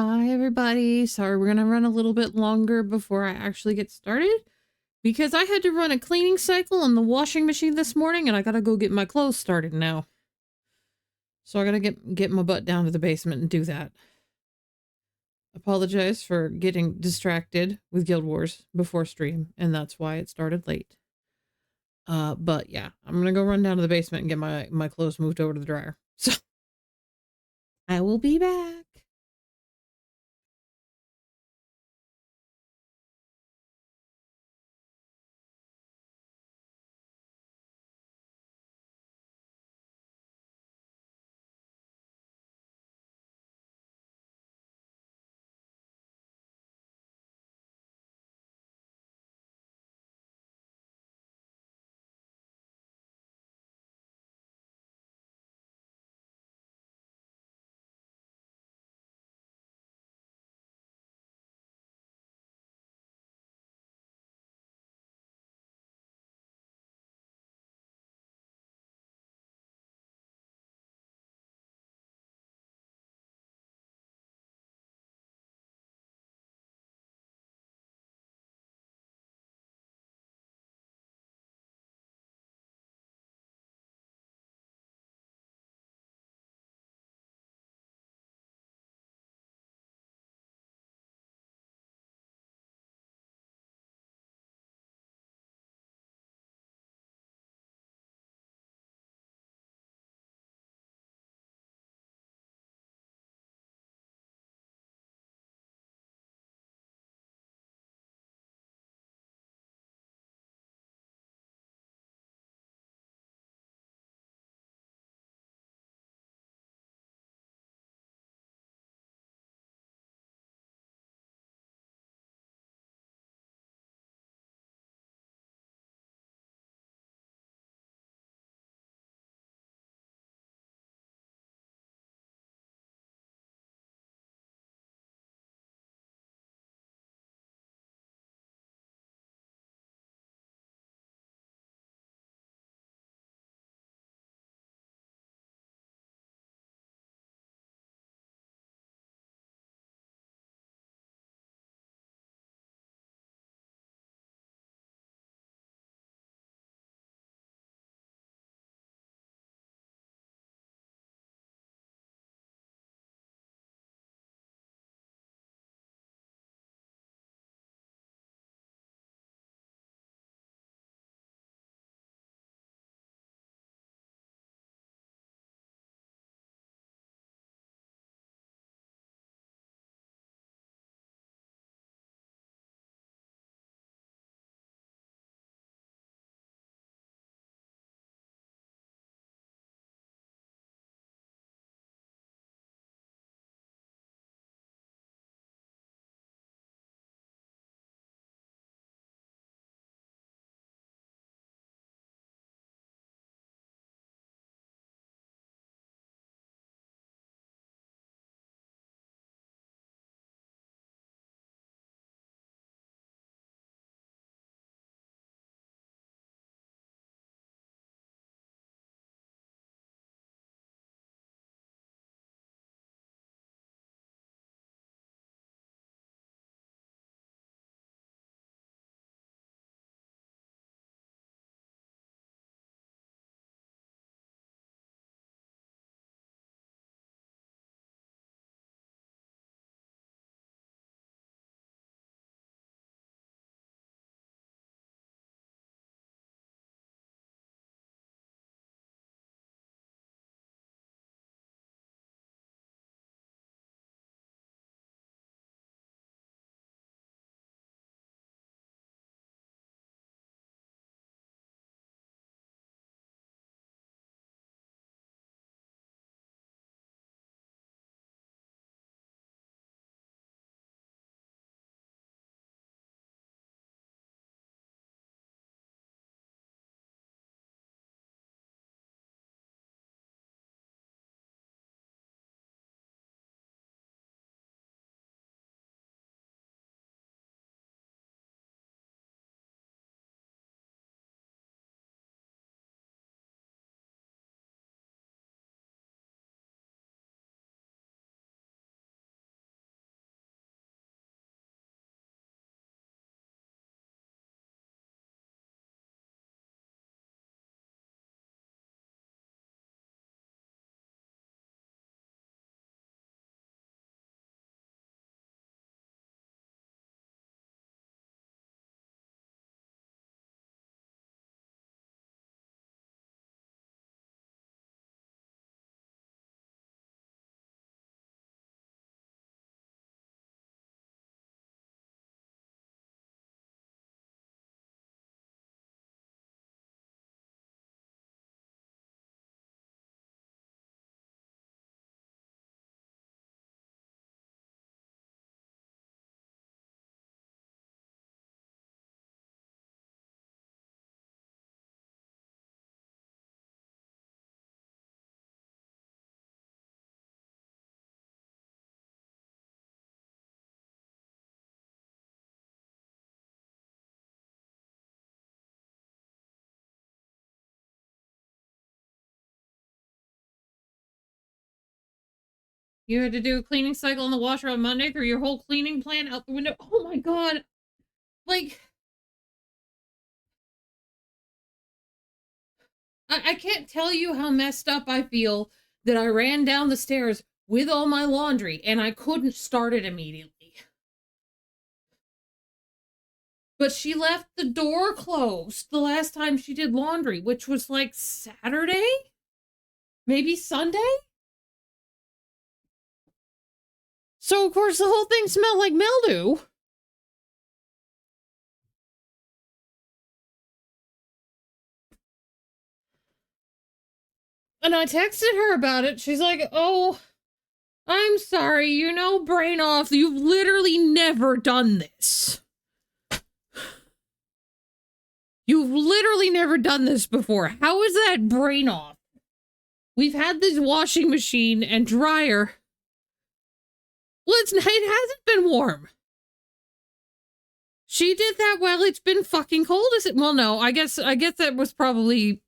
Hi, everybody. Sorry, we're going to run a little bit longer before I actually get started because I had to run a cleaning cycle on the washing machine this morning and I got to go get my clothes started now. So I got to get my butt down to the basement and do that. Apologize for getting distracted with Guild Wars before stream, and that's why it started late. But yeah, I'm going to go run down to the basement and get my clothes moved over to the dryer. So I will be back. You had to do a cleaning cycle in the washer on Monday, threw your whole cleaning plan out the window. Oh my god. Like, I can't tell you how messed up I feel that I ran down the stairs with all my laundry and I couldn't start it immediately. But she left the door closed the last time she did laundry, which was like Saturday? Maybe Sunday? So, of course, the whole thing smelled like mildew. And I texted her about it. She's like, oh, I'm sorry, brain off. You've literally never done this. You've literally never done this before. How is that brain off? We've had this washing machine and dryer. Well, it hasn't been warm. She did that while it's been fucking cold. Is it? Well, no, I guess that was probably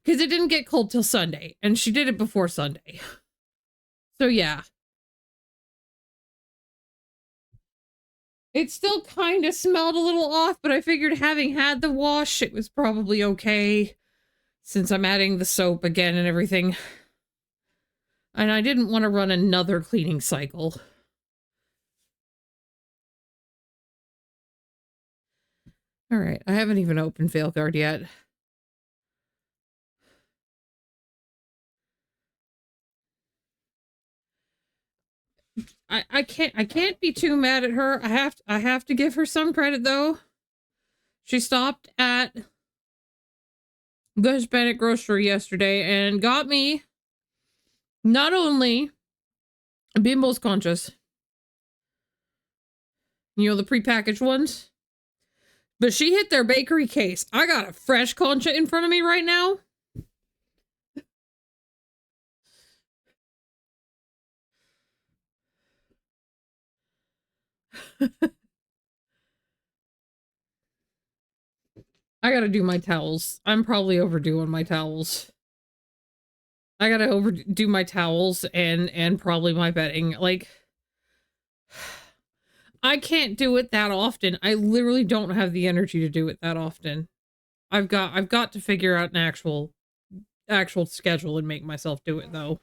because it didn't get cold till Sunday, and she did it before Sunday. So yeah. It still kind of smelled a little off, but I figured having had the wash, it was probably okay since I'm adding the soap again and everything. And I didn't want to run another cleaning cycle. All right, I haven't even opened Failguard yet. I can't be too mad at her. I have to give her some credit though. She stopped at the Hispanic grocery yesterday and got me not only Bimbo's Conchas, the prepackaged ones, but she hit their bakery case. I got a fresh concha in front of me right now. I gotta do my towels. I'm probably overdue on my towels. I gotta overdo my towels and probably my bedding. Like, I can't do it that often. I literally don't have the energy to do it that often. I've got to figure out an actual schedule and make myself do it though.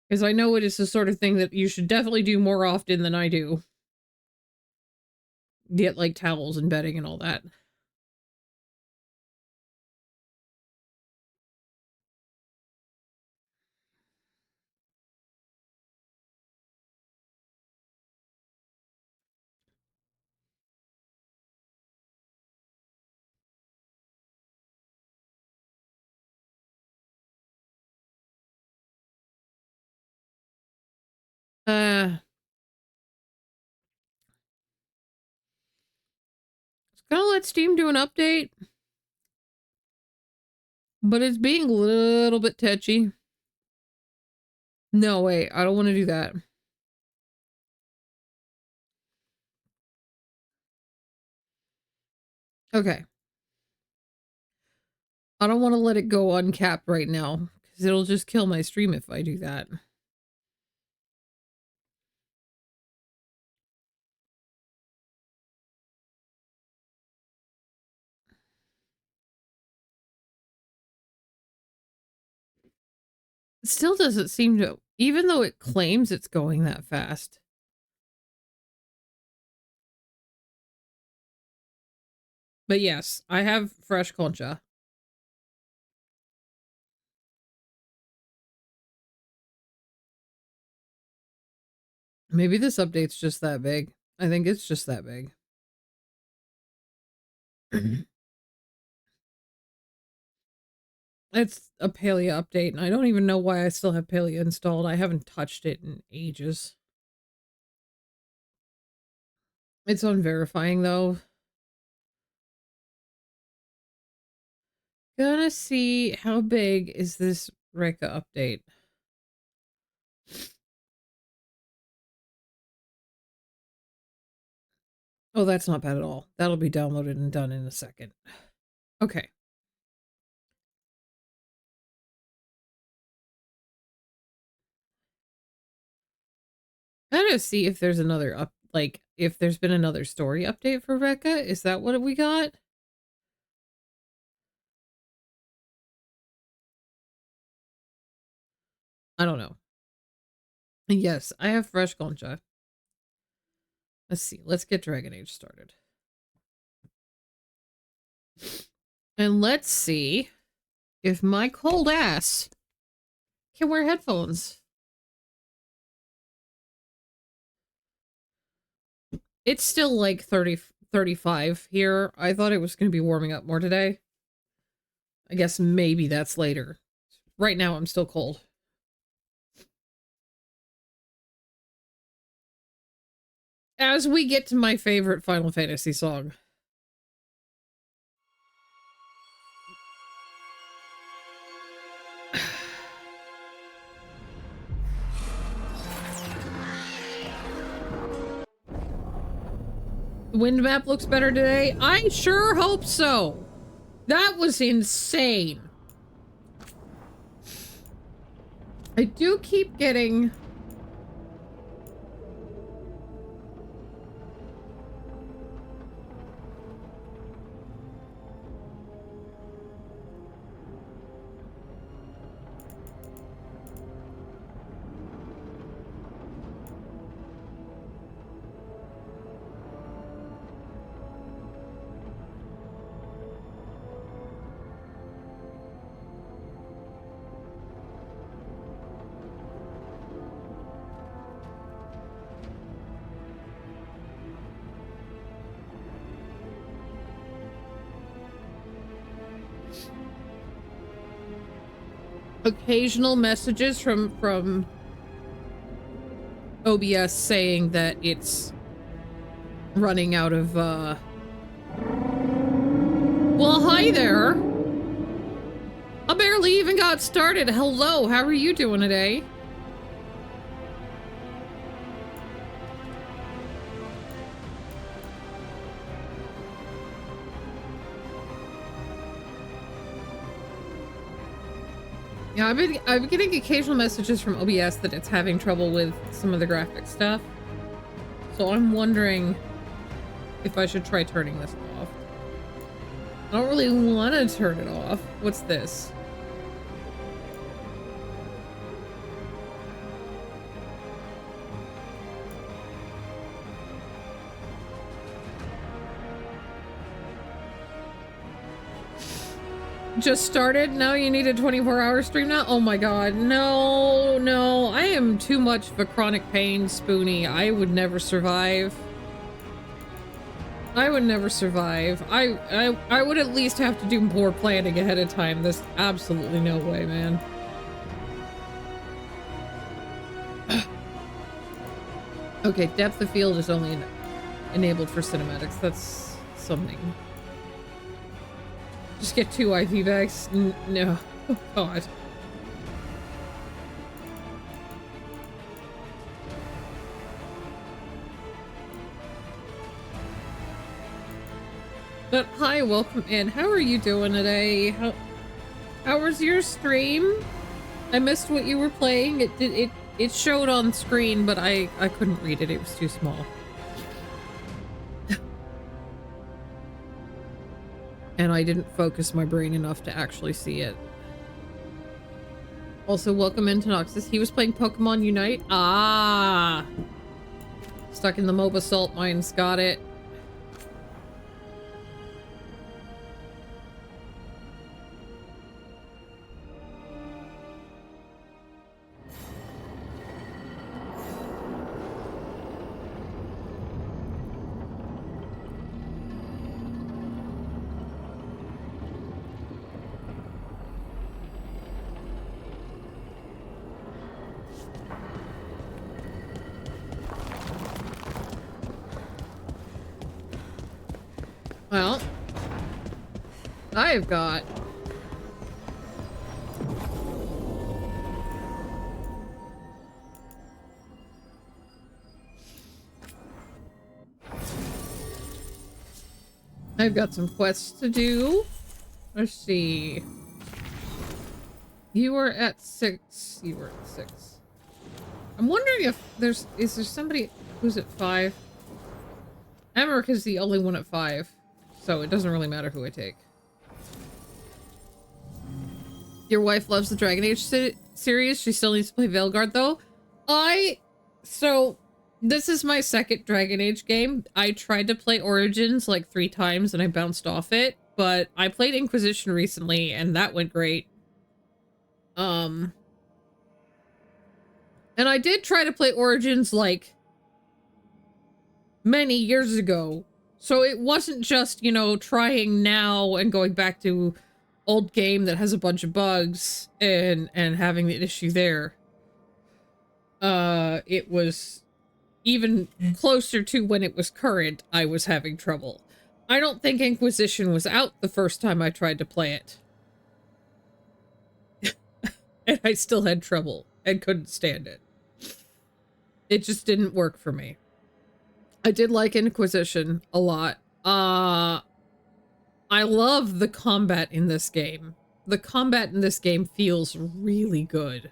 Because I know it is the sort of thing that you should definitely do more often than I do. Get like towels and bedding and all that. It's gonna let Steam do an update, but it's being a little bit touchy. No, wait, I don't want to do that. Okay. I don't want to let it go uncapped right now, because it'll just kill my stream if I do that. It still doesn't seem to, even though it claims it's going that fast. But yes, I have fresh concha. Maybe this update's just that big. I think it's just that big. It's a Palea update, and I don't even know why I still have Palea installed. I haven't touched it in ages. It's on verifying, though. Gonna see how big is this Reka update. Oh, that's not bad at all. That'll be downloaded and done in a second. Okay. I gotta see if there's another if there's been another story update for Rekka. Is that what we got? I don't know. Yes, I have fresh concha. Let's see. Let's get Dragon Age started. And let's see if my cold ass can wear headphones. It's still like 35 here. I thought it was going to be warming up more today. I guess maybe that's later. Right now I'm still cold. As we get to my favorite Final Fantasy song. The wind map looks better today. I sure hope so. That was insane. I do keep getting... occasional messages from OBS saying that it's running out of well, hi there. I barely even got started. Hello, how are you doing today? Yeah, I've been getting occasional messages from OBS that it's having trouble with some of the graphic stuff. So I'm wondering if I should try turning this off. I don't really want to turn it off. What's this? Just started? Now you need a 24-hour stream now? Oh my god. No, no. I am too much of a chronic pain, Spoonie. I would never survive. I would never survive. I would at least have to do more planning ahead of time. There's absolutely no way, man. Okay, depth of field is only enabled for cinematics. That's something. Just get 2 IV bags? No. Oh, God. But hi, welcome in. How are you doing today? How was your stream? I missed what you were playing. It showed on screen, but I couldn't read it. It was too small. And I didn't focus my brain enough to actually see it. Also, welcome into Noxus. He was playing Pokemon Unite. Ah! Stuck in the MOBA salt mines. Got it. Well, I've got I've got some quests to do. Let's see. You were at 6. You were at 6. I'm wondering if is there somebody who's at 5? Emmerich is the only one at 5, so it doesn't really matter who I take. Your wife loves the Dragon Age series. She still needs to play Veilguard, though. So, this is my second Dragon Age game. I tried to play Origins like 3 times and I bounced off it, but I played Inquisition recently and that went great. And I did try to play Origins like many years ago. So it wasn't just, you know, trying now and going back to old game that has a bunch of bugs and having the issue there. It was even closer to when it was current, I was having trouble. I don't think Inquisition was out the first time I tried to play it. And I still had trouble and couldn't stand it. It just didn't work for me. I did like Inquisition a lot. I love the combat in this game. The combat in this game feels really good.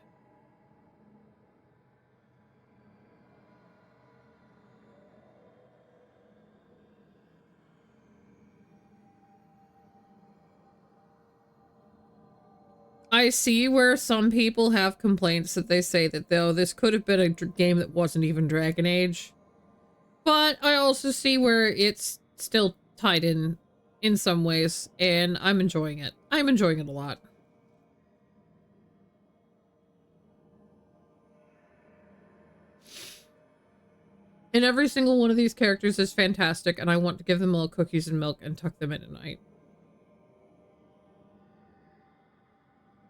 I see where some people have complaints that they say that, though, this could have been a game that wasn't even Dragon Age. But I also see where it's still tied in some ways, and I'm enjoying it. I'm enjoying it a lot. And every single one of these characters is fantastic, and I want to give them all cookies and milk and tuck them in at night.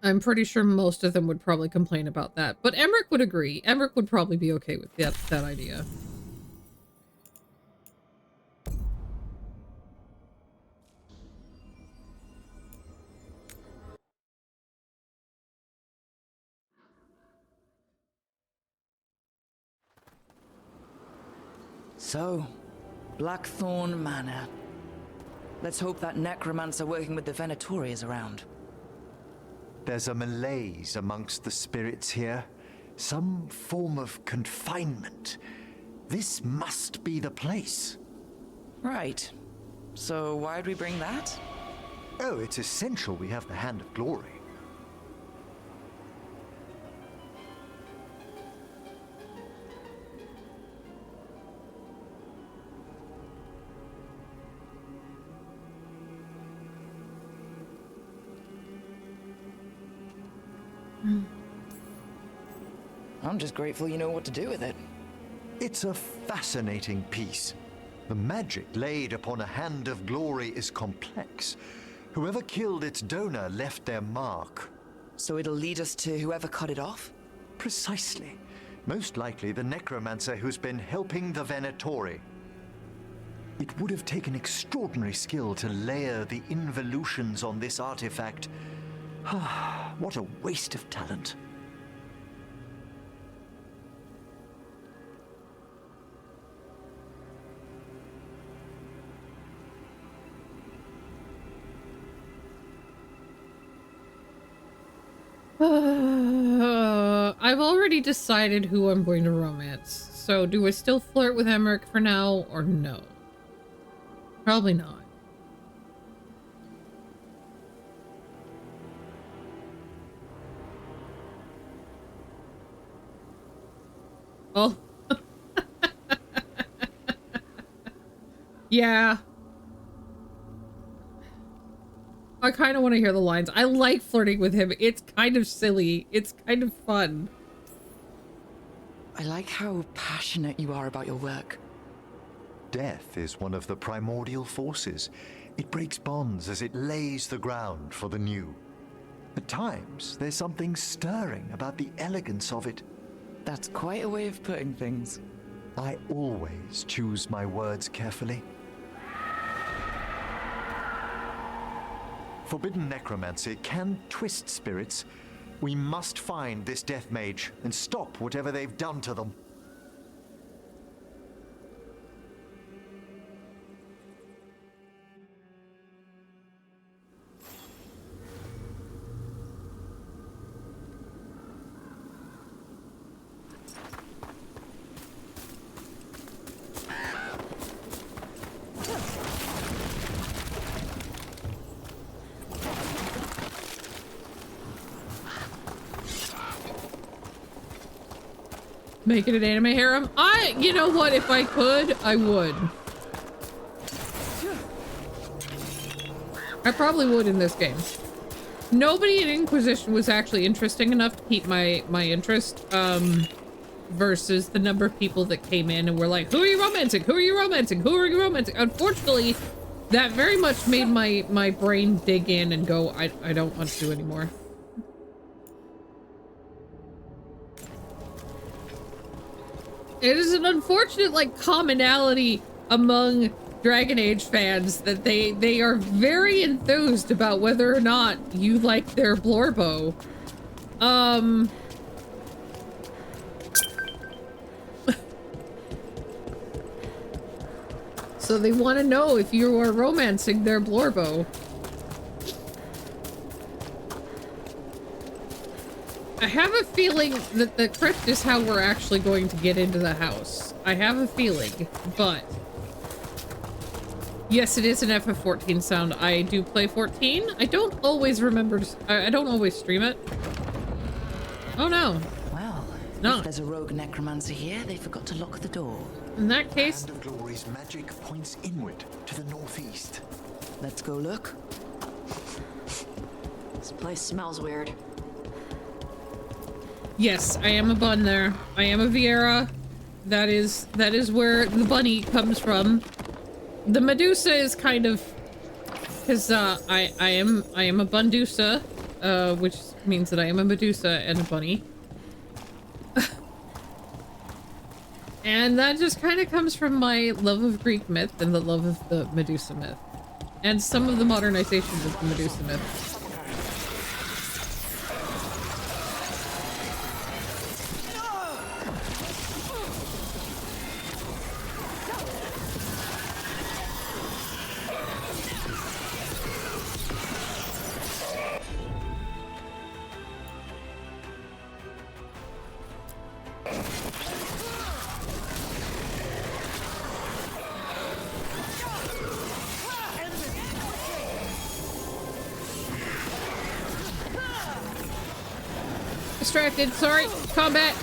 I'm pretty sure most of them would probably complain about that, but Emmerich would agree. Emmerich would probably be okay with that idea. So, Blackthorn Manor. Let's hope that necromancer working with the Venatori is around. There's a malaise amongst the spirits here. Some form of confinement. This must be the place. Right. So why'd we bring that? Oh, it's essential we have the Hand of Glory. I'm just grateful you know what to do with it. It's a fascinating piece. The magic laid upon a Hand of Glory is complex. Whoever killed its donor left their mark. So it'll lead us to whoever cut it off? Precisely. Most likely the necromancer who's been helping the Venatori. It would have taken extraordinary skill to layer the involutions on this artifact. What a waste of talent. I've already decided who I'm going to romance. So do I still flirt with Emmerich for now or no? Probably not. Oh. Yeah. I kind of want to hear the lines. I like flirting with him. It's kind of silly. It's kind of fun. I like how passionate you are about your work. Death is one of the primordial forces. It breaks bonds as it lays the ground for the new. At times, there's something stirring about the elegance of it. That's quite a way of putting things. I always choose my words carefully. Forbidden necromancy can twist spirits. We must find this death mage and stop whatever they've done to them. Make it an anime harem? You know what? If I could, I would. I probably would in this game. Nobody in Inquisition was actually interesting enough to keep my interest, versus the number of people that came in and were like, who are you romancing? Who are you romancing? Who are you romancing? Unfortunately, that very much made my brain dig in and go, I don't want to do anymore. It is an unfortunate, like, commonality among Dragon Age fans that they are very enthused about whether or not you like their Blorbo. So they want to know if you are romancing their Blorbo. I have a feeling that the crypt is how we're actually going to get into the house. I have a feeling, but... Yes, it is an FF14 sound. I do play 14. I don't always remember... I don't always stream it. Oh, no. Well, No. if there's a rogue necromancer here, they forgot to lock the door. In that case... Hand of Glory's magic points inward to the northeast. Let's go look. This place smells weird. Yes, I am a bun there. I am a Vieira. That is where the bunny comes from. The Medusa is kind of... Because, I am a Bundusa, which means that I am a Medusa and a bunny. And that just kind of comes from my love of Greek myth and the love of the Medusa myth. And some of the modernizations of the Medusa myth. Distracted, sorry. Combat.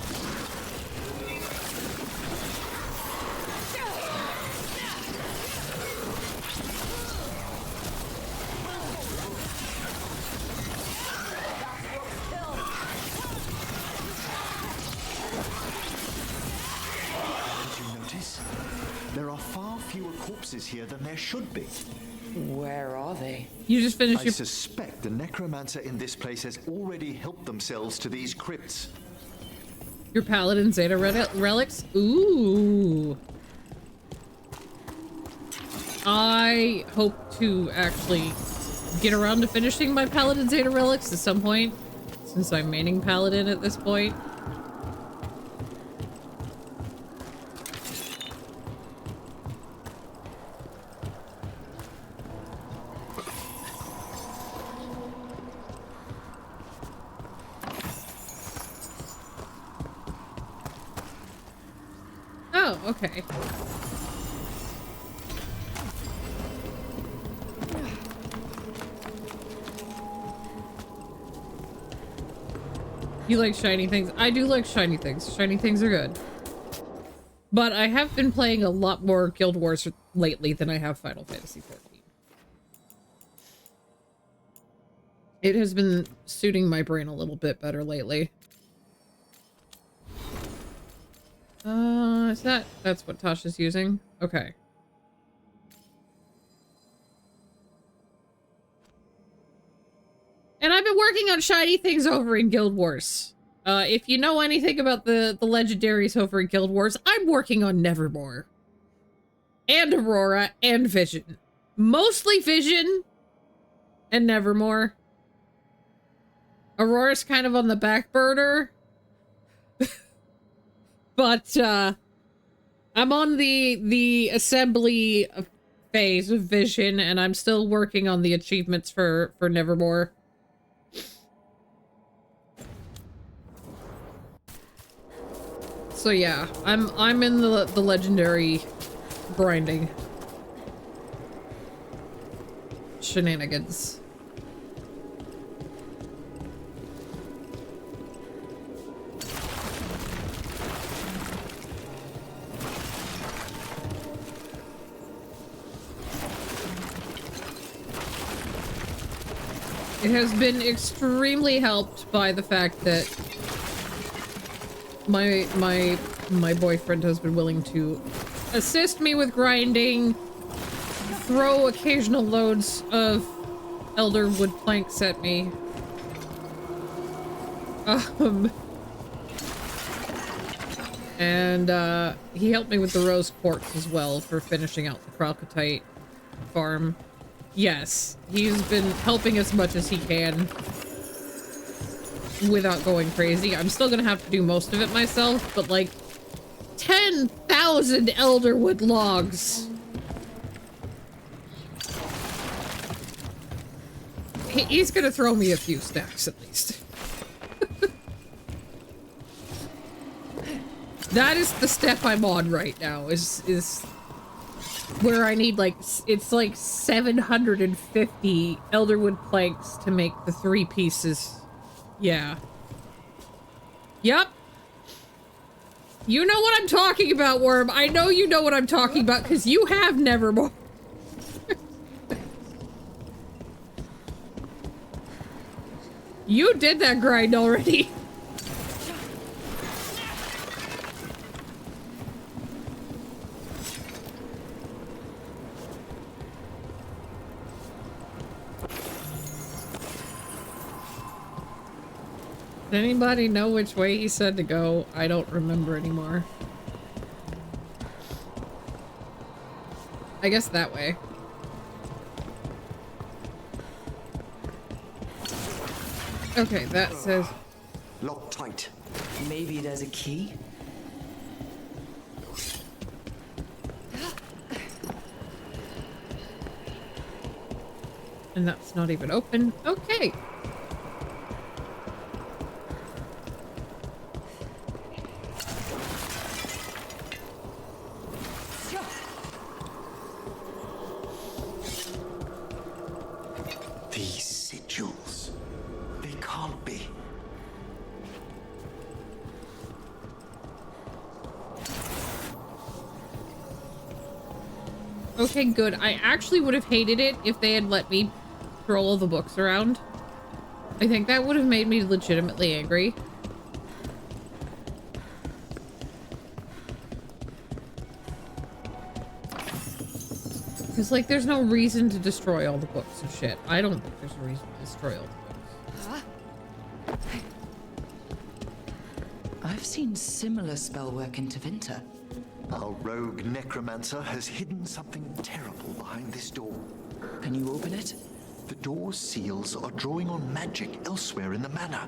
Did you notice? There are far fewer corpses here than there should be. Where are they? You just finished I your... suspect the necromancer in this place has already helped themselves to these crypts. Your Paladin Zeta relics? Ooh. I hope to actually get around to finishing my Paladin Zeta relics at some point, since I'm maining Paladin at this point. Oh, okay. You like shiny things? I do like shiny things. Shiny things are good. But I have been playing a lot more Guild Wars lately than I have Final Fantasy XIV. It has been suiting my brain a little bit better lately. That's what Tasha's using? Okay. And I've been working on shiny things over in Guild Wars. If you know anything about the legendaries over in Guild Wars, I'm working on Nevermore. And Aurora and Vision. Mostly Vision and Nevermore. Aurora's kind of on the back burner. But, I'm on the assembly phase of Vision, and I'm still working on the achievements for Nevermore. So yeah, I'm in the legendary grinding shenanigans. It has been extremely helped by the fact that my boyfriend has been willing to assist me with grinding, throw occasional loads of elder wood planks at me. And he helped me with the rose quartz as well for finishing out the crocotite farm. Yes, he's been helping as much as he can without going crazy. I'm still gonna have to do most of it myself, but like 10,000 elderwood logs. He's gonna throw me a few stacks at least. That is the step I'm on right now, is where I need like, it's like 750 elderwood planks to make the 3 pieces. Yeah. Yep. You know what I'm talking about, Worm. I know you know what I'm talking about, because you have Nevermore. You did that grind already. Does anybody know which way he said to go? I don't remember anymore. I guess that way. Okay, that says... Locked tight. Maybe there's a key? And that's not even open. Okay. These sigils. They can't be. Okay, good. I actually would have hated it if they had let me throw all the books around. I think that would have made me legitimately angry. Because, like, there's no reason to destroy all the books and shit. I don't think there's a reason to destroy all the books. I've seen similar spellwork in Tevinter. Our rogue necromancer has hidden something terrible behind this door. Can you open it? The door's seals are drawing on magic elsewhere in the manor,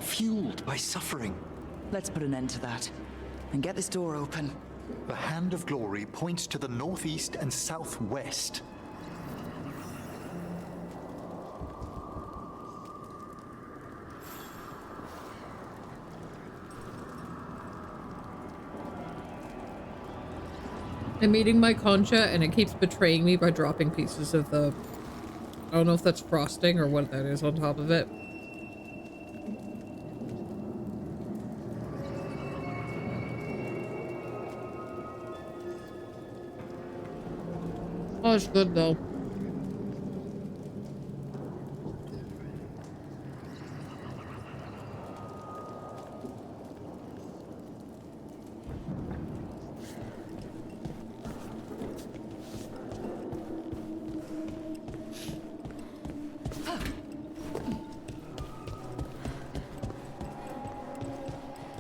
fueled by suffering. Let's put an end to that and get this door open. The Hand of Glory points to the northeast and southwest. I'm eating my concha and it keeps betraying me by dropping pieces of the... I don't know if that's frosting or what that is on top of it. Oh, it's good though.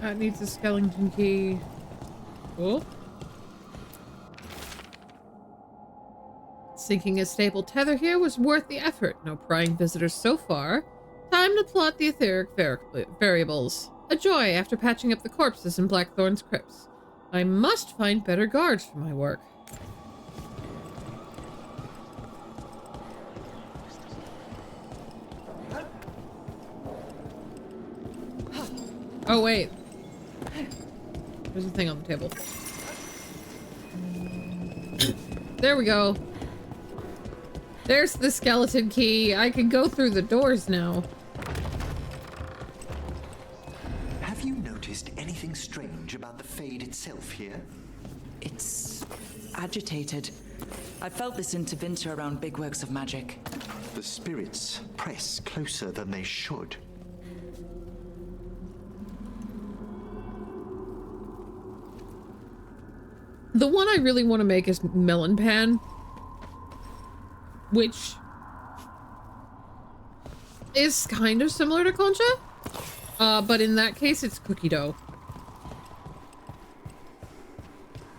That needs a skeleton key. Cool. Sinking a stable tether here was worth the effort. No prying visitors so far. Time to plot the etheric variables. A joy after patching up the corpses in Blackthorn's crypts. I must find better guards for my work. Oh, wait. There's a thing on the table. There we go. There's the skeleton key. I can go through the doors now. Have you noticed anything strange about the Fade itself here? It's agitated. I felt this intervinter around big works of magic. The spirits press closer than they should. The one I really want to make is melon pan, which is kind of similar to concha, but in that case it's cookie dough.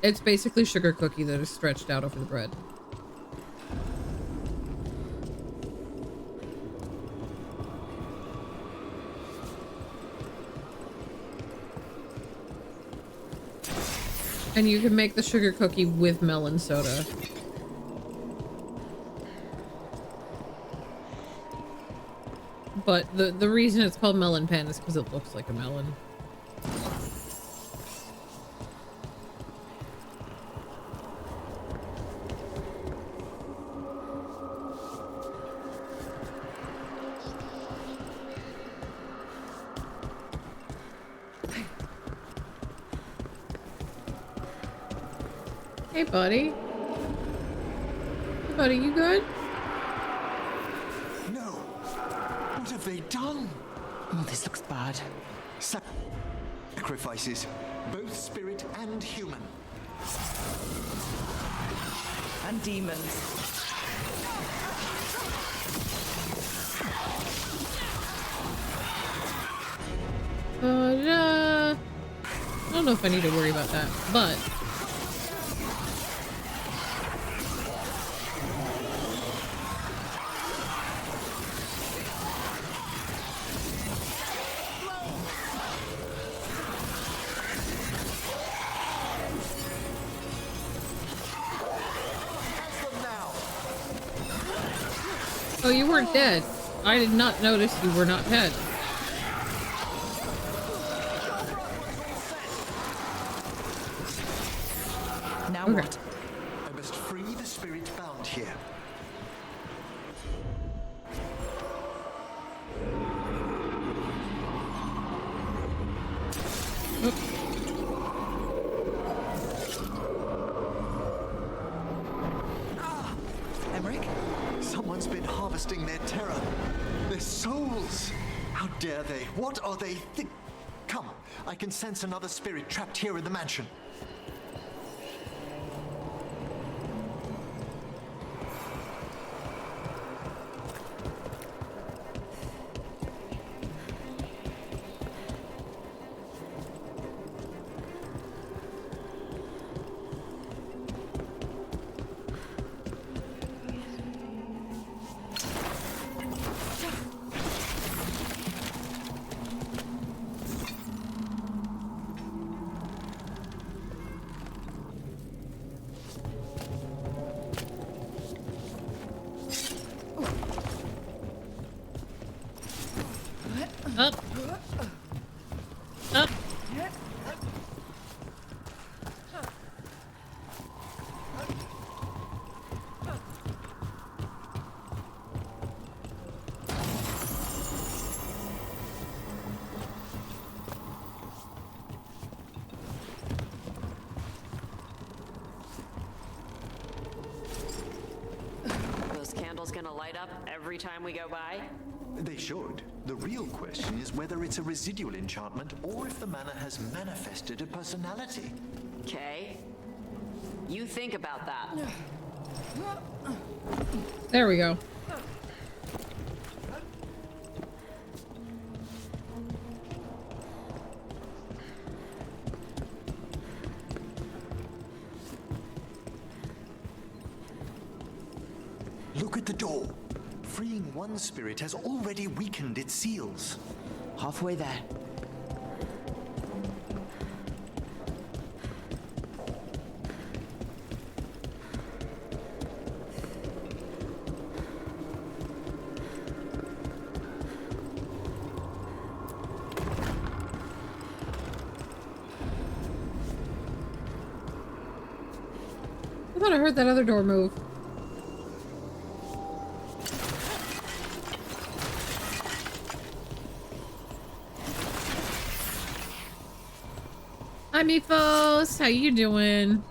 It's basically sugar cookie that is stretched out over the bread. And you can make the sugar cookie with melon soda. But the reason it's called melon pan is because it looks like a melon. Hey, buddy. Hey, buddy, you good? No! What have they done? Oh, this looks bad. Sacrifices, both spirit and human. And demons. I don't know if I need to worry about that, but... Oh, you weren't dead. I did not notice you were not dead. Now Okay. what? I must free the spirit bound here. Emmerich? Someone's been harvesting their terror. Their souls. How dare they? What are they Come, I can sense another spirit trapped here in the mansion. Up. Up. Those candles gonna light up every time we go by? They should. The real question is whether it's a residual enchantment or if the manor has manifested a personality. Okay. You think about that. There we go. Look at the door. Freeing one spirit has already weakened its seals. Halfway there. I thought I heard that other door move. Hi, Meefos. How you doing?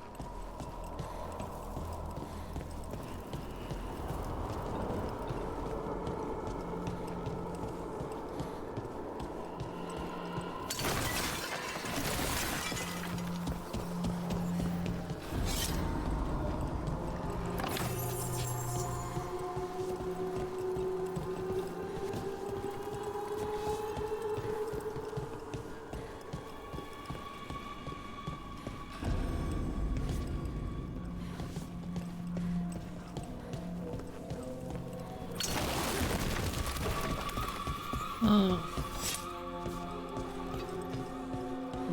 Oh.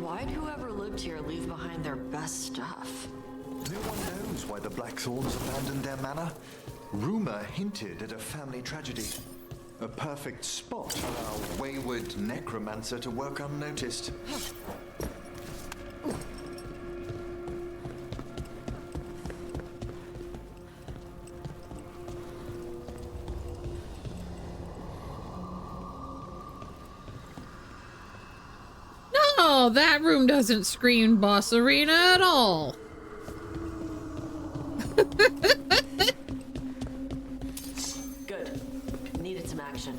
Why'd whoever lived here leave behind their best stuff? No one knows why the Blackthorns abandoned their manor. Rumor hinted at a family tragedy. A perfect spot for our wayward necromancer to work unnoticed. No, that room doesn't scream boss arena at all. Good. Needed some action.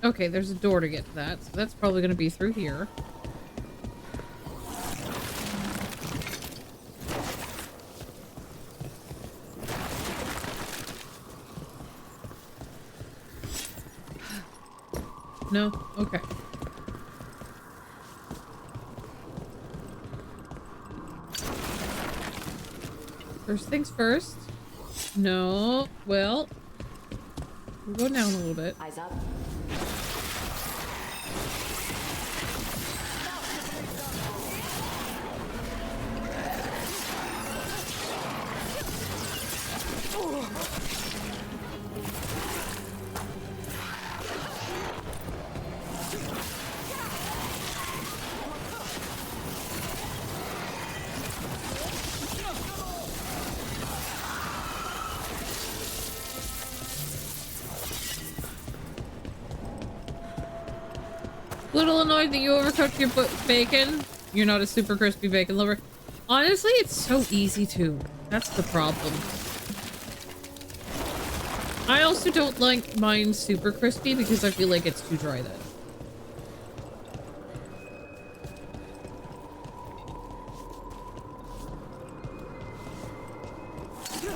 Okay, there's a door to get to that, so that's probably going to be through here. No? Okay. First things first. No. Well, we'll go down a little bit. Eyes up. Little annoyed that you overcooked your bacon. You're not a super crispy bacon lover. Honestly, it's so easy to. That's the problem. I also don't like mine super crispy because I feel like it's too dry then.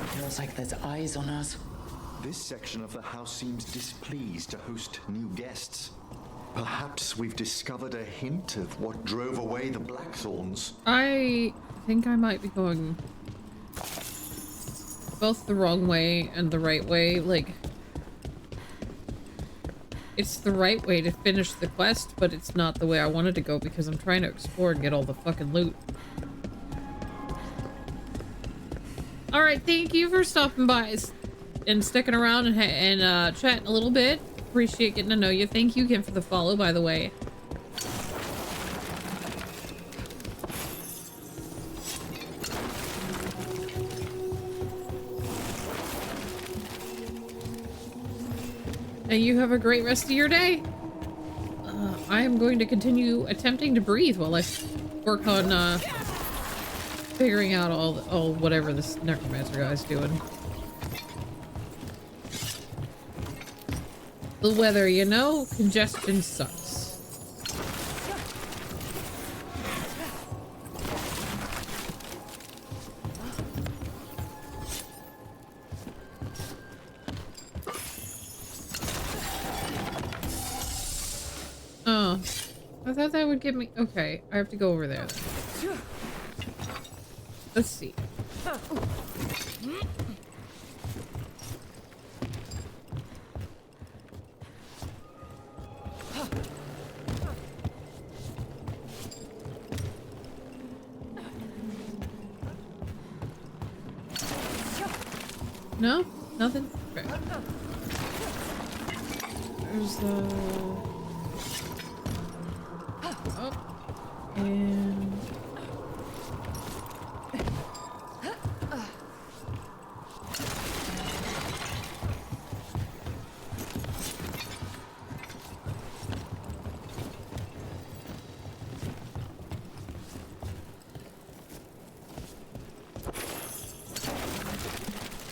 Feels like there's eyes on us. This section of the house seems displeased to host new guests. Perhaps we've discovered a hint of what drove away the Blackthorns. I think I might be going both the wrong way and the right way. Like, it's the right way to finish the quest, but it's not the way I wanted to go because I'm trying to explore and get all the fucking loot. Alright, thank you for stopping by and sticking around and chatting a little bit. Appreciate getting to know you. Thank you again for the follow, by the way. And you have a great rest of your day. I am going to continue attempting to breathe while I work on figuring out all whatever this necromancer guy's doing. The weather, you know, congestion sucks. Oh, I thought that would give me. Okay, I have to go over there then. Let's see. No? Nothing? Okay. There's oh. And...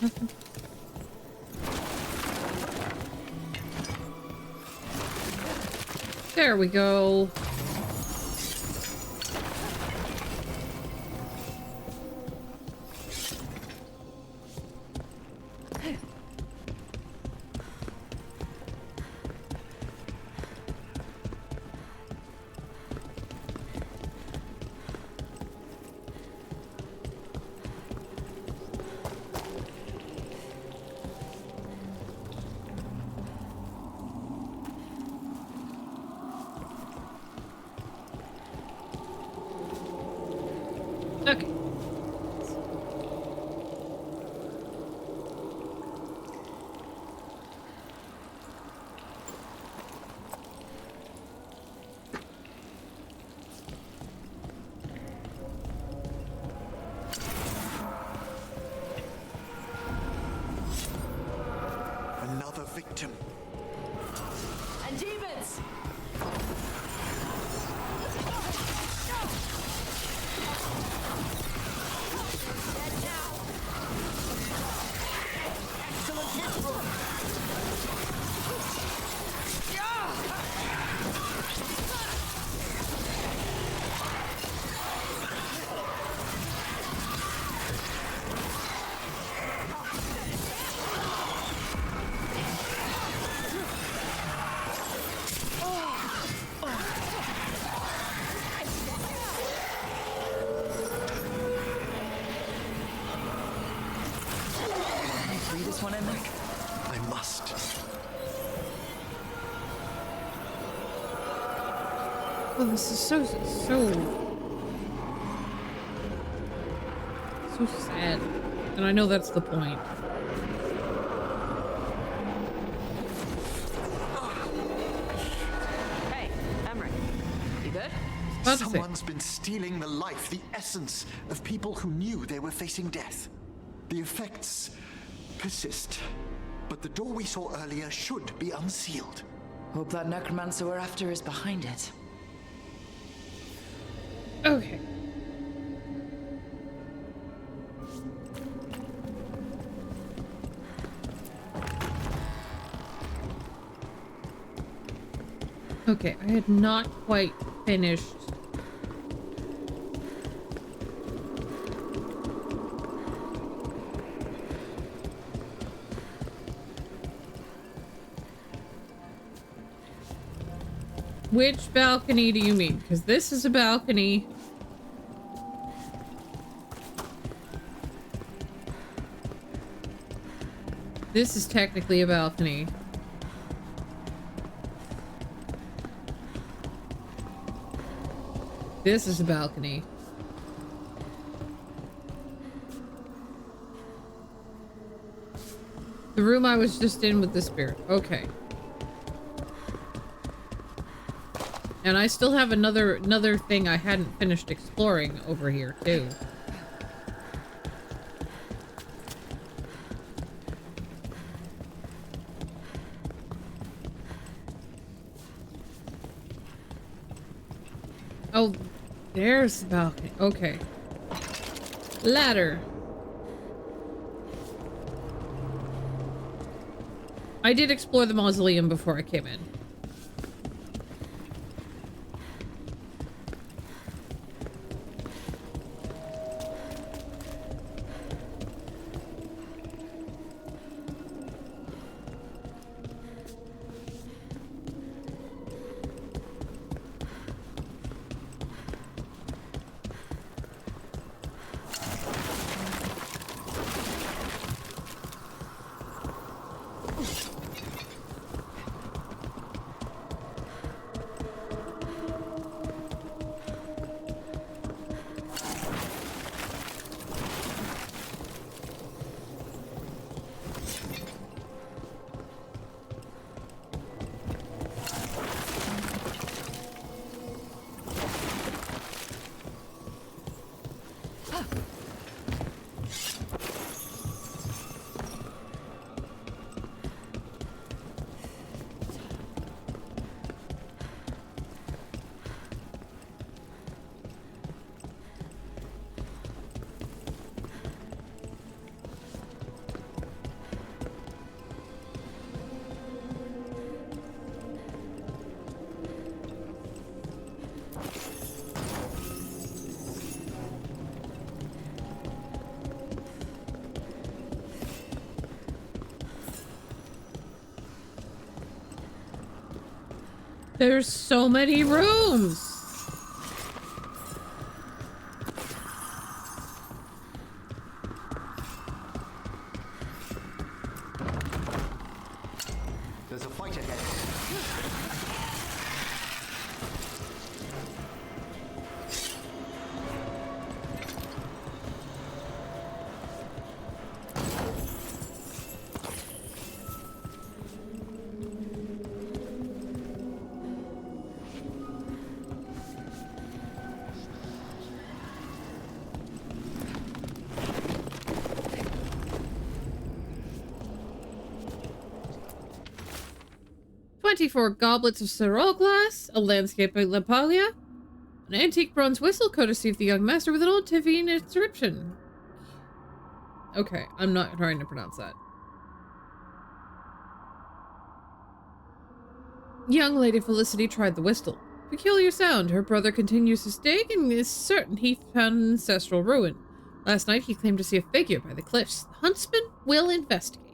nothing. There we go. victim. And demons! Free this one in, Nick? I must. Oh, this is so sad. And I know that's the point. Hey, Emmerich. You good? About to say. Someone's been stealing the life, the essence of people who knew they were facing death. The effects persist, but the door we saw earlier should be unsealed. Hope that necromancer we're after is behind it. Okay. Okay, I had not quite finished. Which balcony do you mean? Because this is a balcony. This is technically a balcony. This is a balcony. The room I was just in with the spirit. Okay. And I still have another thing I hadn't finished exploring over here too. Oh, there's the balcony. Okay. Ladder. I did explore the mausoleum before I came in. There's so many rooms. There's a fight ahead. 24 goblets of Cerol glass, a landscape by La Paglia, an antique bronze whistle courtesy of the young master with an old Tivian inscription. Okay, I'm not trying to pronounce that. Young Lady Felicity tried the whistle. Peculiar sound. Her brother continues his dig and is certain he found an ancestral ruin. Last night he claimed to see a figure by the cliffs. The huntsman will investigate.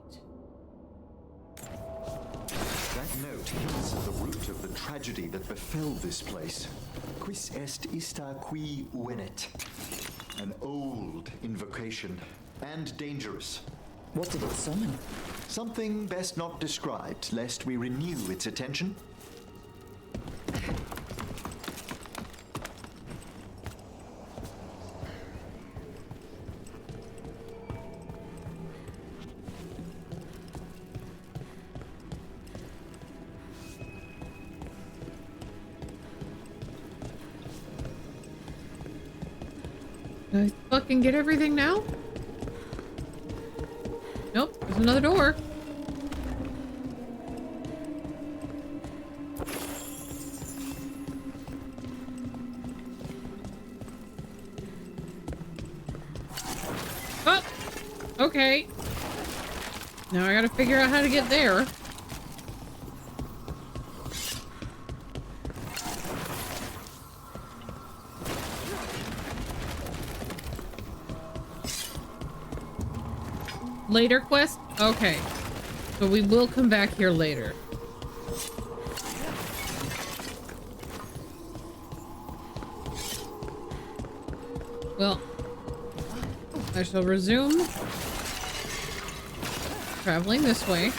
That note hints at the root of the tragedy that befell this place. Quis est ista qui venet? An old invocation, and dangerous. What did it summon? Something best not described, lest we renew its attention. Did I fucking get everything now? Nope, there's another door. Oh! Okay. Now I gotta figure out how to get there. Later quest? Okay. So we will come back here later. Well, I shall resume traveling this way.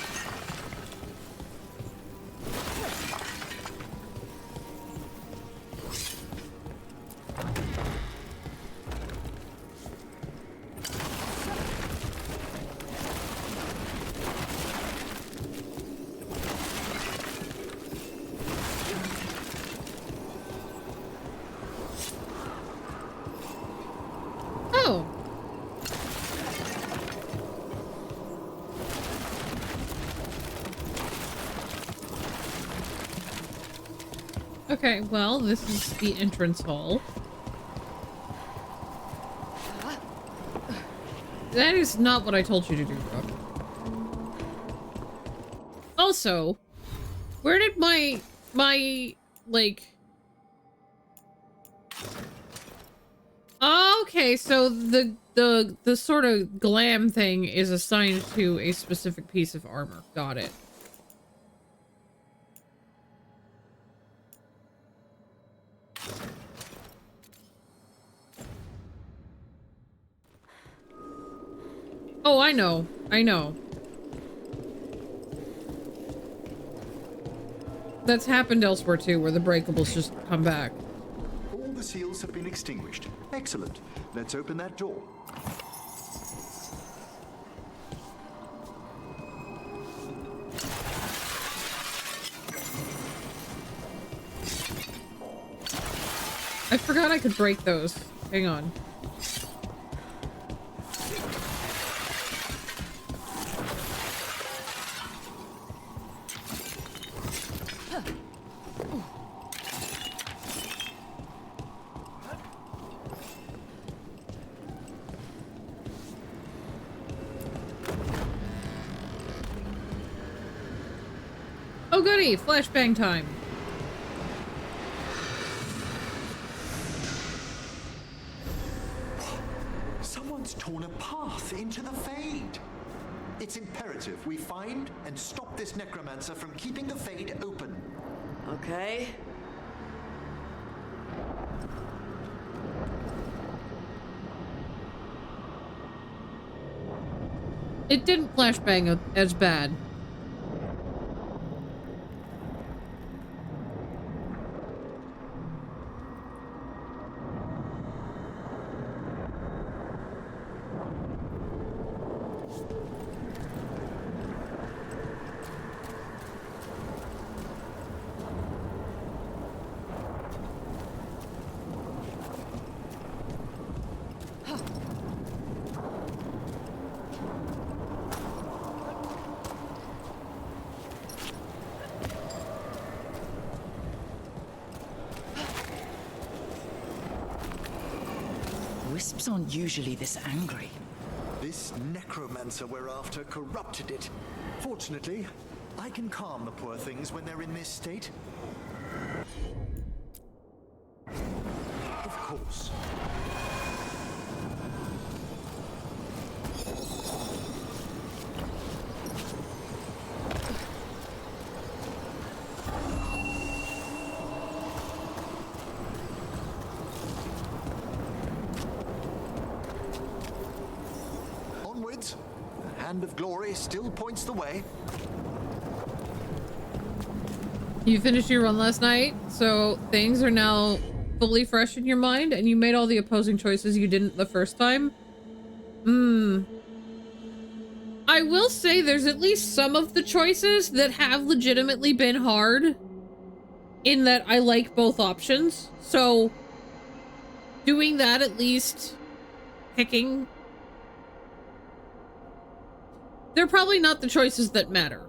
Oh. Okay, well, this is the entrance hall. That is not what I told you to do, bro. Also, where did my like... Okay, so the sort of glam thing is assigned to a specific piece of armor. Got it. Oh, I know. I know. That's happened elsewhere too, where the breakables just come back. All the seals have been extinguished. Excellent. Let's open that door. I forgot I could break those. Hang on. Oh goody, flashbang time. Someone's torn a path into the Fade. It's imperative we find and stop this necromancer from keeping the Fade open. Okay. It didn't flashbang as bad. wisps aren't usually this angry. This necromancer we're after corrupted it. Fortunately, I can calm the poor things when they're in this state. Of course. Onwards. The hand of glory still points the way. You finished your run last night, so things are now fully fresh in your mind, and you made all the opposing choices you didn't the first time. I will say there's at least some of the choices that have legitimately been hard, in that I like both options. So doing that, at least picking, they're probably not the choices that matter.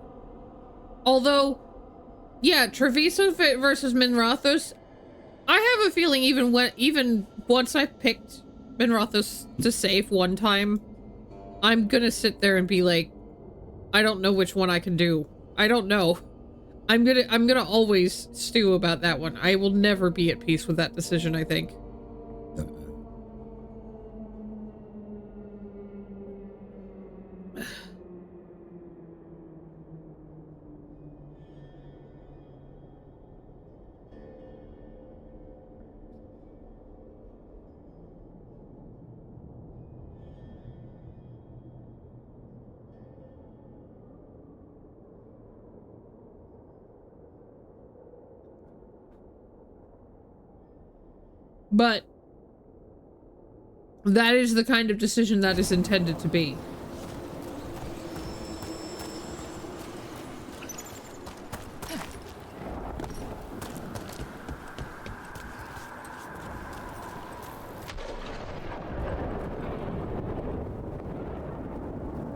Although, yeah, Treviso versus Minrathos, I have a feeling even once I picked Minrathos to save one time, I'm gonna sit there and be like, I don't know which one I can do. I don't know. I'm gonna always stew about that one. I will never be at peace with that decision, I think. But that is the kind of decision that is intended to be.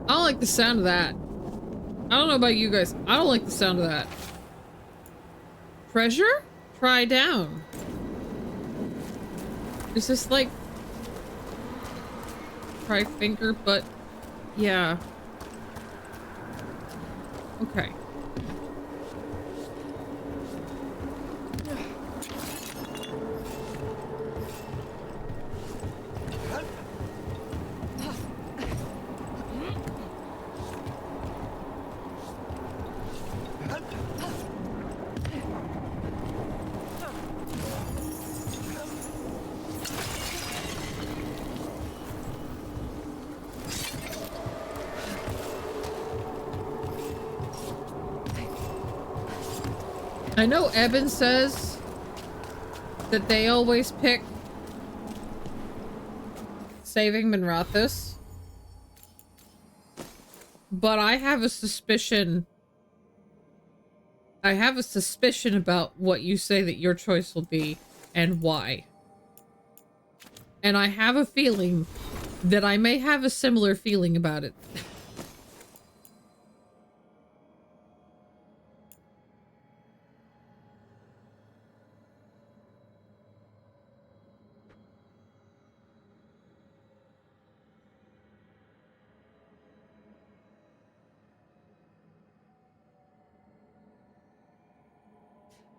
I don't like the sound of that. I don't know about you guys. I don't like the sound of that. Treasure? Try down. Is this like try finger, but yeah. Okay. I know Evan says that they always pick saving Minrathos, but I have a suspicion. I have a suspicion about what you say that your choice will be and why. And I have a feeling that I may have a similar feeling about it.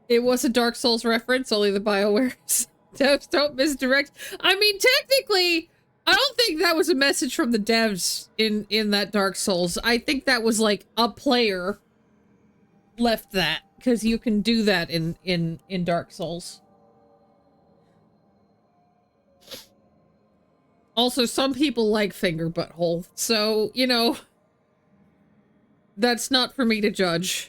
It was a Dark Souls reference, only the BioWare's devs don't misdirect. I mean, technically, I don't think that was a message from the devs in that Dark Souls. I think that was like a player left that, because you can do that in Dark Souls. Also, some people like finger butthole, so, you know, that's not for me to judge.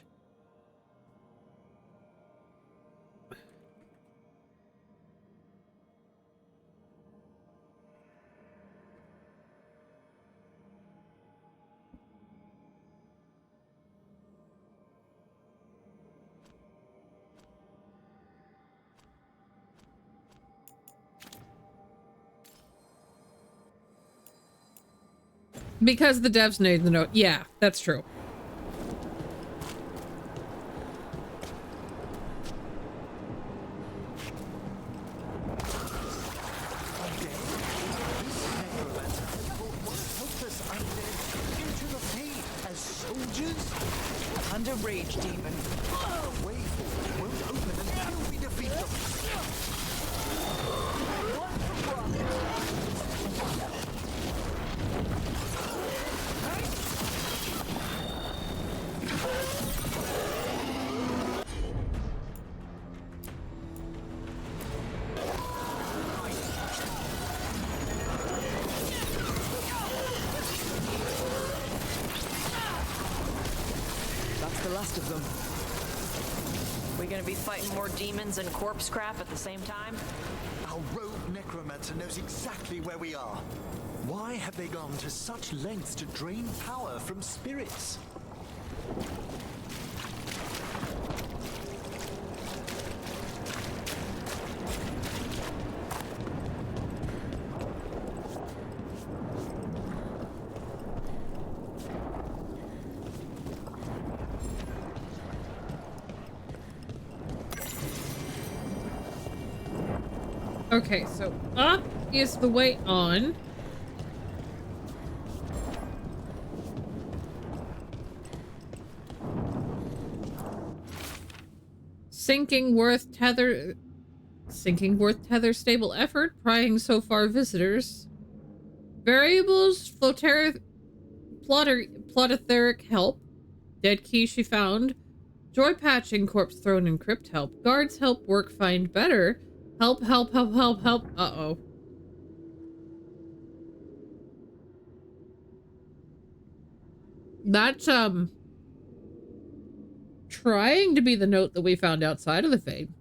Because the devs made the note. Yeah, that's true. And a rage demon. The way forward won't open until we defeat them. That's the last of them. We gonna be fighting more demons and corpse crap at the same time? Our rogue necromancer knows exactly where we are. Why have they gone to such lengths to drain power from spirits? Okay, so up is the way on. Sinking worth tether stable effort, prying so far visitors. Variables, plotetheric help. Dead key she found. Joy patching, corpse thrown in crypt help. Guards help work find better. Help, help, help, help, help. Uh-oh. That's, trying to be the note that we found outside of the Fade.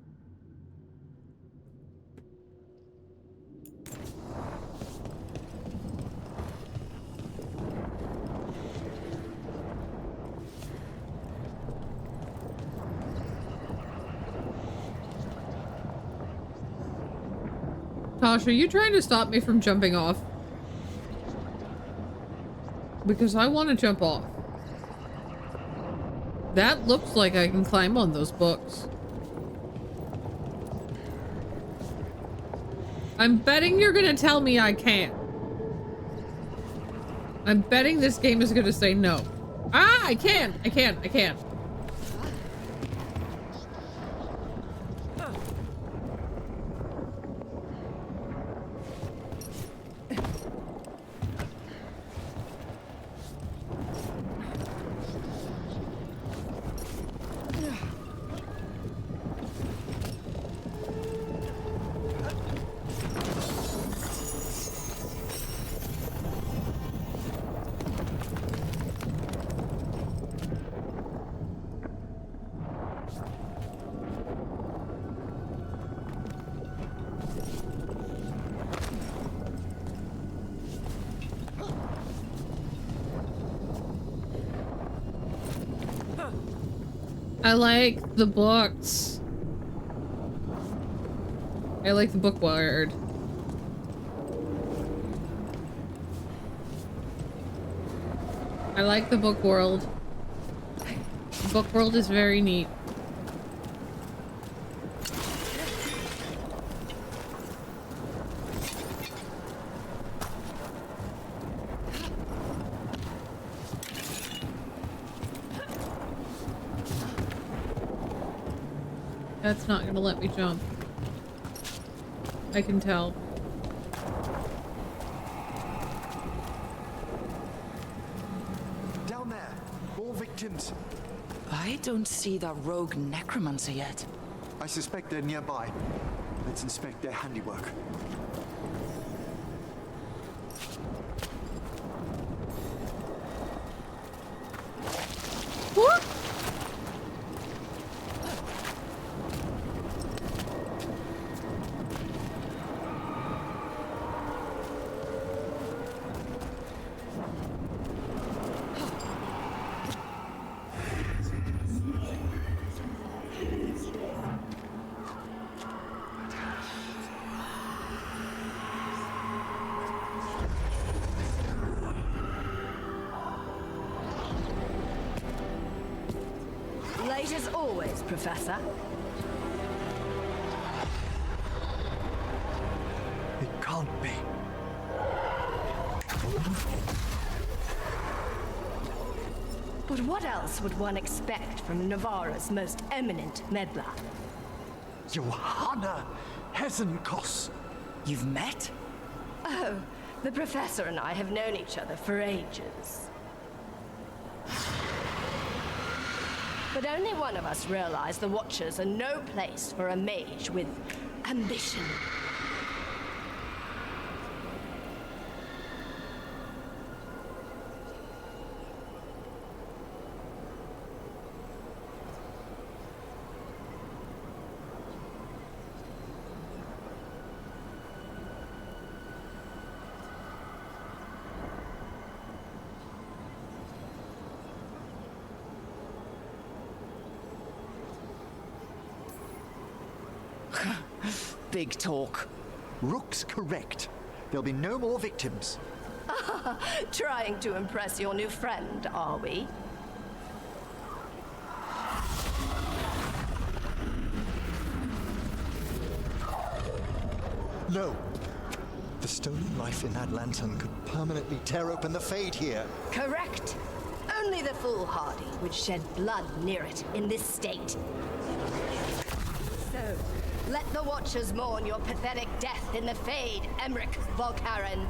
Tosh, are you trying to stop me from jumping off? Because I want to jump off. That looks like I can climb on those books. I'm betting you're gonna tell me I can't. I'm betting this game is gonna say no. Ah, I can! I can! I can! I like the books. I like the book word. I like the book world. The book world is very neat. That's not gonna let me jump. I can tell. Down there, more victims. I don't see that rogue necromancer yet. I suspect they're nearby. Let's inspect their handiwork. What? Late as always, Professor. It can't be. But what else would one expect from Navarra's most eminent meddler? Johanna Hesenkos. You've met? Oh, the Professor and I have known each other for ages. But only one of us realized the Watchers are no place for a mage with ambition. Big talk. Rook's correct. There'll be no more victims. Trying to impress your new friend, are we? No. The stolen life in that lantern could permanently tear open the Fade here. Correct. Only the foolhardy would shed blood near it in this state. So, let the Watchers mourn your pathetic death in the Fade, Emmerich Volkaren.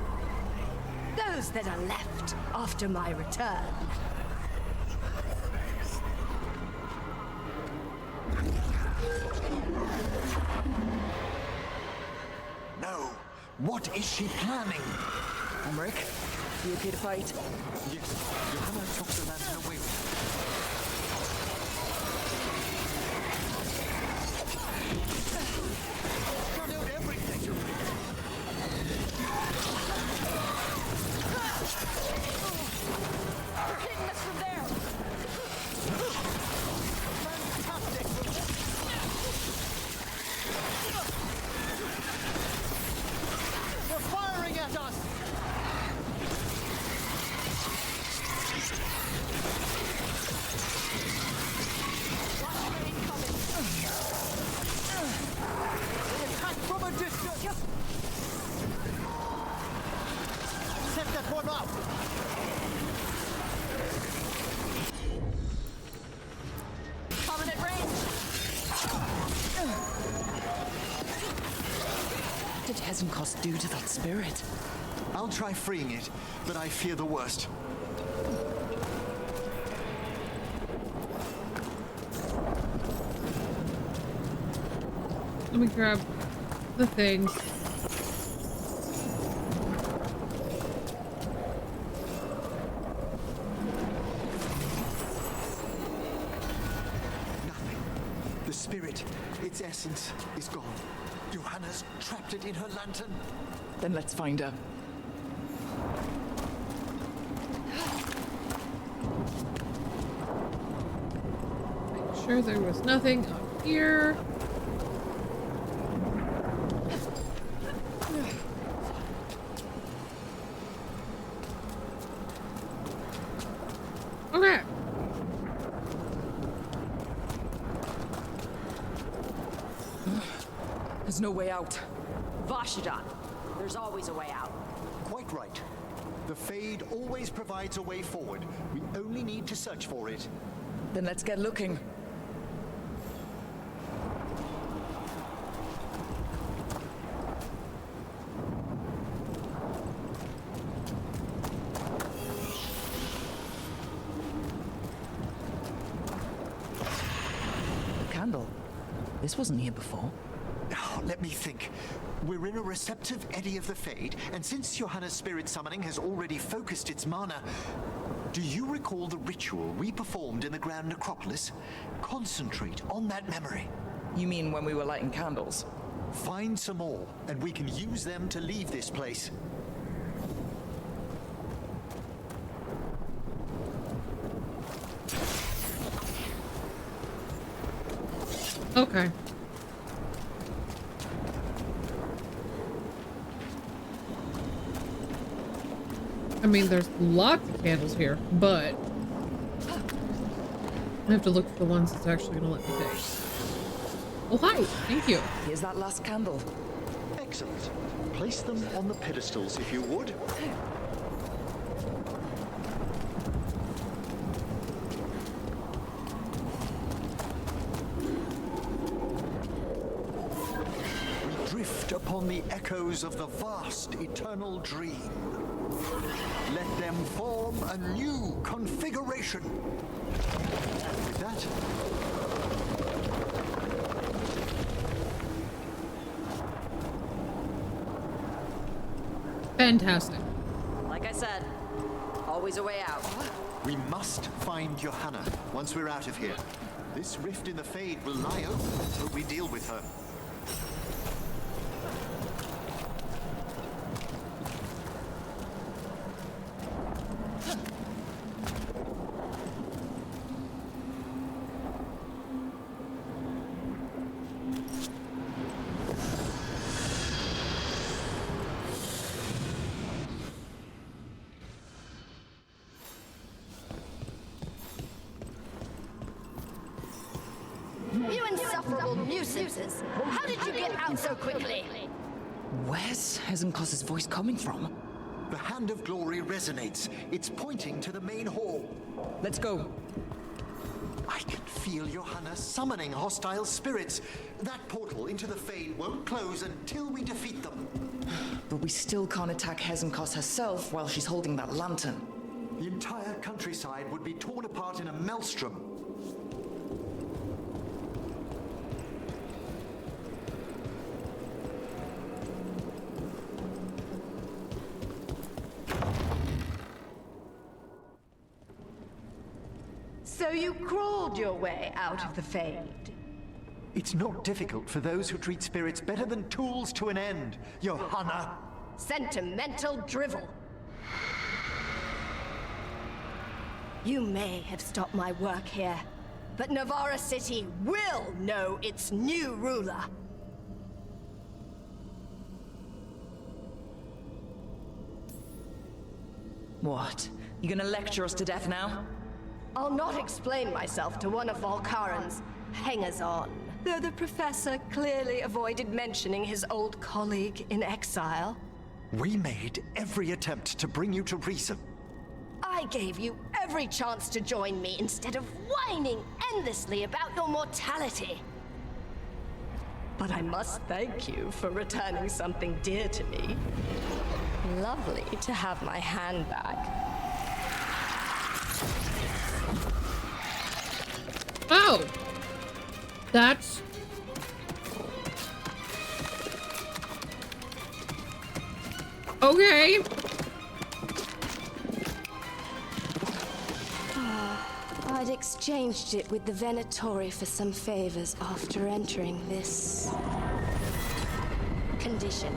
Those that are left after my return. No. What is she planning? Emmerich, you okay to fight? Yes, Johanna took the lantern away with her. Cut out everything! You're hitting us from there! Fantastic! They're firing at us! Attack from a distance! Set that one up! Coming at range! What did Hesenkos do to that spirit? I'll try freeing it, but I fear the worst. Let me grab the thing. Nothing. The spirit, its essence, is gone. Johanna's trapped it in her lantern. Then let's find her. Make sure there was nothing up here. Okay. There's no way out. Vashadan, there's always a way out. Quite right. The Fade always provides a way forward. We only need to search for it. Then let's get looking. Candle. This wasn't here before. Oh, let me think. We're in a receptive eddy of the Fade, and since Johanna's spirit summoning has already focused its mana, do you recall the ritual we performed in the Grand Necropolis? Concentrate on that memory. You mean when we were lighting candles? Find some more, and we can use them to leave this place. Okay. I mean, there's lots of candles here, but I have to look for the ones that's actually going to let me take. Oh, hi. Thank you. Here's that last candle. Excellent. Place them on the pedestals, if you would. upon the echoes of the vast eternal dream. Let them form a new configuration. And with that, Fantastic. Like I said, always a way out. we must find Johanna once we're out of here. This rift in the Fade will lie open until we deal with her. You insufferable nuisances! How did you get out so quickly? Where's Hezenkos's voice coming from? The Hand of Glory resonates. It's pointing to the main hall. Let's go. I can feel Johanna summoning hostile spirits. That portal into the Fade won't close until we defeat them. But we still can't attack Hezenkos herself while she's holding that lantern. The entire countryside would be torn apart in a maelstrom. So you crawled your way out of the Fade. It's not difficult for those who treat spirits better than tools to an end, Johanna. Sentimental drivel. You may have stopped my work here, but Navarra City will know its new ruler. What? You gonna lecture us to death now? I'll not explain myself to one of Volkaren's hangers-on, though the professor clearly avoided mentioning his old colleague in exile. We made every attempt to bring you to reason. I gave you every chance to join me instead of whining endlessly about your mortality. But I must thank you for returning something dear to me. Lovely to have my hand back. Oh! That's... okay. I'd exchanged it with the Venatori for some favors after entering this condition.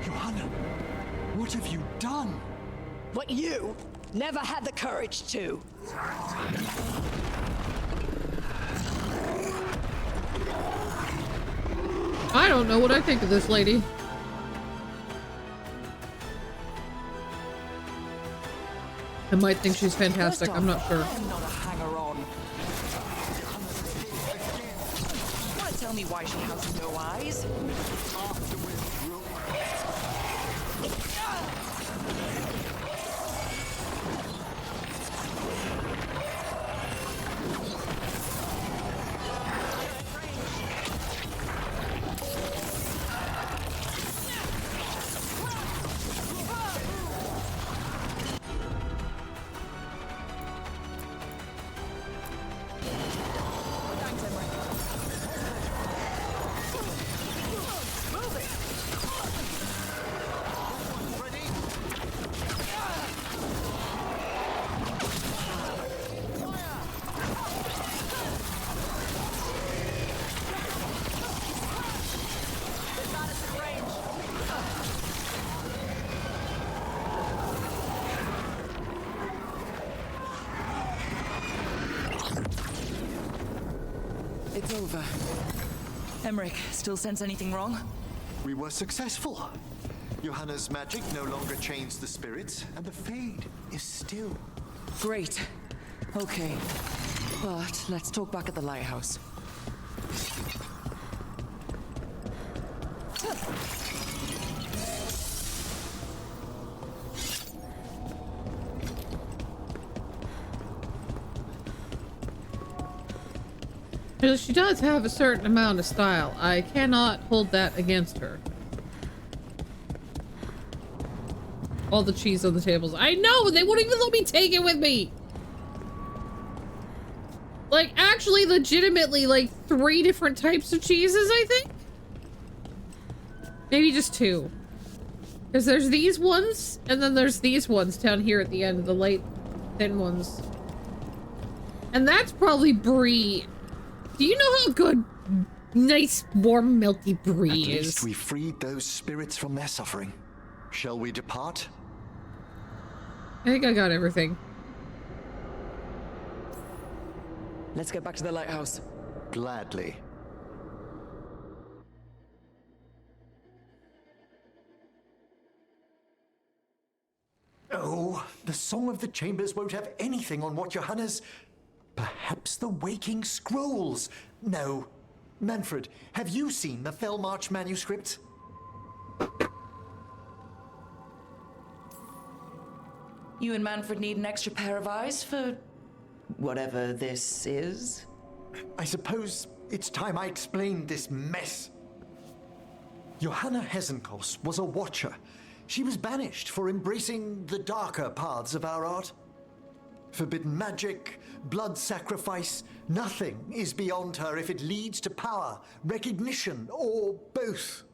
Johanna, what have you done? What you never had the courage to. I don't know what I think of this lady. I might think she's fantastic. I'm not sure. I'm not a hanger-on. Wanna tell me why she has no eyes? It's over. Emmerich, still sense anything wrong? We were successful. Johanna's magic no longer chains the spirits, and the Fade is still. Great. Okay. But let's talk back at the lighthouse. She does have a certain amount of style. I cannot hold that against her. all the cheese on the tables. I know! They won't even let me take it with me! Like, actually, legitimately, like, 3 different types of cheeses, I think? Maybe just 2. Because there's these ones, and then there's these ones down here at the end, the light, thin ones. And that's probably brie. Do you know how good nice, warm, milky brie is? At least we freed those spirits from their suffering. Shall we depart? I think I got everything. Let's get back to the lighthouse. Gladly. Oh, the Song of the Chambers won't have anything on what Johanna's... Perhaps the Waking Scrolls? No. Manfred, have you seen the Fellmarch manuscript? You and Manfred need an extra pair of eyes for whatever this is. I suppose it's time I explained this mess. Johanna Hesenkos was a watcher. She was banished for embracing the darker paths of our art. Forbidden magic, blood sacrifice, nothing is beyond her if it leads to power, recognition, or both.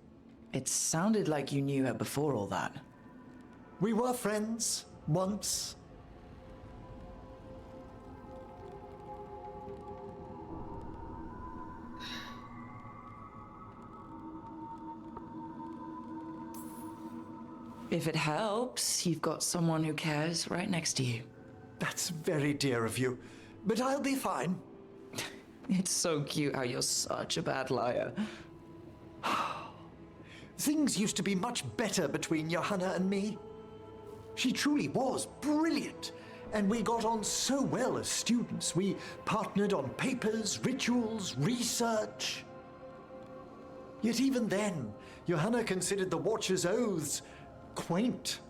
It sounded like you knew her before all that. We were friends, once. If it helps, you've got someone who cares right next to you. That's very dear of you, but I'll be fine. It's so cute how you're such a bad liar. Things used to be much better between Johanna and me. She truly was brilliant, and we got on so well as students. We partnered on papers, rituals, research. Yet even then, Johanna considered the Watcher's oaths quaint.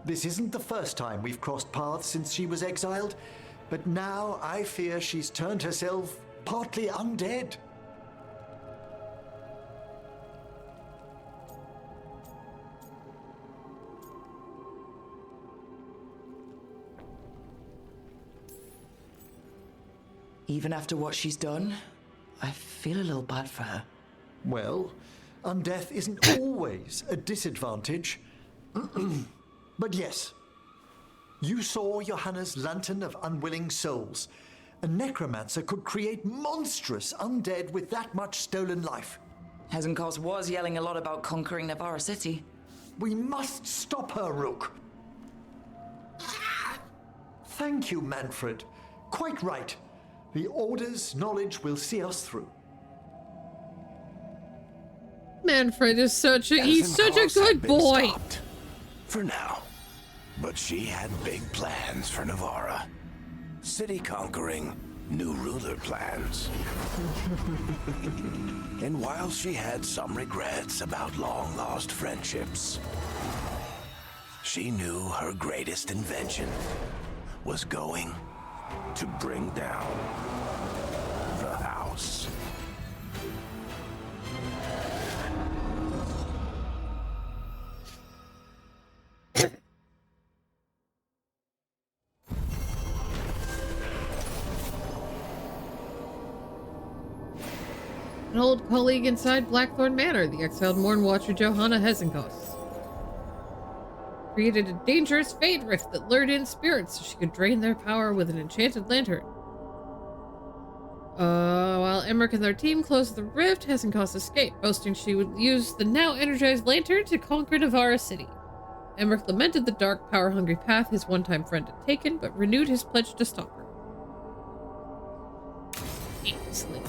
This isn't the first time we've crossed paths since she was exiled, but now I fear she's turned herself partly undead. Even after what she's done, I feel a little bad for her. Well, undeath isn't always a disadvantage. But yes, you saw Johanna's Lantern of Unwilling Souls. A necromancer could create monstrous undead with that much stolen life. Hesenkos was yelling a lot about conquering Navarra City. We must stop her, Rook. Thank you, Manfred. Quite right. The Order's knowledge will see us through. Manfred is he's such a good boy. Stopped. For now. But she had big plans for Navarra. City conquering, new ruler plans. And while she had some regrets about long-lost friendships, she knew her greatest invention was going to bring down the house. An old colleague inside Blackthorn Manor, the exiled Morn Watcher Johanna Hesenkos created a dangerous fade rift that lured in spirits so she could drain their power with an enchanted lantern. While Emmerich and their team closed the rift, Hesenkos escaped, boasting she would use the now energized lantern to conquer Navarra City. Emmerich lamented the dark, power-hungry path his one-time friend had taken, but renewed his pledge to stop her. Excellent.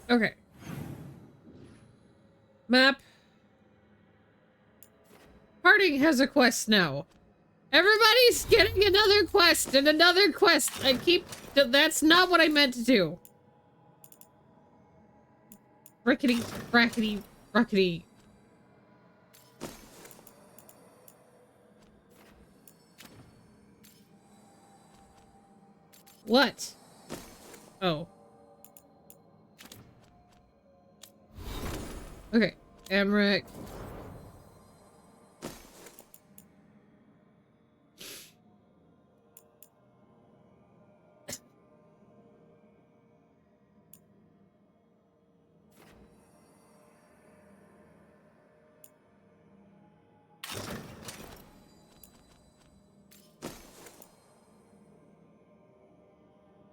Okay. Map. Harding has a quest now. Everybody's getting another quest and another quest. That's not what I meant to do. Rickety, brackety, ruckety. What? Oh. Okay, Amric.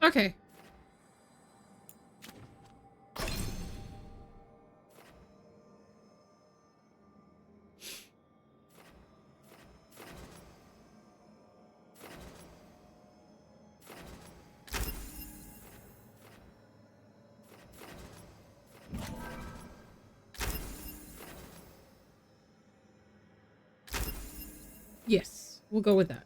Okay. Yes, we'll go with that.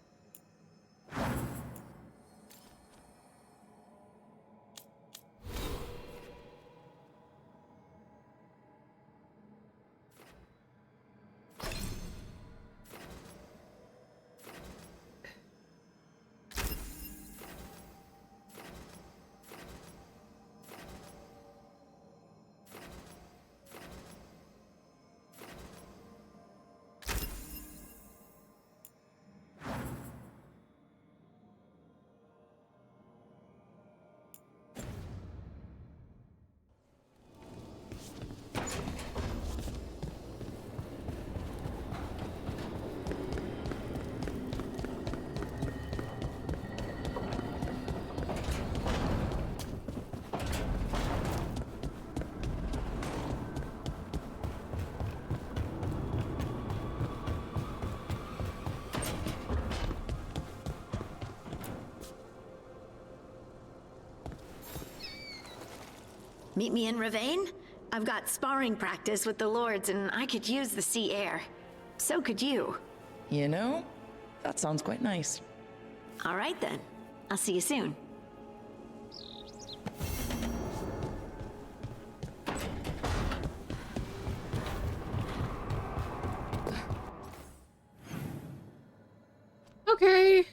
Meet me in Ravane? I've got sparring practice with the lords and I could use the sea air. So could you. You know, that sounds quite nice. All right then. I'll see you soon. Okay.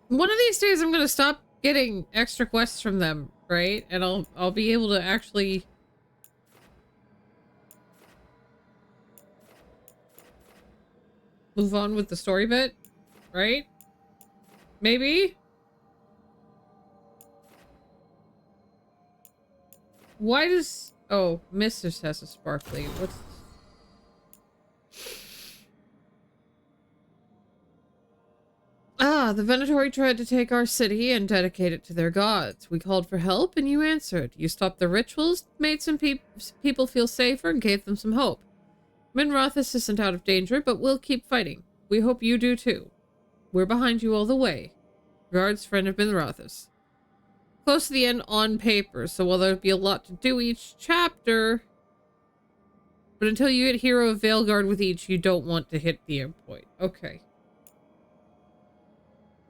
One of these days I'm gonna stop getting extra quests from them, right? And I'll be able to actually move on with the story bit, right? Maybe? Why does... Oh, Mistress has a sparkly. What's... Ah, the Venatori tried to take our city and dedicate it to their gods. We called for help and you answered. You stopped the rituals, made some people feel safer, and gave them some hope. Minrothis isn't out of danger, but we'll keep fighting. We hope you do too. We're behind you all the way. Regards, friend of Minrothis. Close to the end on paper, so while there'll be a lot to do each chapter, but until you hit Hero of Veilguard with each, you don't want to hit the end point. Okay.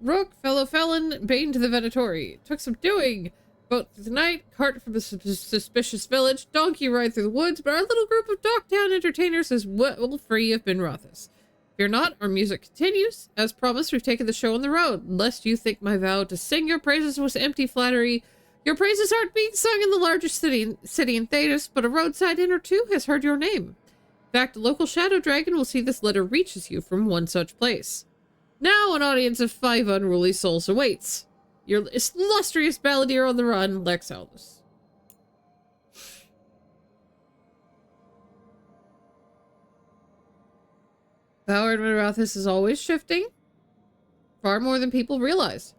Rook, fellow felon, bane to the Venatori. Took some doing. Boat through the night, cart from a suspicious village, donkey ride through the woods, but our little group of Docktown entertainers is well free of Minrothis. Fear not, our music continues. As promised, we've taken the show on the road. Lest you think my vow to sing your praises was empty flattery, your praises aren't being sung in the largest city in Thedas, but a roadside inn or two has heard your name. In fact, a local shadow dragon will see this letter reaches you from one such place. Now an audience of 5 unruly souls awaits. Your illustrious balladeer on the run, Lex Aldous. Power in Minrothis is always shifting. Far more than people realize.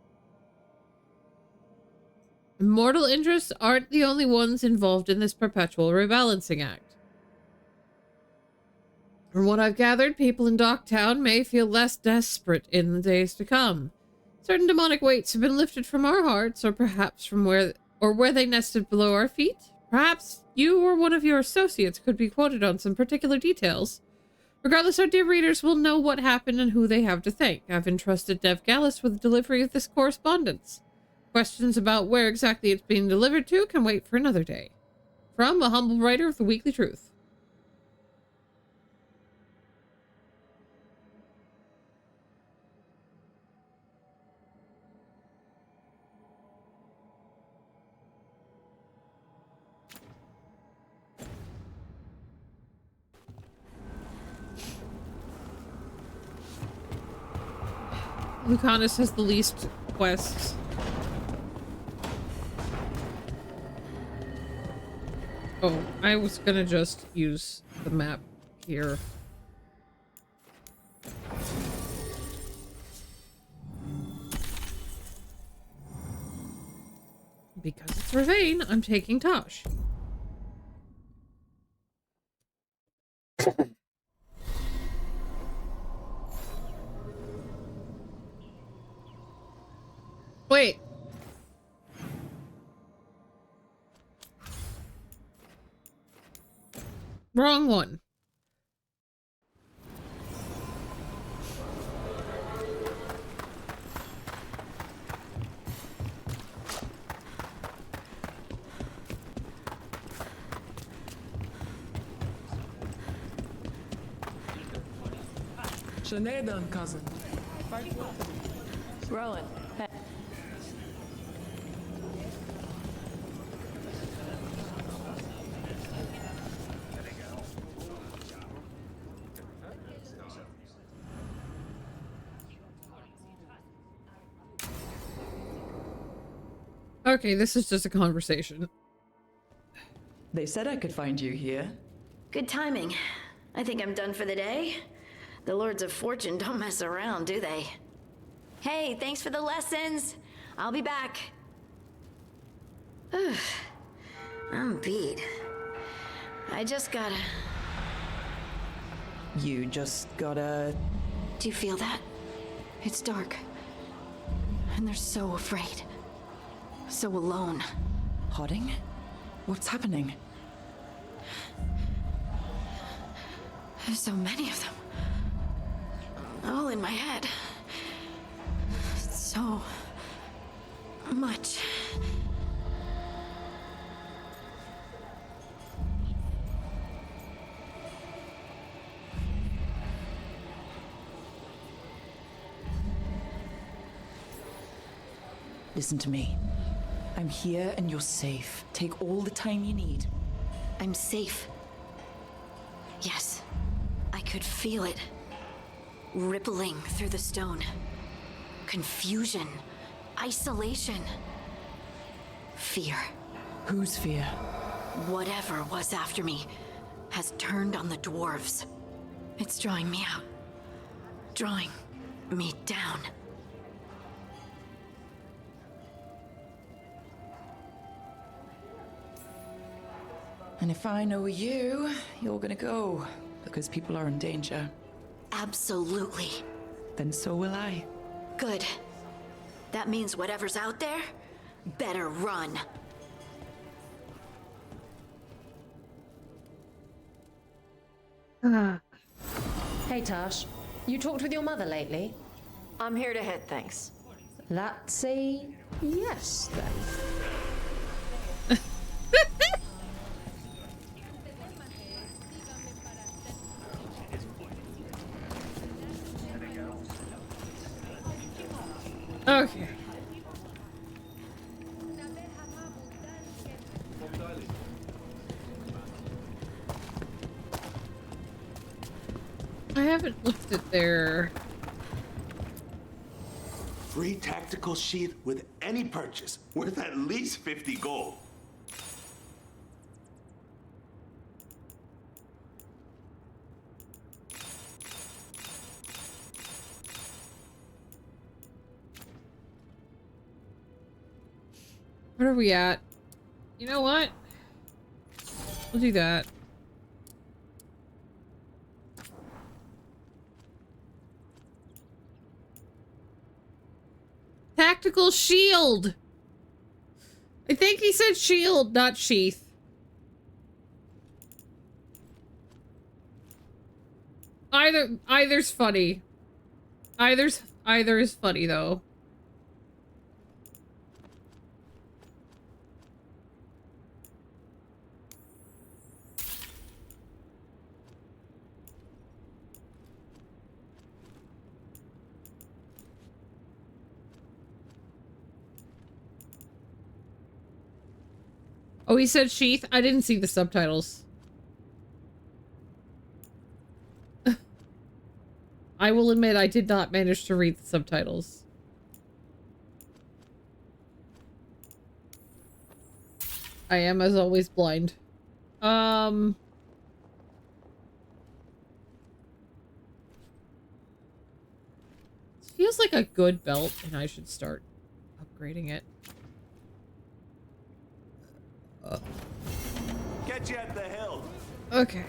Mortal interests aren't the only ones involved in this perpetual rebalancing act. From what I've gathered, people in Docktown may feel less desperate in the days to come. Certain demonic weights have been lifted from our hearts, or perhaps from where they nested below our feet. Perhaps you or one of your associates could be quoted on some particular details. Regardless, our dear readers will know what happened and who they have to thank. I've entrusted Dev Gallus with the delivery of this correspondence. Questions about where exactly it's being delivered to can wait for another day. From a humble writer of the Weekly Truth. Lucanus has the least quests. Oh, I was gonna just use the map here. Because it's Ravane, I'm taking Tosh. Wait. Wrong one. Sinead, cousin. Rowan, hey. Okay, this is just a conversation. They said I could find you here. Good timing. I think I'm done for the day. The Lords of Fortune don't mess around, do they? Hey, thanks for the lessons. I'll be back. Ugh, I'm beat. I just gotta... You just gotta... Do you feel that? It's dark. And they're so afraid. So alone. Hodding? What's happening? There's so many of them. All in my head. So much. Listen to me. I'm here and you're safe. Take all the time you need. I'm safe. Yes, I could feel it. Rippling through the stone. Confusion. Isolation. Fear. Whose fear? Whatever was after me has turned on the dwarves. It's drawing me out. Drawing me down. And if I know you, you're gonna go. Because people are in danger. Absolutely. Then so will I. Good. That means whatever's out there better run. Hey Tash, you talked with your mother lately? I'm here to hit things. That's a yes then. Okay. I haven't looked at their... Free tactical sheath with any purchase, worth at least 50 gold. What are we at? You know what? We'll do that. Tactical shield! I think he said shield, not sheath. Either's funny. Either is funny though. Oh, he said sheath? I didn't see the subtitles. I will admit I did not manage to read the subtitles. I am, as always, blind. This feels like a good belt, and I should start upgrading it. Get you at the hill. Okay.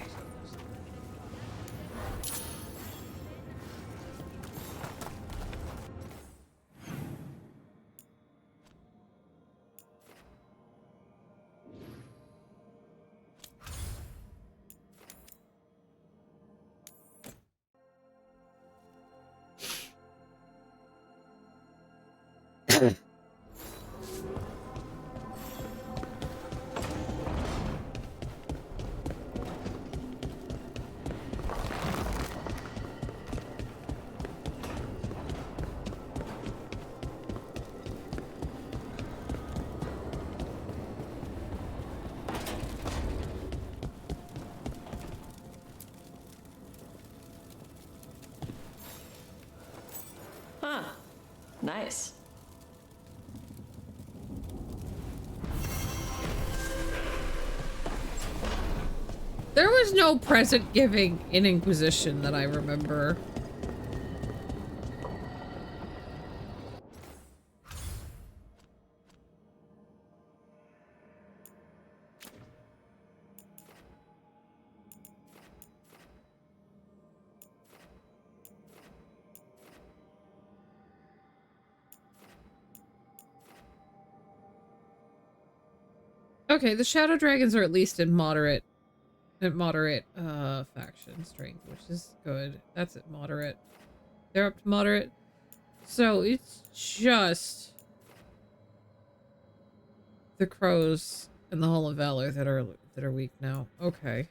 Huh. Nice. There was no present giving in Inquisition that I remember. Okay, the Shadow Dragons are at least in moderate faction strength, which is good. That's at moderate. They're up to moderate. So it's just the Crows and the Hall of Valor that are weak now. Okay.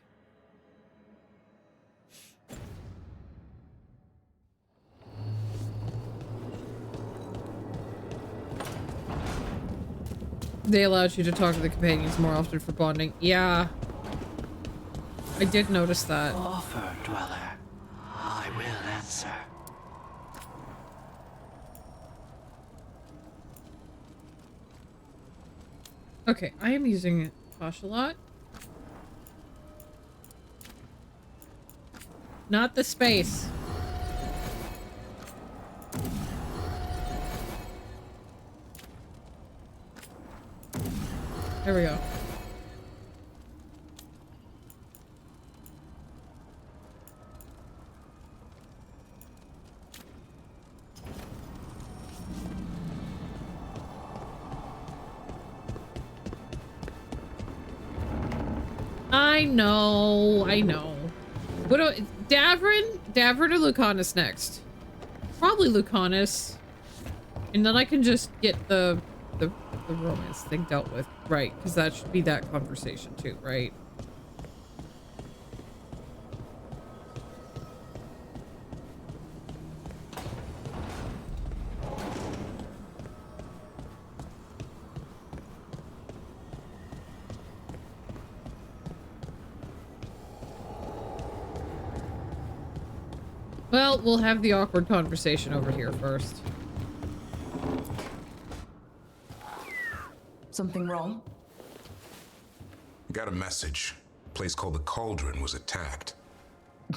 They allowed you to talk to the companions more often for bonding. Yeah. I did notice that. Offer, dweller. I will answer. Okay, I am using Tosh a lot. Not the space. There we go. I know. What do Davrin or Lucanus next? Probably Lucanus. And then I can just get the romance thing dealt with. Right, because that should be that conversation too, right? Well, we'll have the awkward conversation over here first. Something wrong? Got a message. A place called the Cauldron was attacked.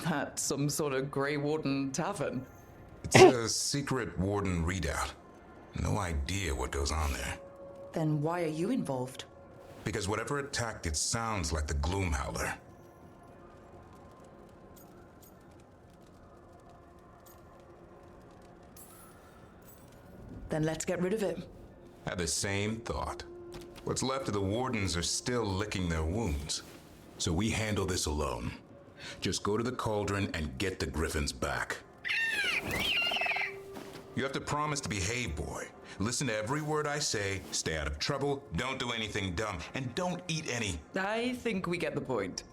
That's some sort of Grey Warden tavern. It's a secret Warden readout. No idea what goes on there. Then why are you involved? Because whatever attacked it sounds like the Gloomhowler. Then let's get rid of it. Had the same thought. What's left of the Wardens are still licking their wounds. So we handle this alone. Just go to the Cauldron and get the Griffins back. You have to promise to behave, boy. Listen to every word I say, stay out of trouble, don't do anything dumb, and don't eat any. I think we get the point.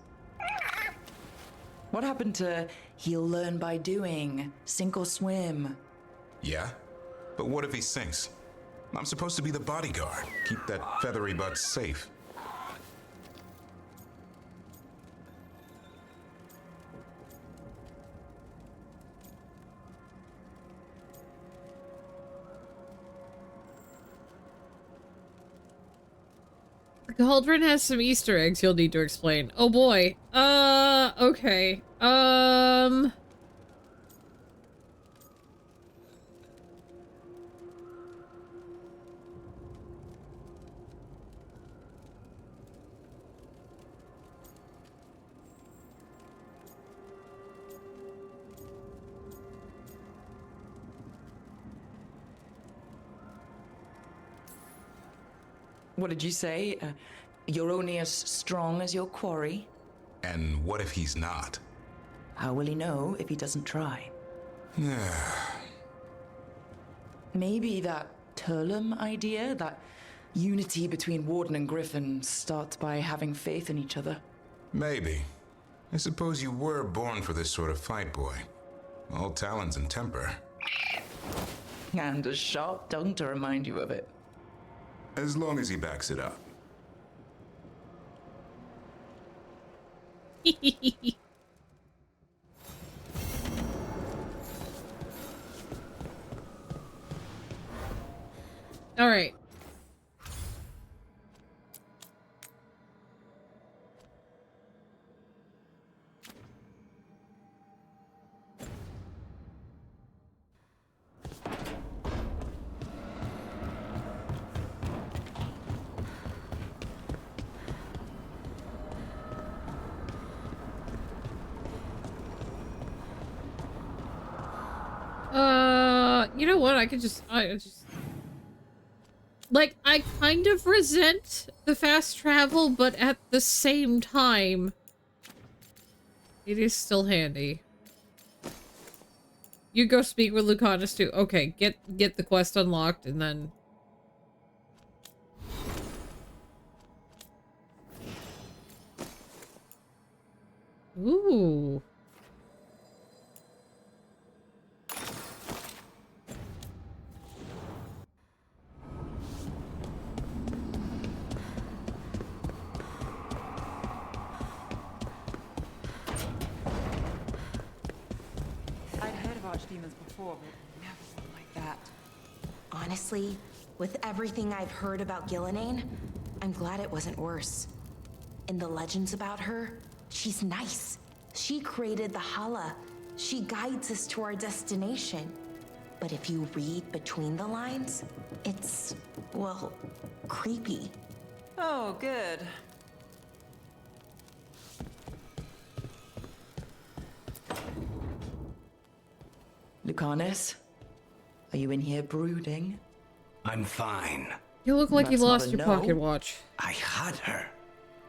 What happened to he'll learn by doing, sink or swim? Yeah? But what if he sinks? I'm supposed to be the bodyguard. Keep that feathery butt safe. The cauldron has some Easter eggs you'll need to explain. Oh boy. Okay. What did you say? You're only as strong as your quarry? And what if he's not? How will he know if he doesn't try? Maybe that Turlum idea, that unity between Warden and Griffin, starts by having faith in each other. Maybe. I suppose you were born for this sort of fight, boy. All talons and temper. And a sharp tongue to remind you of it. As long as he backs it up. All right. You know what? I just like, I kind of resent the fast travel, but at the same time, it is still handy. You go speak with Lucanus too. Okay, get the quest unlocked and then... Ooh. I'd heard of archdemons before, but never one like that. Honestly, with everything I've heard about Gillenane, I'm glad it wasn't worse. In the legends about her, she's nice. She created the Hala. She guides us to our destination. But if you read between the lines, it's, well, creepy. Oh, good. Lucanus, are you in here brooding? I'm fine. You look like you That's not lost a your no. pocket watch. I had her.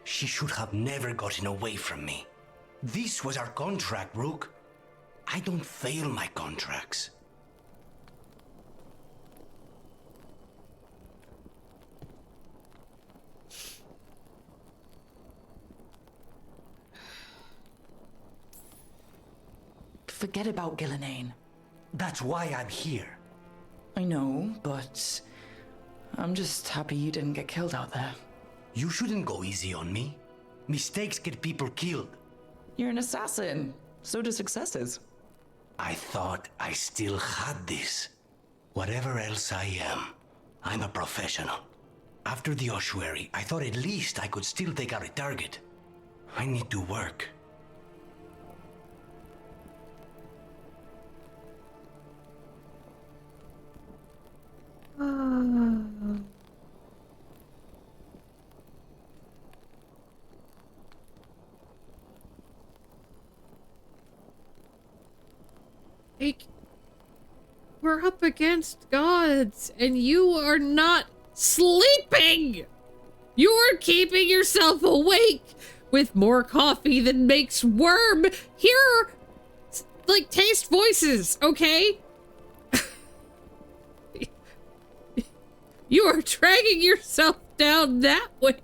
She should have never gotten away from me. This was our contract, Rook. I don't fail my contracts. Forget about Gillenane. That's why I'm here. I know, but I'm just happy you didn't get killed out there. You shouldn't go easy on me. Mistakes get people killed. You're an assassin. So do successes. I thought I still had this. Whatever else I am, I'm a professional. After the ossuary, I thought at least I could still take out a target. I need to work. Like, we're up against gods, and you are not sleeping! You're keeping yourself awake with more coffee than makes worm hear, like, taste voices, okay? You are dragging yourself down that way.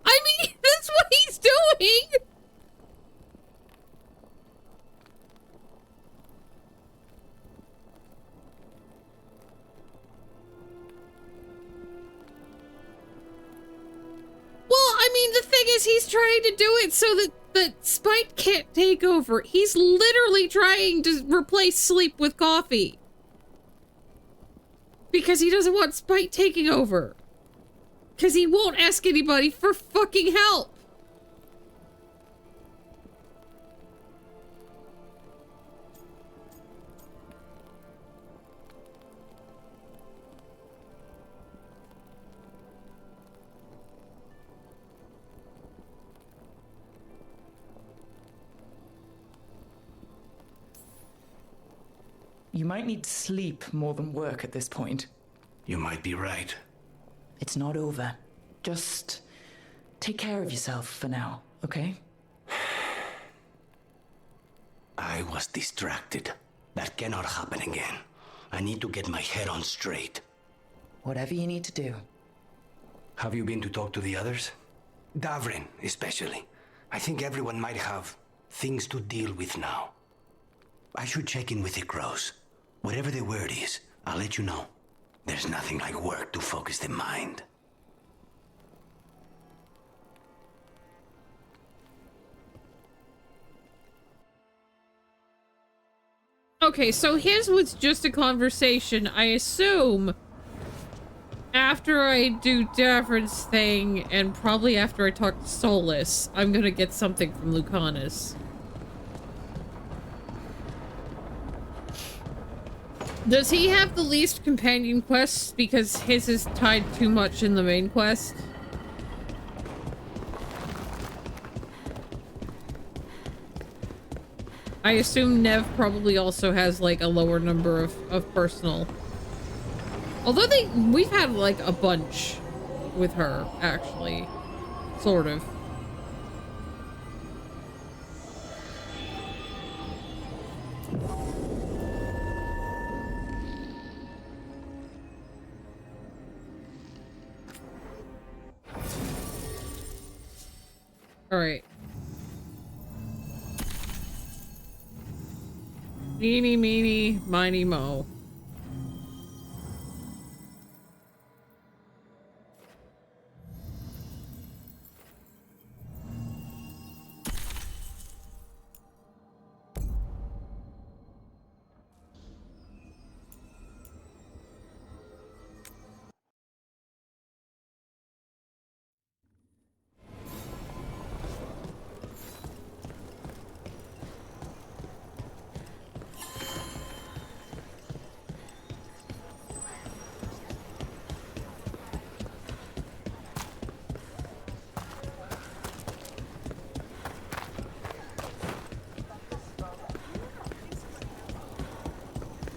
I mean, that's what he's doing. Well, I mean, the thing is, he's trying to do it so that that Spite can't take over. He's literally trying to replace sleep with coffee. Because he doesn't want Spite taking over. Because he won't ask anybody for fucking help. You might need sleep more than work at this point. You might be right. It's not over. Just take care of yourself for now, okay? I was distracted. That cannot happen again. I need to get my head on straight. Whatever you need to do. Have you been to talk to the others? Davrin, especially. I think everyone might have things to deal with now. I should check in with the crows. Whatever the word is, I'll let you know. There's nothing like work to focus the mind. Okay, so his was just a conversation. I assume after I do Davrin's thing, and probably after I talk to Solus, I'm gonna get something from Lucanus. Does he have the least companion quests because his is tied too much in the main quest? I assume Nev probably also has like a lower number of personal. Although we've had like a bunch with her, actually. Sort of. Alright. Eeny, meeny, miny, mo.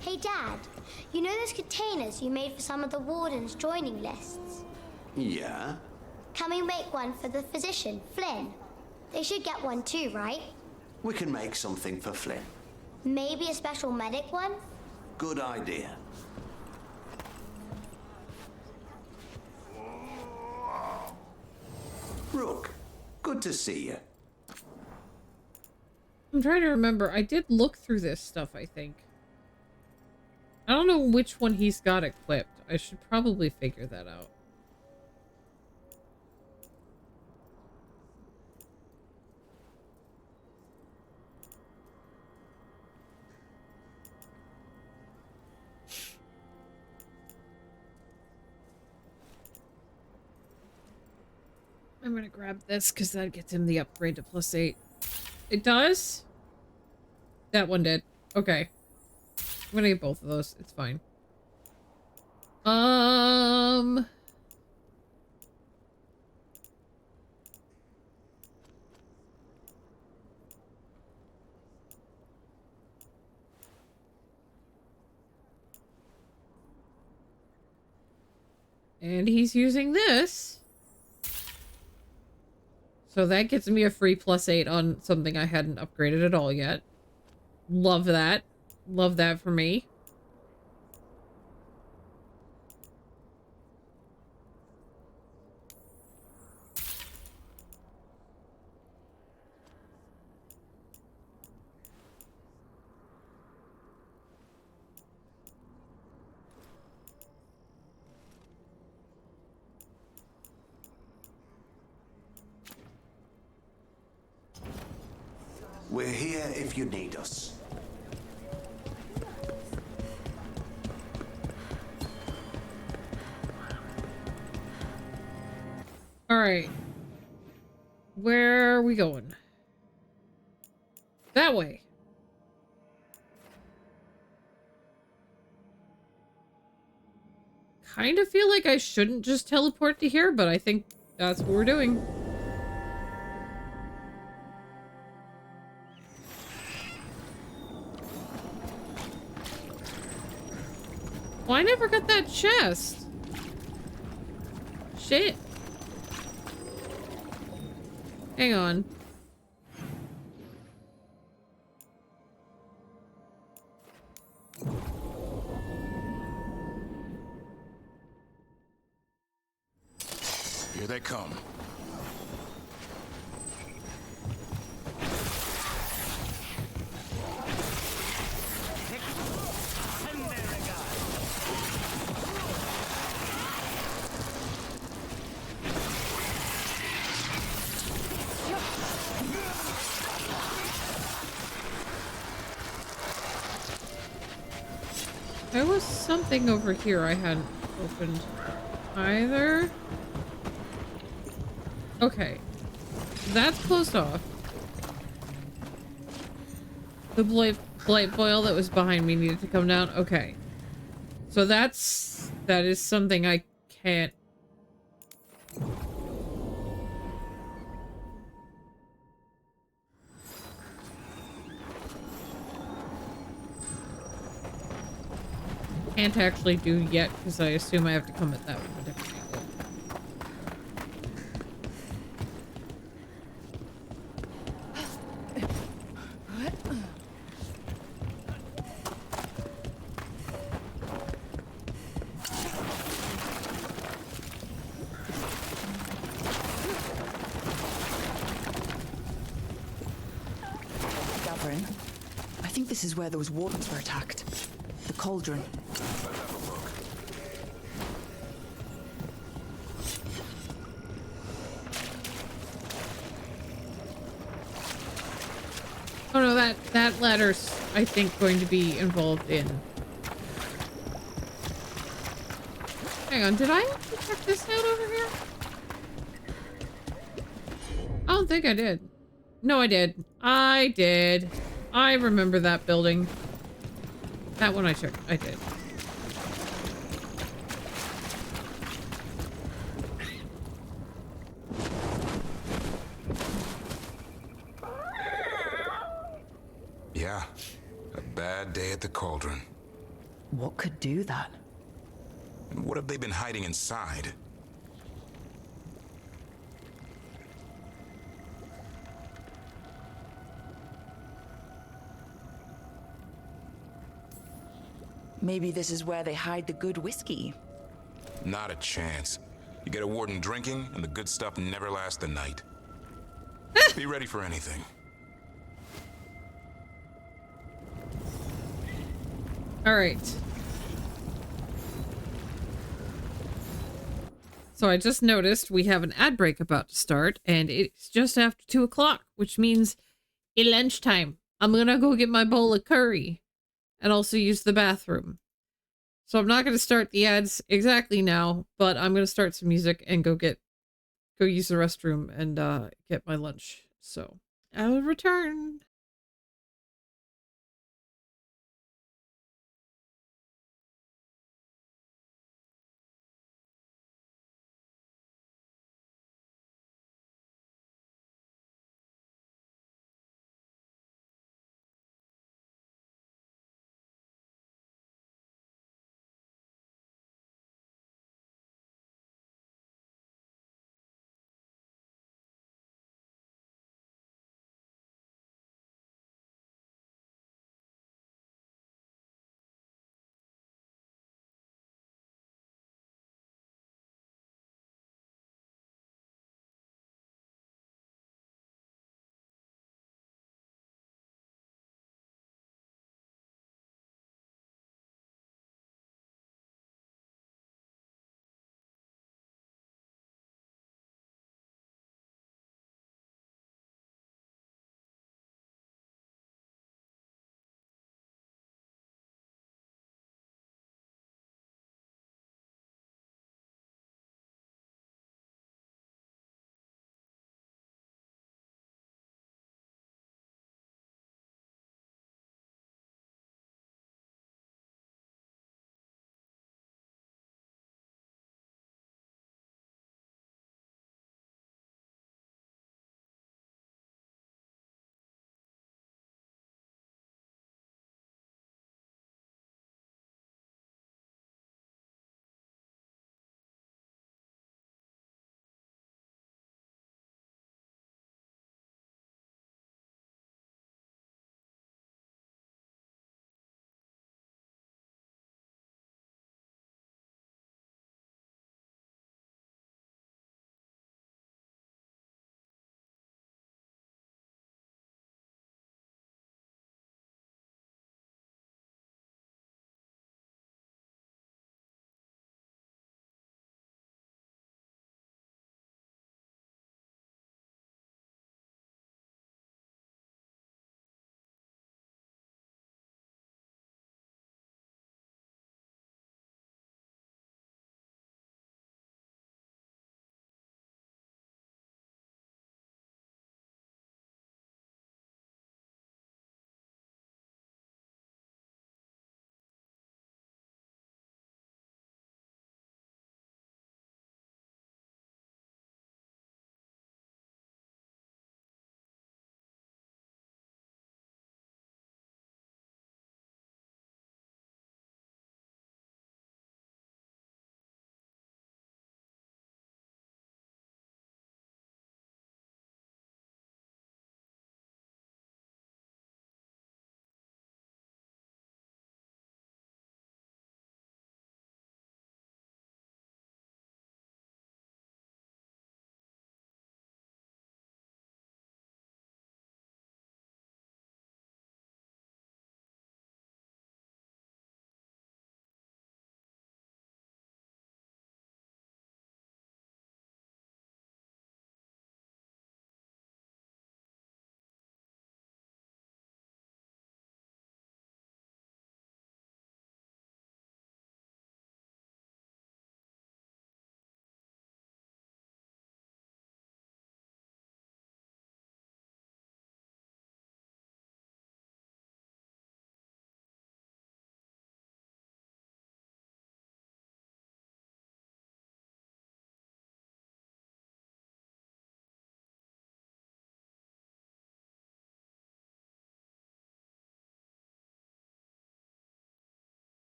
Hey, Dad, you know those containers you made for some of the wardens' joining lists? Yeah? Can we make one for the physician, Flynn? They should get one too, right? We can make something for Flynn. Maybe a special medic one? Good idea. Rook, good to see you. I'm trying to remember. I did look through this stuff, I think. I don't know which one he's got equipped. I should probably figure that out. I'm gonna grab this because that gets him the upgrade to +8. It does? That one did. Okay. I'm gonna get both of those. It's fine. And he's using this. So that gets me a free +8 on something I hadn't upgraded at all yet. Love that. Love that for me. We're here if you need us. All right. Where are we going? That way. Kind of feel like I shouldn't just teleport to here, but I think that's what we're doing. Well, I never got that chest. Shit. Hang on. Here they come. There was something over here I hadn't opened either. Okay. That's closed off. The blight boil that was behind me needed to come down. Okay. So that is something I can't. Can't actually do yet because I assume I have to come at that from a different angle. Gavin, I think this is where those wardens were attacked. The cauldron. Oh no, that ladder's, I think, going to be involved in. Hang on, did I actually check this out over here? I don't think I did. No, I did. I did. I remember that building. That one I checked. I did. Yeah, a bad day at the cauldron. What could do that? What have they been hiding inside? Maybe this is where they hide the good whiskey. Not a chance. You get a warden drinking, and the good stuff never lasts the night. Be ready for anything. All right. So I just noticed we have an ad break about to start, and it's just after 2 o'clock, which means it's lunchtime. I'm gonna go get my bowl of curry and also use the bathroom. So I'm not gonna start the ads exactly now, but I'm gonna start some music and go use the restroom and get my lunch. So I'll return.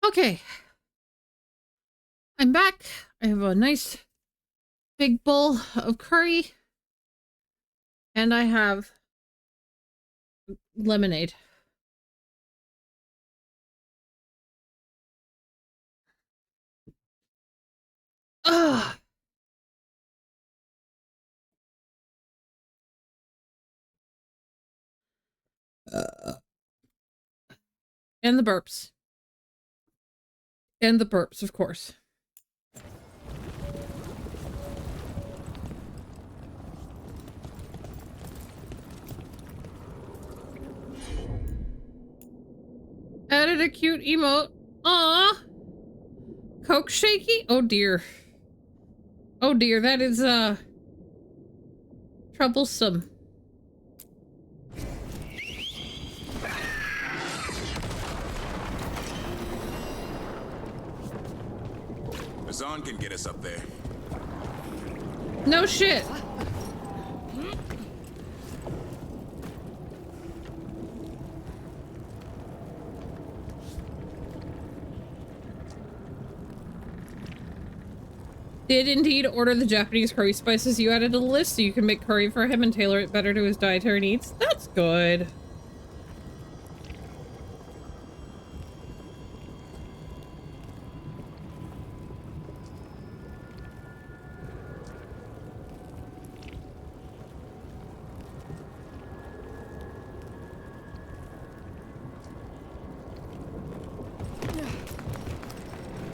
Okay. I'm back. I have a nice big bowl of curry. And I have lemonade. Ugh. And the burps. And the burps, of course. Added a cute emote. Aw. Coke shaky? Oh dear. Oh dear, that is, troublesome. Azan can get us up there. No shit. Did indeed order the Japanese curry spices you added to the list so you can make curry for him and tailor it better to his dietary needs. That's good.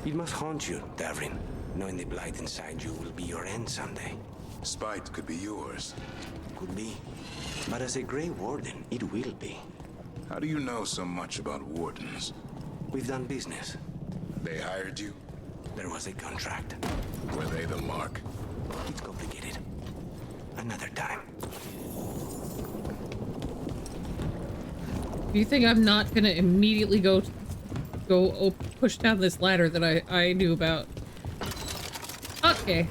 It must haunt you, Davrin, knowing the blight inside you will be your end someday. Spite could be yours. Could be. But as a Grey Warden, it will be. How do you know so much about wardens? We've done business. They hired you? There was a contract. Were they the mark? It's complicated. Another time. Do you think I'm not gonna immediately go push down this ladder that I knew about? Okay.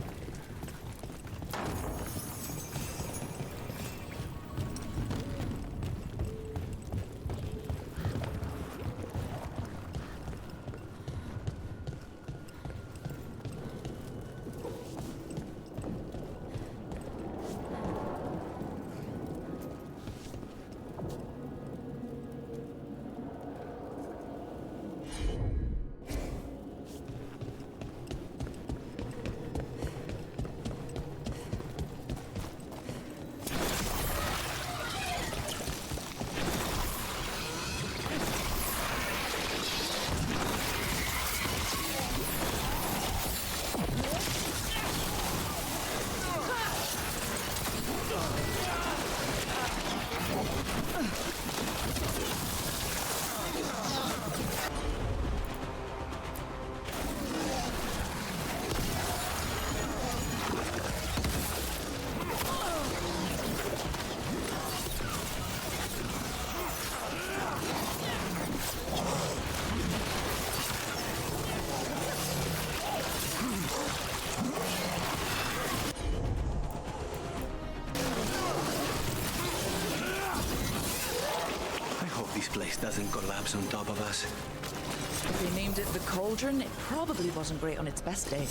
This place doesn't collapse on top of us. If they named it the Cauldron, it probably wasn't great on its best day.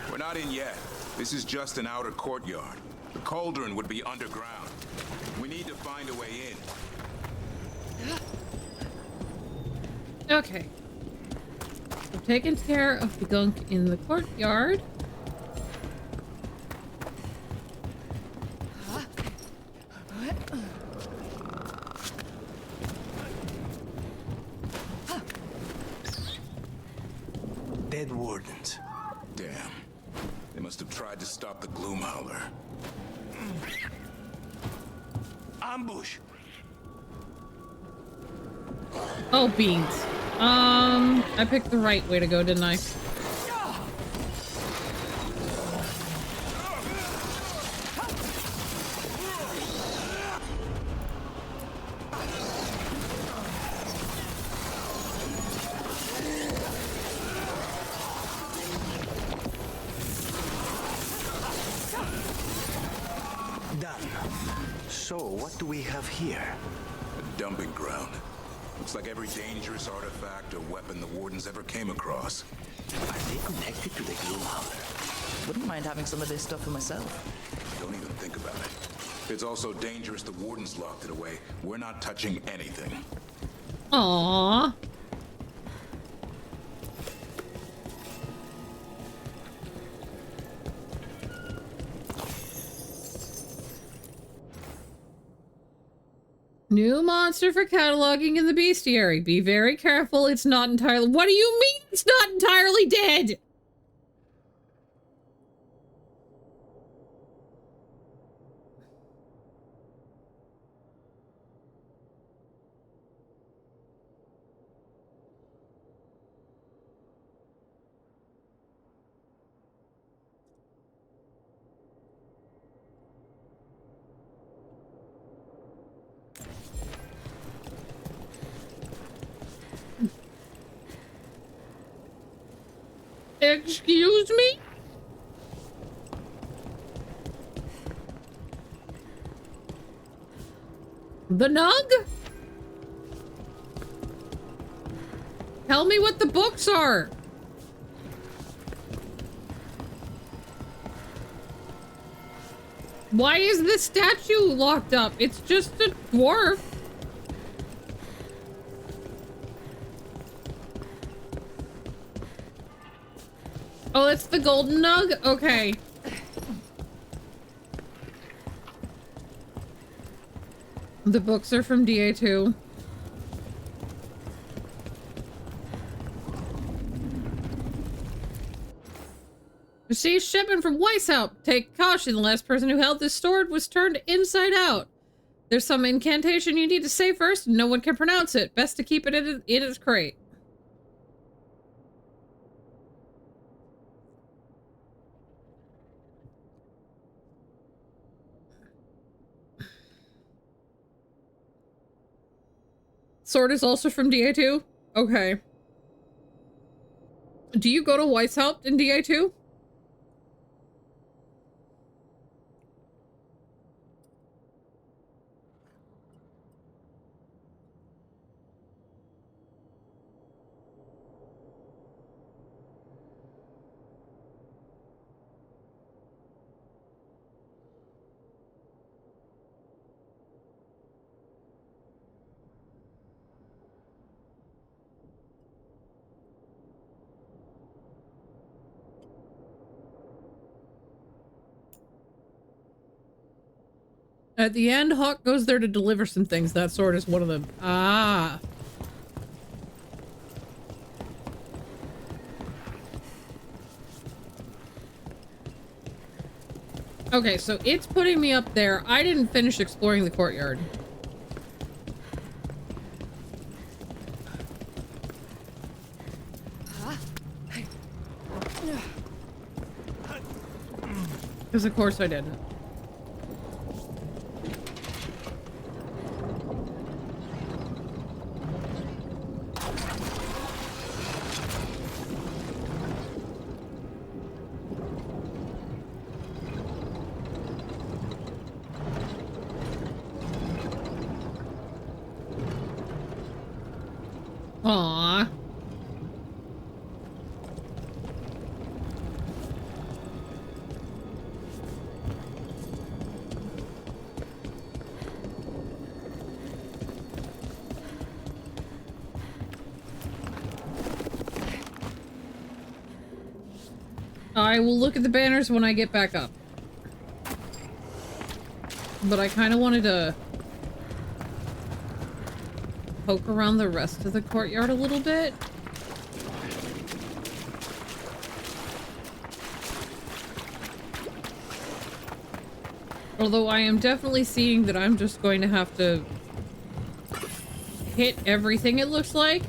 We're not in yet. This is just an outer courtyard. The cauldron would be underground. We need to find a way in. Okay. I've taken care of the gunk in the courtyard. Dead wardens. Damn. They must have tried to stop the Gloomhowler. Ambush! Oh, beans. I picked the right way to go, didn't I? Done. So, what do we have here? A dumping ground. Looks like every dangerous artifact or weapon the Wardens ever came across. Are they connected to the Gloomhauler? Wouldn't mind having some of this stuff for myself. Don't even think about it. If it's also dangerous the Wardens locked it away, we're not touching anything. Aww. New monster for cataloging in the bestiary. Be very careful. It's not entirely... What do you mean it's not entirely dead? Excuse me? The Nug? Tell me what the books are. Why is this statue locked up? It's just a dwarf. Oh, it's the golden nug? Okay. The books are from DA2. Received shipment from Weishaupt. Take caution. The last person who held this sword was turned inside out. There's some incantation you need to say first, and no one can pronounce it. Best to keep it in its crate. Sword is also from DA2? Okay. Do you go to Weishaupt in DA2? At the end, Hawk goes there to deliver some things. That sword is one of them. Ah. Okay, so it's putting me up there. I didn't finish exploring the courtyard. Because of course I didn't. Aww. I will look at the banners when I get back up. But I kind of wanted to poke around the rest of the courtyard a little bit. Although I am definitely seeing that I'm just going to have to hit everything, it looks like.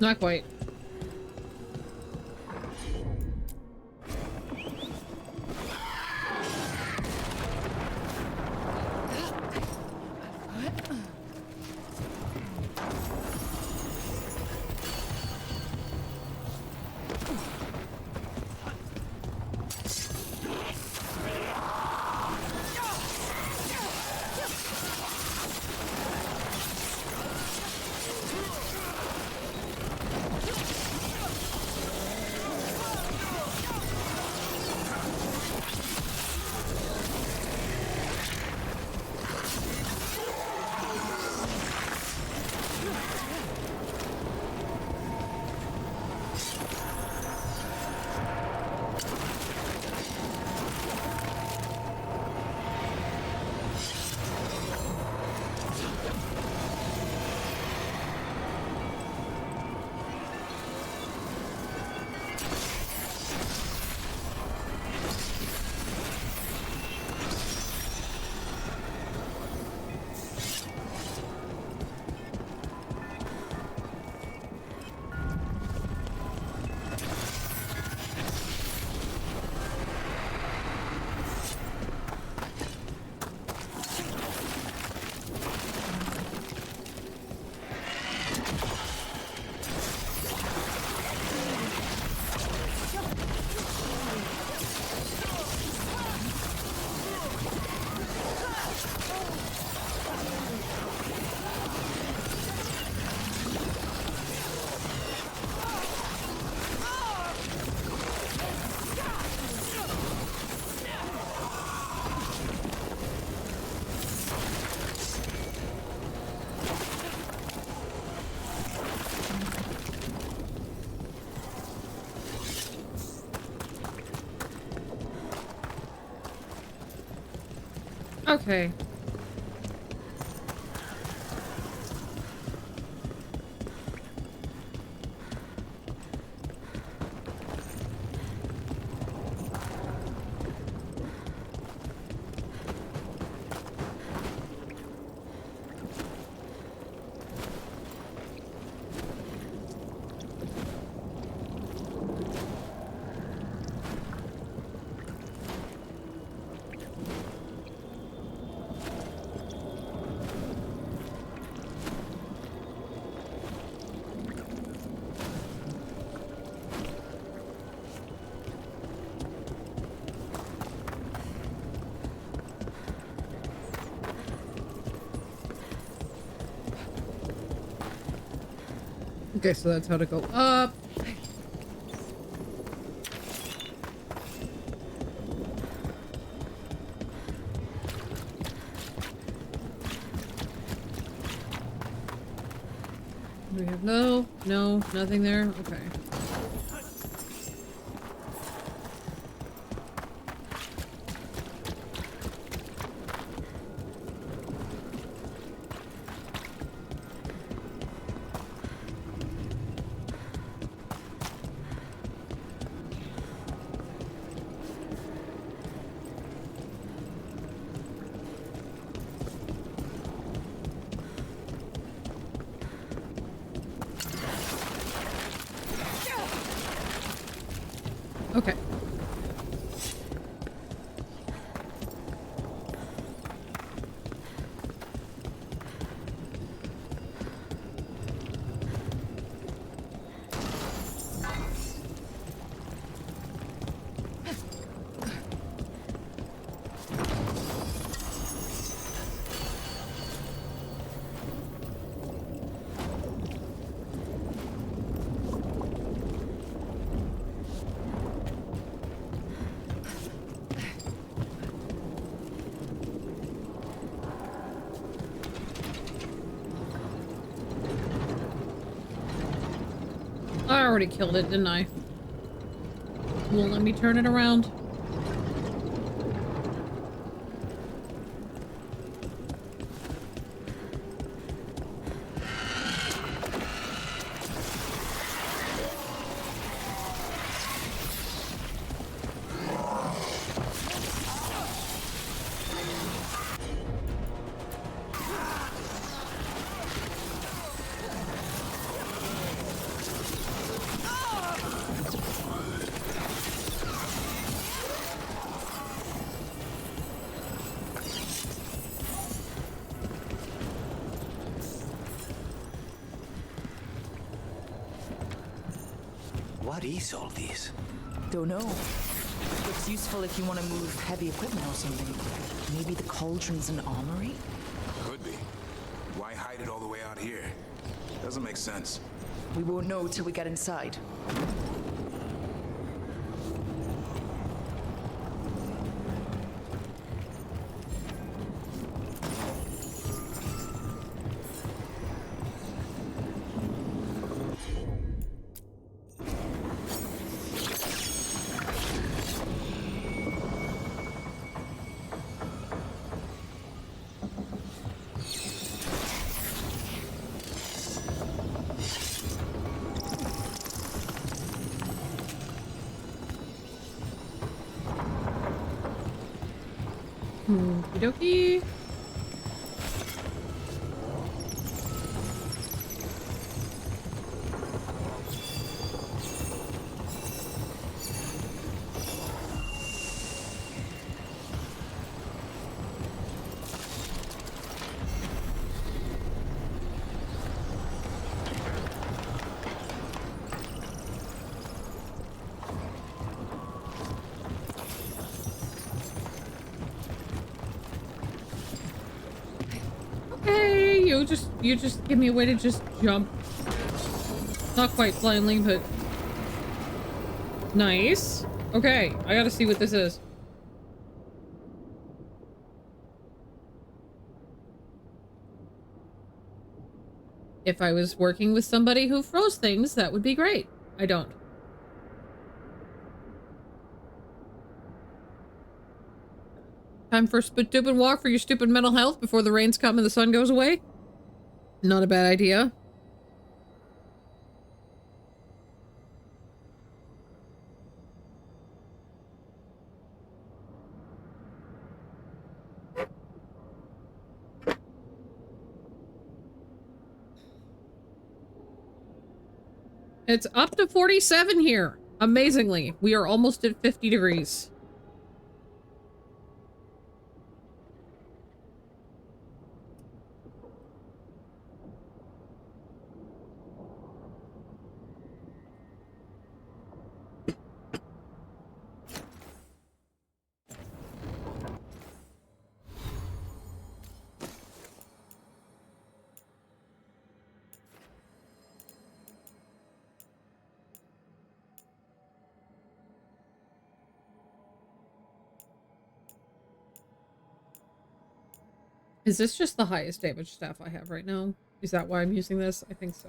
Not quite. Okay. Okay, so that's how to go up. We have no, nothing there. Okay. Okay. I already killed it, didn't I? Won't let me turn it around. What is all this? Don't know. Looks useful if you want to move heavy equipment or something. Maybe the cauldron's an armory? Could be. Why hide it all the way out here? Doesn't make sense. We won't know till we get inside. Okie dokie. Hey, you just give me a way to just jump. Not quite blindly, but nice. Okay, I gotta see what this is. If I was working with somebody who froze things, that would be great. I don't. Time for a stupid walk for your stupid mental health before the rains come and the sun goes away? Not a bad idea. It's up to 47 here. Amazingly, we are almost at 50 degrees. Is this just the highest damage staff I have right now? Is that why I'm using this? I think so.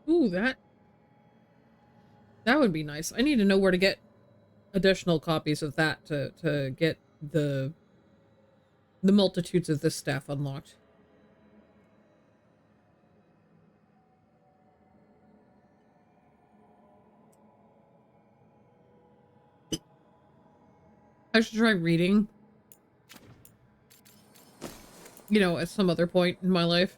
Ooh, that would be nice. I need to know where to get additional copies of that to get the multitudes of this staff unlocked. I should try reading. You know, at some other point in my life.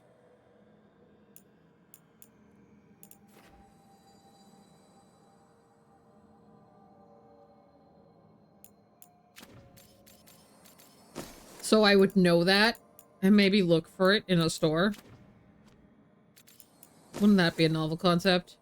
So I would know that and maybe look for it in a store. Wouldn't that be a novel concept?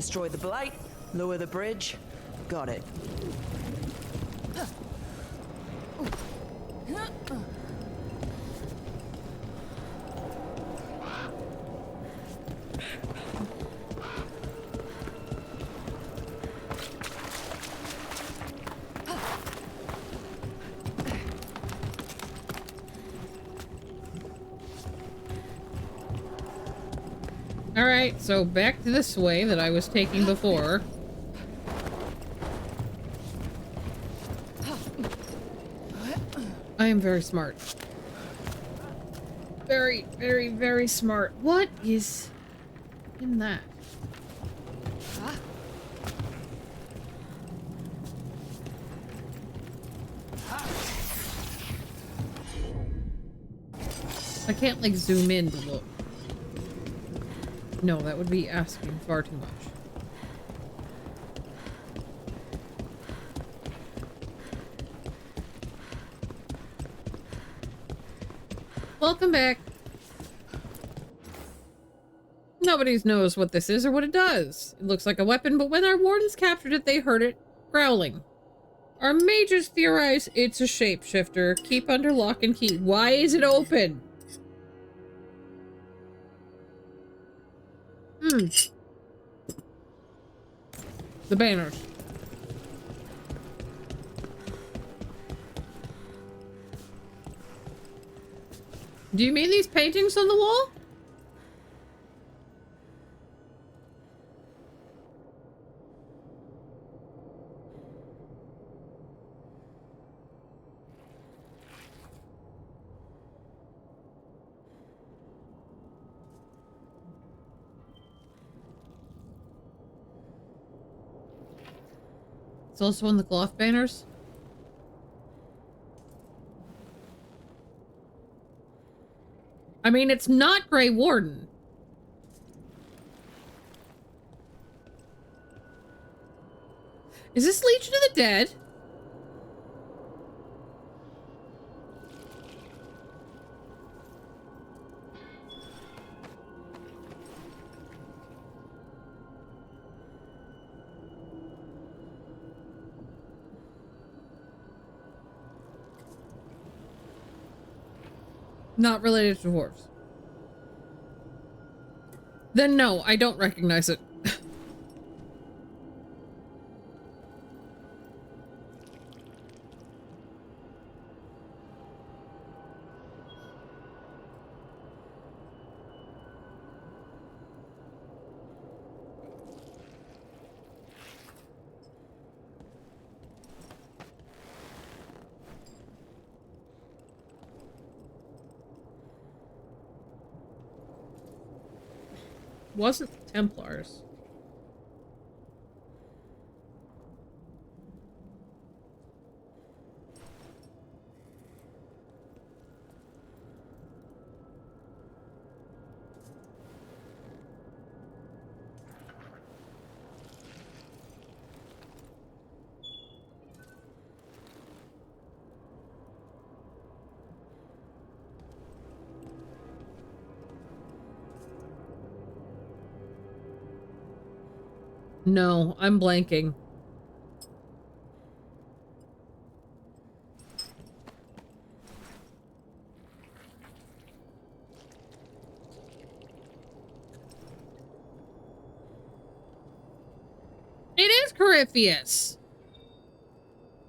Destroy the blight, lower the bridge. Got it. Alright, so back to this way that I was taking before. I am very smart. Very, very, very smart. What is in that? I can't, like, zoom in to look. No, that would be asking far too much. Welcome back. Nobody knows what this is or what it does. It looks like a weapon, but when our wardens captured it, they heard it growling. Our mages theorize it's a shapeshifter. Keep under lock and key. Why is it open? The banners. Do you mean these paintings on the wall? It's also on the cloth banners. I mean, it's not Grey Warden. Is this Legion of the Dead? Not related to dwarves. Then no, I don't recognize it. Wasn't the Templars. No, I'm blanking. It is Corypheus.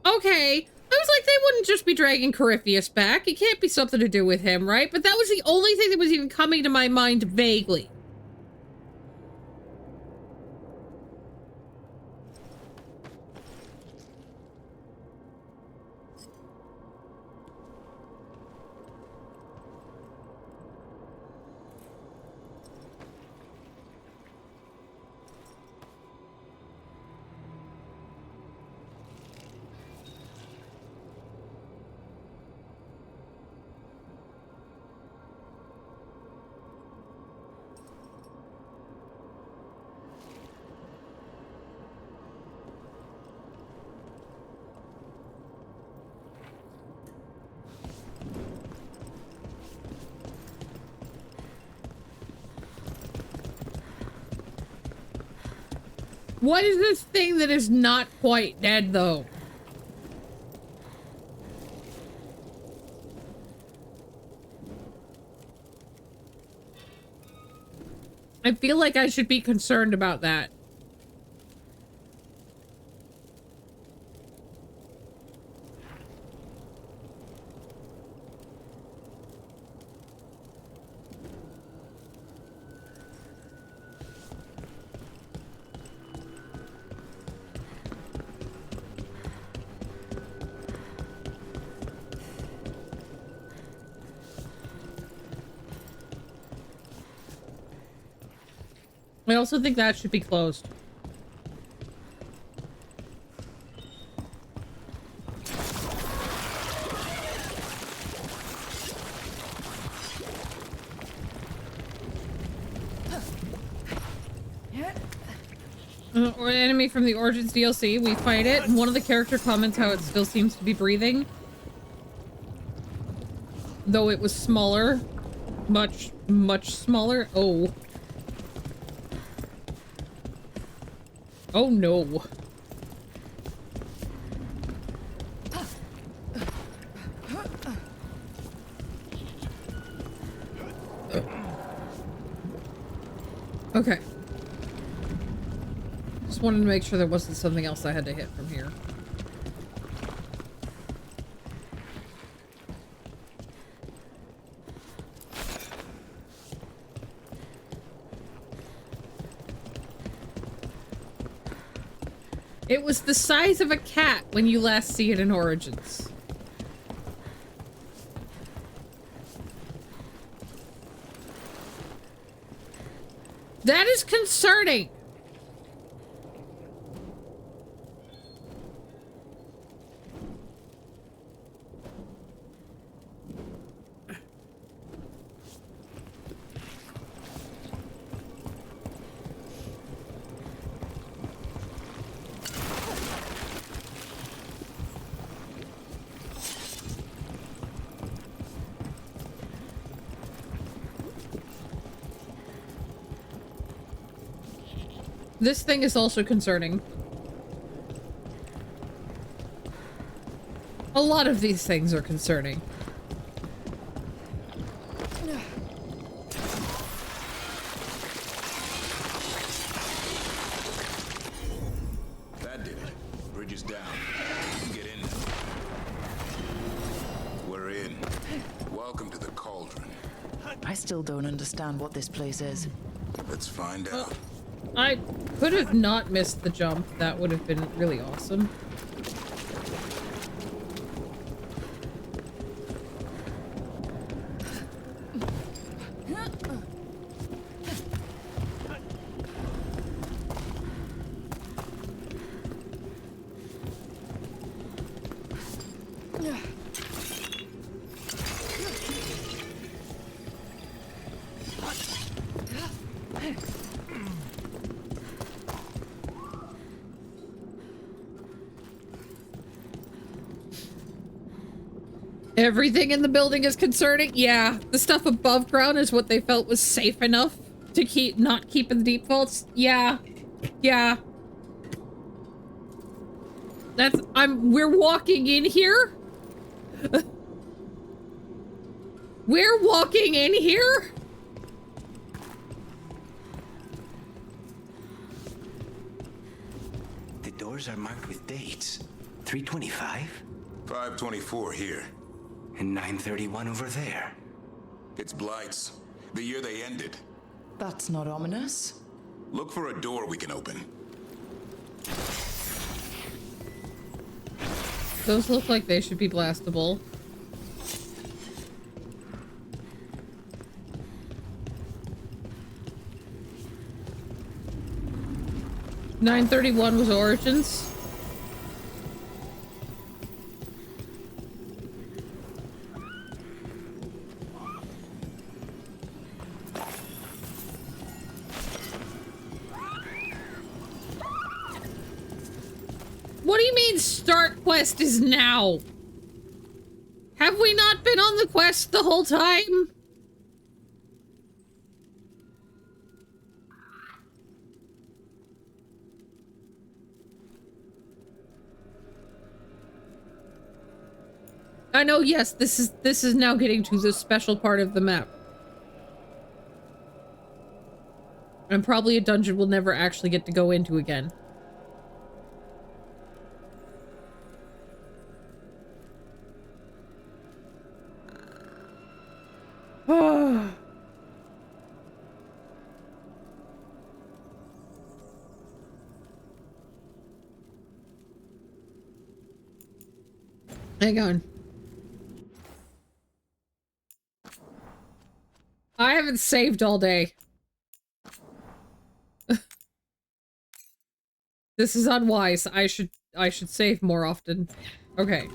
Okay. I was like, they wouldn't just be dragging Corypheus back. It can't be something to do with him, right? But that was the only thing that was even coming to my mind vaguely. What is this thing that is not quite dead, though? I feel like I should be concerned about that. I also think that should be closed. Or an enemy from the Origins DLC, we fight it, and one of the character comments how it still seems to be breathing. Though it was smaller. Much, much smaller. Oh. Oh no. Okay. Just wanted to make sure there wasn't something else I had to hit from here. It was the size of a cat when you last see it in Origins. That is concerning. This thing is also concerning. A lot of these things are concerning. That did it. Bridge is down. Get in. We're in. Welcome to the cauldron. I still don't understand what this place is. Let's find out. I could have not missed the jump. That would have been really awesome. Everything in the building is concerning. Yeah, the stuff above ground is what they felt was safe enough to not keep in the deep vaults. Yeah. Yeah. We're walking in here? We're walking in here? The doors are marked with dates. 325? 524 here. And 931 over there. It's Blight's. The year they ended. That's not ominous. Look for a door we can open. Those look like they should be blastable. $931 was Origins. What do you mean start quest is now? Have we not been on the quest the whole time? I know, yes, this is now getting to the special part of the map. And probably a dungeon we'll never actually get to go into again. Hang on. I haven't saved all day. This is unwise. I should save more often. Okay.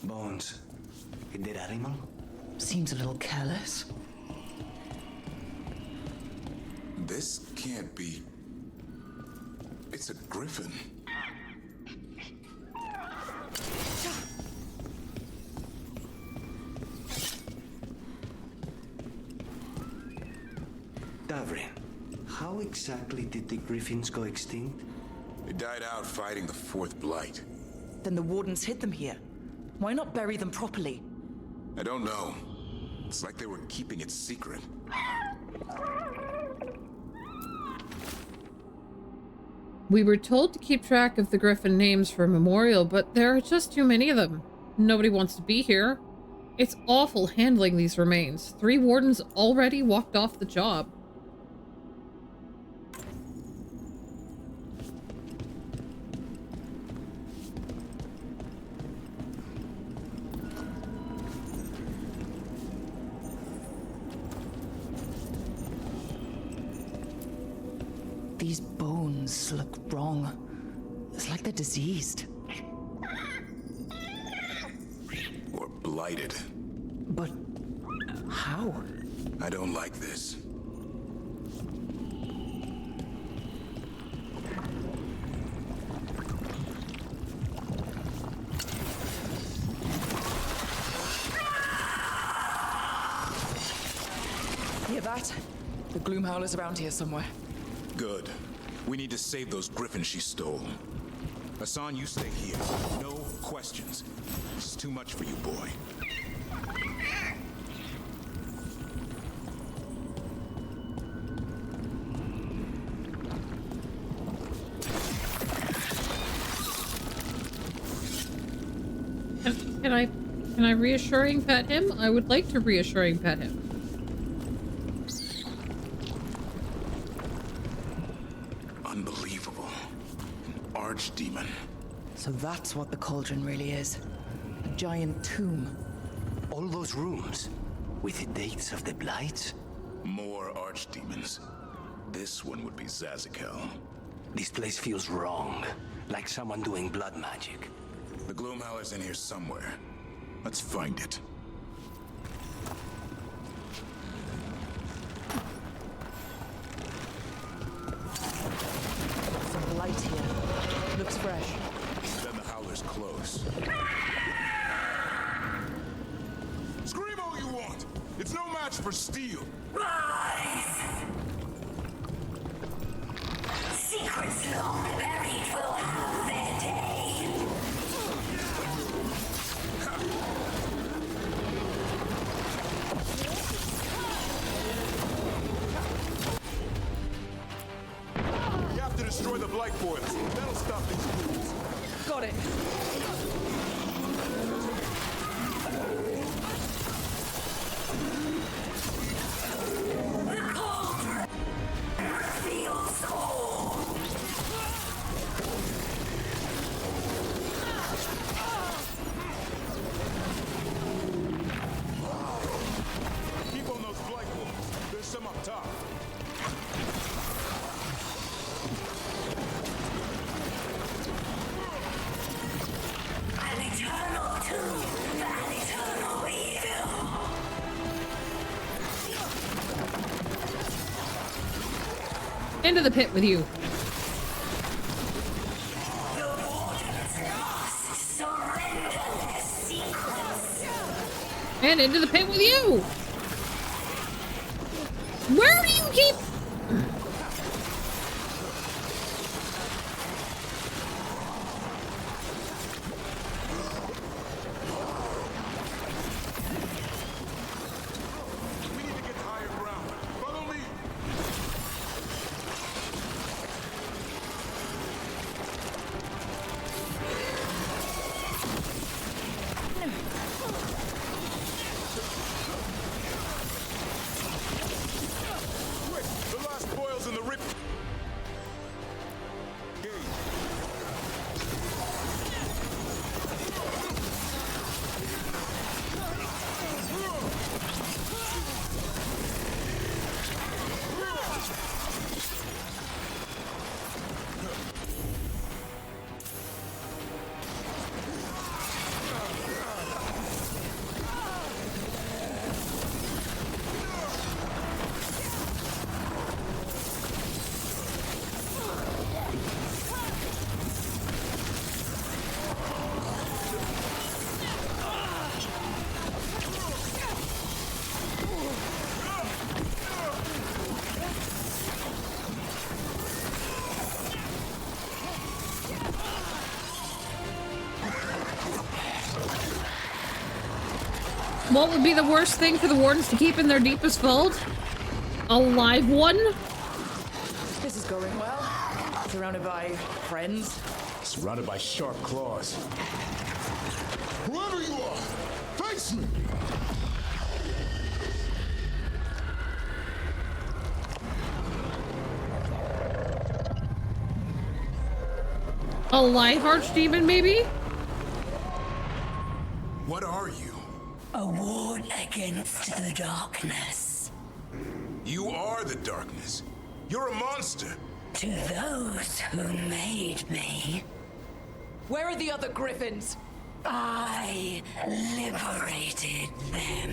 Bones. A dead animal? Seems a little careless. This can't be... It's a griffin. Davrin, how exactly did the griffins go extinct? They died out fighting the Fourth Blight. Then the wardens hid them here. Why not bury them properly? I don't know. It's like they were keeping it secret. We were told to keep track of the griffin names for a memorial, but there are just too many of them. Nobody wants to be here. It's awful handling these remains. 3 wardens already walked off the job. These bones look wrong. It's like they're diseased. Or blighted. But how? I don't like this. Hear that? The Gloomhowler's around here somewhere. Good. We need to save those griffins she stole. Hassan, you stay here. No questions. This is too much for you, boy. Can I reassuring pet him? I would like to reassuring pet him. Unbelievable. An archdemon. So that's what the cauldron really is. A giant tomb. All those rooms with the dates of the blights? More archdemons. This one would be Zazikel. This place feels wrong. Like someone doing blood magic. The Gloomhowler's in here somewhere. Let's find it. Some light here. Looks fresh. Then the Howler's close. Scream all you want! It's no match for steel! Rise! Secrets long buried will have their day. You have to destroy the blight boilers. That'll stop these fools. Got it. The cauldron reveals all. Keep on those blight boilers. There's some up top. An eternal tomb, an eternal evil. Into the pit with you. The wardens must surrender their secrets. And into the pit with you. do you keep... What would be the worst thing for the wardens to keep in their deepest vault? A live one? This is going well. Surrounded by friends. Surrounded by sharp claws. Whoever you are, face me! A live archdemon, maybe? What are you? A ward against the darkness. You are the darkness. You're a monster. To those who made me, Where are the other griffins? I liberated them.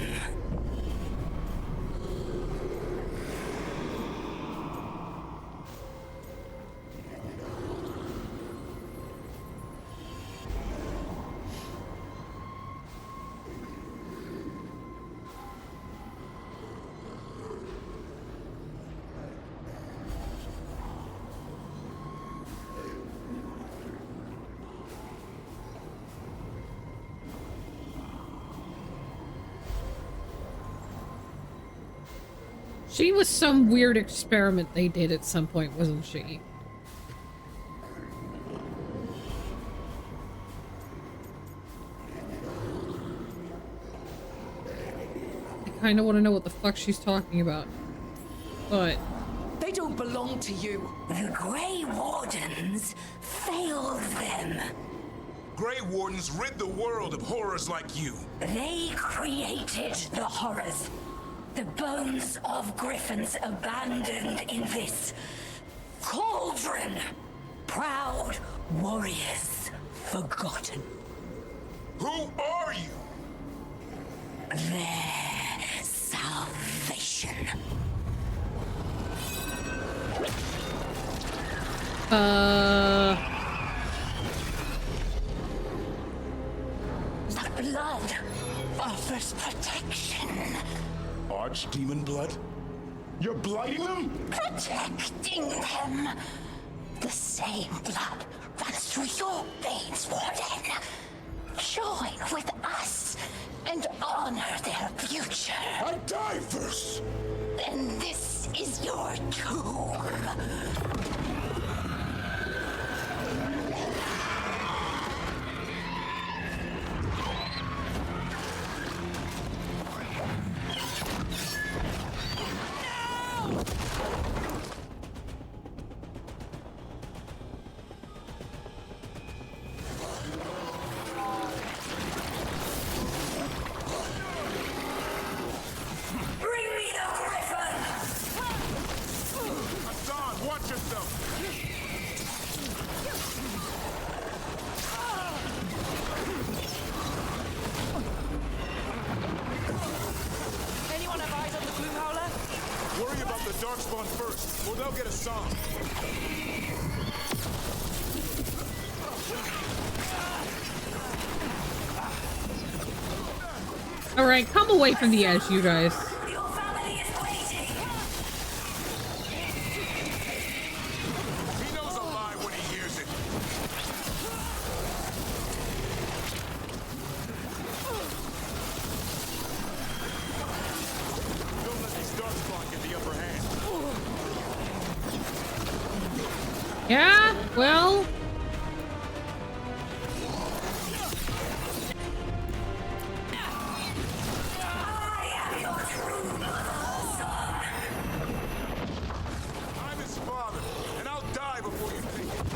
She was some weird experiment they did at some point, wasn't she? I kind of want to know what the fuck she's talking about. But... They don't belong to you. The Grey Wardens failed them. Grey Wardens rid the world of horrors like you. They created the horrors. The bones of griffins abandoned in this cauldron. Proud warriors forgotten. Who are you? Their salvation. The blood offers protection. Archdemon blood? You're blighting them? Protecting them. The same blood runs through your veins, Warden. Join with us and honor their future. I die first! Then this is your tomb. Darkspawn first, or they'll get a song. Alright, come away from the edge, you guys. Your family is waiting. Yeah, well. I'm his father, and I'll die before you think it.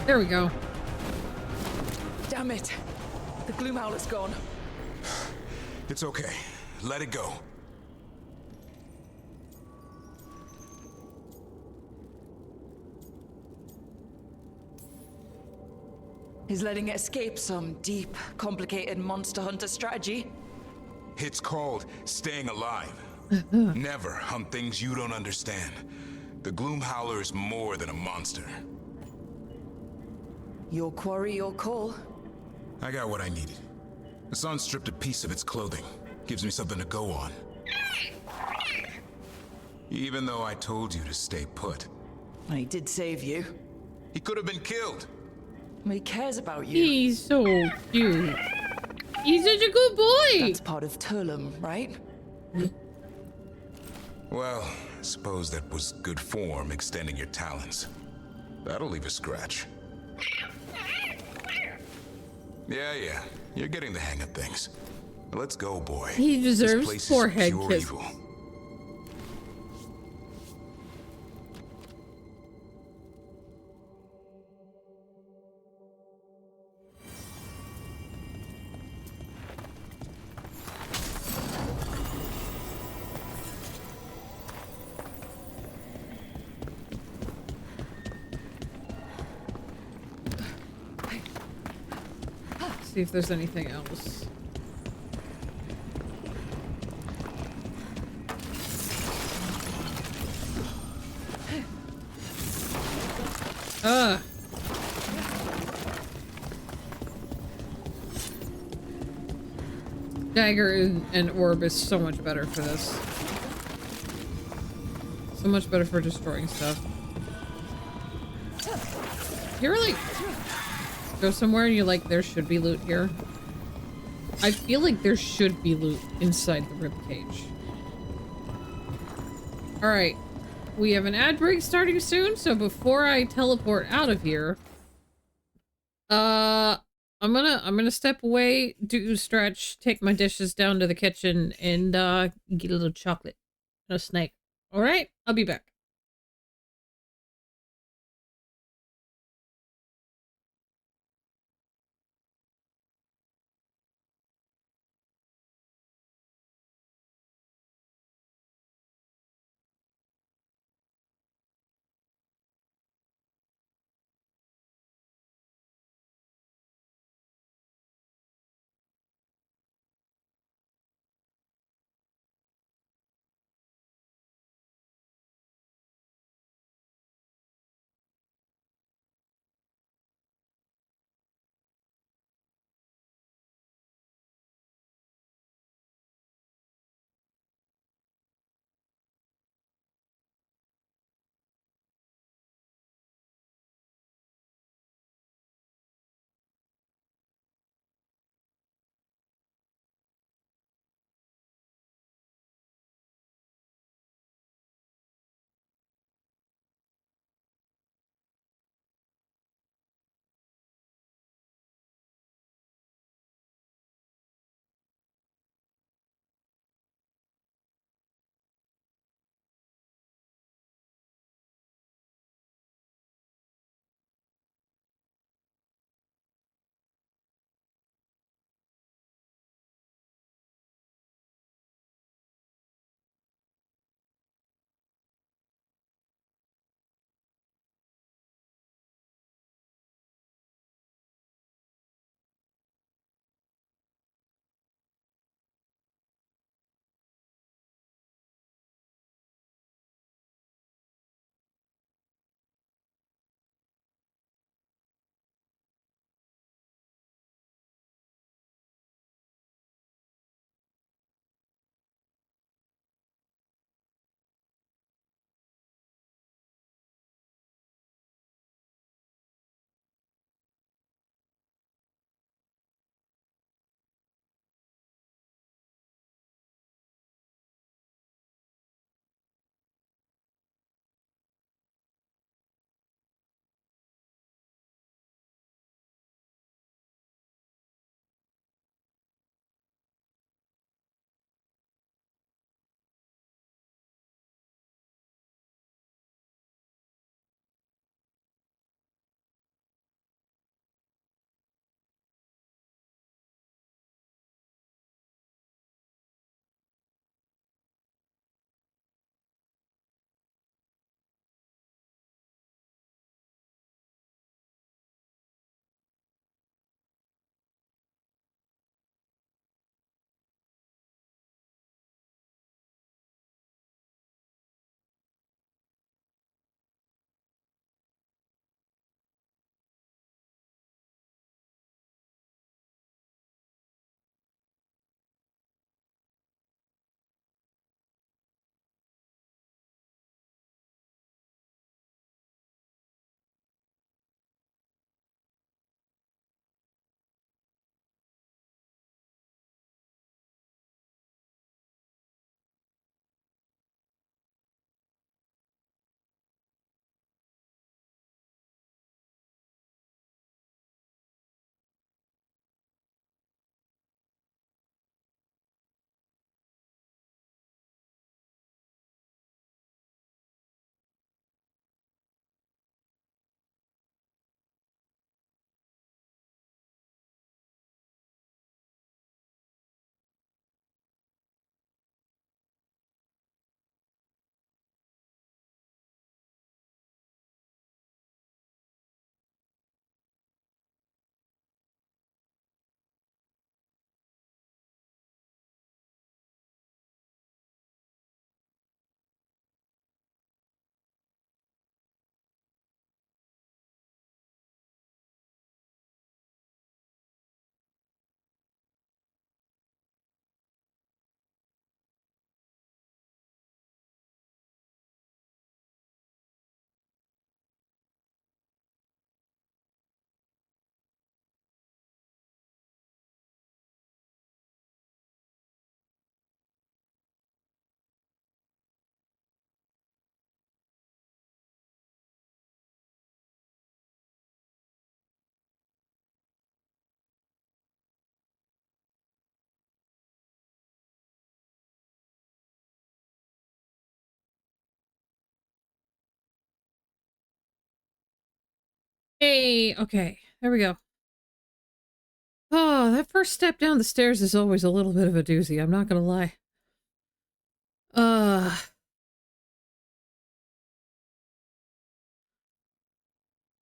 There we go. Damn it. The gloom owlet's gone. It's okay. Let it go. Is letting it escape some deep, complicated monster hunter strategy? It's called staying alive. Never hunt things you don't understand. The Gloom Howler is more than a monster. Your quarry, your call. I got what I needed. The sun stripped a piece of its clothing. Gives me something to go on. Even though I told you to stay put. I did save you. He could have been killed. He cares about you. He's so cute. He's such a good boy. That's part of Turlum, right? Well, I suppose that was good form, extending your talons. That'll leave a scratch. Yeah. You're getting the hang of things. Let's go, boy. He deserves This place forehead is pure kisses. evil. See if there's anything else. Dagger and orb is so much better for this. So much better for destroying stuff. You really go somewhere and you're like, there should be loot here. I feel like there should be loot inside the ribcage. Alright. We have an ad break starting soon, so before I teleport out of here, I'm gonna step away, do stretch, take my dishes down to the kitchen, and get a little chocolate and a snack. Alright, I'll be back. Hey, okay, there we go. Oh, that first step down the stairs is always a little bit of a doozy, I'm not gonna lie.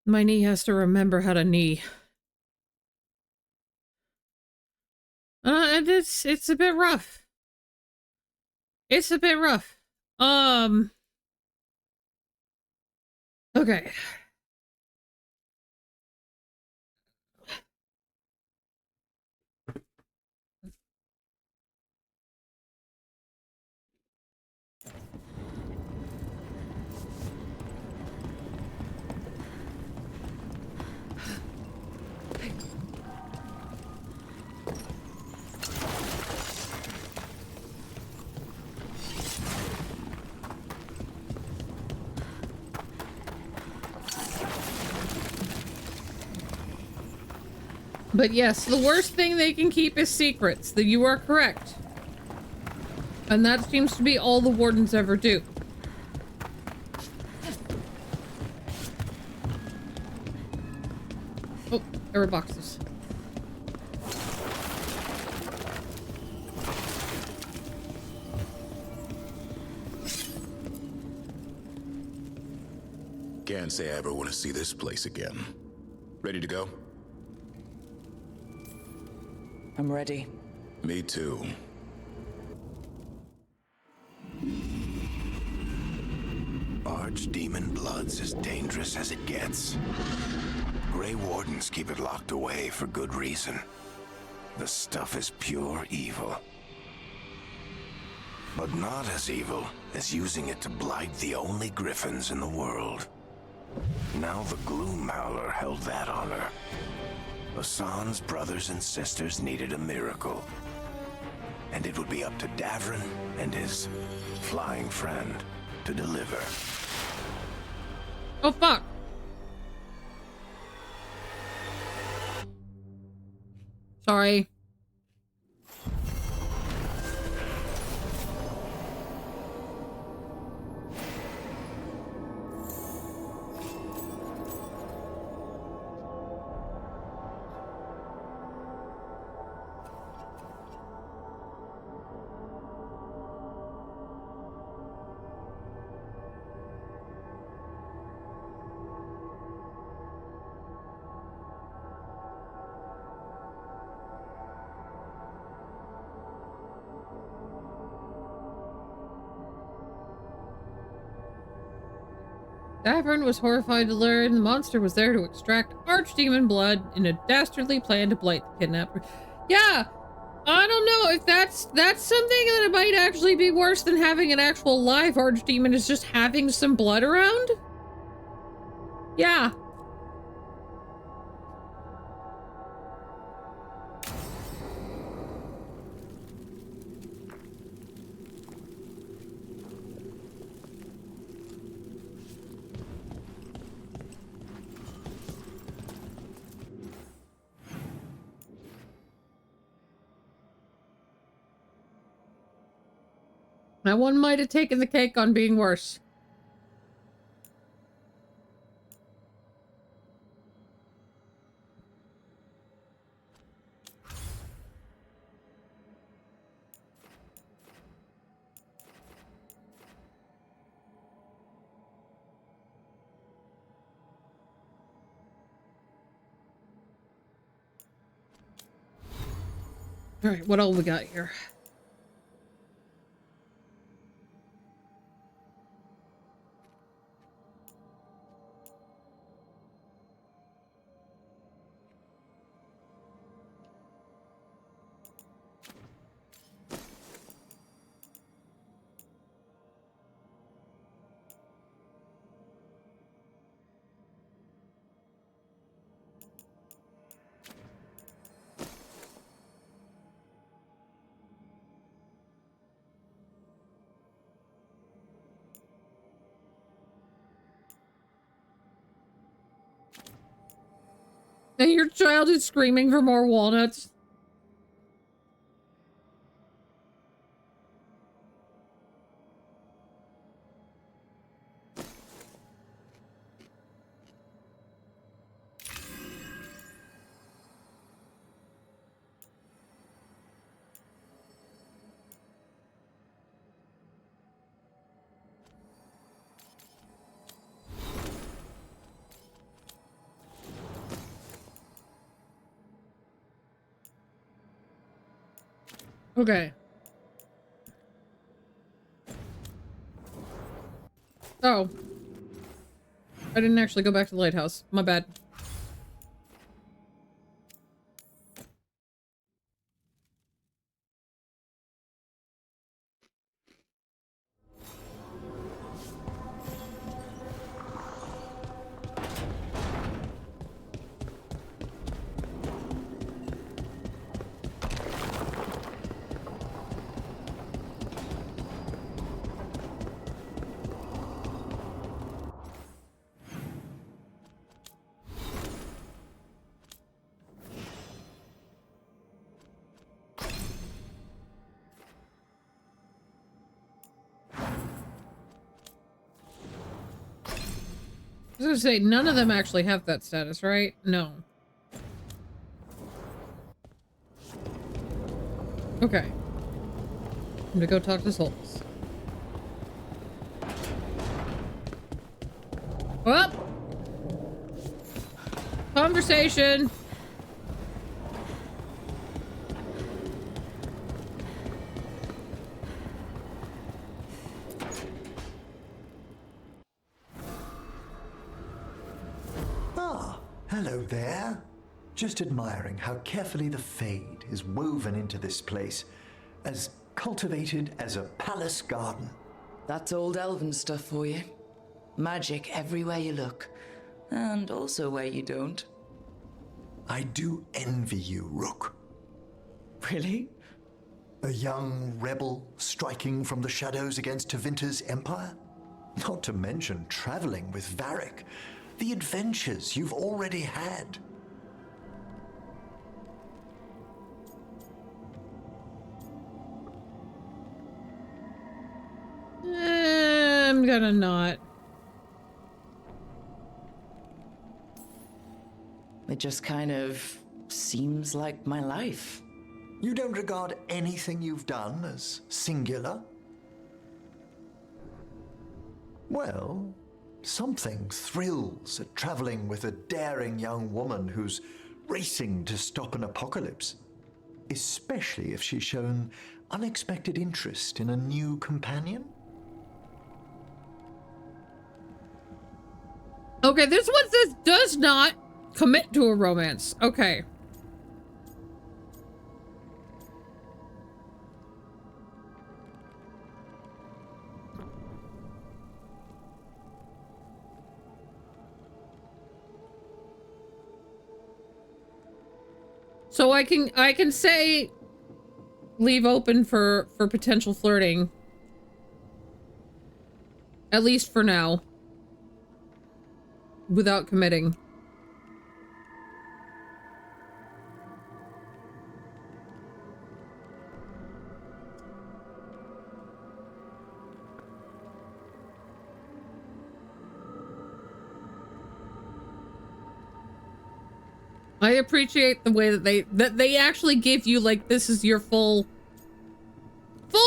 My knee has to remember how to knee. It's a bit rough. It's a bit rough. Okay. But yes, the worst thing they can keep is secrets. That you are correct. And that seems to be all the wardens ever do. Oh, there were boxes. Can't say I ever want to see this place again. Ready to go? I'm ready. Me too. Archdemon blood's as dangerous as it gets. Grey Wardens keep it locked away for good reason. The stuff is pure evil. But not as evil as using it to blight the only griffins in the world. Now the Gloom Howler held that honor. Hassan's brothers and sisters needed a miracle. And it would be up to Davrin and his flying friend to deliver. Oh, fuck. Sorry. Davern was horrified to learn the monster was there to extract archdemon blood in a dastardly plan to blight the kidnapper. Yeah, I don't know if that's something that might actually be worse than having an actual live archdemon is just having some blood around. Yeah. That one might have taken the cake on being worse. All right, what all we got here? And your child is screaming for more walnuts. Okay. Oh. I didn't actually go back to the lighthouse. My bad. I was gonna say, none of them actually have that status, right? No. Okay. I'm gonna go talk to Souls. Well, conversation. Ah, hello there. Just admiring how carefully the Fade is woven into this place, as cultivated as a palace garden. That's old elven stuff for you. Magic everywhere you look, and also where you don't. I do envy you, Rook. Really? A young rebel striking from the shadows against Tevinter's empire? Not to mention traveling with Varric. The adventures you've already had. I'm gonna not. It just kind of seems like my life. You don't regard anything you've done as singular? Well, something thrills at traveling with a daring young woman who's racing to stop an apocalypse. Especially if she's shown unexpected interest in a new companion. Okay, this one says does not commit to a romance. Okay. So I can say leave open for potential flirting. At least for now. Without committing. I appreciate the way that they actually give you, like, this is your full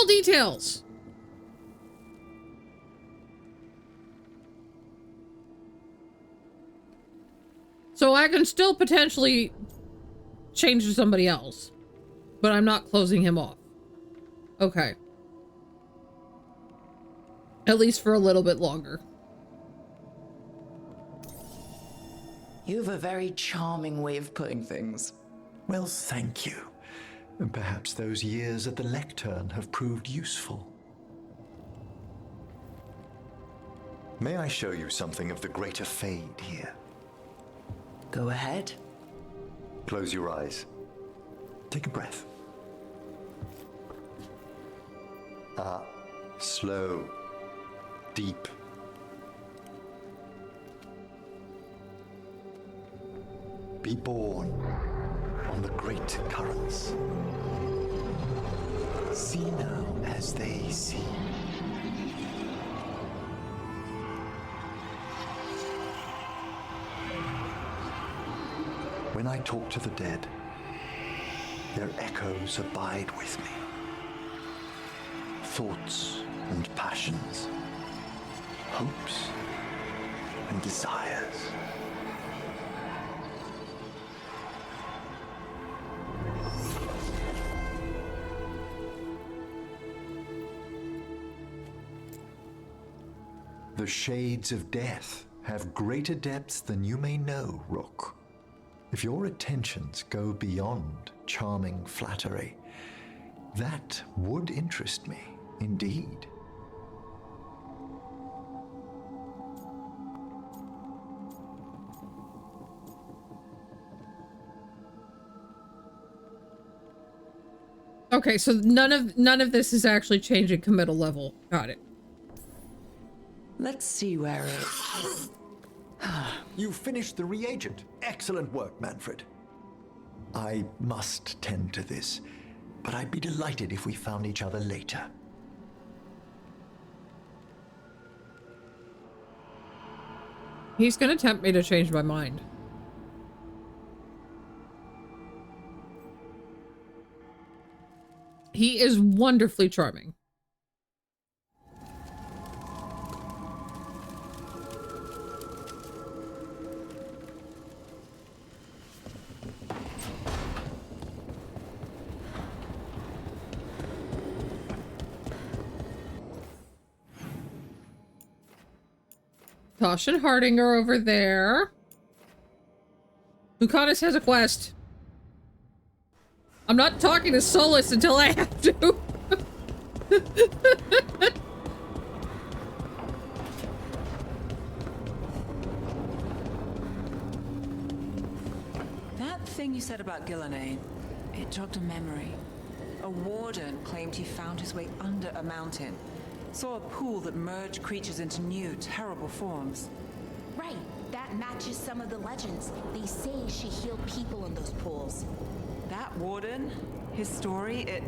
details. So I can still potentially change to somebody else, but I'm not closing him off. Okay. At least for a little bit longer. You have a very charming way of putting things. Well, thank you. And perhaps those years at the lectern have proved useful. May I show you something of the greater Fade here? Go ahead. Close your eyes. Take a breath. Slow. Deep. Be born on the great currents. See now as they see. When I talk to the dead, their echoes abide with me. Thoughts and passions, hopes and desires. The shades of death have greater depths than you may know, Rook. If your attentions go beyond charming flattery, that would interest me, indeed. Okay, so none of this is actually changing committal level. Got it. Let's see where it... You finished the reagent. Excellent work, Manfred. I must tend to this, but I'd be delighted if we found each other later. He's gonna tempt me to change my mind. He is wonderfully charming. Tosh and Harding are over there. Lucanus has a quest. I'm not talking to Solus until I have to. That thing you said about Gillenane, it jogged a memory. A warden claimed he found his way under a mountain. Saw a pool that merged creatures into new, terrible forms. Right, that matches some of the legends. They say she healed people in those pools. That warden, his story, it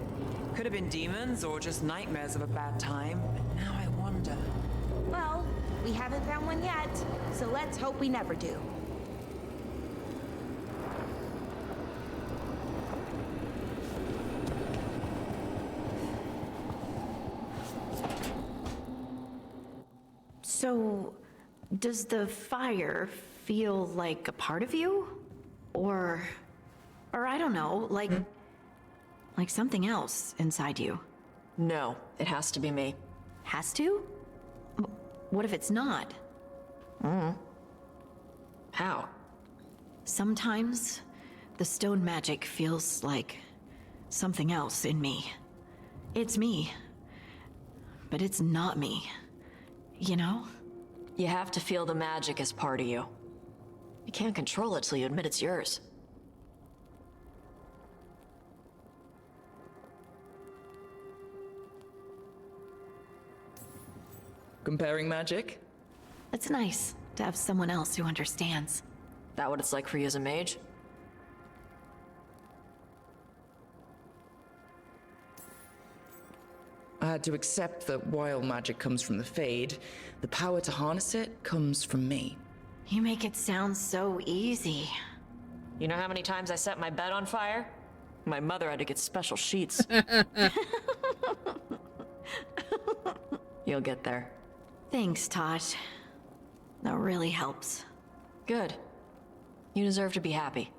could have been demons or just nightmares of a bad time. But now I wonder. Well, we haven't found one yet, so let's hope we never do. So, does the fire feel like a part of you? Or I don't know, like something else inside you? No, it has to be me. Has to? What if it's not? How? Sometimes the stone magic feels like something else in me. It's me, but it's not me. You know? You have to feel the magic as part of you. You can't control it till you admit it's yours. Comparing magic? It's nice to have someone else who understands. That what it's like for you as a mage? I had to accept that while magic comes from the Fade, the power to harness it comes from me. You make it sound so easy. You know how many times I set my bed on fire? My mother had to get special sheets. You'll get there. Thanks, Tosh. That really helps. Good. You deserve to be happy.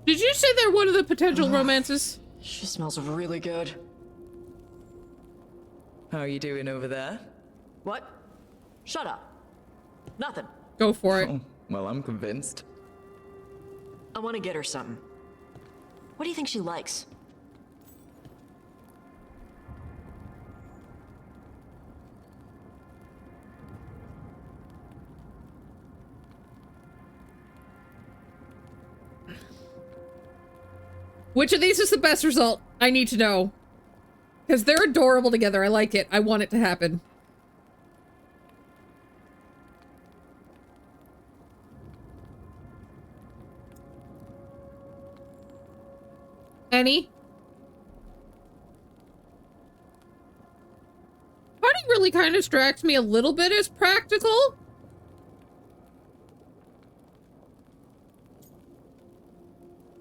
Did you say they're one of the potential romances? She smells really good. How are you doing over there? What? Shut up. Nothing. Go for it. Oh, well, I'm convinced. I want to get her something. What do you think she likes? Which of these is the best result? I need to know. Because they're adorable together. I like it. I want it to happen. Any? Party really kind of distracts me a little bit as practical.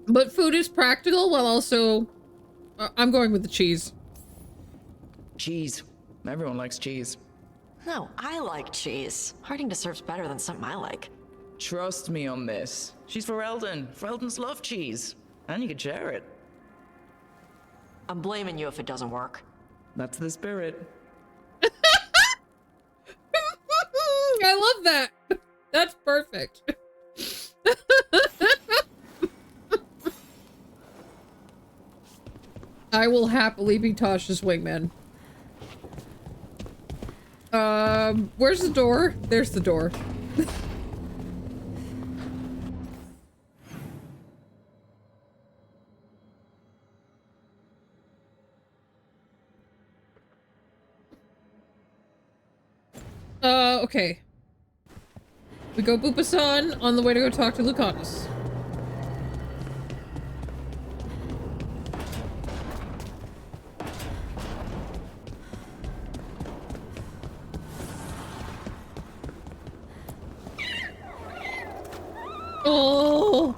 But food is practical while also... I'm going with the cheese. Cheese. Everyone likes cheese. No, I like cheese. Harding deserves better than something I like. Trust me on this. She's for Eldon. For Eldon's love cheese. And you can share it. I'm blaming you if it doesn't work. That's the spirit. I love that. That's perfect. I will happily be Tasha's wingman. Where's the door? There's the door. Okay. We go Bupasan on the way to go talk to Lucanus. Oh!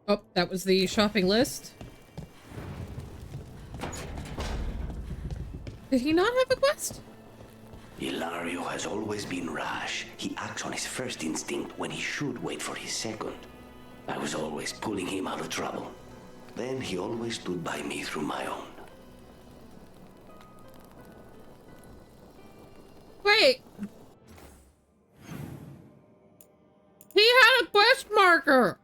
Oh, that was the shopping list. Did he not have a quest? Ilario has always been rash. He acts on his first instinct when he should wait for his second. I was always pulling him out of trouble. Then he always stood by me through my own. Wait! He had a quest marker!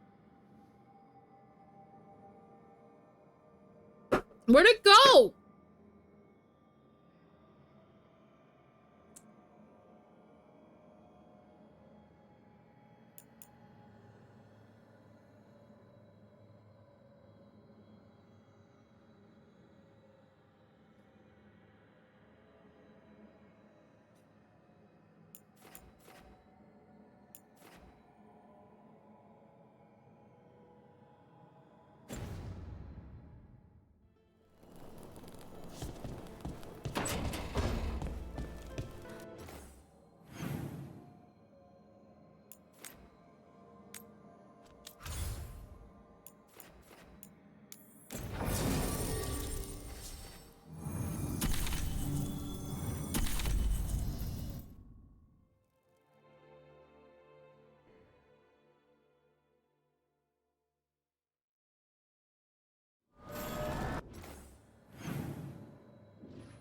Where'd it go?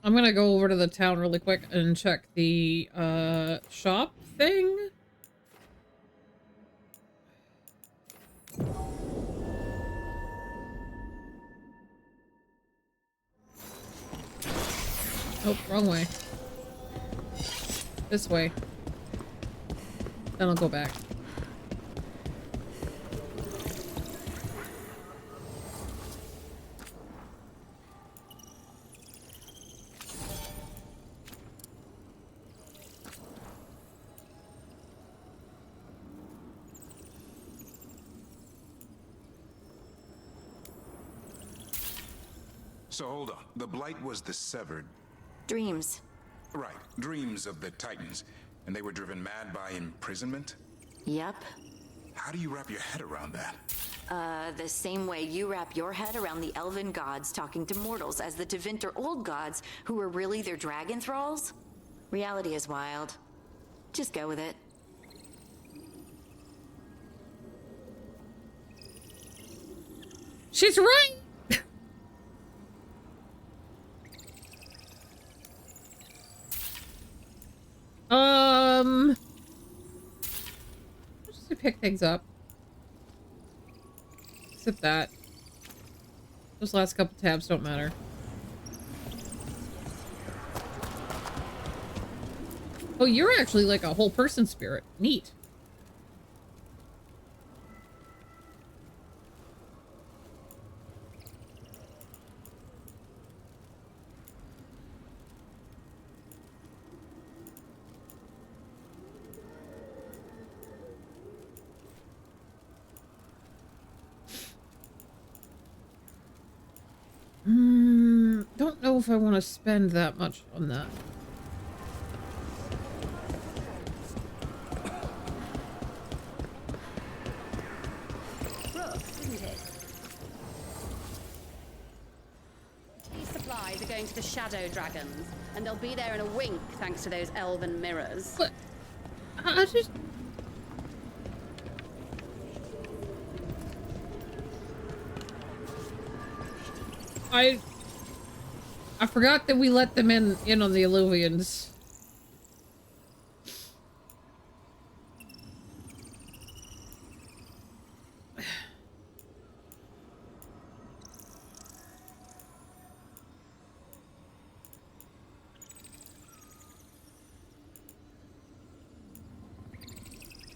I'm gonna go over to the town really quick and check the, shop thing. Oh, wrong way. This way. Then I'll go back. So hold on. The Blight was the severed... Dreams. Right. Dreams of the Titans. And they were driven mad by imprisonment? Yep. How do you wrap your head around that? The same way you wrap your head around the elven gods talking to mortals as the Tevinter old gods who were really their dragon thralls. Reality is wild. Just go with it. She's right! Just to pick things up. Except that. Those last couple tabs don't matter. Oh, you're actually like a whole person spirit. Neat. Don't know if I want to spend that much on that. Brooks, isn't it? These supplies guys are going to the Shadow Dragons, and they'll be there in a wink thanks to those elven mirrors. What? I just... I forgot that we let them in on the Illuvians.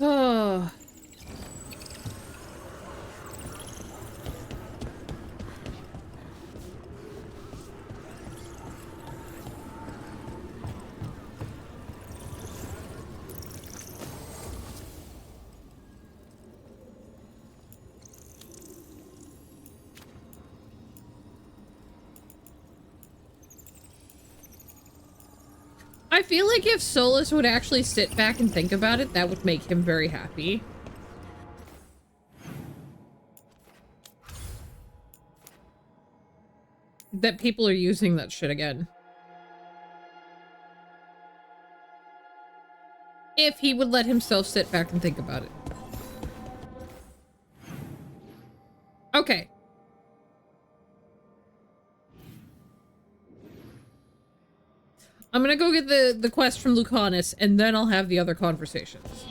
Oh. I feel like if Solus would actually sit back and think about it, that would make him very happy. That people are using that shit again. If he would let himself sit back and think about it. Okay. I'm gonna go get the quest from Lucanus, and then I'll have the other conversations.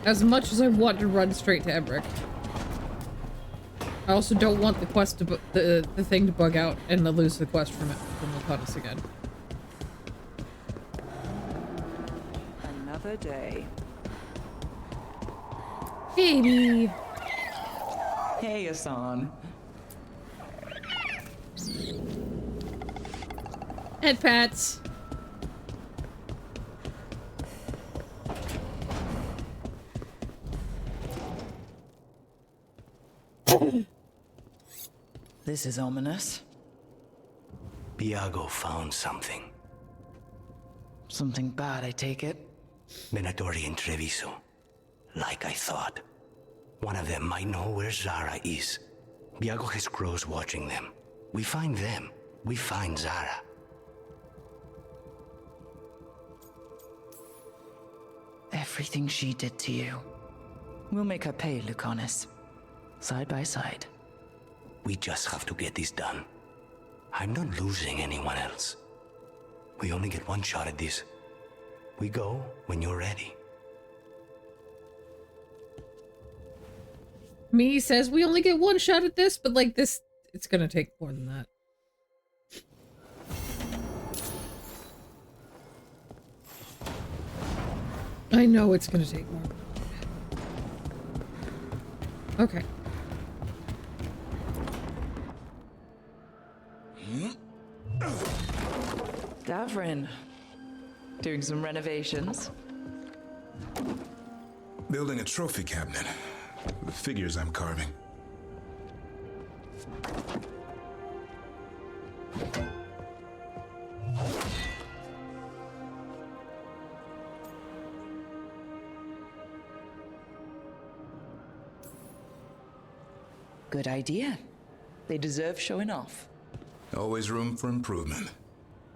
As much as I want to run straight to Emmerich. I also don't want the quest to the thing to bug out and to lose the quest from Lucanus again. Another day. Baby. Hey, Asan. Head pats. This is ominous. Biago found something. Something bad, I take it? Venatori and Treviso. Like I thought. One of them might know where Zara is. Biago has crows watching them. We find them. We find Zara. Everything she did to you. We'll make her pay, Lucanus. Side by side. We just have to get this done. I'm not losing anyone else. We only get one shot at this. We go when you're ready. Me says we only get one shot at this, but like this, it's gonna take more than that. I know it's gonna take more. Okay. Davrin. Doing some renovations? Building a trophy cabinet. The figures I'm carving. Good idea. They deserve showing off. Always room for improvement.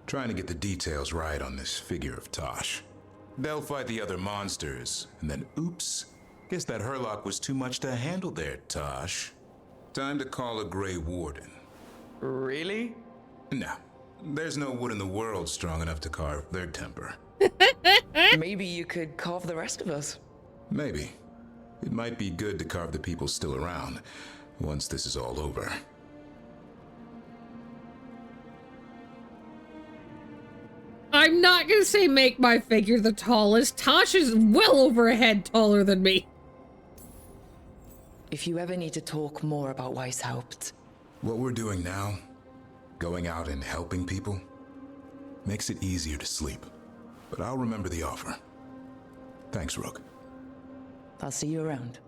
Trying to get the details right on this figure of Tosh. They'll fight the other monsters, and then oops. Guess that Herlock was too much to handle there, Tosh. Time to call a Grey Warden. Really? No. There's no wood in the world strong enough to carve their temper. Maybe you could carve the rest of us. Maybe. It might be good to carve the people still around, once this is all over. I'm not gonna say make my figure the tallest. Tosh is well over a head taller than me. If you ever need to talk more about Weishaupt. What we're doing now, going out and helping people, makes it easier to sleep. But I'll remember the offer. Thanks, Rook. I'll see you around.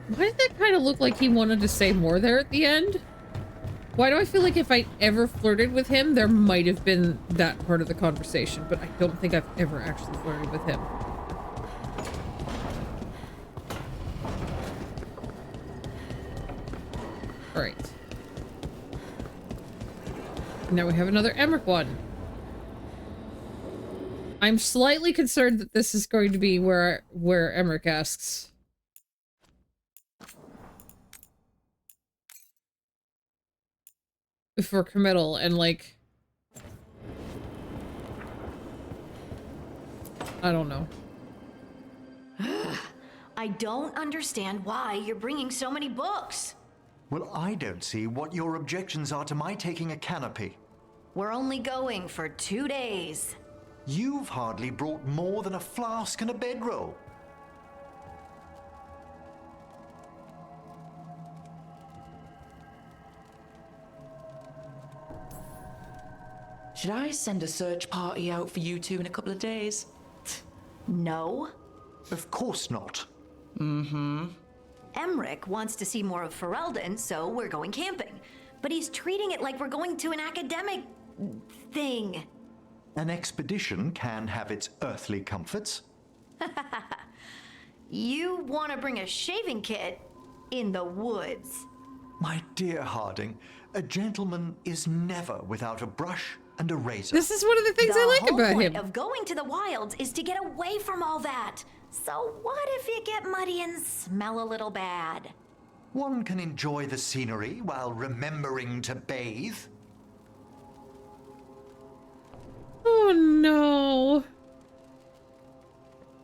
Why did that kind of look like he wanted to say more there at the end? Why do I feel like if I ever flirted with him, there might have been that part of the conversation, but I don't think I've ever actually flirted with him. Alright. Now we have another Emmerich one. I'm slightly concerned that this is going to be where Emmerich asks. For committal and like... I don't know. I don't understand why you're bringing so many books. Well, I don't see what your objections are to my taking a canopy. We're only going for 2 days. You've hardly brought more than a flask and a bedroll. Should I send a search party out for you two in a couple of days? No. Of course not. Mm-hmm. Emmerich wants to see more of Ferelden, so we're going camping. But he's treating it like we're going to an academic thing. An expedition can have its earthly comforts. You want to bring a shaving kit in the woods. My dear Harding, a gentleman is never without a brush and a razor. This is one of the things I like about him. The whole point of going to the wilds is to get away from all that. So what if you get muddy and smell a little bad? One can enjoy the scenery while remembering to bathe. Oh no.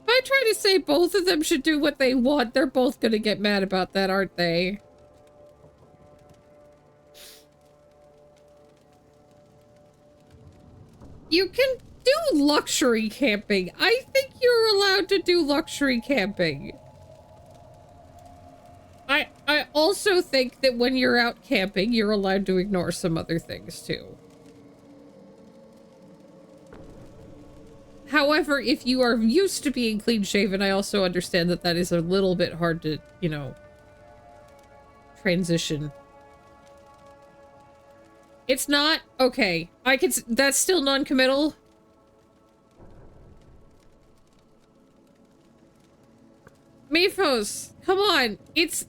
If I try to say both of them should do what they want, they're both gonna get mad about that, aren't they? You can do luxury camping. I think you're allowed to do luxury camping. I also think that when you're out camping, you're allowed to ignore some other things too. However, if you are used to being clean-shaven, I also understand that that is a little bit hard to, you know, transition. It's not okay. That's still non-committal. Mephos, come on. It's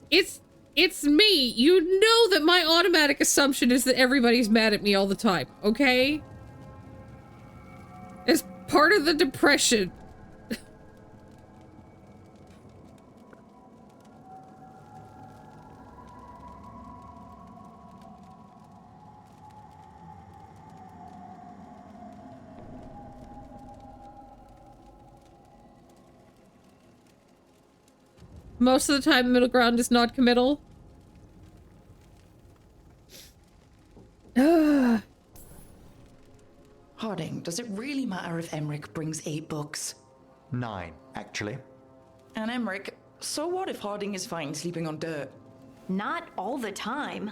me. You know that my automatic assumption is that everybody's mad at me all the time, okay? It's part of the depression. Most of the time, middle ground is not committal. Harding, does it really matter if Emmerich brings 8 books? 9, actually. And Emmerich, so what if Harding is fine sleeping on dirt? Not all the time.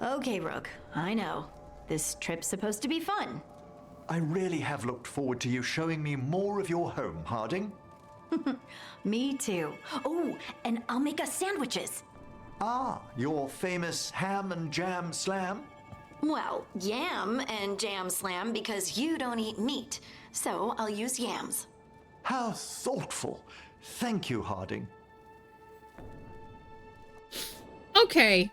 Okay, Rook, I know. This trip's supposed to be fun. I really have looked forward to you showing me more of your home, Harding. Me too. Oh, and I'll make us sandwiches. Ah, your famous ham and jam slam? Well, yam and jam slam because you don't eat meat, so I'll use yams. How thoughtful. Thank you, Harding. Okay.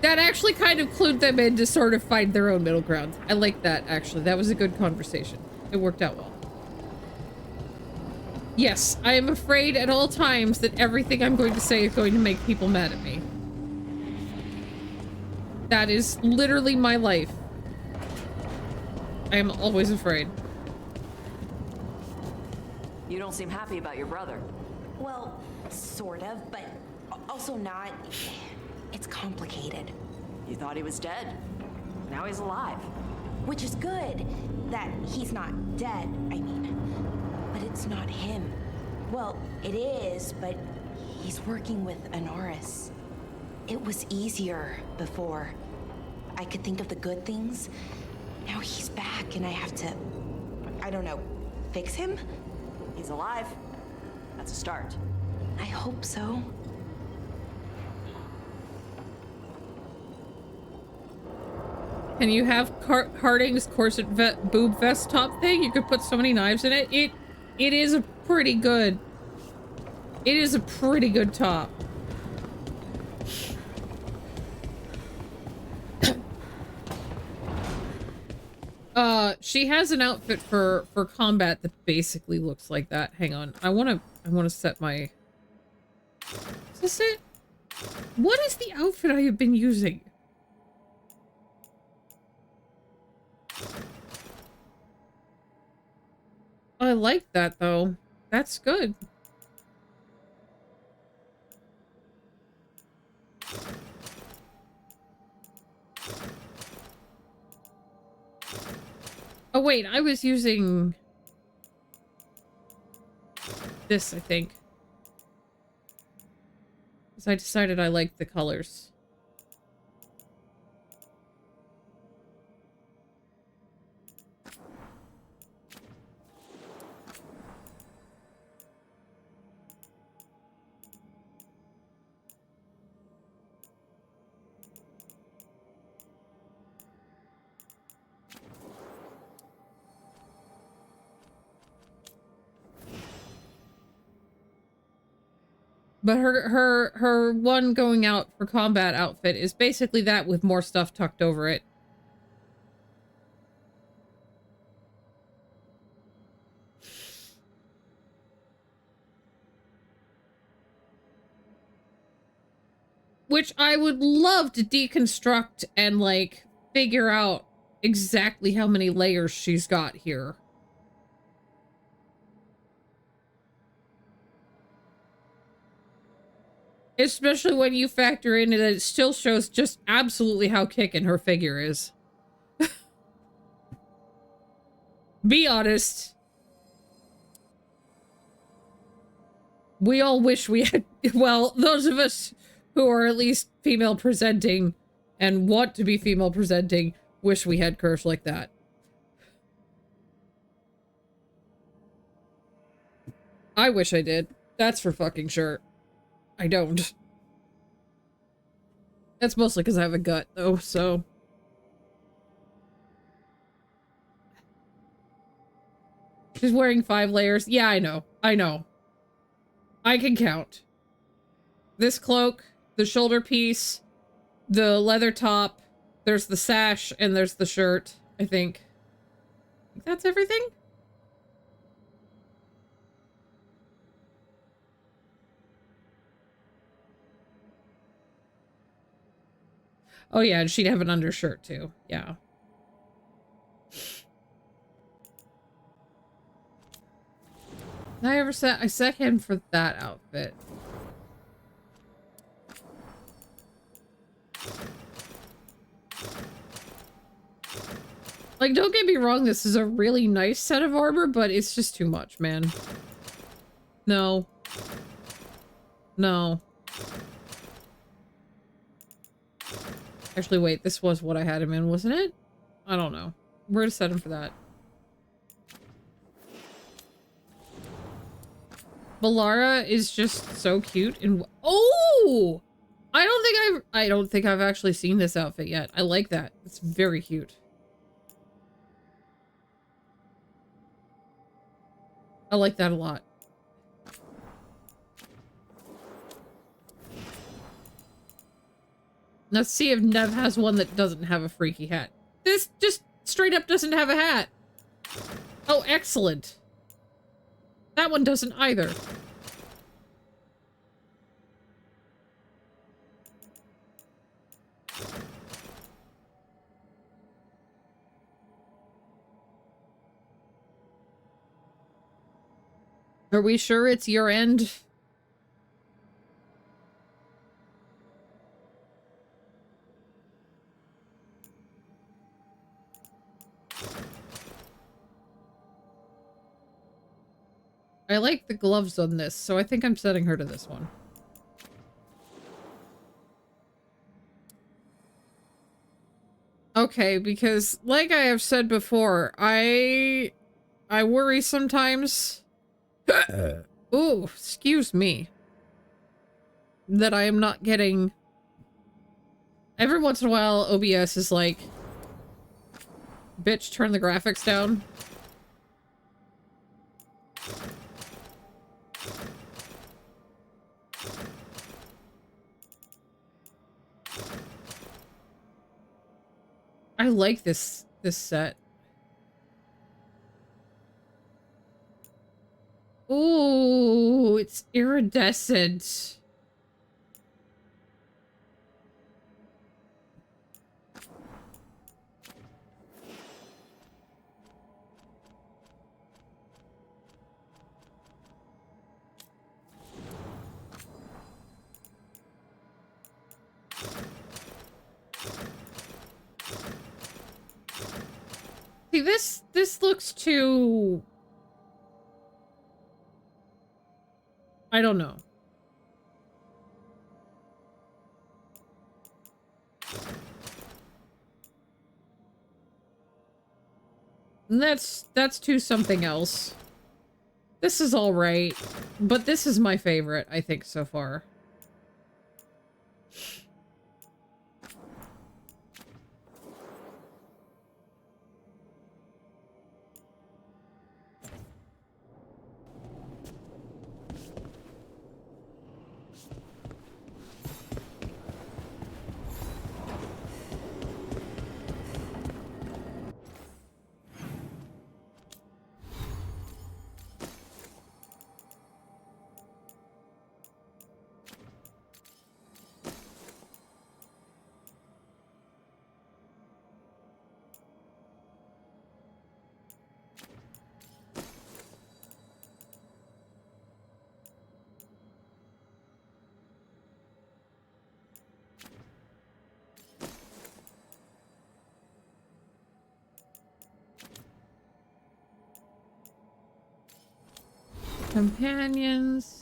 That actually kind of clued them in to sort of find their own middle ground. I like that, actually. That was a good conversation. It worked out well. Yes, I am afraid at all times that everything I'm going to say is going to make people mad at me. That is literally my life. I am always afraid. You don't seem happy about your brother. Well, sort of, but also not. It's complicated. You thought he was dead. Now he's alive. Which is good, that he's not dead, I mean. But it's not him. Well, it is, but he's working with Anaris. It was easier before. I could think of the good things. Now he's back and I have to, I don't know, fix him? He's alive. That's a start. I hope so. Can you have Harding's corset boob vest top thing? You could put so many knives in it. It is a pretty good. It is a pretty good top. She has an outfit for combat that basically looks like that. Hang on. I wanna set my... Is this it? What is the outfit I have been using? I like that though. That's good. Oh wait, I was using this, I think. Because I decided I liked the colors. But her one going out for combat outfit is basically that with more stuff tucked over it. Which I would love to deconstruct and like figure out exactly how many layers she's got here. Especially when you factor in that it still shows just absolutely how kickin' her figure is. Be honest. We all wish we had, well, those of us who are at least female presenting and want to be female presenting wish we had curves like that. I wish I did. That's for fucking sure. I don't. That's mostly because I have a gut, though, so... She's wearing 5 layers. Yeah, I know. I know. I can count. This cloak, the shoulder piece, the leather top, there's the sash, and there's the shirt, I think. That's everything? Oh yeah, and she'd have an undershirt too. Yeah. I set him for that outfit. Like, don't get me wrong, this is a really nice set of armor, but it's just too much, man. No. No. Actually, wait, this was what I had him in, wasn't it? I don't know. We're gonna set him for that. Balara is just so cute and oh! I don't think I've actually seen this outfit yet. I like that. It's very cute. I like that a lot. Let's see if Nev has one that doesn't have a freaky hat. This just straight up doesn't have a hat. Oh, excellent. That one doesn't either. Are we sure it's your end? I like the gloves on this, so I think I'm setting her to this one. Okay, because like I have said before, I worry sometimes. Ooh, excuse me. That I am not getting... Every once in a while, OBS is like, Bitch, turn the graphics down. I like this set. Ooh, it's iridescent. See, this looks too... I don't know. That's too something else. This is all right, but this is my favorite, I think, so far. Companions.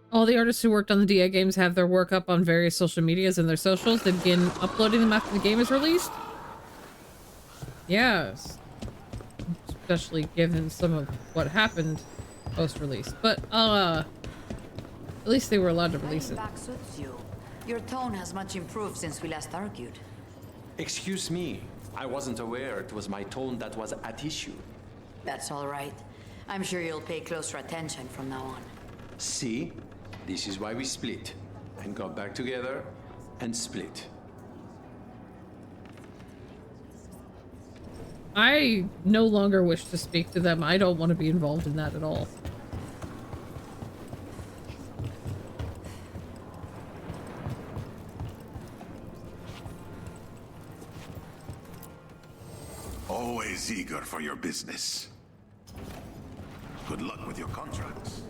All the artists who worked on the DA games have their work up on various social medias and their socials, then begin uploading them after the game is released? Yes. Especially given some of what happened post-release. But, at least they were allowed to release it. Back suits you. Your tone has much improved since we last argued. Excuse me. I wasn't aware it was my tone that was at issue. That's all right. I'm sure you'll pay closer attention from now on. See? This is why we split. And got back together and split. I no longer wish to speak to them. I don't want to be involved in that at all. Always eager for your business. Good luck with your contracts.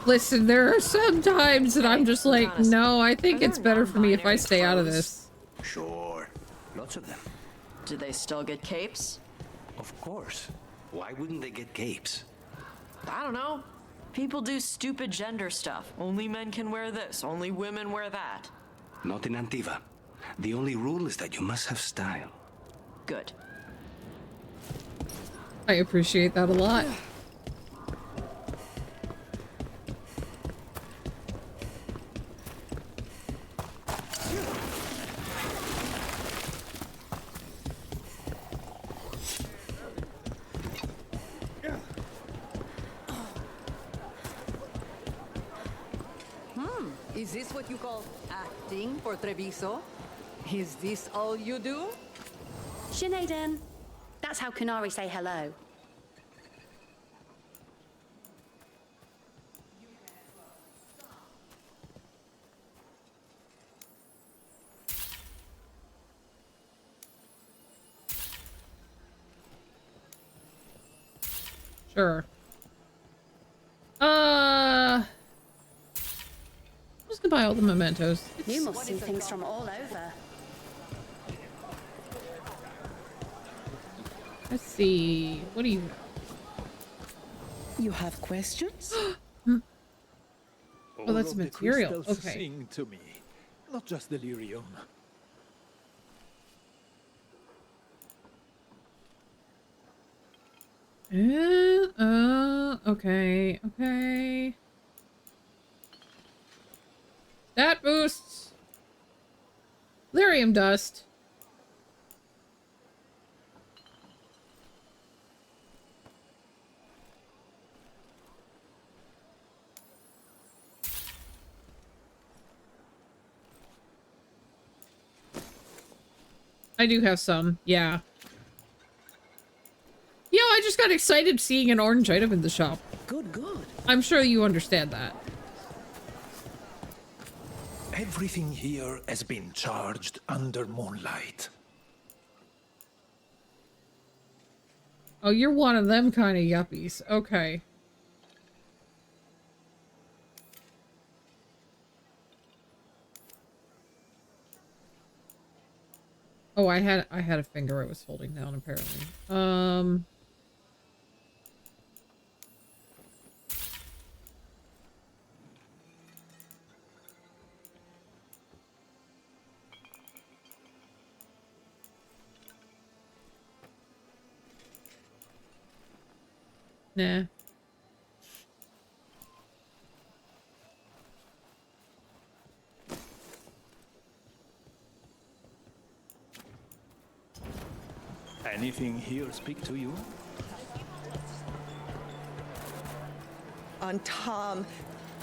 Listen, there are some times that I'm just like, no, I think it's better for me if I stay out of this. Sure. Lots of them. Do they still get capes? Of course. Why wouldn't they get capes? I don't know. People do stupid gender stuff. Only men can wear this, only women wear that. Not in Antiva. The only rule is that you must have style. Good. I appreciate that a lot. Is this what you call acting for Treviso? Is this all you do? Sinead, that's how Kunari say hello. Sure. I'm just gonna buy all the mementos. You must see things from all over. Let's see. What do you... You have questions? Oh, that's material. Okay. Sing to me, not just delirium. Okay, okay. That boosts lyrium dust. I do have some, yeah. Yo, I just got excited seeing an orange item in the shop. Good, good. I'm sure you understand that. Everything here has been charged under moonlight. Oh, you're one of them kind of yuppies. Okay. Oh, I had a finger I was holding down apparently. Nah. Anything here speak to you? Antam,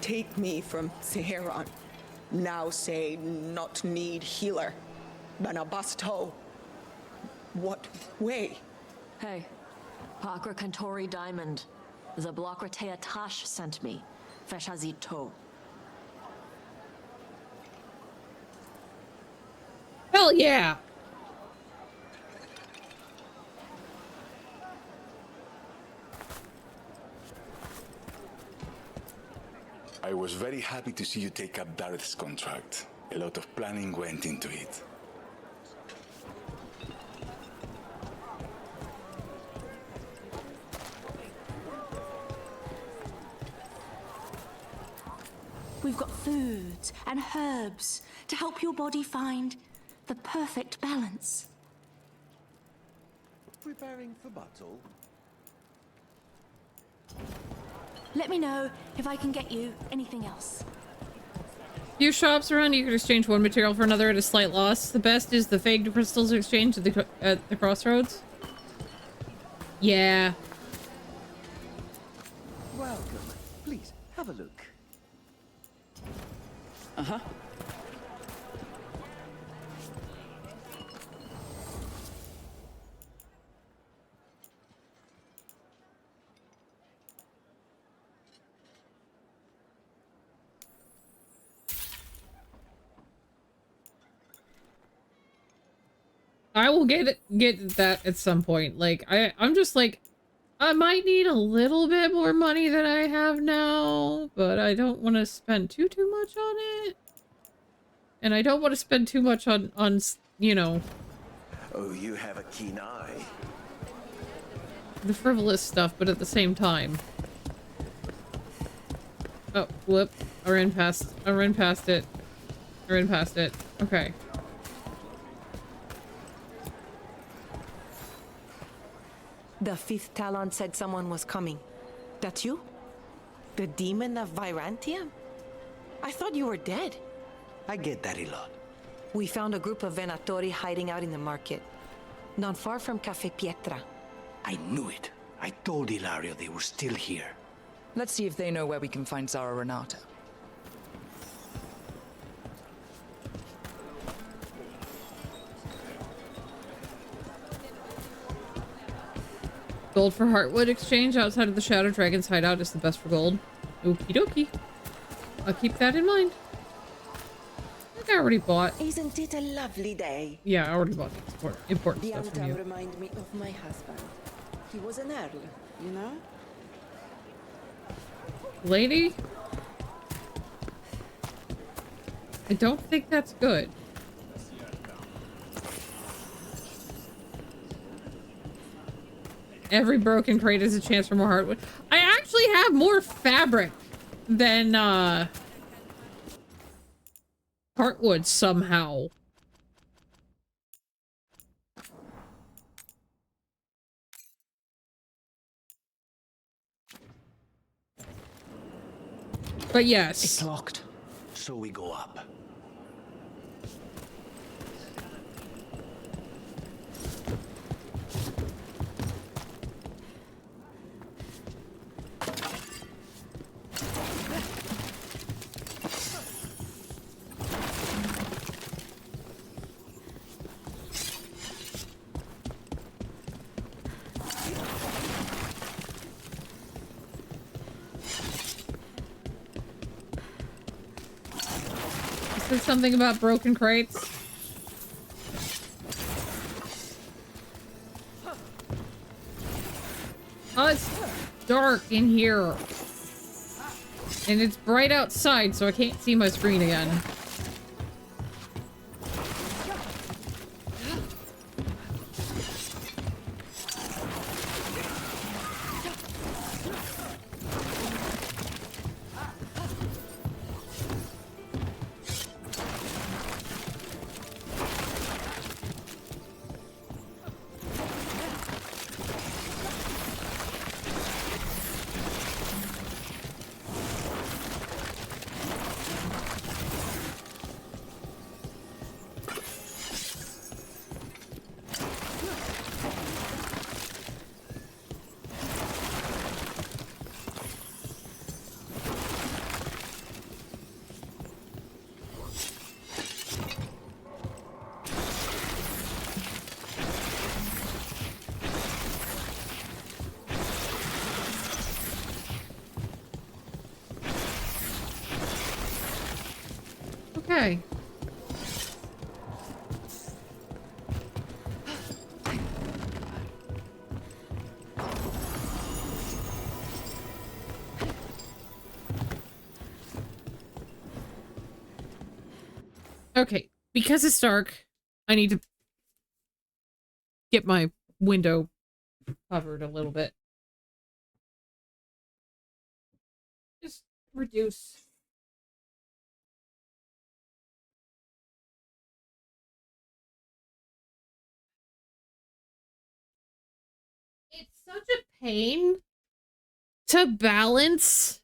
take me from Seheron. Now say not need healer. Banabasto. What way? Hey, Pakra Kantori Diamond. The Blokratea Tash sent me. Feshazito. Hell yeah! I was very happy to see you take up Dareth's contract. A lot of planning went into it. We've got foods and herbs to help your body find the perfect balance. Preparing for battle? Let me know if I can get you anything else. Few shops around, you can exchange one material for another at a slight loss. The best is the faked crystals exchange at the crossroads. Yeah. Welcome. Please, have a look. Uh-huh. I will get that at some point. Like, I'm just like, I might need a little bit more money than I have now, but I don't want to spend too much on it. And I don't want to spend too much on, you know... Oh, you have a keen eye. the frivolous stuff, but at the same time. Oh, whoop. I ran past it. Okay. The fifth Talon said someone was coming. That you? The demon of Virantium? I thought you were dead. I get that a lot. We found a group of Venatori hiding out in the market. Not far from Cafe Pietra. I knew it. I told Ilario they were still here. Let's see if they know where we can find Zara Renata. Gold for Heartwood exchange outside of the Shadow Dragon's hideout is the best for gold. Okie dokie. I'll keep that in mind. I think I already bought. Isn't it a lovely day? Yeah, I already bought the important The stuff from Alta you. remind me of my husband. He was an earl, you know? Lady? I don't think that's good. Every broken crate is a chance for more hardwood. I actually have more fabric than heartwood somehow. But yes. It's locked, so we go up. Said something about broken crates. Oh, it's dark in here. And it's bright outside, so I can't see my screen again. Okay. Okay, because it's dark, I need to get my window covered a little bit. Just reduce. It's such a pain to balance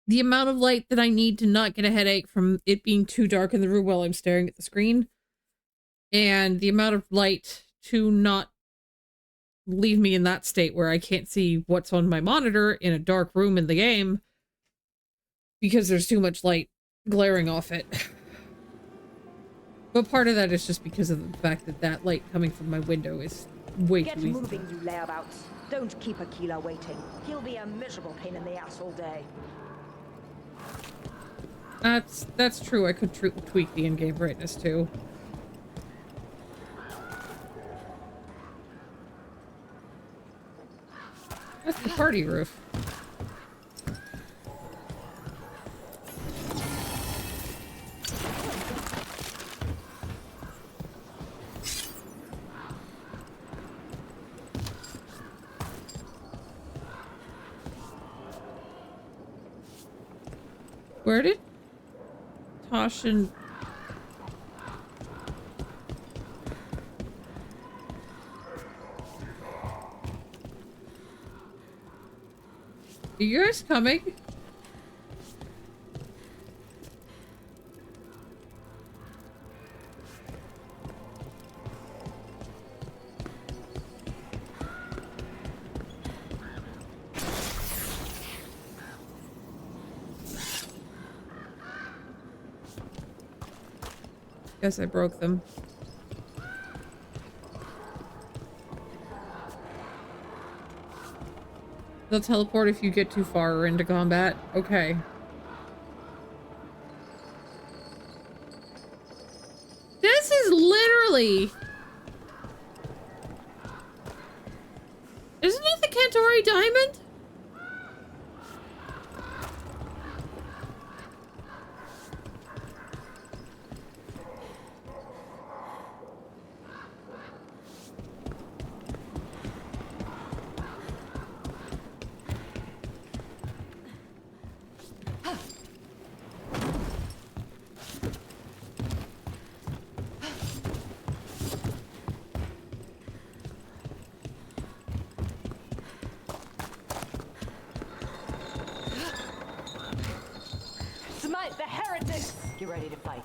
the amount of light that I need to not get a headache from it being too dark in the room while I'm staring at the screen, and the amount of light to not leave me in that state where I can't see what's on my monitor in a dark room in the game because there's too much light glaring off it. But part of that is just because of the fact that that light coming from my window is way Get too easy. moving, you layabouts. Don't keep Aquila waiting. He'll be a miserable pain in the ass all day. That's true. I could tweak the in-game brightness too. That's the party roof. Where did Tosh and... Are you guys coming? Guess I broke them. They'll teleport if you get too far into combat. Okay. This is literally... Isn't it the Cantori Diamond? Smite the heretics! Get ready to fight.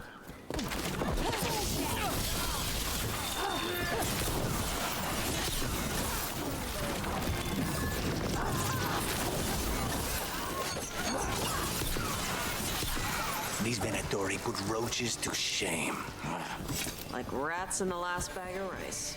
These Venatori put roaches to shame. Like rats in the last bag of rice.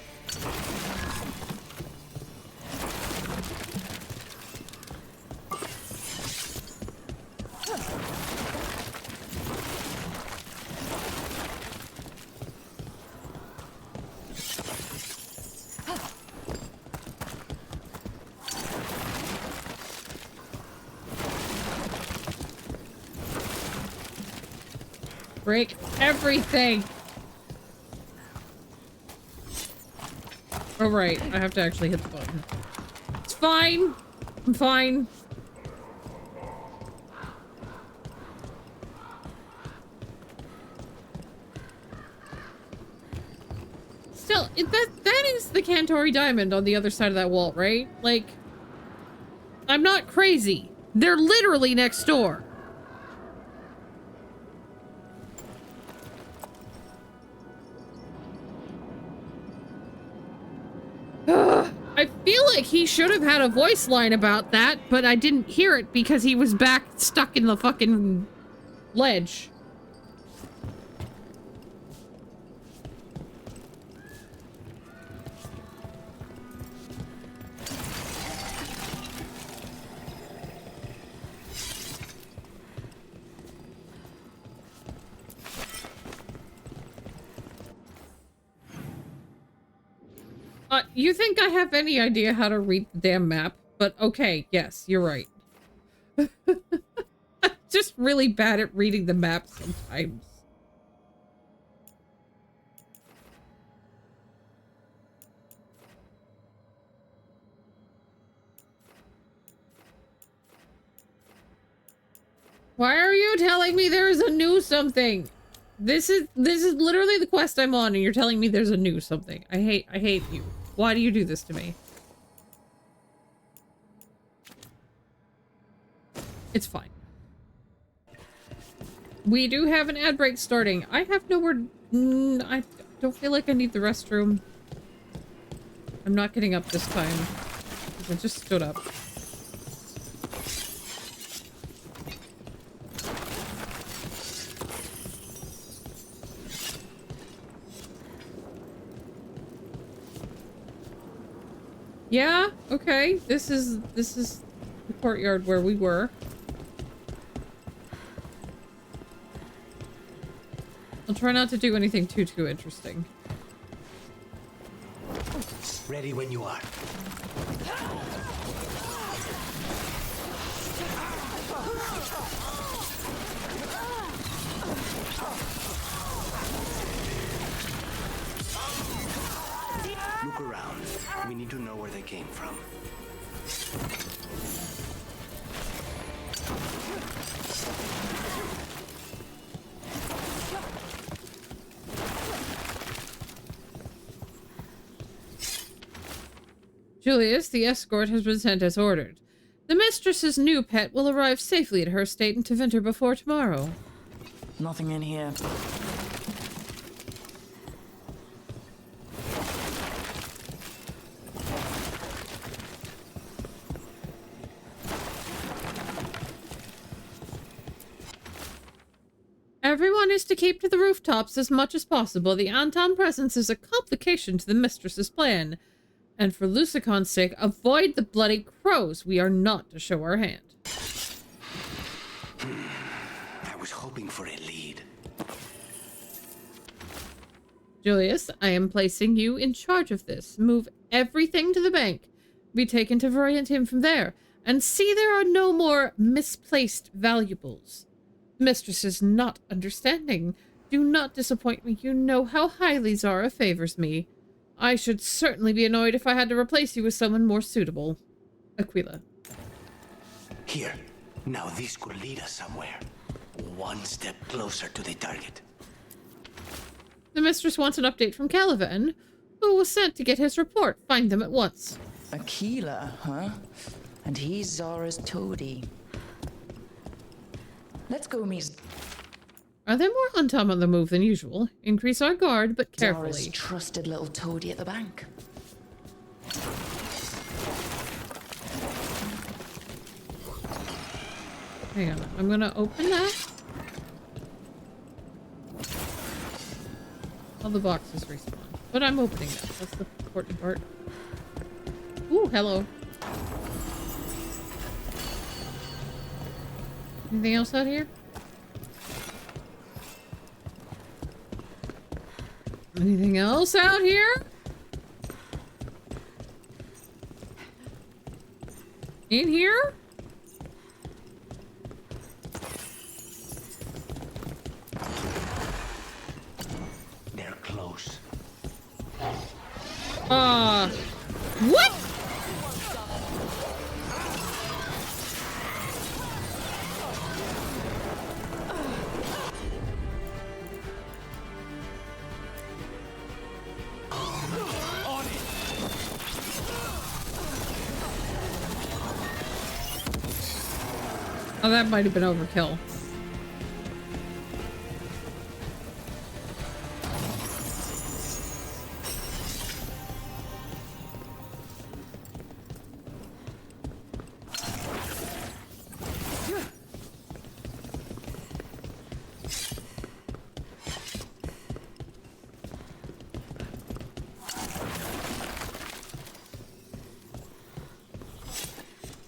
Break everything. Oh, right. I have to actually hit the button. It's fine. I'm fine. Still, that is the Cantori Diamond on the other side of that wall, right? Like, I'm not crazy. They're literally next door. I feel like he should have had a voice line about that, but I didn't hear it because he was back stuck in the fucking ledge. You think I have any idea how to read the damn map? But okay, yes, you're right. I'm just really bad at reading the map sometimes. Why are you telling me there's a new something? This is literally the quest I'm on and you're telling me there's a new something. I hate you. Why do you do this to me? It's fine. We do have an ad break starting. I have nowhere... I don't feel like I need the restroom. I'm not getting up this time. I just stood up. Yeah, okay. This is the courtyard where we were. I'll try not to do anything too interesting. Ready when you are. Look around. We need to know where they came from. Julius, the escort has been sent as ordered. The mistress's new pet will arrive safely at her estate in Tevinter before tomorrow. Nothing in here. Everyone is to keep to the rooftops as much as possible. The Anton presence is a complication to the mistress's plan. And for Lucicon's sake, avoid the bloody crows. We are not to show our hand. I was hoping for a lead. Julius, I am placing you in charge of this. Move everything to the bank. Be taken to Variantium from there. And see there are no more misplaced valuables. The mistress is not understanding. Do not disappoint me. You know how highly Zara favors me. I should certainly be annoyed if I had to replace you with someone more suitable. Aquila. Here. Now this could lead us somewhere. One step closer to the target. The mistress wants an update from Caliban, who was sent to get his report. Find them at once. Aquila, huh? And he's Zara's toady. Let's go meet... Are there more Untom on the move than usual? Increase our guard, but carefully. Zara's trusted little toady at the bank. Hang on, I'm gonna open that. All the boxes respawn. But I'm opening that. That's the important part. Ooh, hello. Anything else out here? Anything else out here? In here? They're close. What? Oh, that might have been overkill.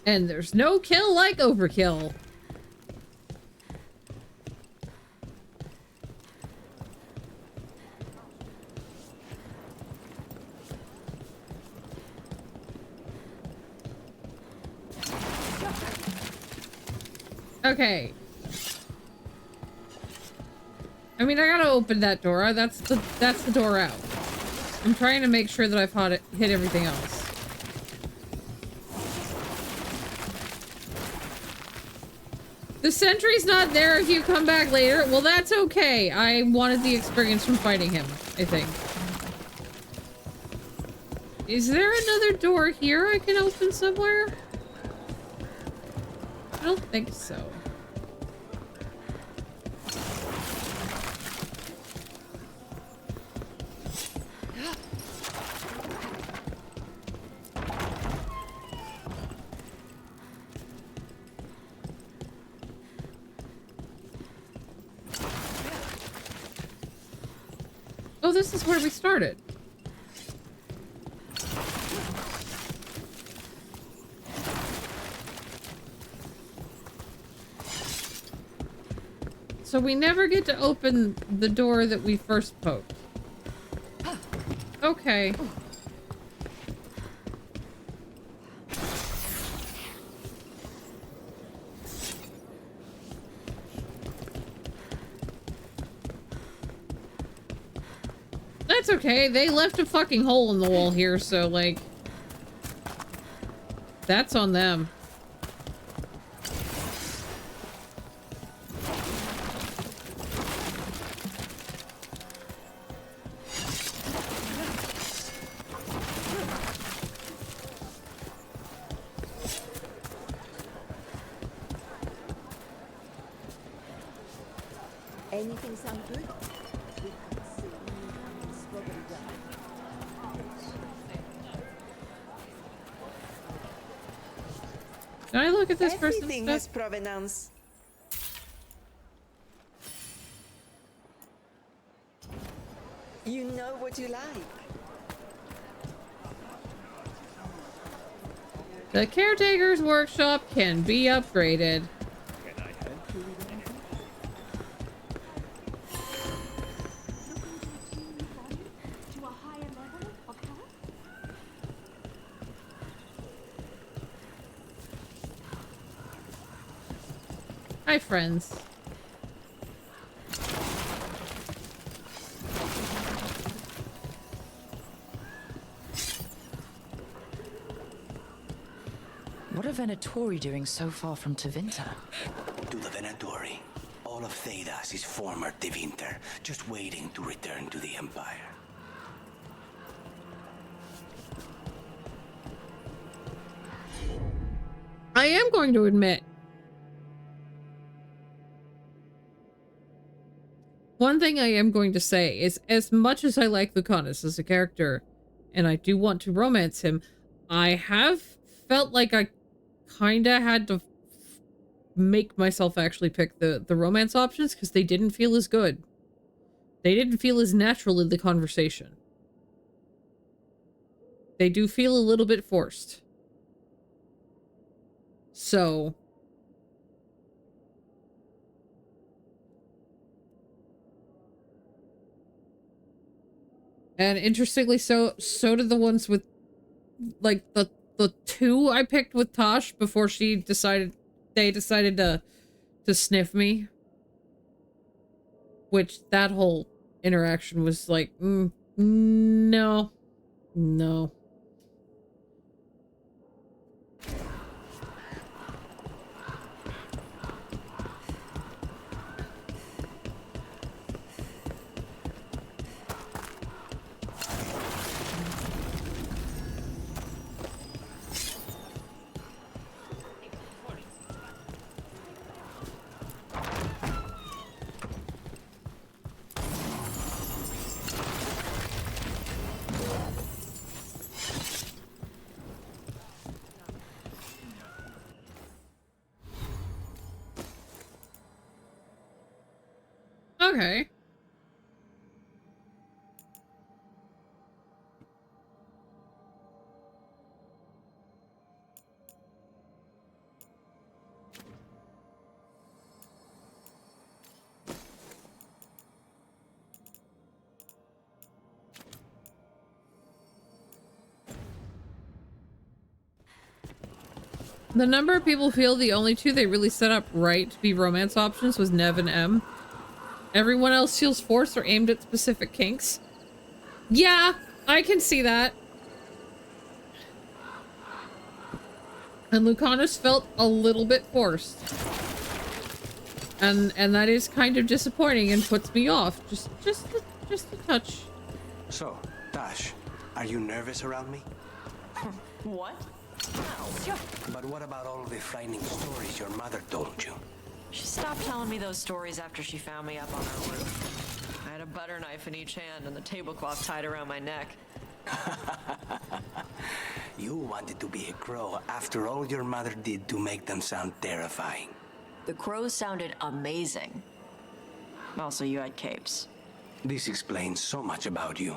And there's no kill like overkill. Okay. I mean, I gotta open that door. That's the door out. I'm trying to make sure that I've hit everything else. The sentry's not there if you come back later. Well, that's okay. I wanted the experience from fighting him, I think. Is there another door here I can open somewhere? I don't think so. Oh, this is where we started. So we never get to open the door that we first poked. Okay. That's okay. They left a fucking hole in the wall here, so like... That's on them. Anything sound good? We can see strawberry jam. Can I look at this person's Everything stuff? has provenance. You know what you like. The caretaker's workshop can be upgraded. Hi, friends. What are Venatori doing so far from Tevinter? To the Venatori, all of Thedas is former Tevinter, just waiting to return to the Empire. I am going to admit, one thing I am going to say is, as much as I like Lucanus as a character, and I do want to romance him, I have felt like I kinda had to make myself actually pick the romance options because they didn't feel as good. They didn't feel as natural in the conversation. They do feel a little bit forced. So... And interestingly, so did the ones with, like, the two I picked with Tosh before they decided to sniff me. Which, that whole interaction was like, no. No. Okay. The number of people feel the only two they really set up right to be romance options was Nev and M. Everyone else feels forced or aimed at specific kinks. Yeah, I can see that. And Lucanus felt a little bit forced. And that is kind of disappointing and puts me off. Just a touch. So, Tash, are you nervous around me? What? But what about all the frightening stories your mother told you? She stopped telling me those stories after she found me up on her roof. I had a butter knife in each hand and the tablecloth tied around my neck. You wanted to be a crow after all your mother did to make them sound terrifying. The crows sounded amazing. Also, you had capes. This explains so much about you.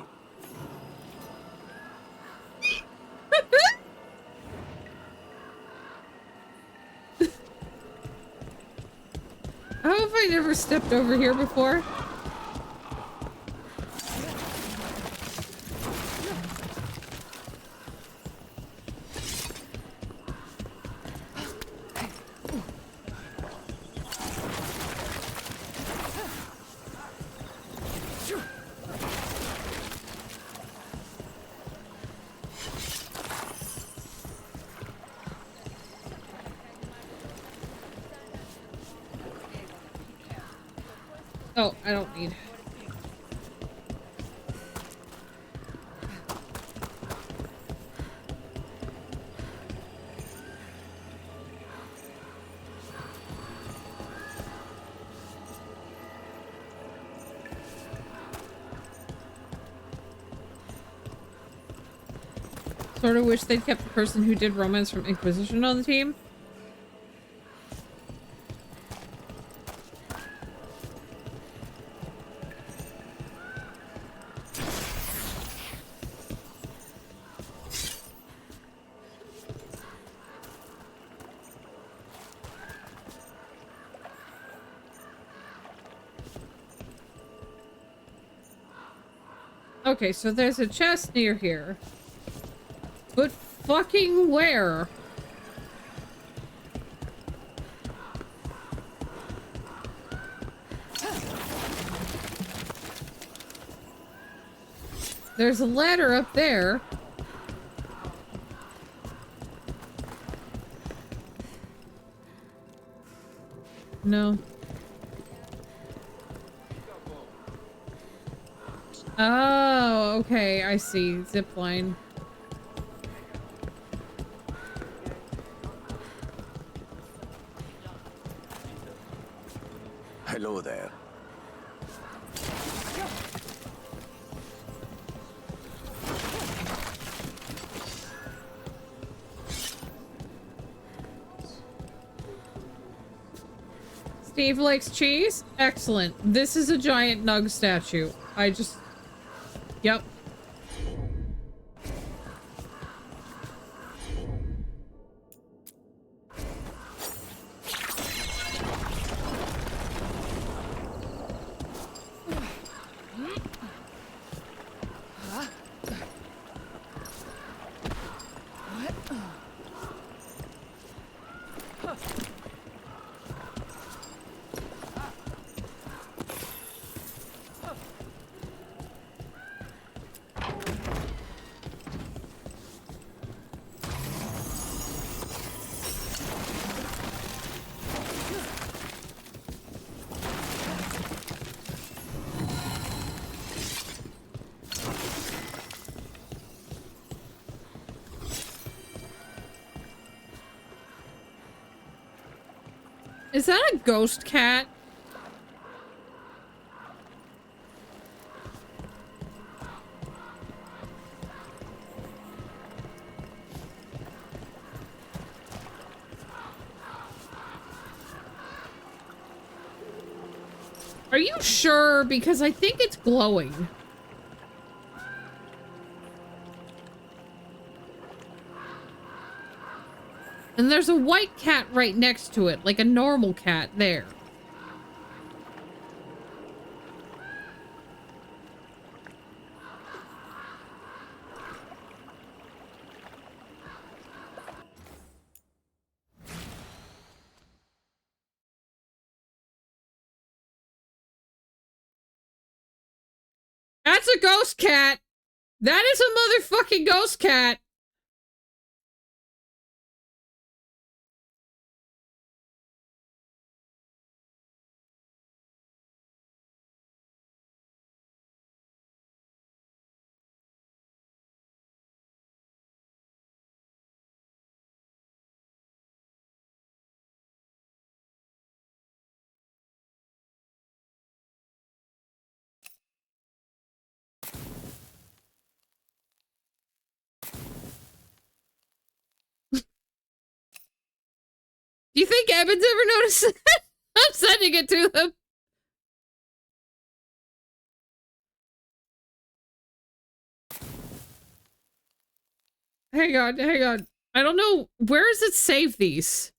How have I never stepped over here before? Oh, I don't need. Sort of wish they'd kept the person who did romance from Inquisition on the team. Okay, so there's a chest near here. But fucking where? There's a ladder up there. No. Oh, okay, I see. Zipline. Hello there. Steve likes cheese? Excellent. This is a giant Nug statue. Yep. Is that a ghost cat? Are you sure? Because I think it's glowing. And there's a white cat right next to it, like a normal cat there. That's a ghost cat! That is a motherfucking ghost cat! Do you think Evans ever noticed that? I'm sending it to him. Hang on, hang on. I don't know. Where does it save these?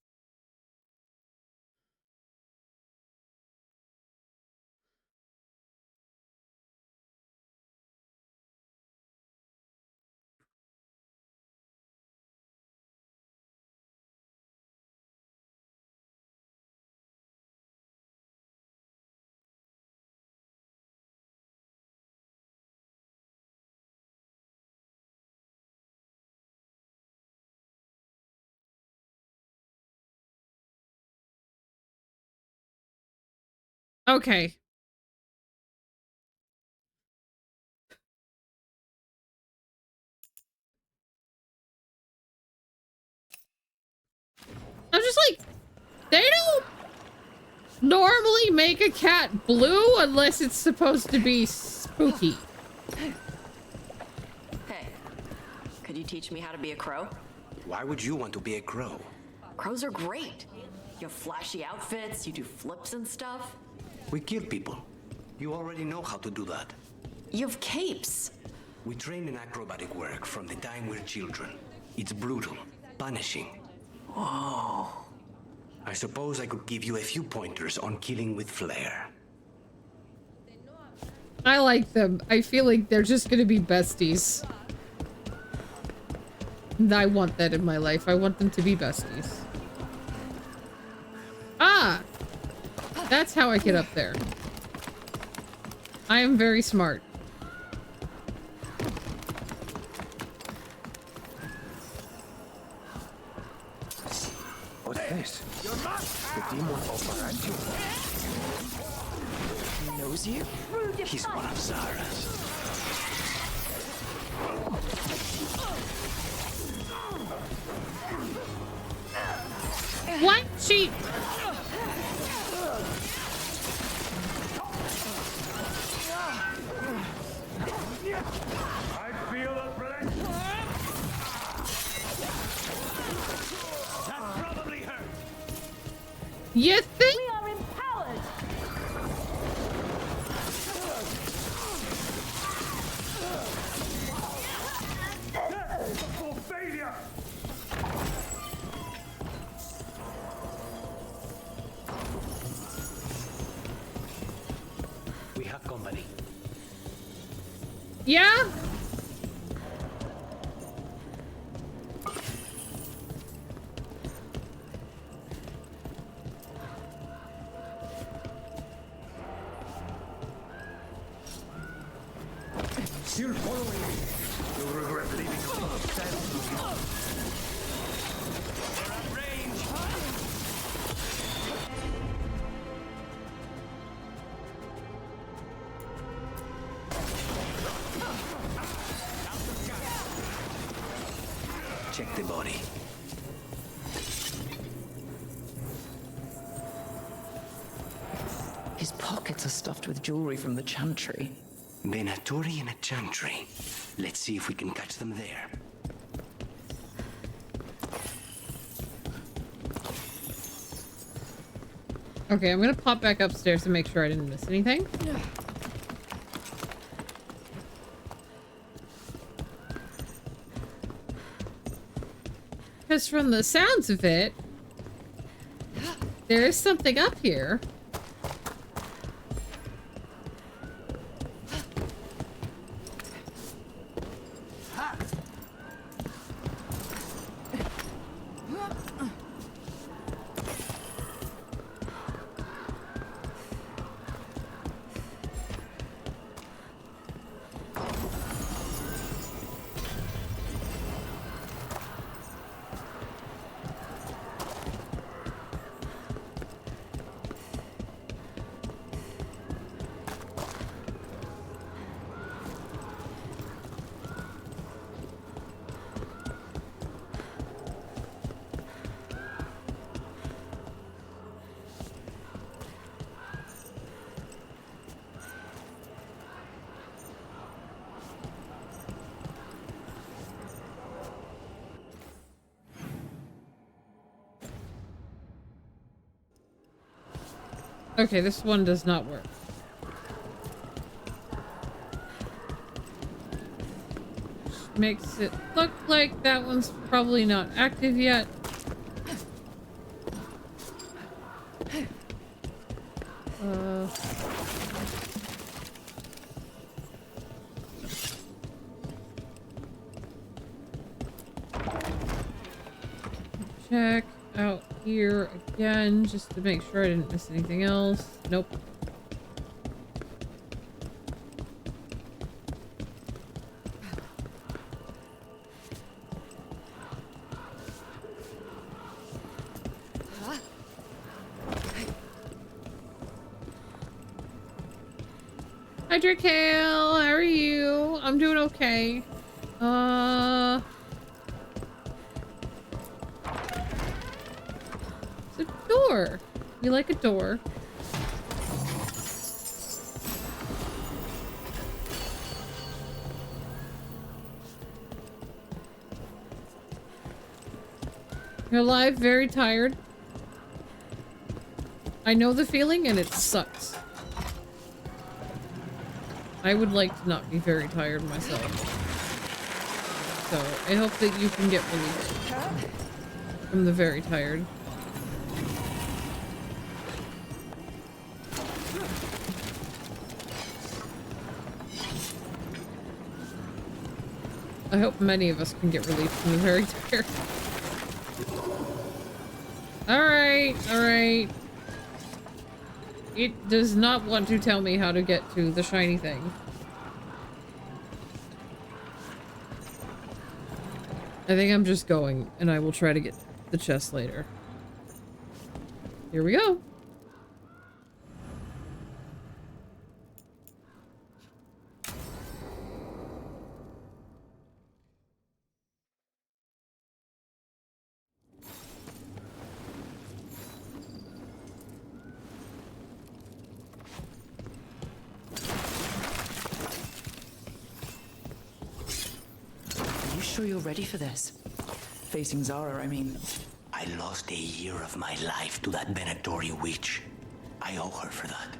Okay. I'm just like, they don't normally make a cat blue unless it's supposed to be spooky. Hey, could you teach me how to be a crow? Why would you want to be a crow? Crows are great. You have flashy outfits, you do flips and stuff. We kill people. You already know how to do that. You have capes. We train in acrobatic work from the time we're children. It's brutal, punishing. Whoa. I suppose I could give you a few pointers on killing with flair. I like them. I feel like they're just gonna be besties. And I want that in my life. I want them to be besties. Ah! That's how I get up there. I am very smart. What's this? The demon of Varantium. He knows you? He's one of Zara's. What? She... I feel a blessing. That probably hurt. You think? We are empowered! For failure! We have company. Yeah? Still following me. You'll regret leaving your Check the body. His pockets are stuffed with jewelry from the chantry. Venatori in a chantry. Let's see if we can catch them there. Okay, I'm gonna pop back upstairs to make sure I didn't miss anything. Because from the sounds of it, there is something up here. Okay, this one does not work. Makes it look like that one's probably not active yet. Check out here again just to make sure I didn't miss anything else. Nope. Hi, Drakale. How are you? I'm doing okay. It's a door. We like a door. You're alive, very tired. I know the feeling and it sucks. I would like to not be very tired myself. So, I hope that you can get relief from the very tired. I hope many of us can get relief from the very tired. Alright, alright. It does not want to tell me how to get to the shiny thing. I think I'm just going, and I will try to get the chest later. Here we go. Are you sure you're ready for this? Facing Zara, I mean. I lost a year of my life to that Venatori witch. I owe her for that.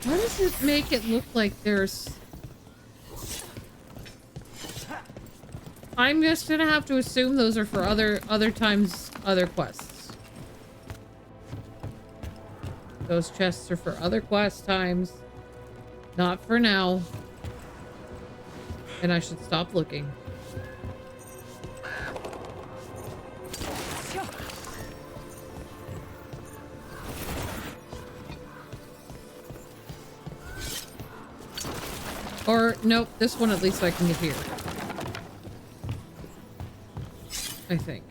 Why does it make it look like there's... I'm just gonna have to assume those are for other times, other quests. Those chests are for other quest times. Not for now. And I should stop looking. Or, nope, this one at least I can get here. I think.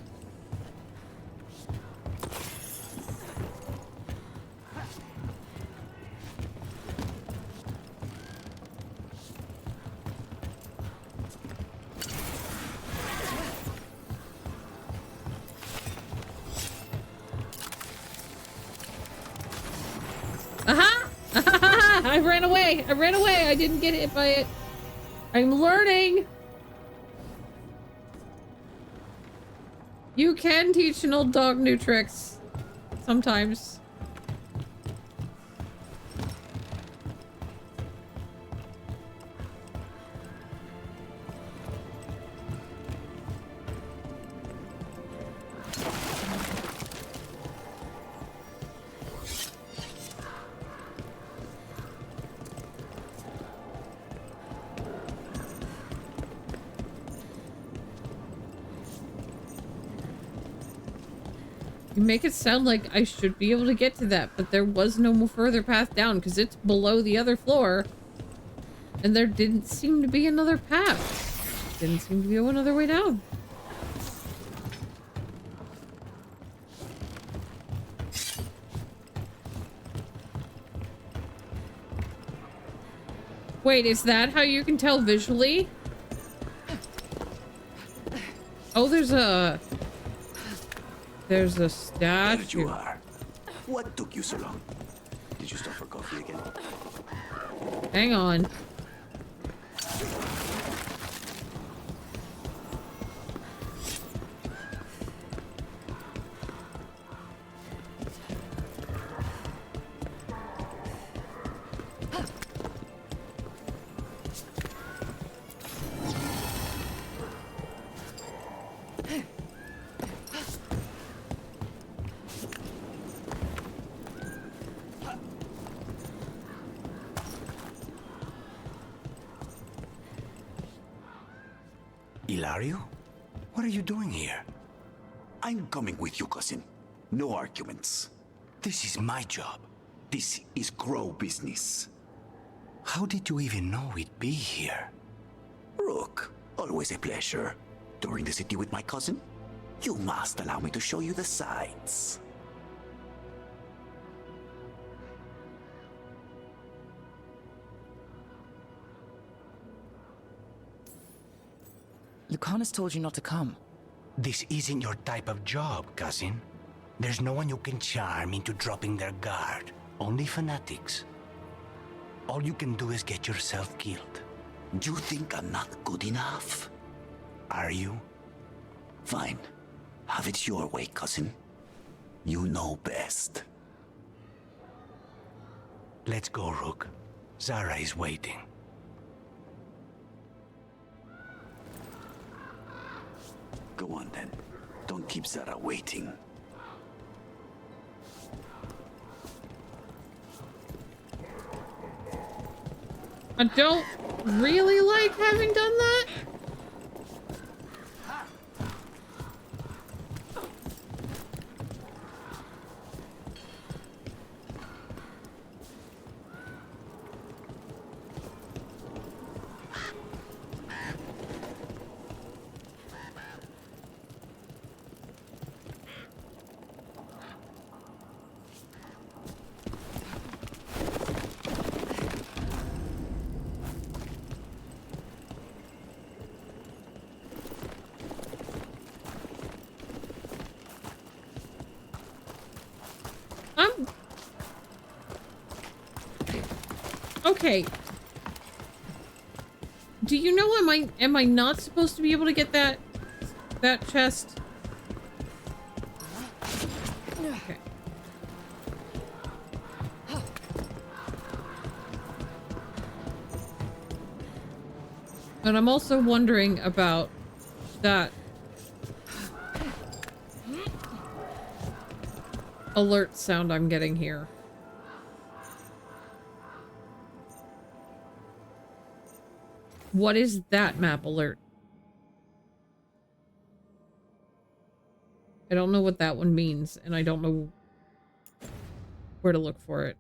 Aha! I ran away! I ran away! I didn't get hit by it. I'm learning! You can teach an old dog new tricks. Sometimes. You make it sound like I should be able to get to that, but there was no more further path down because it's below the other floor. And there didn't seem to be another path. Didn't seem to be another way down. Wait, is that how you can tell visually? Oh, there's a statue. There you are. What took you so long? Did you stop for coffee again? Hang on. Ilario? What are you doing here? I'm coming with you, cousin. No arguments. This is my job. This is Crow business. How did you even know we'd be here? Rook, always a pleasure. Touring the city with my cousin? You must allow me to show you the sights. Lucanus told you not to come. This isn't your type of job, cousin. There's no one you can charm into dropping their guard. Only fanatics. All you can do is get yourself killed. You think I'm not good enough? Are you? Fine. Have it your way, cousin. You know best. Let's go, Rook. Zara is waiting. Go on then. Don't keep Zara waiting. I don't really like having done that. Okay. Do you know am I not supposed to be able to get that chest? Okay. And I'm also wondering about that alert sound I'm getting here. What is that map alert? I don't know what that one means, and I don't know where to look for it.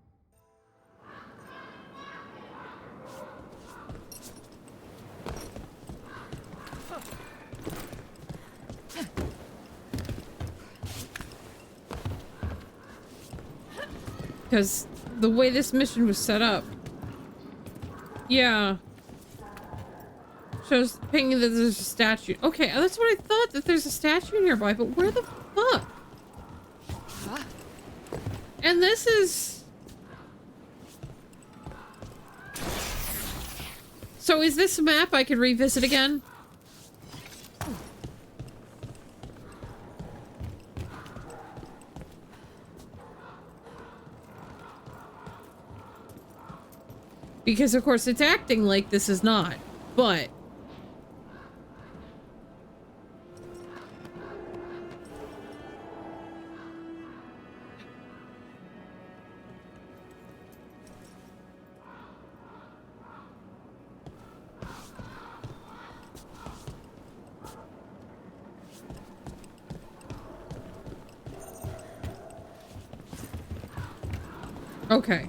Because the way this mission was set up, yeah, shows pinging that there's a statue. Okay, that's what I thought, that there's a statue nearby, but where the fuck? And this is... So is this a map I could revisit again? Because of course it's acting like this is not, but... Okay.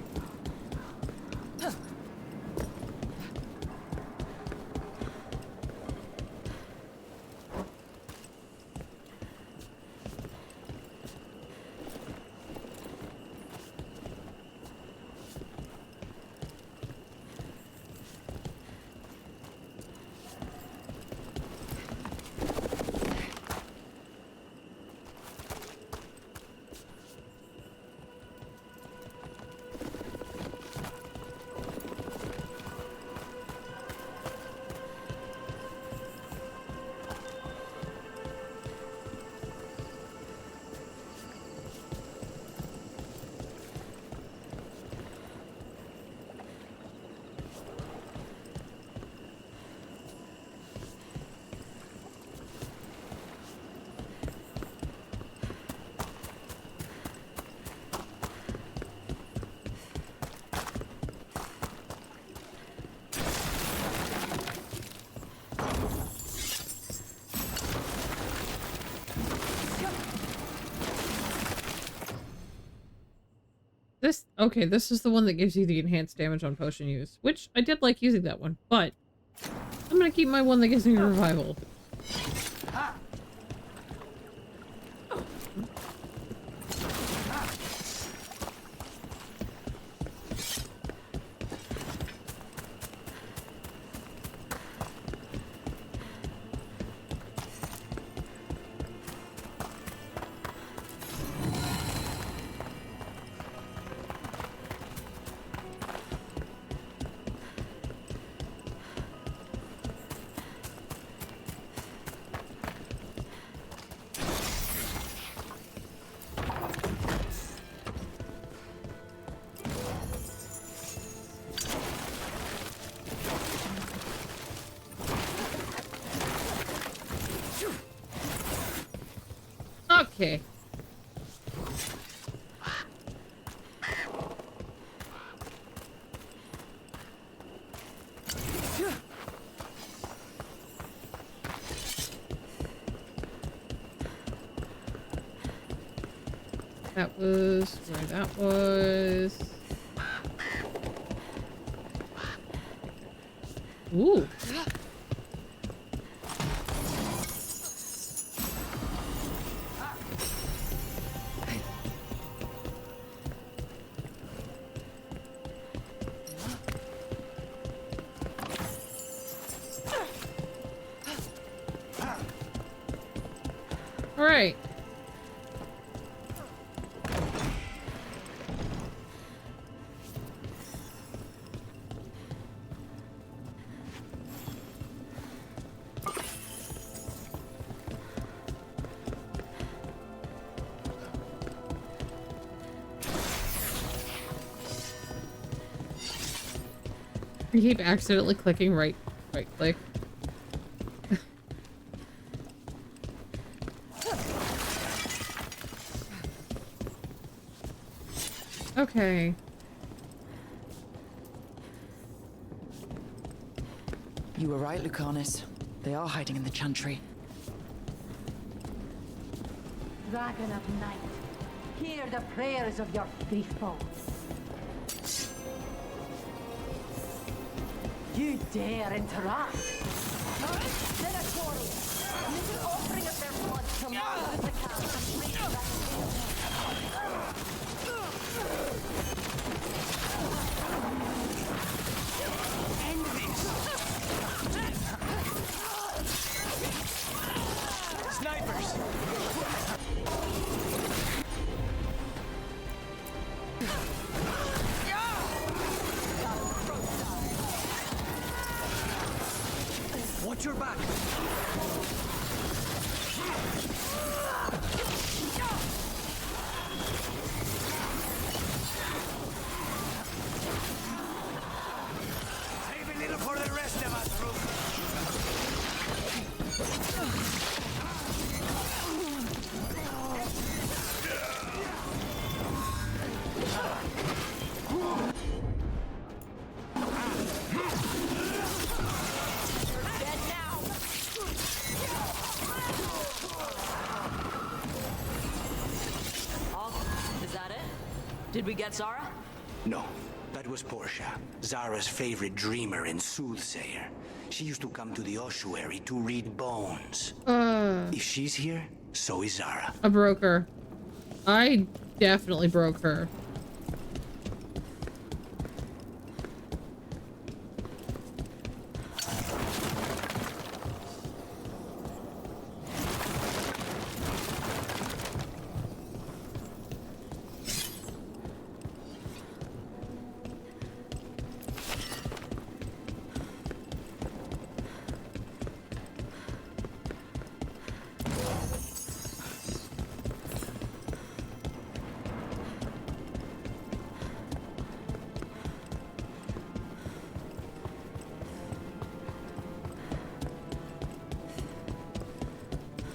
Okay, this is the one that gives you the enhanced damage on potion use, which I did like using that one, but I'm gonna keep my one that gives me revival. Okay. That was where that was. Ooh. All right. I keep accidentally clicking right click. Okay. You were right, Lucanus. They are hiding in the chantry. Dragon of night, hear the prayers of your faithful. You dare interrupt? Venatori, little offering of their blood to Mother the Cow and raise that end this! Snipers! Watch your back! Save a little for the rest of us, Did we get Zara? No, that was Portia, Zara's favorite dreamer and soothsayer. She used to come to the ossuary to read bones. If she's here, so is Zara. I broke her. I definitely broke her.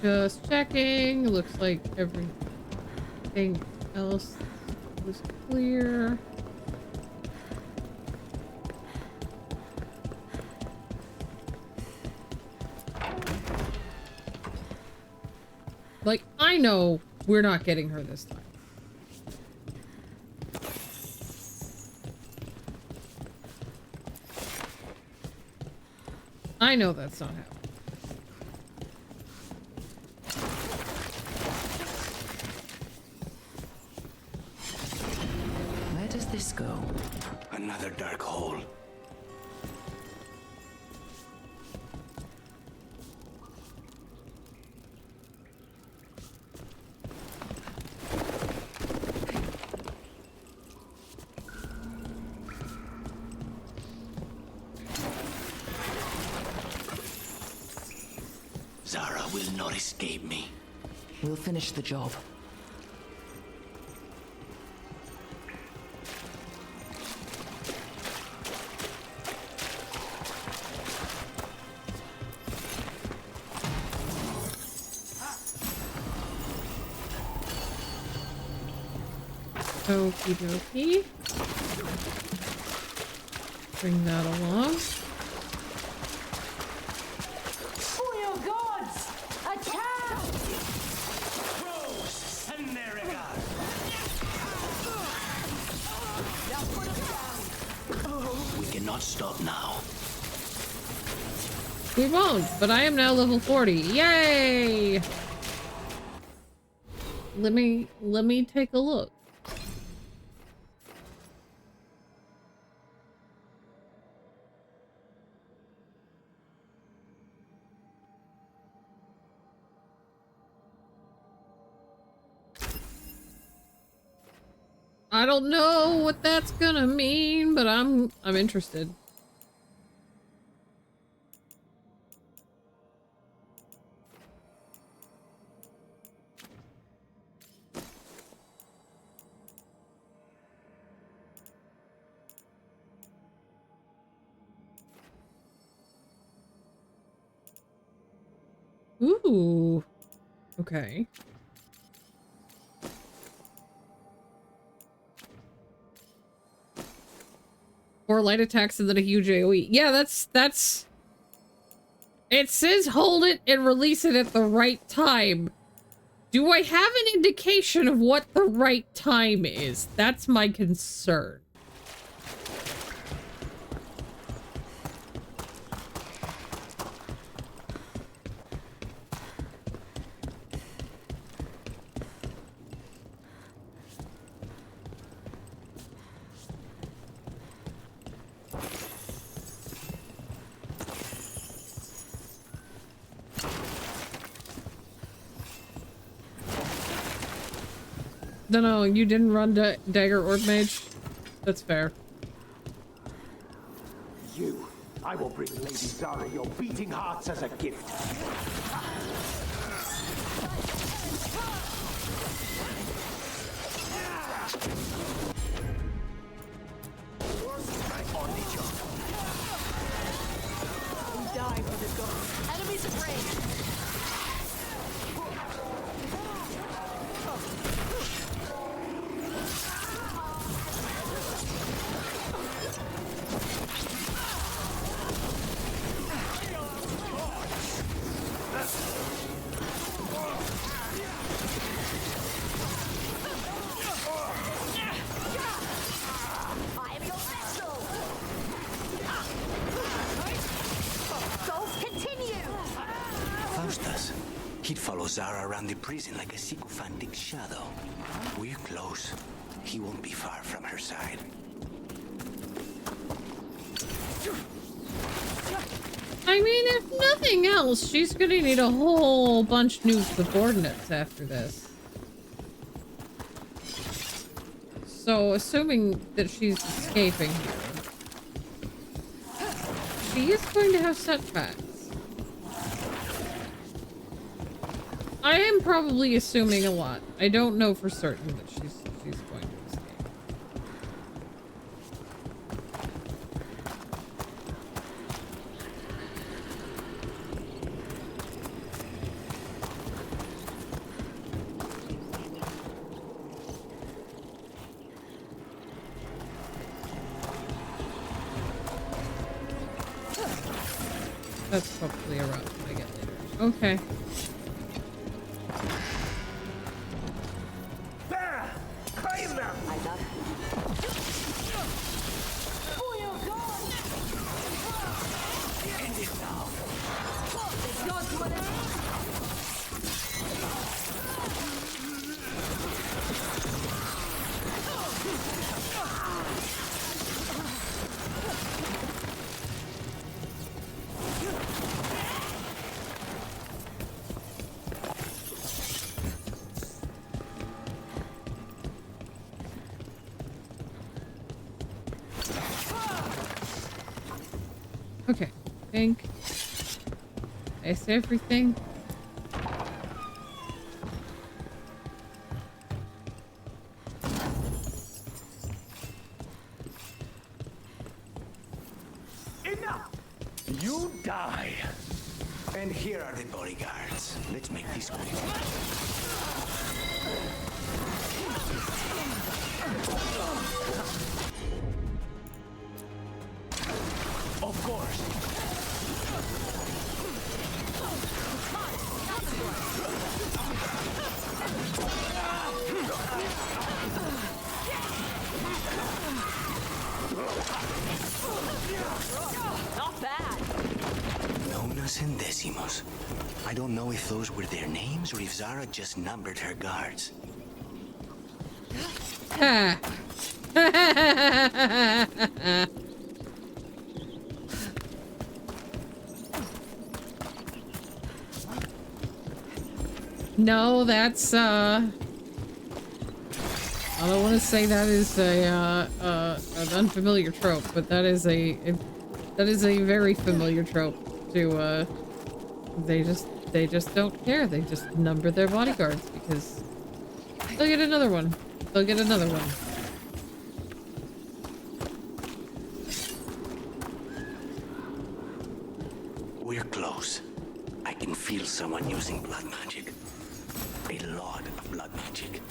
Just checking. Looks like everything else was clear. Like, I know we're not getting her this time. I know that's not happening. Where does this go? Another dark hole. Zara will not escape me. We'll finish the job. Okie dokie. Bring that along. For your gods! Attack! We cannot stop now. We won't, but I am now level 40. Yay! Let me take a look. I don't know what that's gonna mean, but I'm interested. Ooh. Okay. Or light attacks and then a huge AoE. Yeah, that's... It says hold it and release it at the right time. Do I have an indication of what the right time is? That's my concern. No, you didn't run Dagger Orb Mage. That's fair. You, I will bring Lady Zara your beating hearts as a gift. We die for the gods. Enemies afraid. He'd follow Zara around the prison like a sycophantic shadow. We're close. He won't be far from her side. I mean, if nothing else, she's gonna need a whole bunch new subordinates after this. So, assuming that she's escaping here, she is going to have setbacks. I am probably assuming a lot. I don't know for certain that she's going to escape. That's probably a route I get later. Okay. Okay, I think that's everything. Enough! You die! And here are the bodyguards. Let's make this quick. Of course. Not bad. Nonas and Decimos. I don't know if those were their names or if Zara just numbered her guards. Ha. No, that's I don't want to say that is an unfamiliar trope, but that is a very familiar trope. To they just don't care. They just number their bodyguards because they'll get another one. They'll get another one. We're close. I can feel someone using blood magic. A lot of blood magic.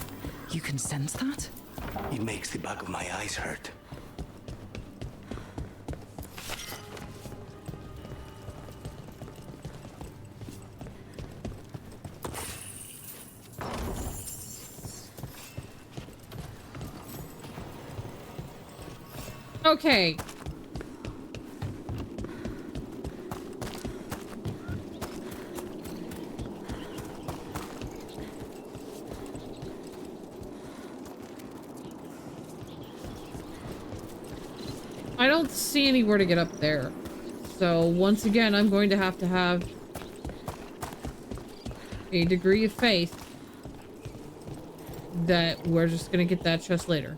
You can sense that? It makes the back of my eyes hurt. Okay. I don't see anywhere to get up there. So once again, I'm going to have a degree of faith that we're just gonna get that chest later.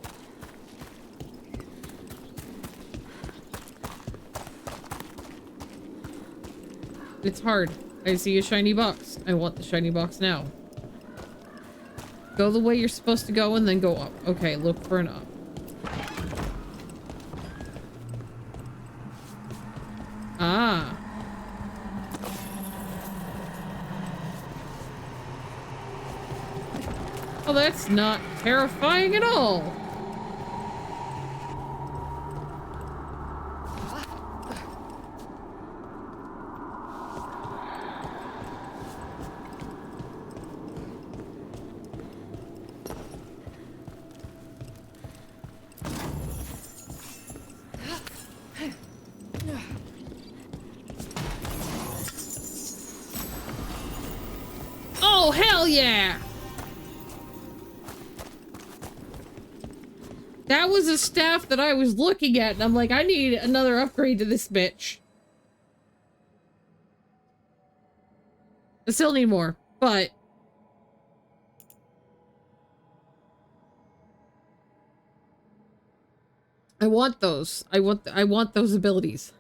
It's hard. I see a shiny box. I want the shiny box now. Go the way you're supposed to go and then go up. Okay, look for an up. Ah. Oh, that's not terrifying at all. Oh, hell yeah! That was a staff that I was looking at, and I'm like, I need another upgrade to this bitch. I still need more, but... I want those. I want those abilities.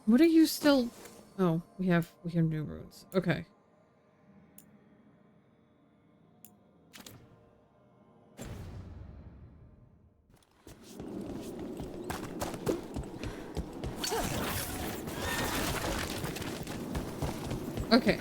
What are you still... Oh, we have new runes. Okay. Okay.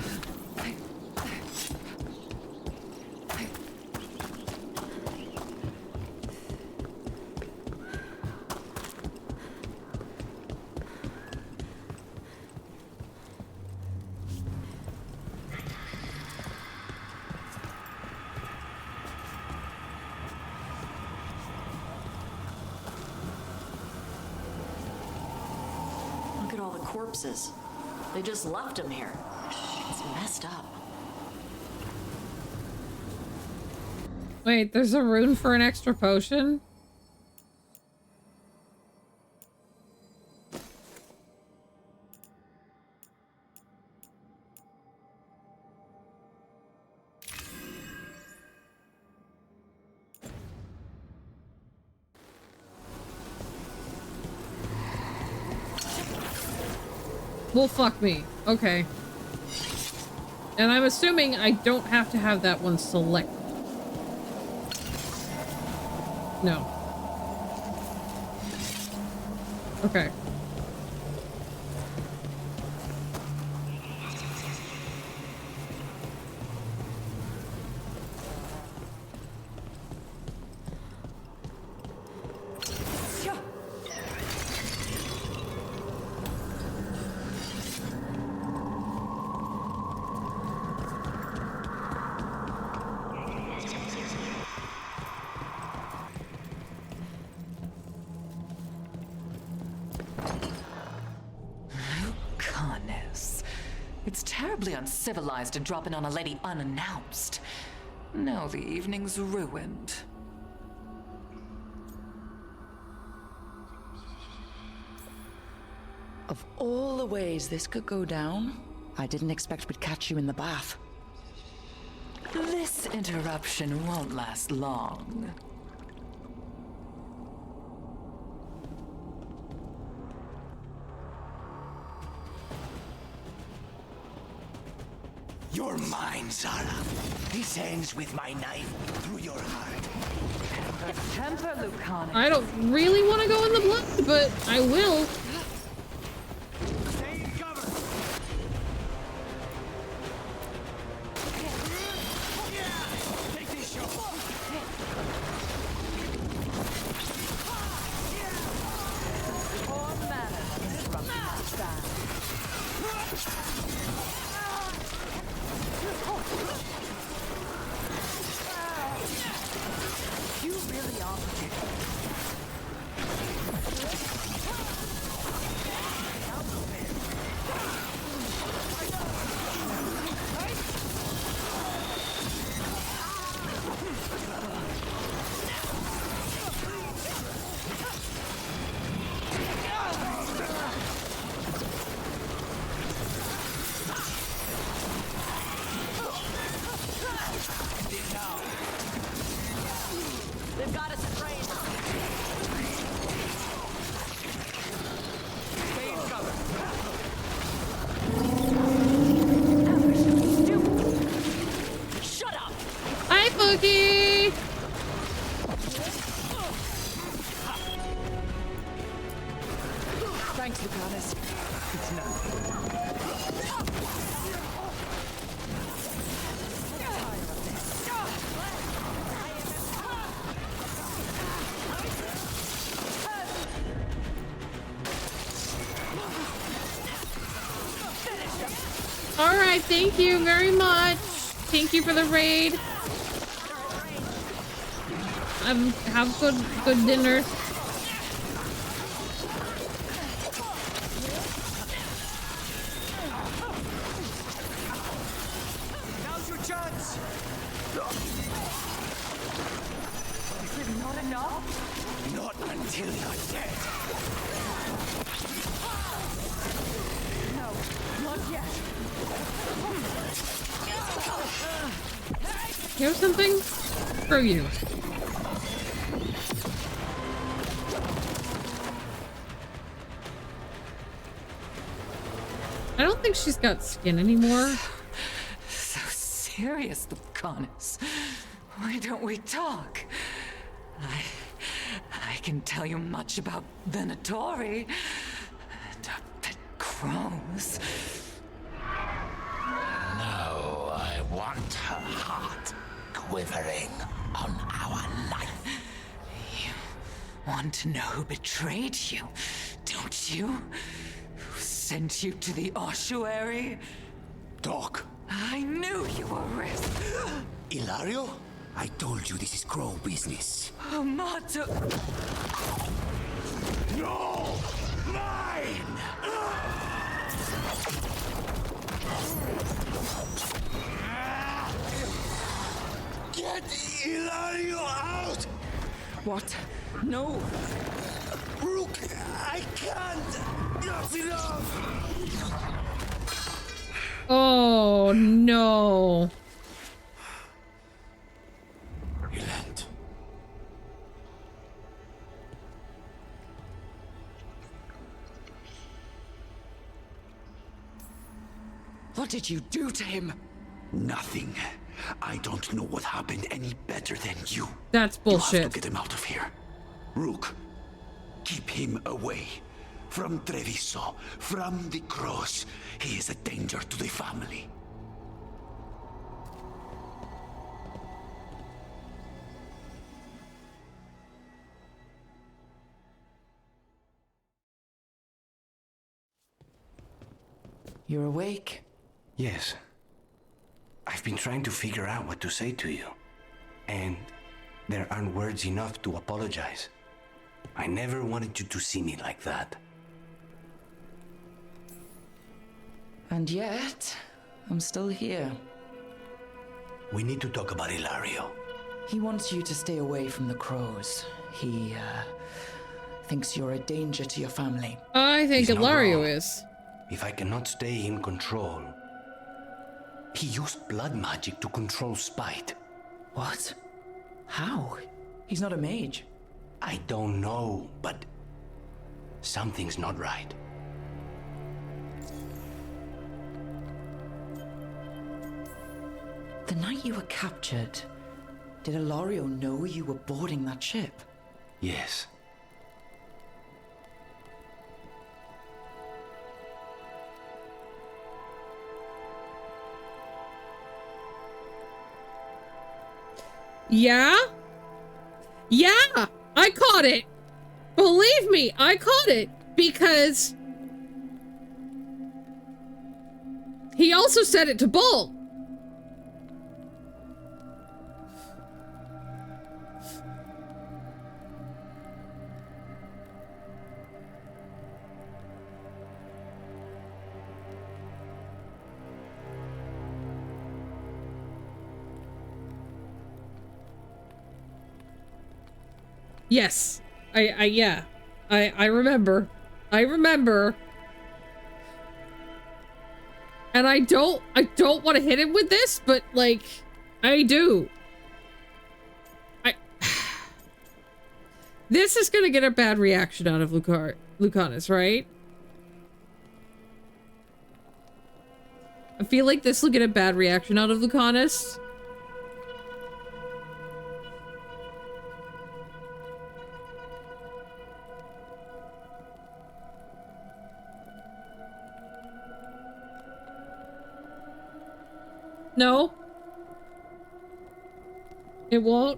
Look at all the corpses. They just left them here. It's messed up. Wait, there's a rune for an extra potion? Well, fuck me. Okay. And I'm assuming I don't have to have that one selected. No. Okay. It's terribly uncivilized to drop in on a lady unannounced. Now the evening's ruined. Of all the ways this could go down, I didn't expect we'd catch you in the bath. This interruption won't last long. You're mine, Zara. This ends with my knife through your heart. Temper, Lucani. I don't really want to go in the blood, but I will. You really are. They've got us trained. Stay in cover. Shut up! Hi, Boogie! Thanks, Lucanus. It's nothing. All right, thank you very much. Thank you for the raid. Have good dinner. Now's your chance. Is it not enough? Not until you're dead. No, not yet. Here's something for you. I don't think she's got skin anymore. So serious, Lucanus. Why don't we talk? I can tell you much about Venatori and our pet crows. No, I want her heart quivering on our life. You want to know who betrayed you, don't you? Who sent you to the ossuary? Doc. I knew you were risk. Ilario? I told you this is crow business. Amato. No! Mine! Get Ilario out! What? No! Rook, I can't! Not enough! Oh no. Relent. What did you do to him? Nothing. I don't know what happened any better than you. That's bullshit. You have to get him out of here. Rook, keep him away. From Treviso, from the cross. He is a danger to the family. You're awake? Yes. I've been trying to figure out what to say to you. And there aren't words enough to apologize. I never wanted you to see me like that. And yet, I'm still here. We need to talk about Ilario. He wants you to stay away from the crows. He, thinks you're a danger to your family. I think He's not Ilario wrong. is. If I cannot stay in control... He used blood magic to control spite. What? How? He's not a mage. I don't know, but... something's not right. The night you were captured, did Ilario know you were boarding that ship? Yes. Yeah? Yeah! I caught it! Believe me, I caught it! Because... he also said it to Bull! Yes. Yeah. I remember. I remember. And I don't want to hit him with this, but like, I do. This is gonna get a bad reaction out of Lucanus, right? I feel like this will get a bad reaction out of Lucanus. No. It won't.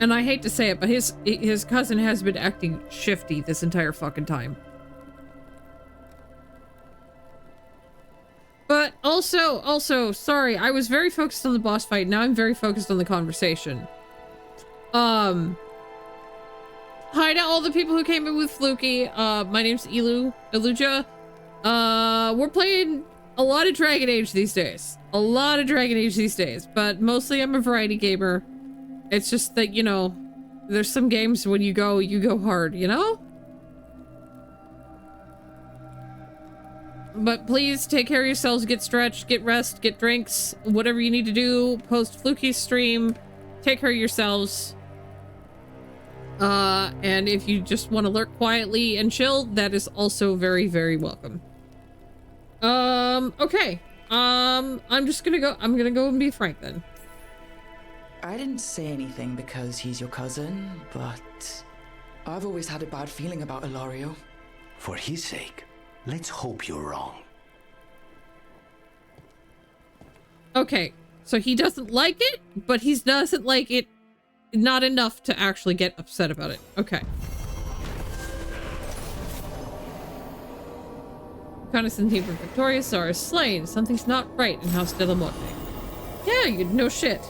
And I hate to say it, but his cousin has been acting shifty this entire fucking time. But also, sorry, I was very focused on the boss fight. Now I'm very focused on the conversation. Hi to all the people who came in with Fluky. My name's Eluja. We're playing a lot of Dragon Age these days. But mostly I'm a variety gamer. It's just that, you know, there's some games when you go hard, you know? But please take care of yourselves, get stretched, get rest, get drinks, whatever you need to do. Post Fluky's stream. Take care of yourselves. And if you just want to lurk quietly and chill, that is also very, very welcome. Okay. I'm gonna go and be frank then. I didn't say anything because he's your cousin, but I've always had a bad feeling about Ilario. For his sake, let's hope you're wrong. Okay, so he doesn't like it, but he doesn't like it not enough to actually get upset about it. Okay. Conus and team for Victorious are slain. Something's not right in House de la Morte. Yeah, you no shit.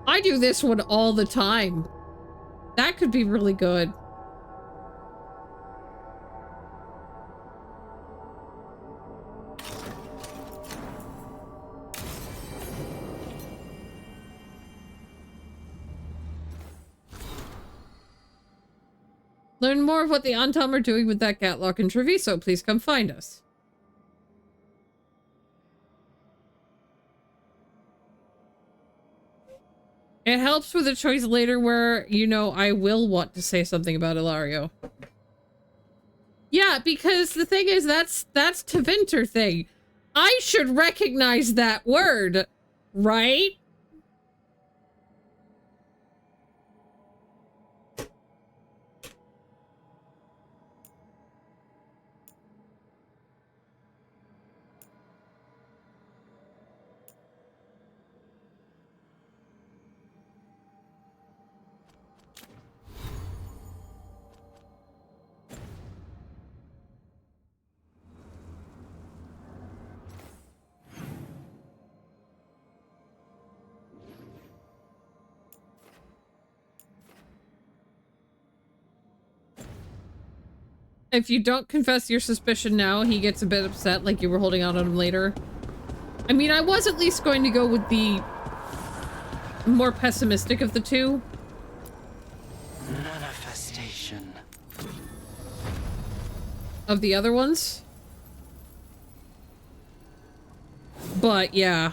I do this one all the time. That could be really good. Learn more of what the Antom are doing with that Gatlock in Treviso. Please come find us. It helps with a choice later where, you know, I will want to say something about Ilario. Yeah, because the thing is, that's Tevinter thing. I should recognize that word, right? if you don't confess your suspicion now, he gets a bit upset like you were holding out on him later. I mean, I was at least going to go with the more pessimistic of the two. Manifestation. Of the other ones. But, yeah.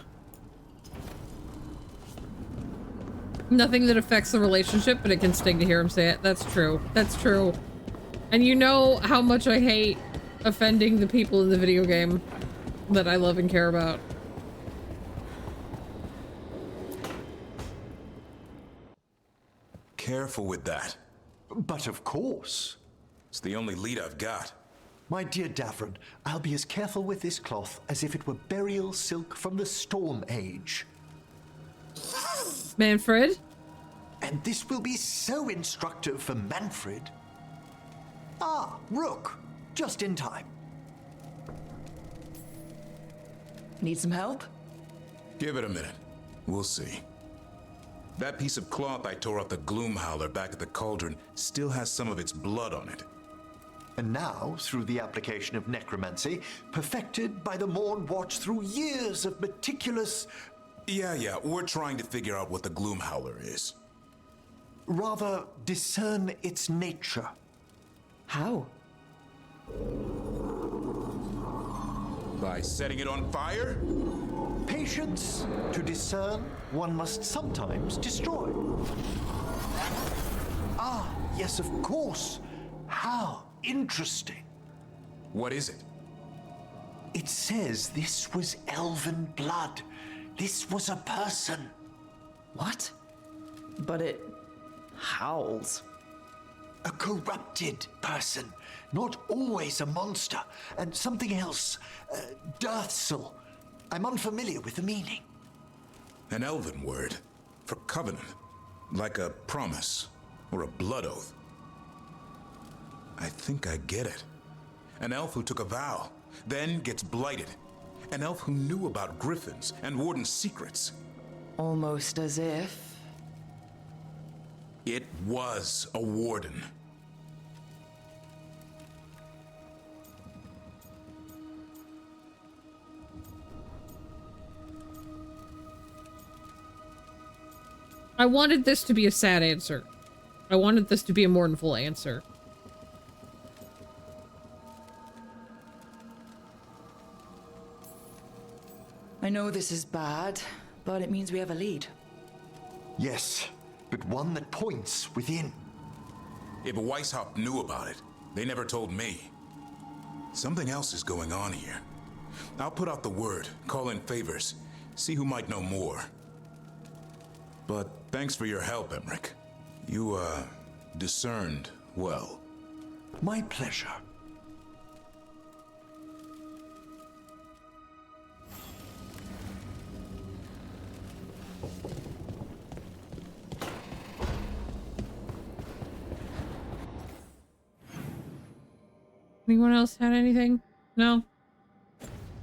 Nothing that affects the relationship, but it can sting to hear him say it. That's true. That's true. And you know how much I hate offending the people in the video game that I love and care about. Careful with that. But of course. It's the only lead I've got. My dear Davron, I'll be as careful with this cloth as if it were burial silk from the Storm Age. Manfred? And this will be so instructive for Manfred. Ah, Rook. Just in time. Need some help? Give it a minute. We'll see. That piece of cloth I tore off the Gloom Howler back at the cauldron still has some of its blood on it. And now, through the application of necromancy, perfected by the Morn Watch through years of meticulous... Yeah, we're trying to figure out what the Gloom Howler is. Rather, discern its nature. How? By setting it on fire? Patience. To discern, one must sometimes destroy. Ah, yes, of course. How interesting. What is it? It says this was elven blood. This was a person. What? But it howls. A corrupted person. Not always a monster. And something else. Deathsel. I'm unfamiliar with the meaning. An elven word. For covenant. Like a promise. Or a blood oath. I think I get it. An elf who took a vow. Then gets blighted. An elf who knew about griffins and warden's secrets. Almost as if... It was a warden. I wanted this to be a sad answer. I wanted this to be a mournful answer. I know this is bad, but it means we have a lead. Yes, but one that points within. If Weishaupt knew about it, they never told me. Something else is going on here. I'll put out the word, call in favors, see who might know more. But thanks for your help, Emmerich. You, discerned well. My pleasure. Anyone else had anything? No?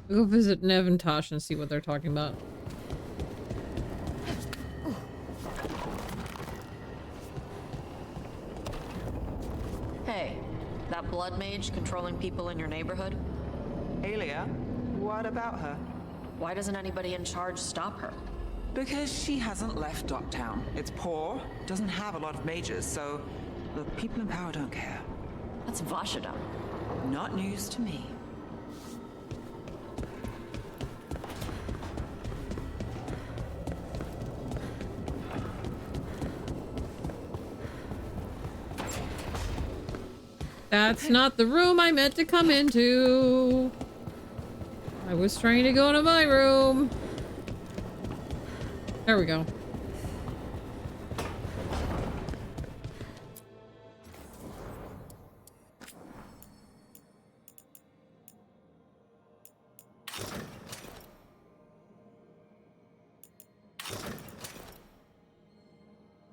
We'll go visit Nev and Tosh and see what they're talking about. Hey, that blood mage controlling people in your neighborhood? Alia, what about her? Why doesn't anybody in charge stop her? Because she hasn't left Docktown. It's poor, doesn't have a lot of mages, so the people in power don't care. That's Vashadam. Not news to me. That's not the room I meant to come into. I was trying to go to my room. There we go.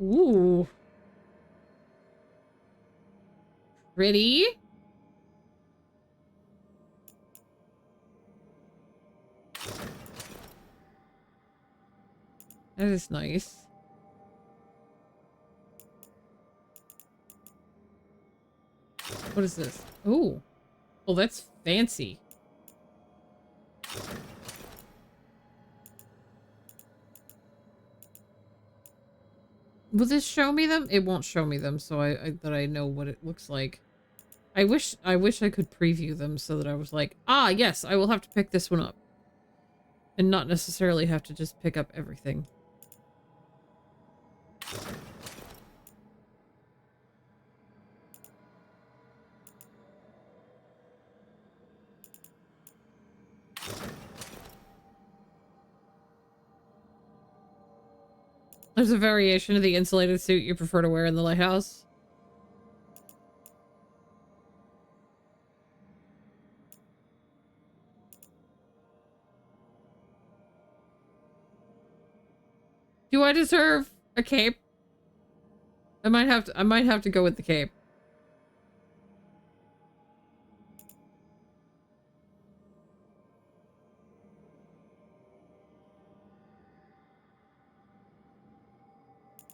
Ooh. Pretty. That is nice. What is this? Oh. Oh, that's fancy. Will this show me them? It won't show me them, so I know what it looks like. I wish I could preview them so that I was like, ah, yes, I will have to pick this one up. And not necessarily have to just pick up everything. There's a variation of the insulated suit you prefer to wear in the lighthouse. Do I deserve a cape? I might have to go with the cape.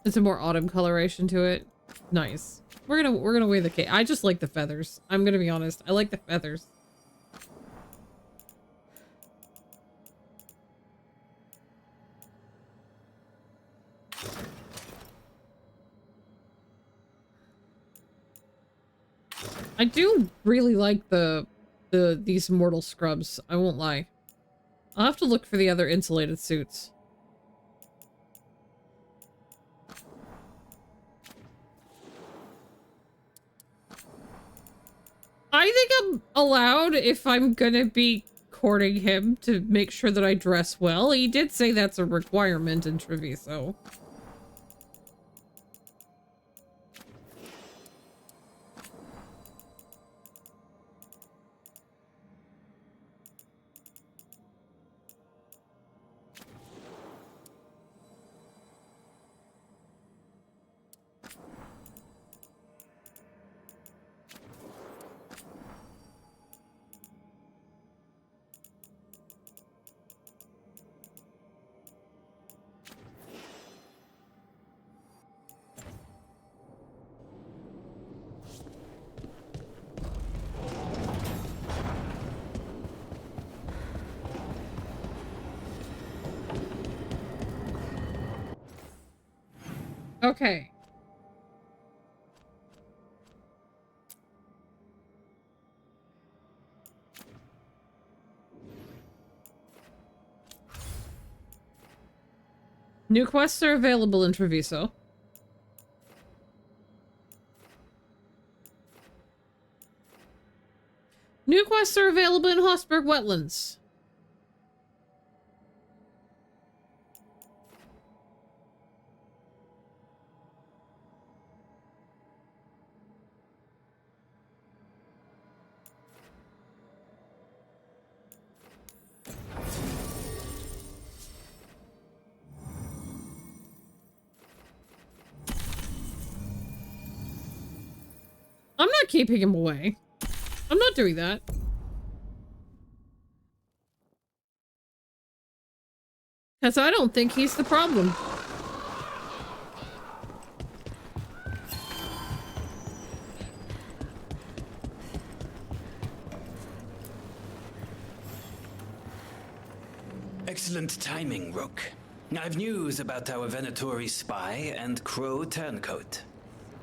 It's a more autumn coloration to it. Nice. We're gonna wear the cape. I just like the feathers. I'm gonna be honest. I like the feathers. I do really like these mortal scrubs. I won't lie. I'll have to look for the other insulated suits. I think I'm allowed, if I'm gonna be courting him, to make sure that I dress well. He did say that's a requirement in Treviso. Okay. New quests are available in Treviso. New quests are available in Hossberg Wetlands. I'm not keeping him away. I'm not doing that. Because I don't think he's the problem. Excellent timing, Rook. I've news about our Venatori spy and Crow turncoat.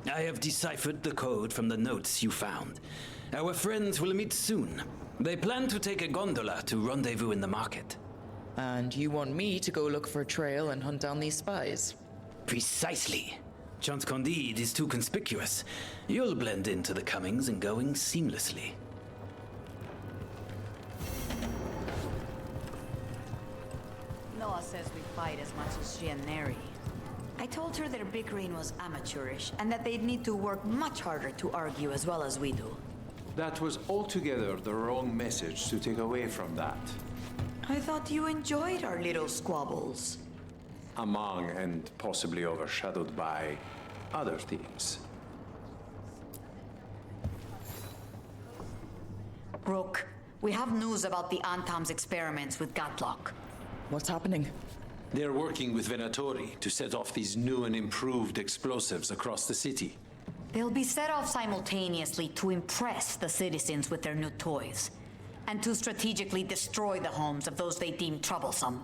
I have deciphered the code from the notes you found. Our friends will meet soon. They plan to take a gondola to rendezvous in the market. And you want me to go look for a trail and hunt down these spies? Precisely. Chance Candide is too conspicuous. You'll blend into the comings and goings seamlessly. Noah says we fight as much as she and Neri. I told her their bickering was amateurish and that they'd need to work much harder to argue as well as we do. That was altogether the wrong message to take away from that. I thought you enjoyed our little squabbles. Among and possibly overshadowed by other things. Rook, we have news about the Antam's experiments with Gatlock. What's happening? They're working with Venatori to set off these new and improved explosives across the city. They'll be set off simultaneously to impress the citizens with their new toys, and to strategically destroy the homes of those they deem troublesome.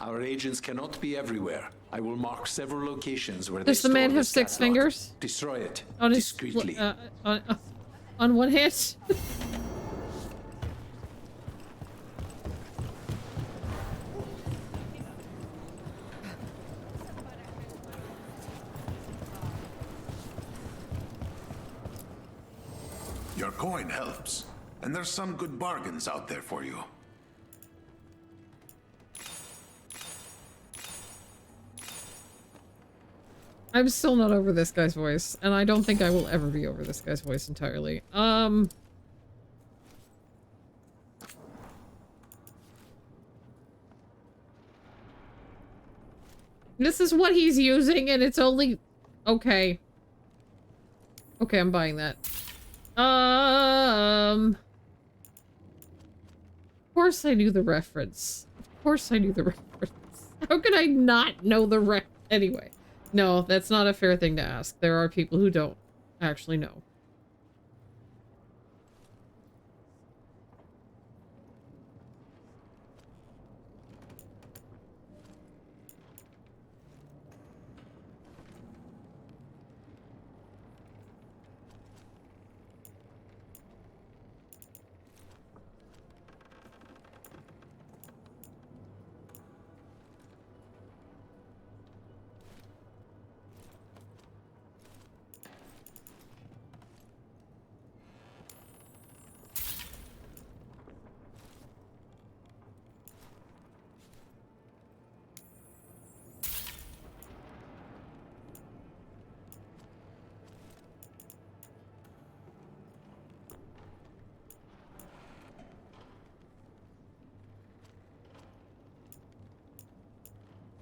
Our agents cannot be everywhere. I will mark several locations where Does they the man store have this 6 catalog. fingers? Destroy it On his, discreetly. on one hand? Your coin helps, and there's some good bargains out there for you. I'm still not over this guy's voice, and I don't think I will ever be over this guy's voice entirely. This is what he's using, and it's only... Okay. Okay, I'm buying that. Of course I knew the reference. Of course I knew the reference. How could I not know the Anyway. No, that's not a fair thing to ask. There are people who don't actually know.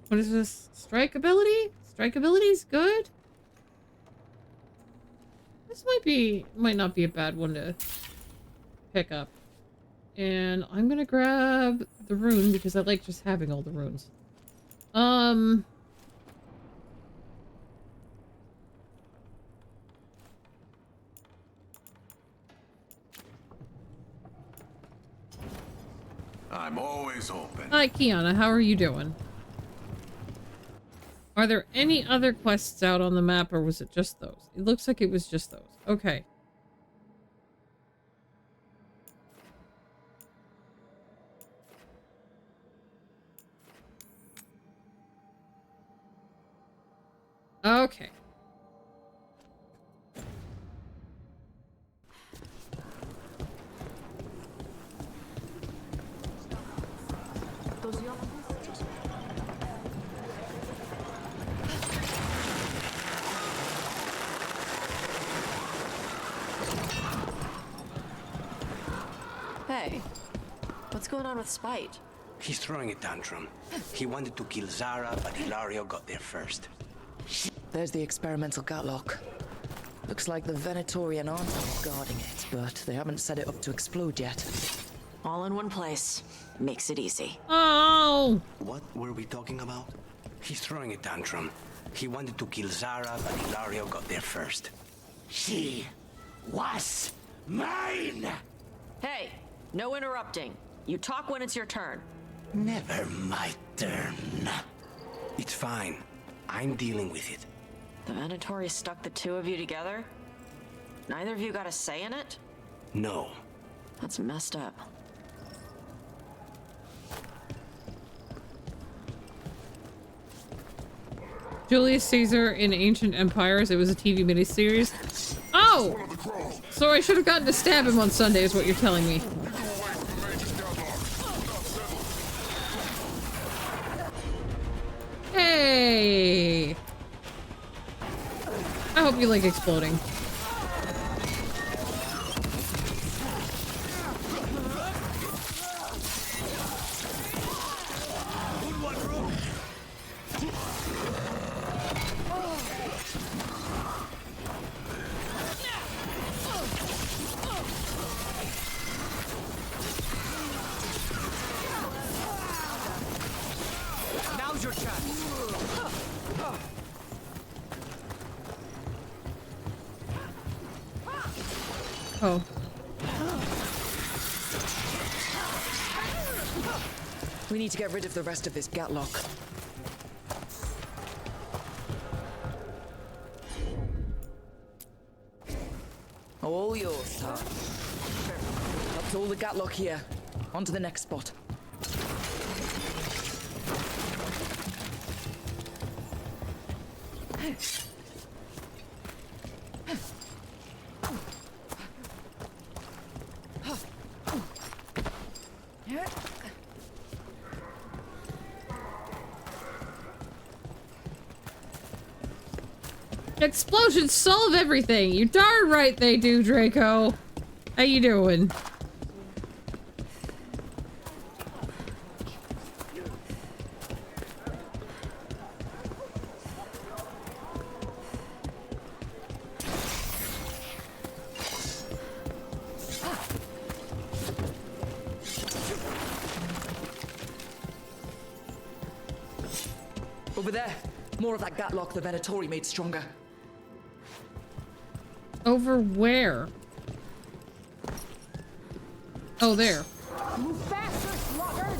What is this? Strike ability? Strike ability is good? This might not be a bad one to pick up. And I'm gonna grab the rune because I like just having all the runes. I'm always open. Hi, Kiana. How are you doing? Are there any other quests out on the map, or was it just those? It looks like it was just those. Okay. Okay. Hey, what's going on with Spite? He's throwing a tantrum. He wanted to kill Zara, but Hilario got there first. There's the experimental catlock. Looks like the Venatorian aren't guarding it, but they haven't set it up to explode yet. All in one place. Makes it easy. Oh! What were we talking about? He's throwing a tantrum. He wanted to kill Zara, but Hilario got there first. She was mine! Hey, no interrupting. You talk when it's your turn. Never my turn. It's fine. I'm dealing with it. The Venatori stuck the two of you together? Neither of you got a say in it? No. That's messed up. Julius Caesar in Ancient Empires. It was a TV miniseries. Oh! So I should have gotten to stab him on Sunday is what you're telling me. Hey! I hope you like exploding. Now's your chance. Oh. We need to get rid of the rest of this gatlock. All yours, sir. That's all the gatlock here. On to the next spot. Explosions solve everything. You darn right they do, Draco. How you doing? Over there. More of that gatlock the Venatori made stronger. Over where? Oh, there. Move faster, sluggard!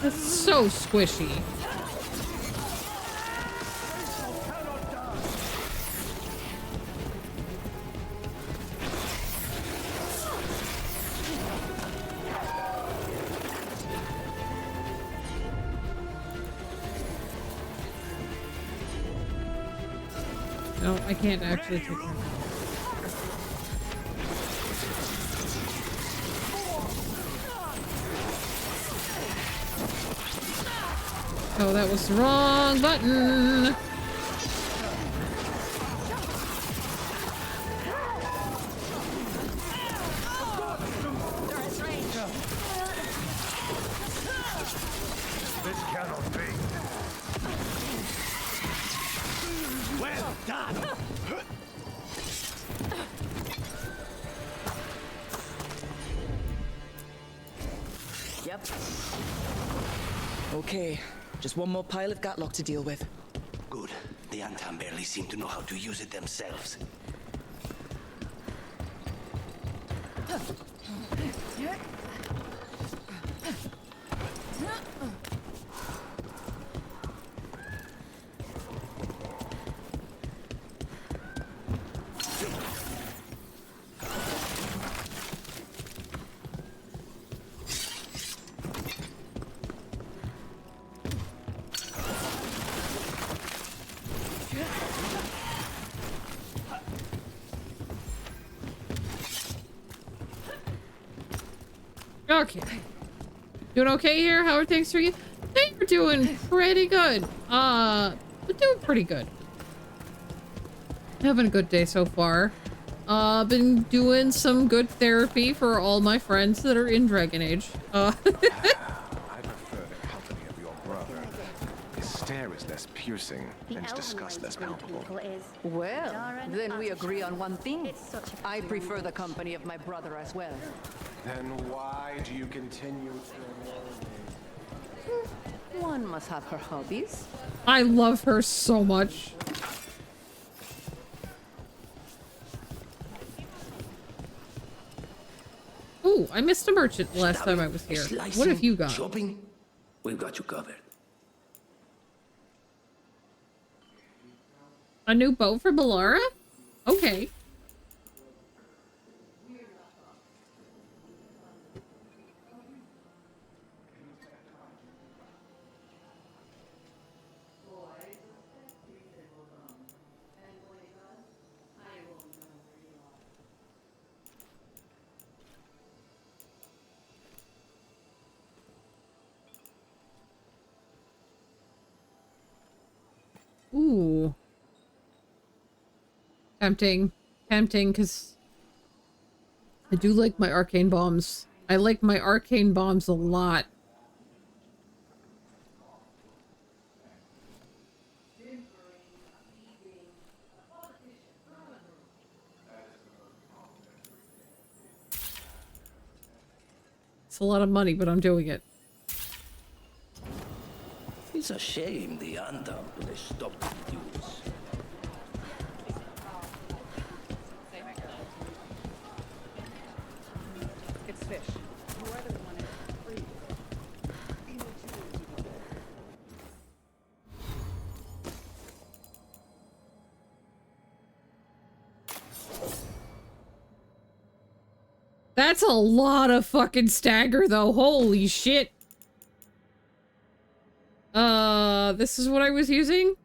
That's so squishy. No, I can't actually take that. Oh, that was the wrong button. This cannot be. Well done. Yep. Okay. Just one more pile of gatlock to deal with. Good. The Antam barely seem to know how to use it themselves. Okay. Doing okay here? How are things for you? They're doing pretty good. We're doing pretty good. Having a good day so far. Been doing some good therapy for all my friends that are in Dragon Age. I prefer the company of your brother. His stare is less piercing and his disgust less palpable. Well, then we agree on one thing. I prefer the company of my brother as well. Then why do you continue to... One must have her hobbies. I love her so much. Ooh, I missed a merchant last time I was here. What have you got? Shopping? We've got you covered. A new boat for Balara? Okay. Ooh. Tempting. Tempting, because I do like my arcane bombs. I like my arcane bombs a lot. It's a lot of money, but I'm doing it. It's a shame the Andam stopped the duels. It's fish. You are the one who free. That's a lot of fucking stagger, though. Holy shit. This is what I was using?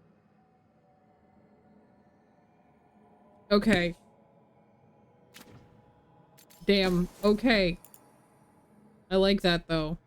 Okay. Damn. Okay. I like that, though.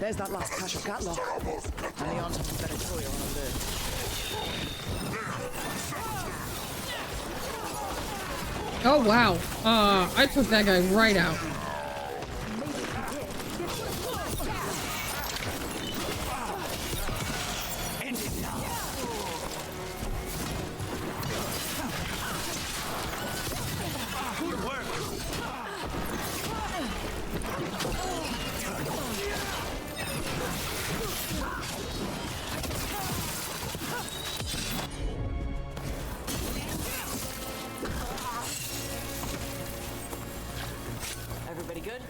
There's that last cache of Gatlock. And the Anton Venatorial on alert. Oh, wow. I took that guy right out. Everybody good?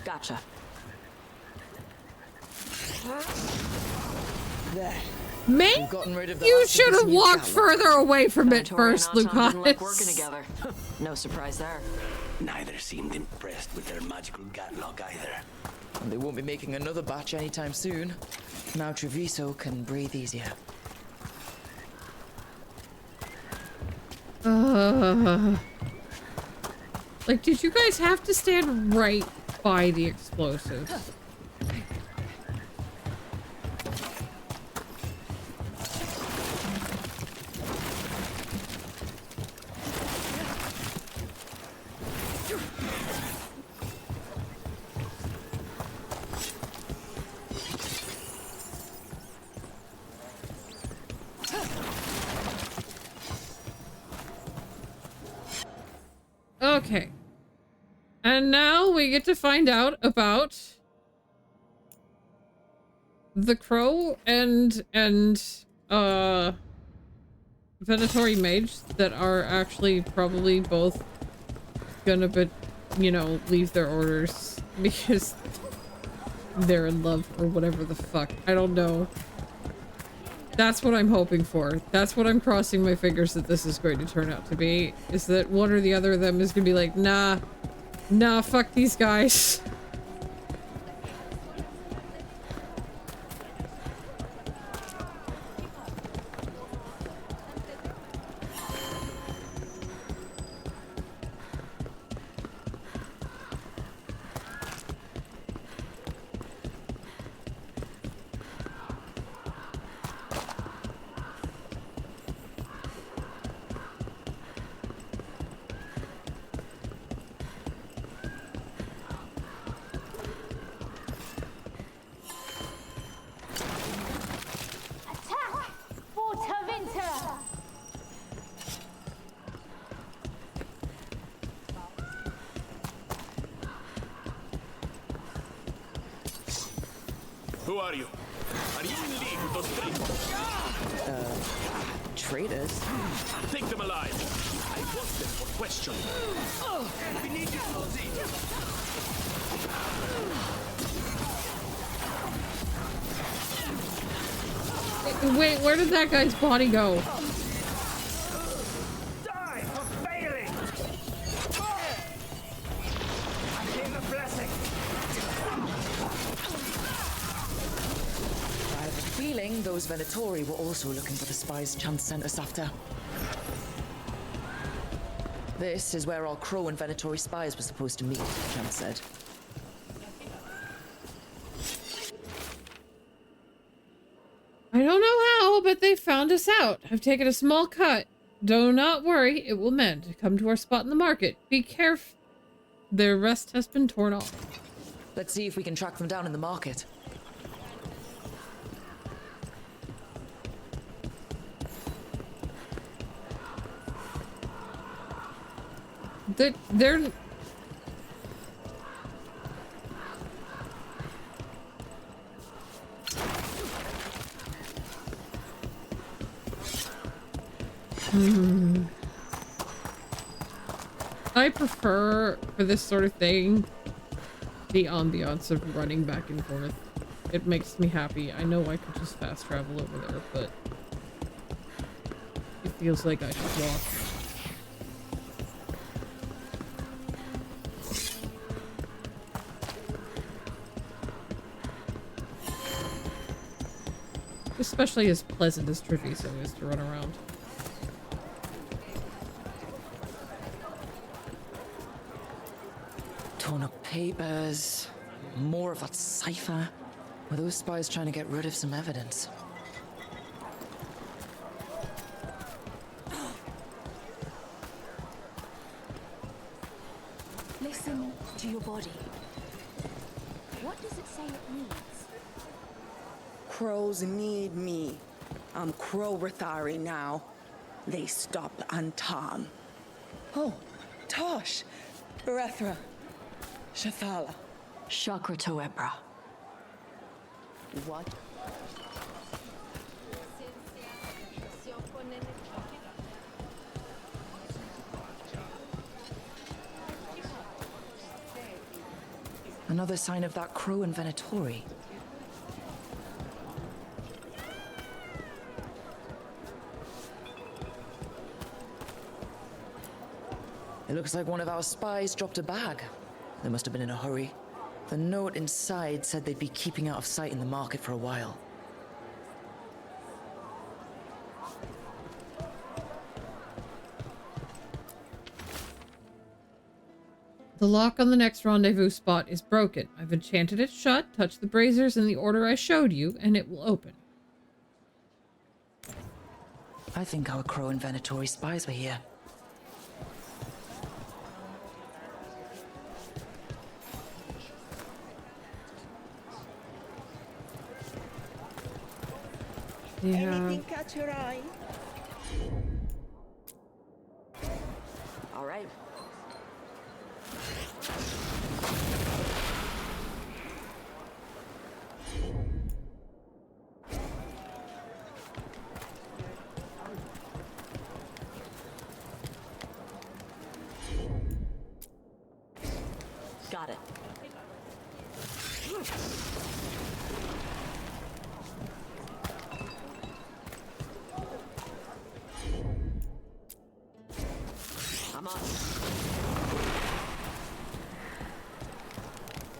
Gotcha. There. Man, We've gotten rid of the you last of should this have new walked Gatlock. further away from it Venatori first, and Anton didn't like working Lucas. together. No surprise there. Neither seemed impressed with their magical Gatlock either. And they won't be making another batch anytime soon. Now Treviso can breathe easier. Like, did you guys have to stand right by the explosives? Okay. And now we get to find out about the crow and Venatori mage that are actually probably both gonna leave their orders because they're in love or whatever the fuck. I don't know. That's what I'm hoping for. That's what I'm crossing my fingers that this is going to turn out to be, is that one or the other of them is gonna be like, nah, fuck these guys. Who are you? Are you in league with those traitors? Traitors? Take them alive. I want them for questioning. We need you, Rosie. Wait, where did that guy's body go? Die for failing. I gave a blessing. I have a feeling those Venatori were also looking for the spies Chance sent us after. This is where all Crow and Venatori spies were supposed to meet, Chance said. I don't know how, but they found us out. I've taken a small cut. Do not worry, it will mend. Come to our spot in the market. Be careful. Their rest has been torn off. Let's see if we can track them down in the market. They're I prefer, for this sort of thing, the ambiance of running back and forth. It makes me happy. I know I could just fast travel over there, but it feels like I should walk. Especially as pleasant as Treviso is to run around. Torn up papers. More of that cipher. Were those spies trying to get rid of some evidence? Listen to your body. What does it say it needs? Crows need me. I'm Crow Rathari now. They stopped on Tom. Oh, Tosh, Berethra, Shathala. Chakra Toebra. What? Another sign of that Crow and Venatori. It looks like one of our spies dropped a bag. They must have been in a hurry. The note inside said they'd be keeping out of sight in the market for a while. The lock on the next rendezvous spot is broken. I've enchanted it shut, touch the braziers in the order I showed you, and it will open. I think our Crow and Venatori spies were here. Yeah. Anything catch your eye? All right. Got it. I'm on.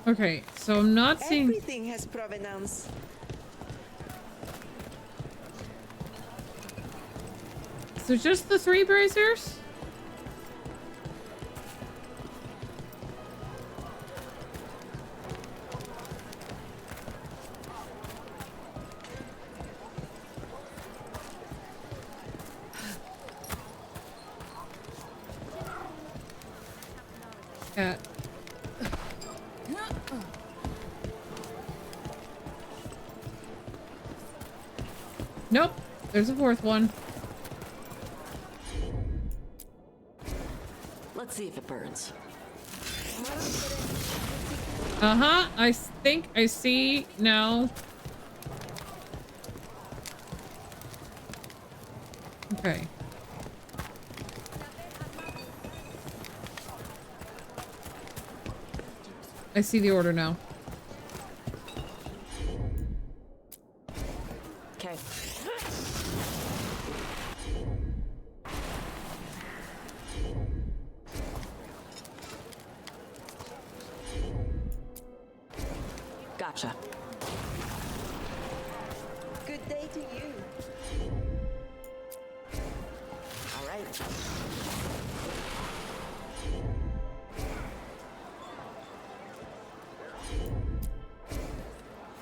Okay, so I'm not seeing... Everything has provenance. So just the 3 braziers? Cat. Nope, there's a 4th one. Let's see if it burns. Uh-huh, I think I see now. I see the order now. Okay. Gotcha. Good day to you. All right.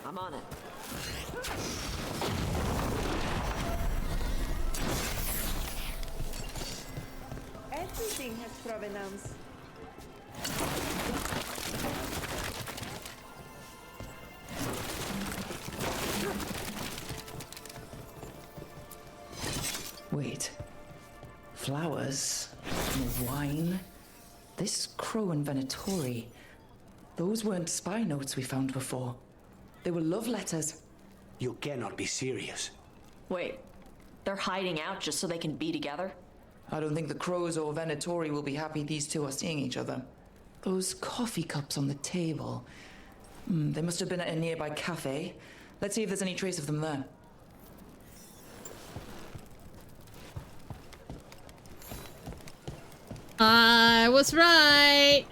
I'm on it. Everything has provenance. Wait. Flowers? More wine? This crow and Venatori. Those weren't spy notes we found before. They were love letters. You cannot be serious. Wait, they're hiding out just so they can be together? I don't think the crows or Venatori will be happy these two are seeing each other. Those coffee cups on the table. They must have been at a nearby cafe. Let's see if there's any trace of them there. I was right.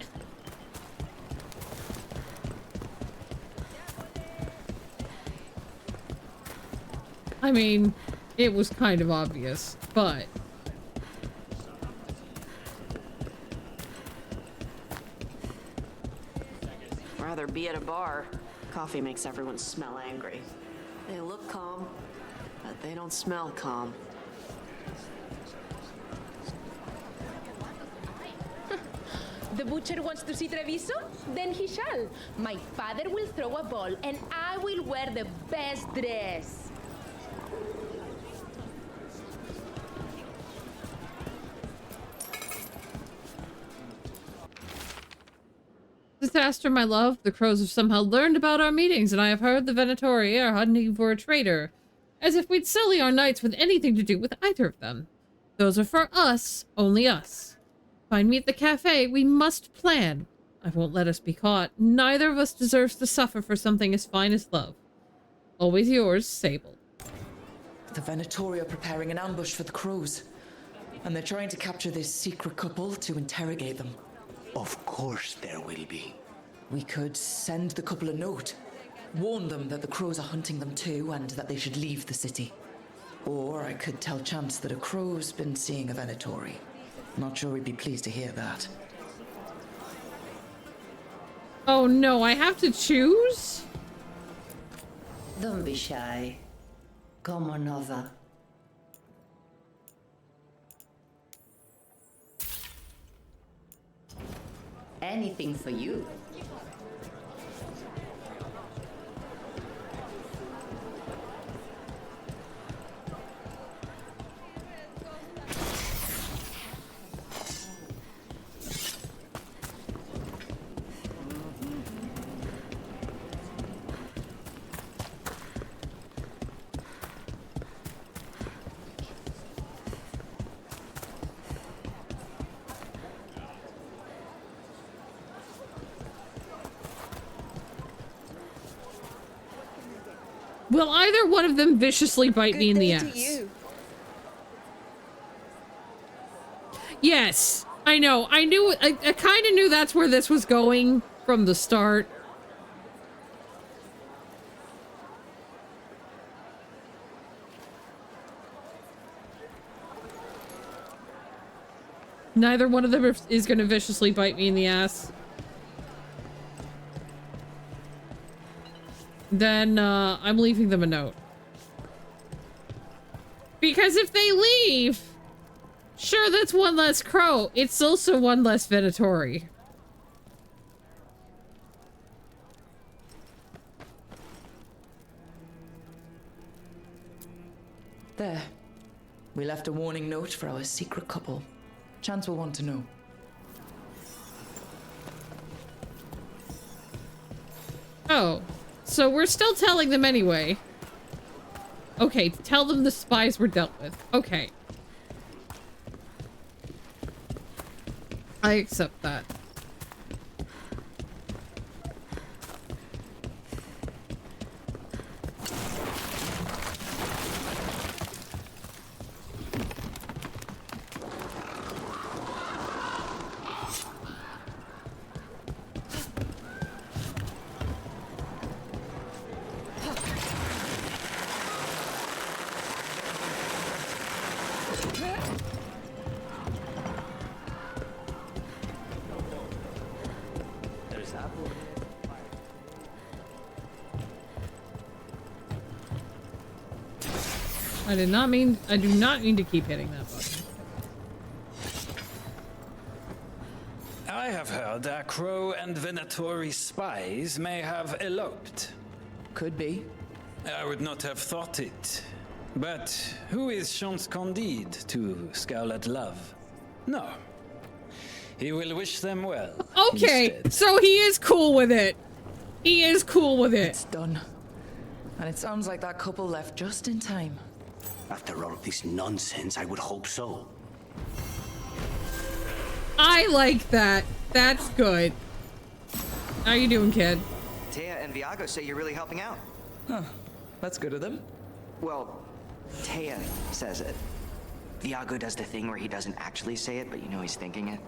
I mean, it was kind of obvious, but... Rather be at a bar. Coffee makes everyone smell angry. They look calm, but they don't smell calm. The butcher wants to see Treviso? Then he shall. My father will throw a ball, and I will wear the best dress. Disaster, my love. The crows have somehow learned about our meetings, and I have heard the Venatori are hunting for a traitor. As if we'd sully our nights with anything to do with either of them. Those are for us, only us. Find me at the cafe. We must plan. I won't let us be caught. Neither of us deserves to suffer for something as fine as love. Always yours, Sable. The Venatori are preparing an ambush for the crows. And they're trying to capture this secret couple to interrogate them. Of course there will be. We could send the couple a note. Warn them that the crows are hunting them too and that they should leave the city. Or I could tell Chance that a crow's been seeing a Venatori. Not sure he'd be pleased to hear that. Oh no, I have to choose? Don't be shy. Come on over. Anything for you. Will either one of them viciously bite me in the ass? Yes, I know. I knew. I kind of knew that's where this was going from the start. Neither one of them is going to viciously bite me in the ass. Then I'm leaving them a note. Because if they leave, sure, that's one less crow. It's also one less Venatori. There. We left a warning note for our secret couple. Chance will want to know. Oh. So we're still telling them anyway. Okay, tell them the spies were dealt with. Okay. I accept that. I do not mean to keep hitting that button. I have heard that Crow and Venatori spies may have eloped. Could be. I would not have thought it. But who is Chance Candide to Scarlet Love? No. He will wish them well. Okay, instead. so he is cool with it. He is cool with it. It's done. And it sounds like that couple left just in time. After all this nonsense, I would hope so. I like that. That's good. How you doing, kid? Taya and Viago say you're really helping out. Huh. That's good of them. Well, Taya says it. Viago does the thing where he doesn't actually say it, but you know he's thinking it.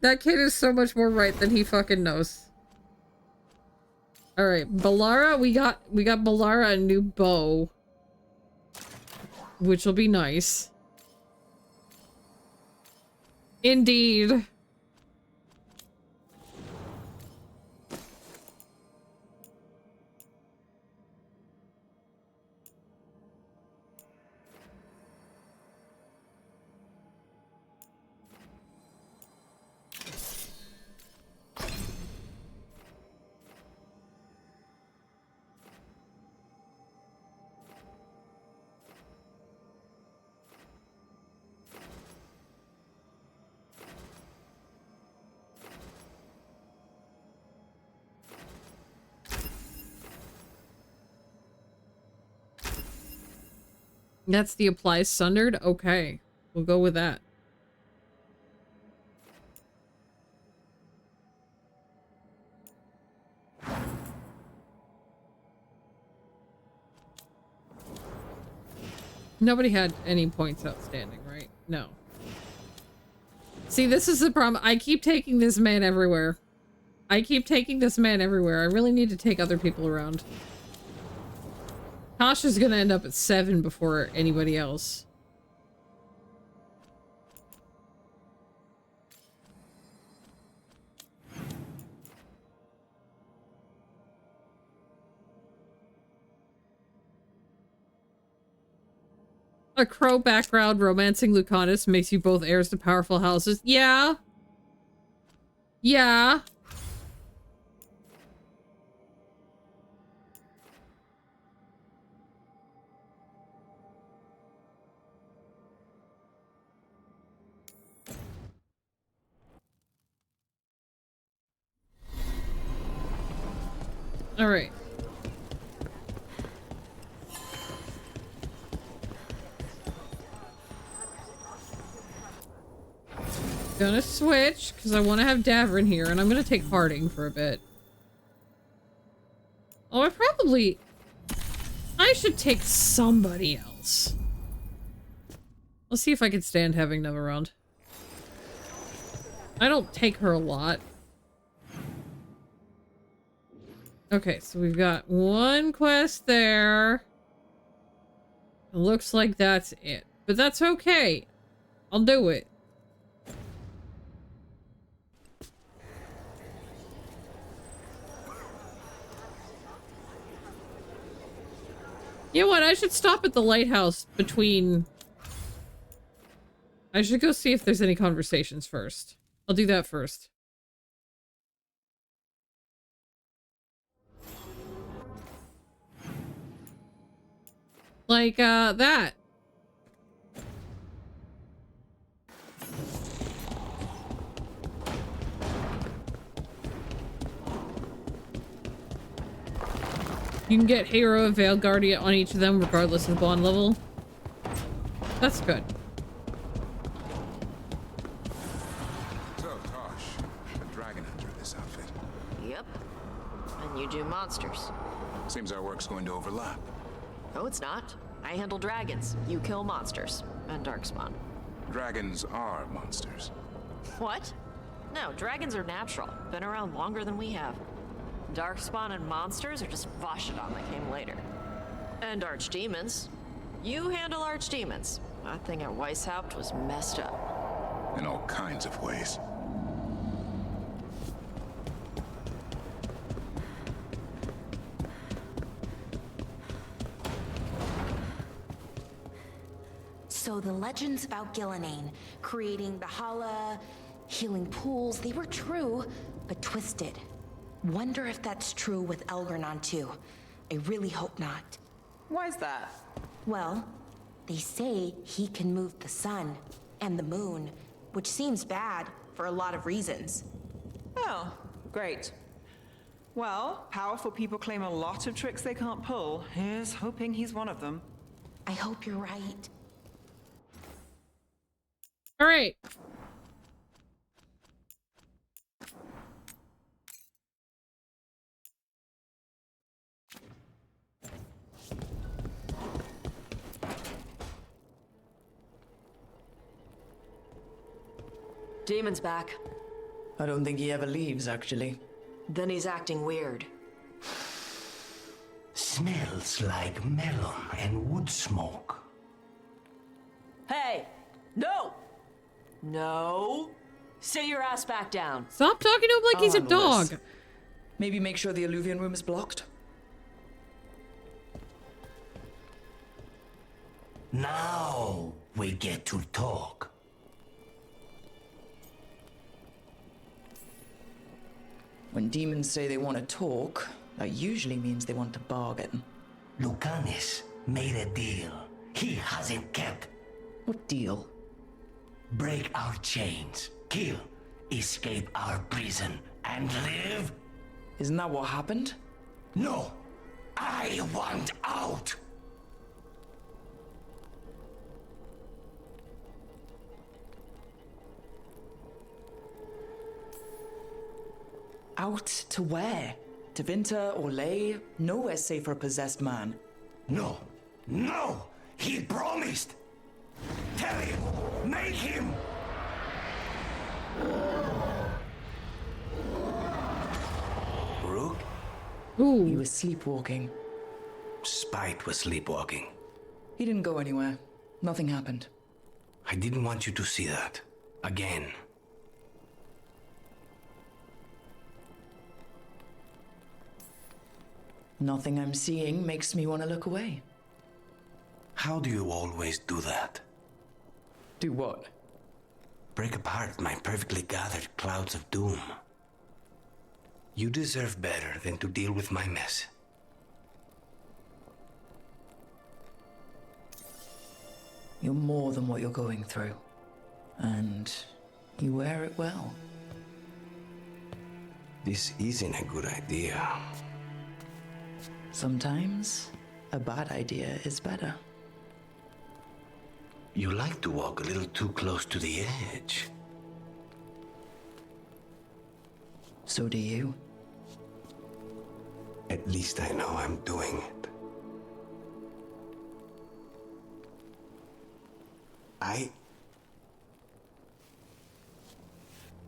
That kid is so much more right than he fucking knows. All right, Balara, we got Balara a new bow, which will be nice. Indeed. That's the apply sundered? Okay. We'll go with that. Nobody had any points outstanding, right? No. See, this is the problem. I keep taking this man everywhere. I really need to take other people around. Tasha's gonna end up at 7 before anybody else. A crow background romancing Lucanus makes you both heirs to powerful houses. Yeah. Yeah. All right. Gonna switch because I want to have Davern here, and I'm gonna take Harding for a bit. Oh, I should take somebody else. Let's see if I can stand having them around. I don't take her a lot. Okay, so we've got one quest there. It looks like that's it. But that's okay. I'll do it. You know what? I should stop at the lighthouse between... I should go see if there's any conversations first. I'll do that first. Like, that. You can get Hero and Veil Guardia on each of them regardless of the bond level. That's good. So, Tosh, a dragon hunter this outfit. Yep. And you do monsters. Seems our work's going to overlap. No, it's not. I handle dragons. You kill monsters. And darkspawn. Dragons are monsters. What? No, dragons are natural. Been around longer than we have. Darkspawn and monsters are just Vashidon that came later. And archdemons. You handle archdemons. That thing at Weishaupt was messed up. In all kinds of ways. So the legends about Gillenane, creating the Hala, healing pools, they were true, but twisted. Wonder if that's true with Elgernon too. I really hope not. Why's that? Well, they say he can move the sun and the moon, which seems bad for a lot of reasons. Oh, great. Well, powerful people claim a lot of tricks they can't pull. Here's hoping he's one of them. I hope you're right. All right. Demon's back. I don't think he ever leaves, actually. Then he's acting weird. Smells like melon and wood smoke. Hey! No! No! Sit your ass back down. Stop talking to him like he's a dog. Maybe make sure the Alluvian room is blocked. Now we get to talk. When demons say they want to talk, that usually means they want to bargain. Lucanis made a deal he hasn't kept. What deal? Break our chains, kill, escape our prison, and live? Isn't that what happened? No! I want out! Out to where? To Vinter or Lay? Nowhere safe for a possessed man. No! No! He promised! Tell him! Make him! Rook? Ooh. He was sleepwalking. Spite was sleepwalking. He didn't go anywhere. Nothing happened. I didn't want you to see that. Again. Nothing I'm seeing makes me want to look away. How do you always do that? Do what? Break apart my perfectly gathered clouds of doom. You deserve better than to deal with my mess. You're more than what you're going through. And you wear it well. This isn't a good idea. Sometimes, a bad idea is better. You like to walk a little too close to the edge. So do you. At least I know I'm doing it. I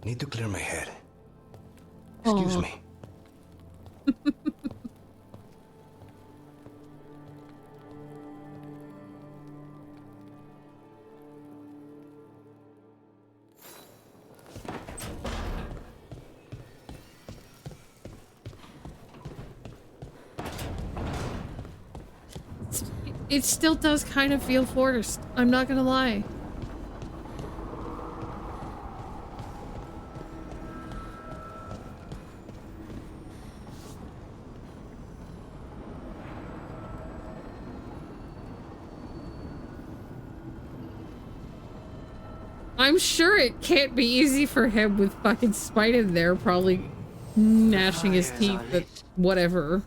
need to clear my head. Excuse me. It still does kind of feel forced. I'm not gonna lie. I'm sure it can't be easy for him with fucking Spite in there, probably gnashing his teeth at whatever.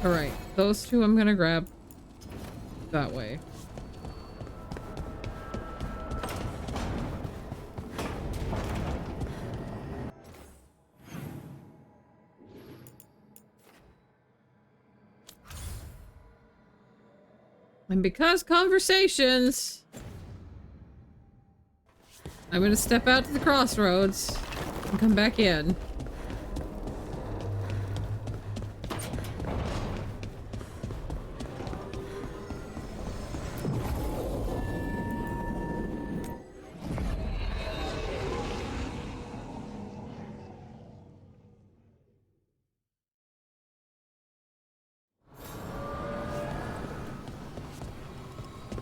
Alright, those two I'm gonna grab that way. And because conversations, I'm gonna step out to the crossroads and come back in.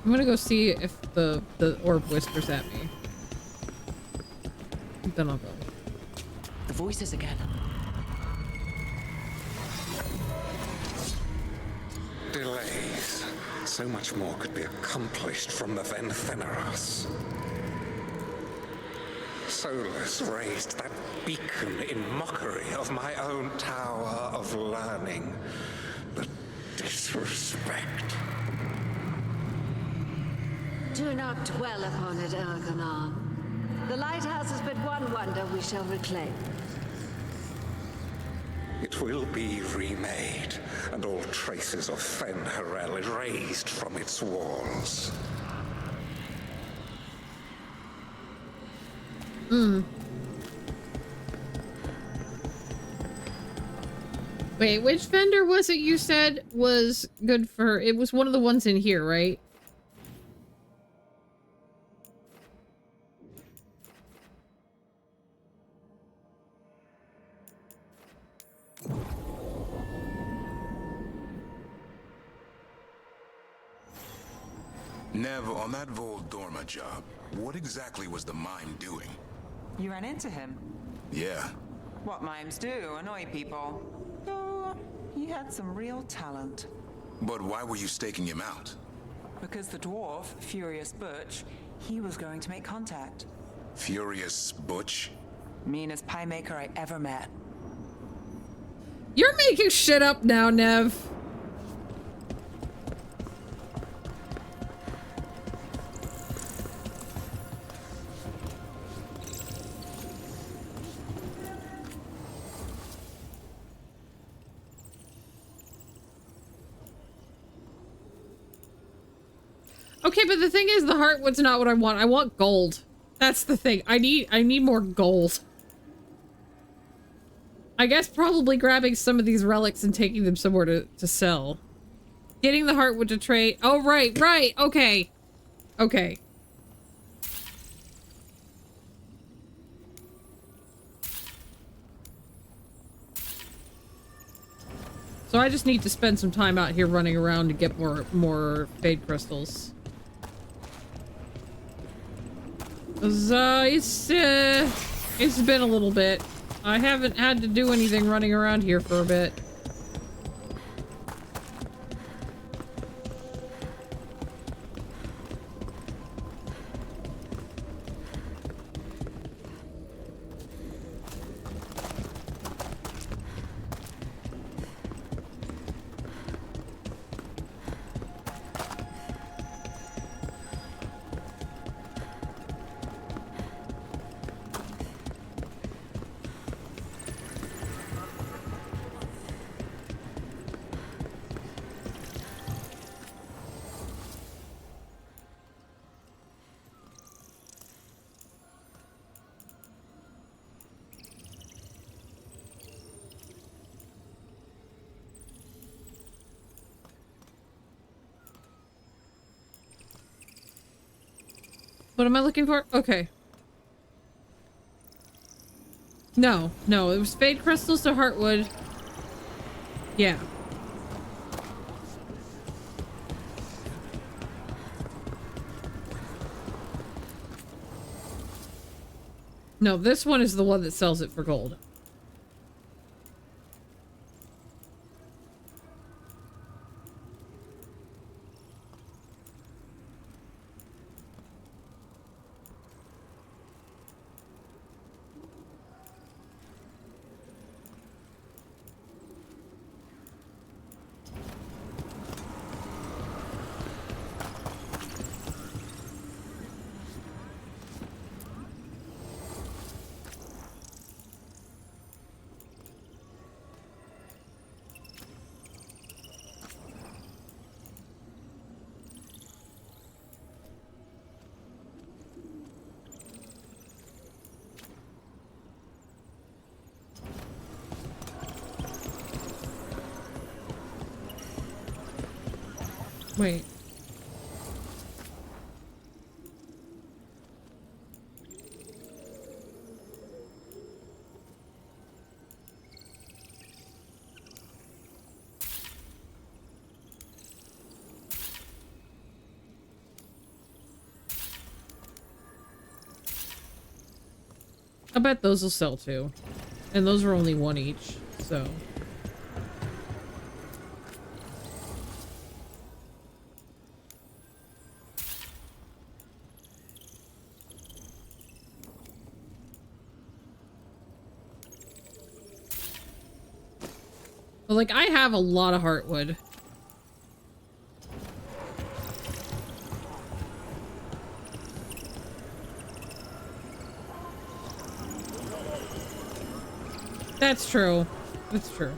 I'm gonna go see if the orb whispers at me. Then I'll go. The voices again. Delays. So much more could be accomplished from the then Feneras. Solus raised that beacon in mockery of my own tower of learning. The disrespect. Do not dwell upon it, Algernon. The lighthouse is but one wonder we shall reclaim. It will be remade, and all traces of Fen'Harel erased from its walls. Wait, which vendor was it you said was good for... It was one of the ones in here, right? Nev, on that Vol Dorma job, what exactly was the mime doing? You ran into him. Yeah. What mimes do, annoy people. Though, he had some real talent. But why were you staking him out? Because the dwarf, Furious Butch, he was going to make contact. Furious Butch? Meanest pie maker I ever met. You're making shit up now, Nev. Okay, but the thing is, the heartwood's not what I want. I want gold. That's the thing. I need more gold. I guess probably grabbing some of these relics and taking them somewhere to sell. Getting the heartwood to trade. Oh, right. Okay. Okay. So I just need to spend some time out here running around to get more fade crystals. It's been a little bit. I haven't had to do anything running around here for a bit. What am I looking for? Okay. No, it was fade crystals to heartwood. Yeah. No, this one is the one that sells it for gold. Wait. I bet those will sell too. And those are only one each, so. But like, I have a lot of heartwood. That's true. That's true.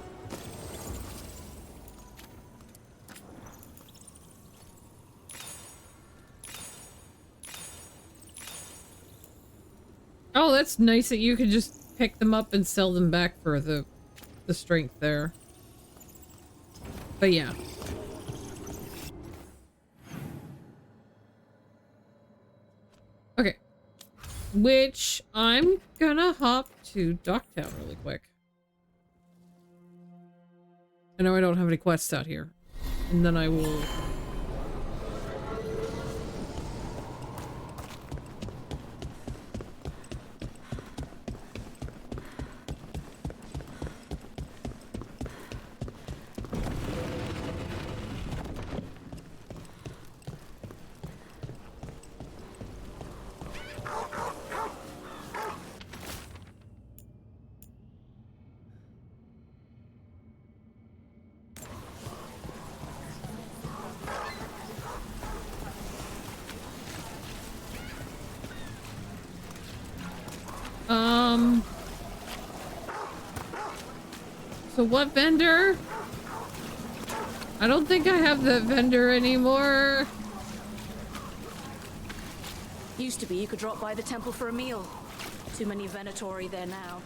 Oh, that's nice that you can just pick them up and sell them back for the strength there. But yeah. Okay. Which I'm gonna hop to Docktown really quick. I know I don't have any quests out here. And then I will... So what vendor? I don't think I have that vendor anymore. Used to be you could drop by the temple for a meal. Too many Venatori there now.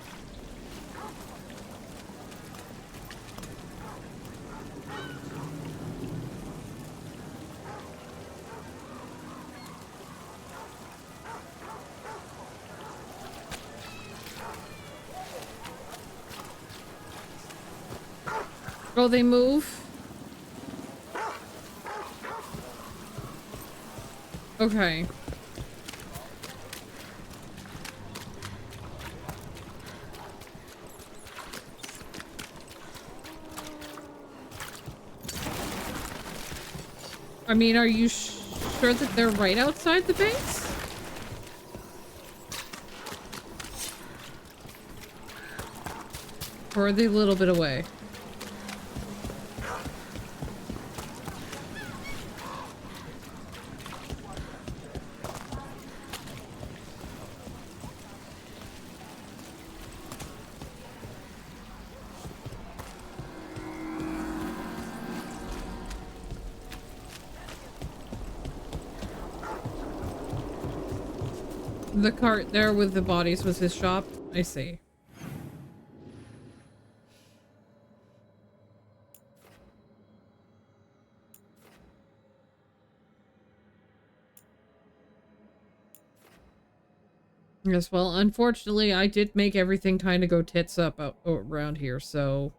Oh, they move? Okay. I mean, are you sure that they're right outside the base? Or are they a little bit away? The cart there with the bodies was his shop? I see. Yes, well, unfortunately, I did make everything kind of go tits up out around here, so...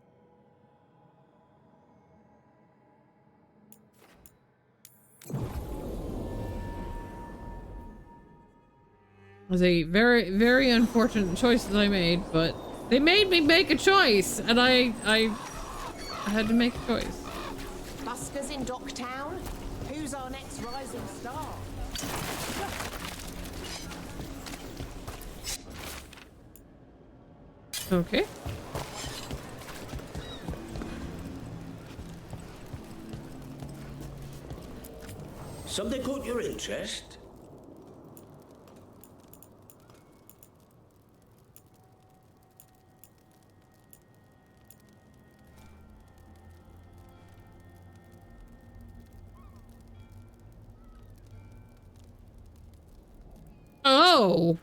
It was a very, very unfortunate choice that I made, but they made me make a choice, and I had to make a choice. Buskers in Docktown? Who's our next rising star? Okay. Something caught your interest? Oh!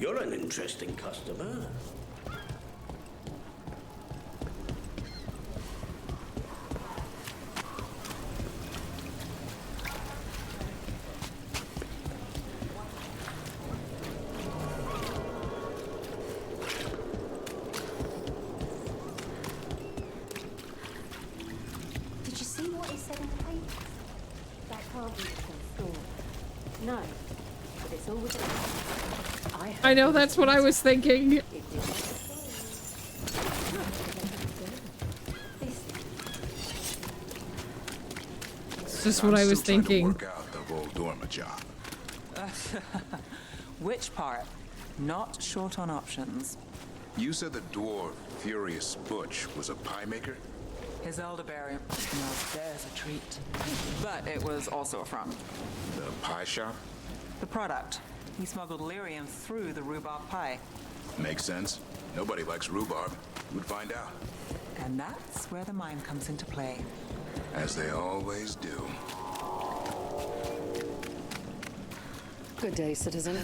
You're an interesting customer. Did you see what he said in the paper? That can't be the full story. No, but it's all within. I know, that's what I was thinking. It's just what I was thinking. Work out the Voldorma job. Which part? Not short on options. You said the dwarf, Furious Butch, was a pie maker? His elderberry. Now there's a treat. But it was also a front. The pie shop? The product. He smuggled lyrium through the rhubarb pie. Makes sense. Nobody likes rhubarb. Who'd find out? And that's where the mine comes into play. As they always do. Good day, citizen.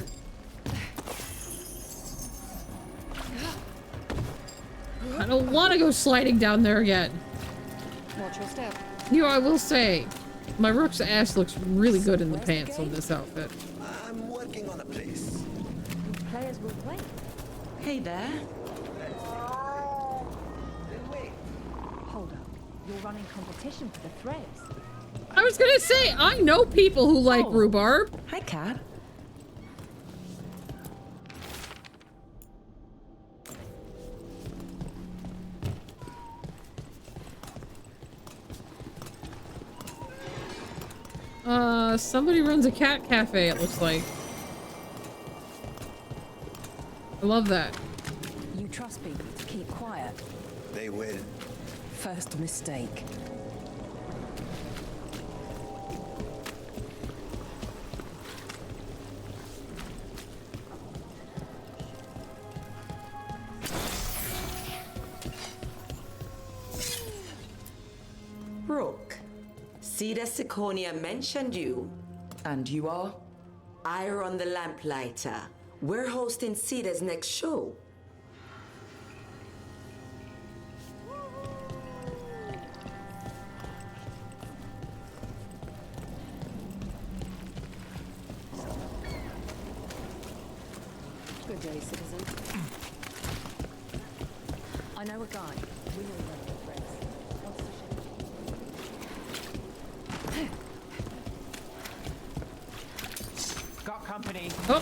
I don't want to go sliding down there again. Watch your step. You know, I will say, my rook's ass looks really good in the pants on this outfit. I'm working on a place. Players will play. Hey there. Hold up. You're running competition for the threads. I was gonna say, I know people who like rhubarb. Hi, Cat. Somebody runs a cat cafe, it looks like. I love that. You trust people to keep quiet. They will. First mistake. Rook, Cedar Siconia mentioned you. And you are? I run the Lamplighter. We're hosting Cedar's next show. Good day, citizen. I know a guy. We know one of the threads. Wants to share. Got company. Oh.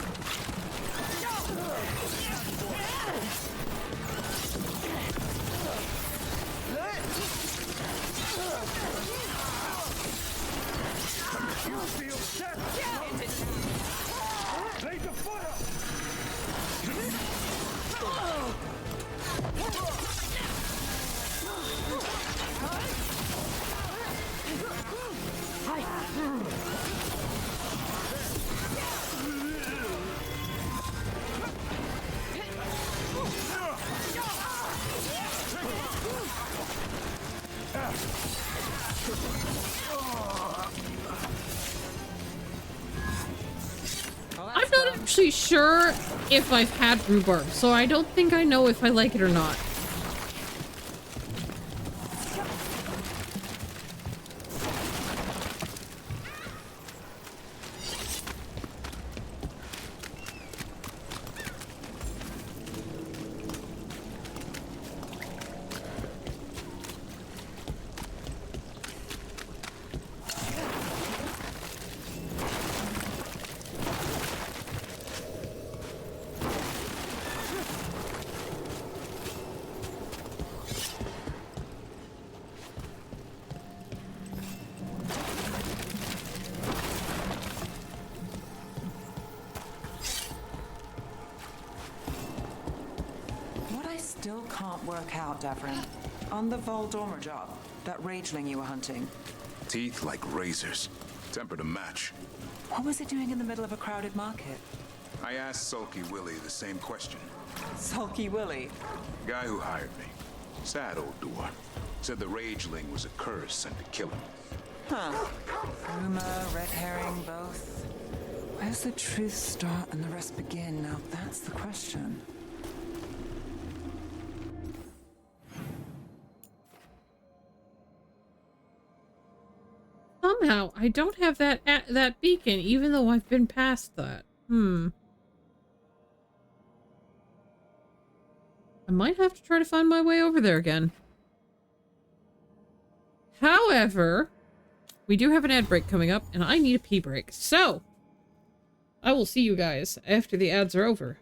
You feel death! Blaze of fire! I'm not actually sure if I've had rhubarb, so I don't think I know if I like it or not. What I still can't work out, Davrin, on the Voldorma job, that rageling you were hunting, Teeth like razors. Temper to match. what was it doing in the middle of a crowded market? I asked Sulky Willie the same question. Sulky Willie. Guy who hired me. Sad old dwarf. Said the rageling was a curse sent to kill him. Huh. Rumor, red herring, both. Where's the truth start and the rest begin? Now that's the question. Somehow, I don't have that beacon, even though I've been past that. I might have to try to find my way over there again. However, we do have an ad break coming up, and I need a pee break. So, I will see you guys after the ads are over.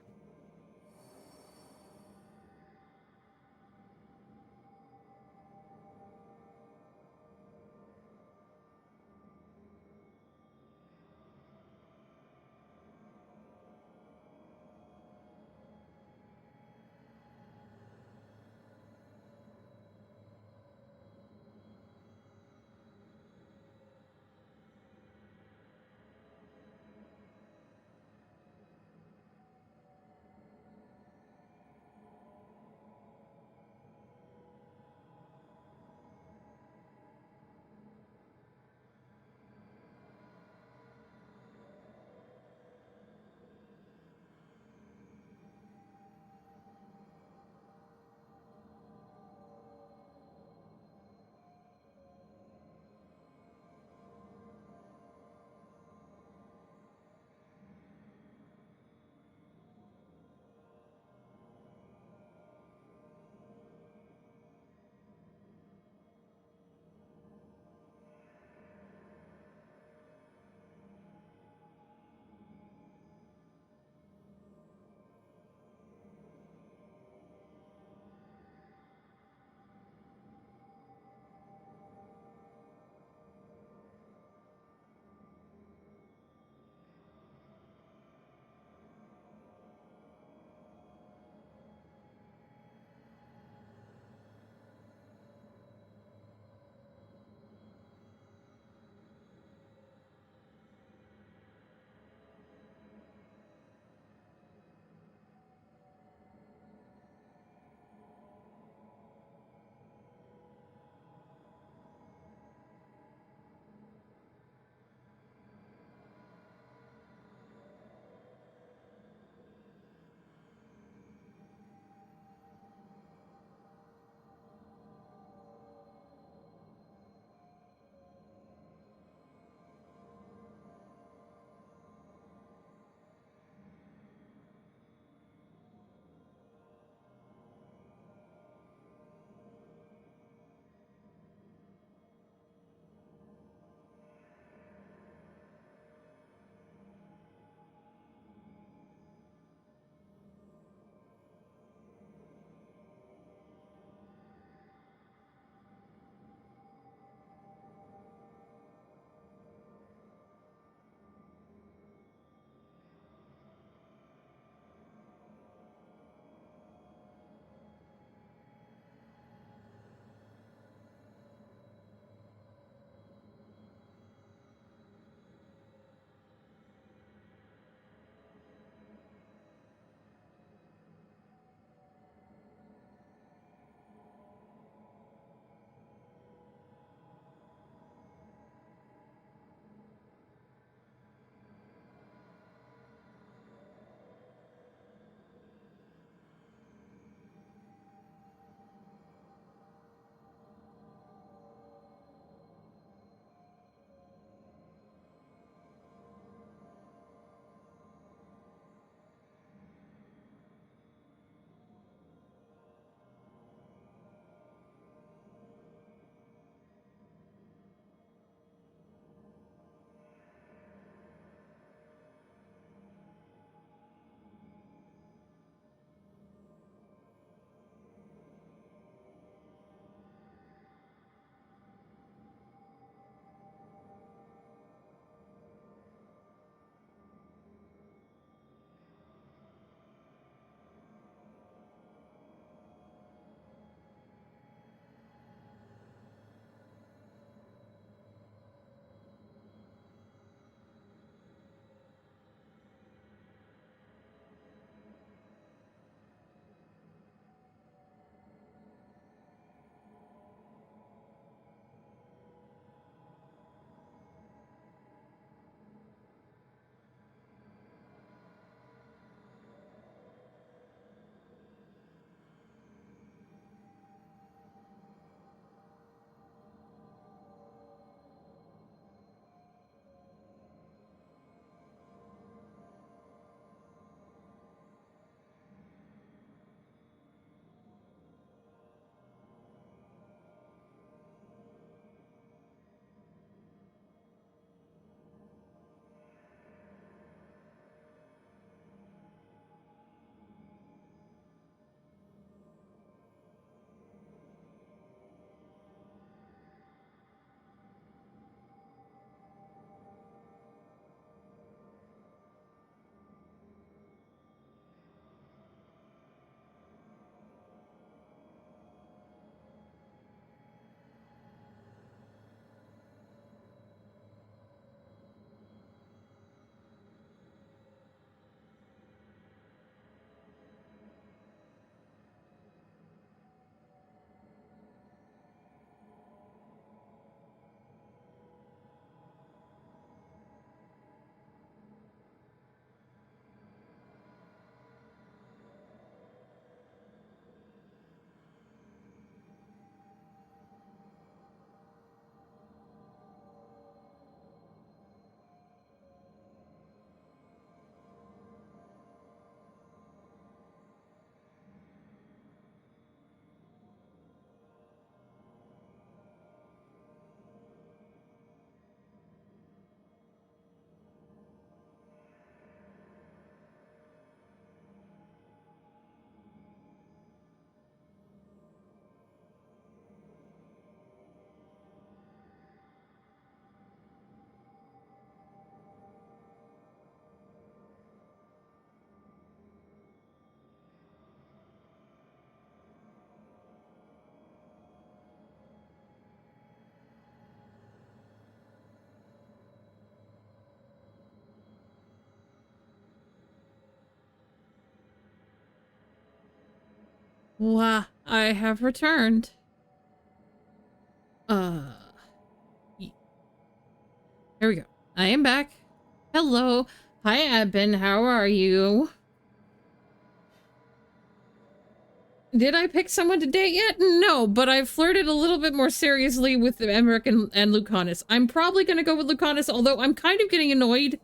Wow, I have returned. Here we go. I am back. Hello. Hi, Eben. How are you? Did I pick someone to date yet? No, but I've flirted a little bit more seriously with Emmerich and Lucanus. I'm probably going to go with Lucanus, although I'm kind of getting annoyed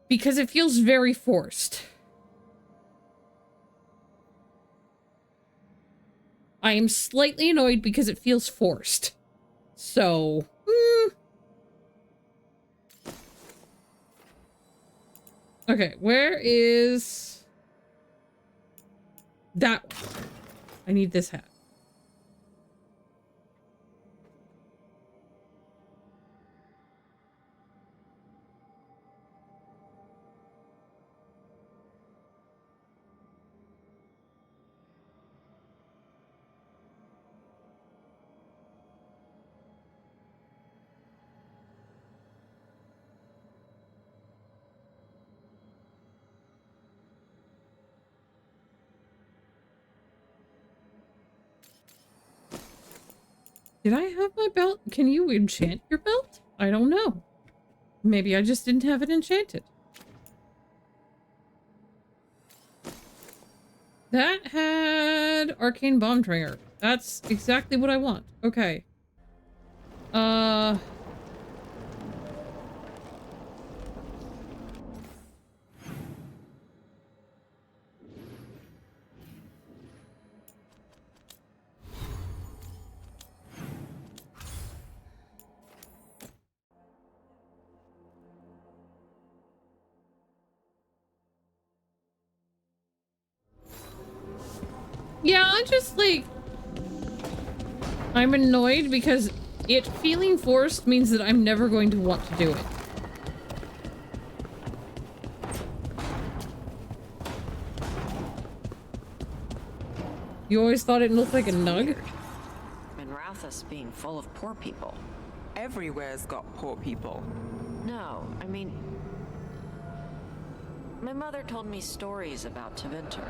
because it feels very forced. I am slightly annoyed because it feels forced. So, Okay, where is that one? I need this hat. Did I have my belt? Can you enchant your belt? I don't know. Maybe I just didn't have it enchanted. That had Arcane Bomb Trigger. That's exactly what I want. Okay. Yeah, I'm just like... I'm annoyed because it feeling forced means that I'm never going to want to do it. You always thought it looked like a nug? Minrathous being full of poor people. Everywhere's got poor people. No, I mean... My mother told me stories about Tevinter.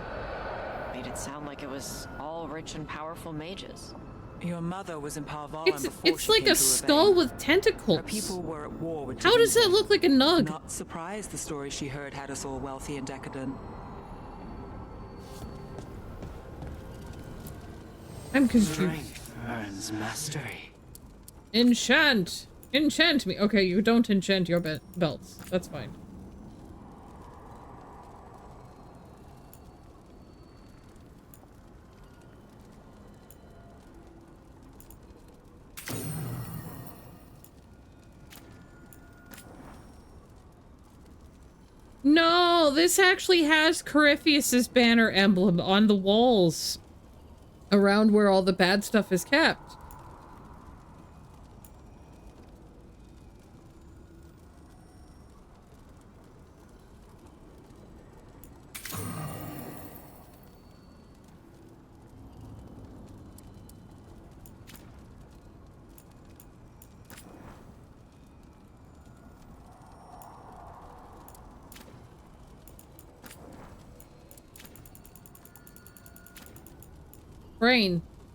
Made it sound like it was all rich and powerful mages. Your mother was in Parvalan before It's she like came a to skull Ravane. with tentacles. Her people were at war with How does that Tevinter. look like a nug? Not surprised the story she heard had us all wealthy and decadent. I'm confused. Strength earns mastery. Enchant! Enchant me! Okay, you don't enchant your belts. That's fine. No, this actually has Corypheus's banner emblem on the walls around where all the bad stuff is kept.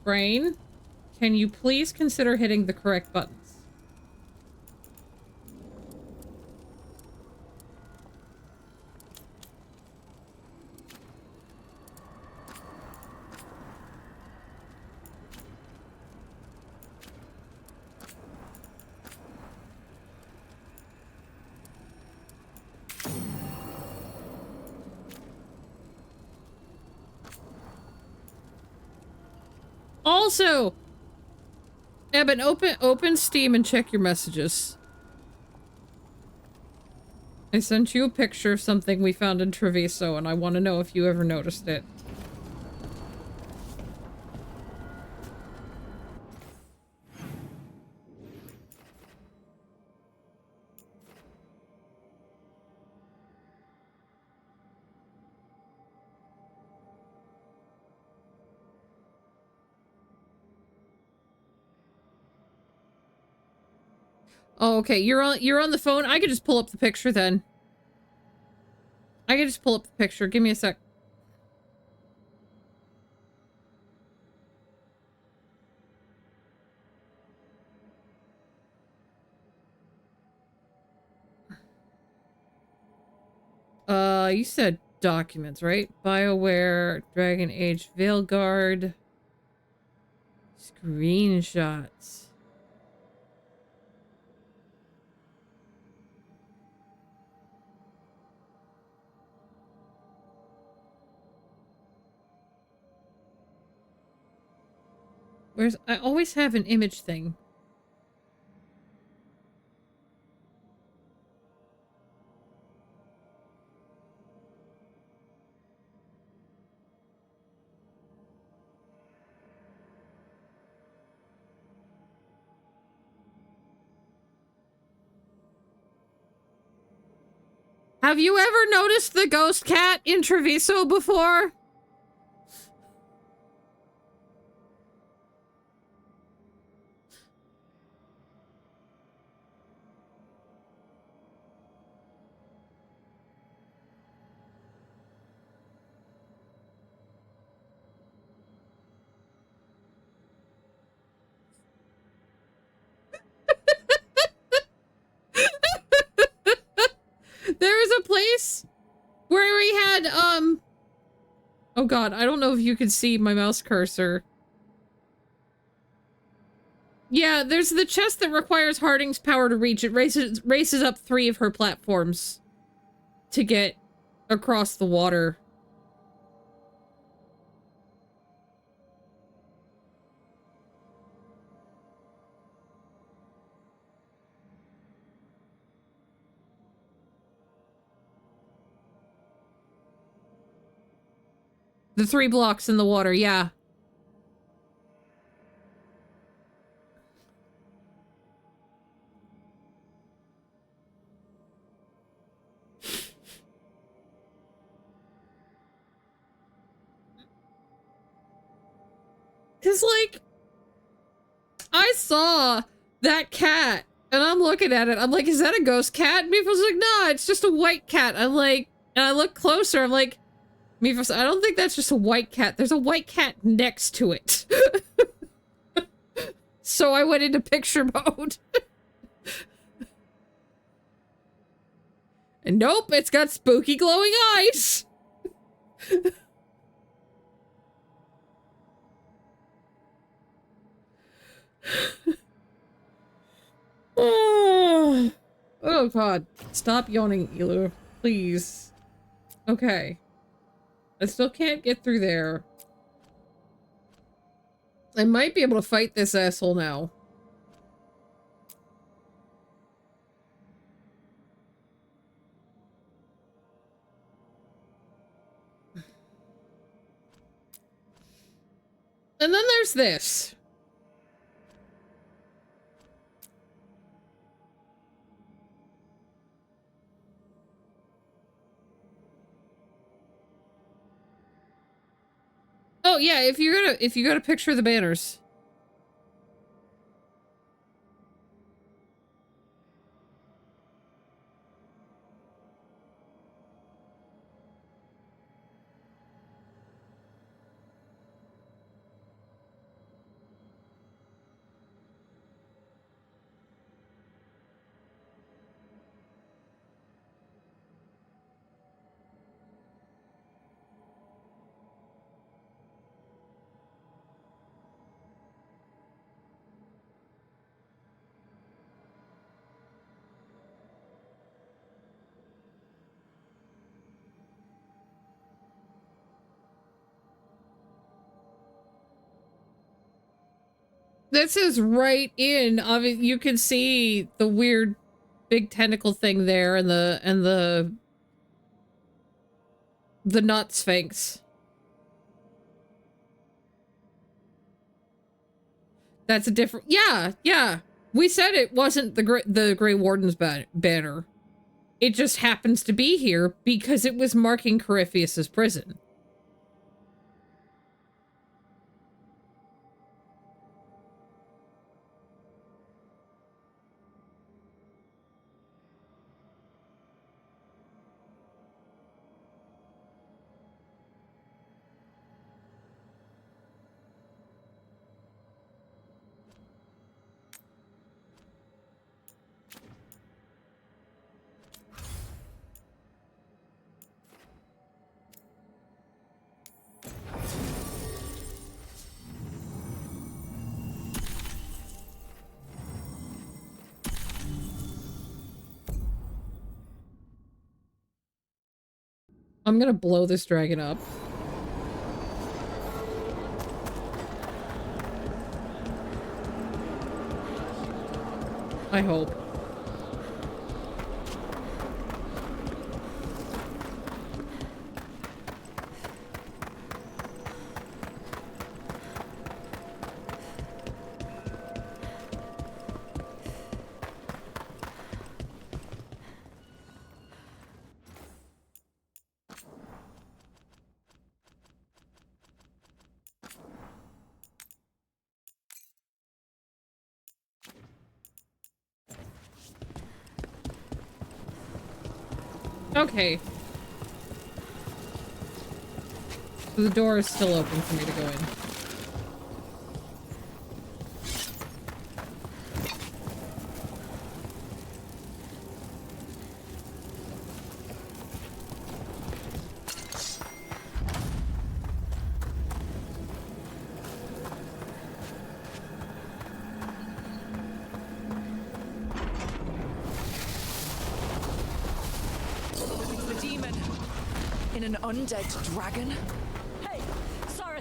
Brain, can you please consider hitting the correct buttons? Also, Eben, open Steam and check your messages. I sent you a picture of something we found in Treviso, and I want to know if you ever noticed it. Oh, okay. You're on the phone. I could just pull up the picture then. I can just pull up the picture. Give me a sec. You said documents, right? BioWare, Dragon Age, Veilguard, screenshots. Where's... I always have an image thing. Have you ever noticed the ghost cat in Treviso before? There was a place where we had, oh god, I don't know if you can see my mouse cursor. Yeah, there's the chest that requires Harding's power to reach. It races up 3 of her platforms to get across the water. The 3 blocks in the water, yeah. Cause like, I saw that cat and I'm looking at it. I'm like, is that a ghost cat? And Mifos like, no, it's just a white cat. I'm like, and I look closer. I'm like, Mifos, I don't think that's just a white cat. There's a white cat next to it. So I went into picture mode. And nope, it's got spooky glowing eyes. Oh. Oh god. Stop yawning, Elu. Please. Okay. I still can't get through there. I might be able to fight this asshole now. And then there's this. Oh yeah, if you gotta picture the banners. This is right in. I mean, you can see the weird big tentacle thing there and the nut sphinx. That's a different. Yeah, yeah. We said it wasn't the Grey Warden's banner. It just happens to be here because it was marking Corypheus's prison. I'm gonna blow this dragon up. I hope. Okay. So the door is still open for me to go in. The demon in an undead dragon? Hey, sorry.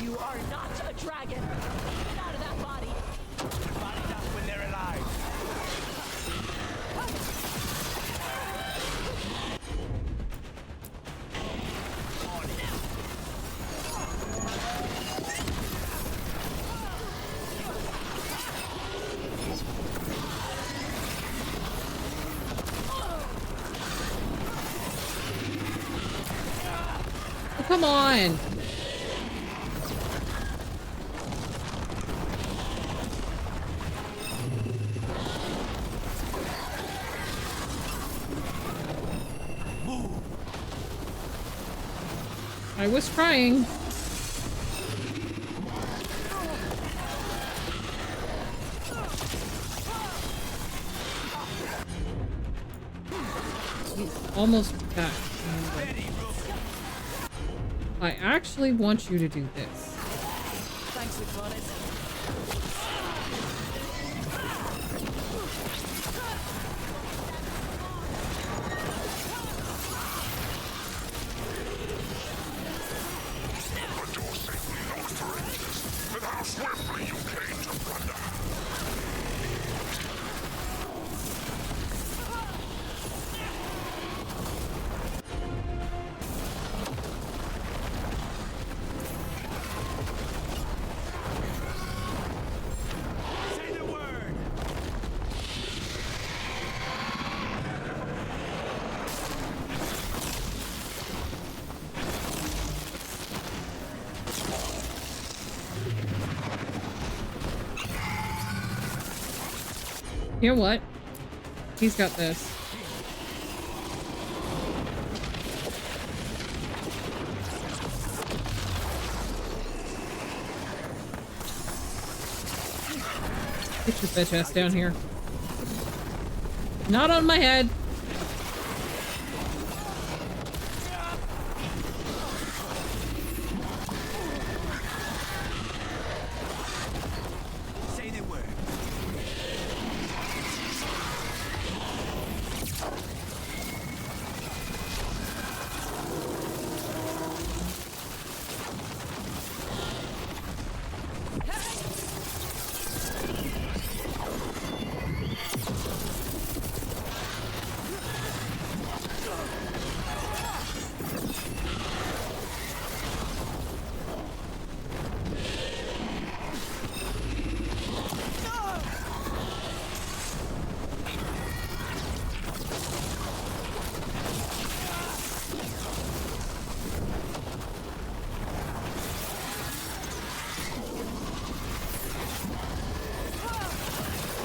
You are not a dragon. Get out of that body. Bodied up when they're alive. Oh, come on! I was trying. He's almost back. I actually want you to do this. Thanks, Laconis. But you're safely locked for ages, and how swiftly you came to plunder. Say the word. You know what? He's got this. Get your bitch ass down here. Not on my head. Say the word.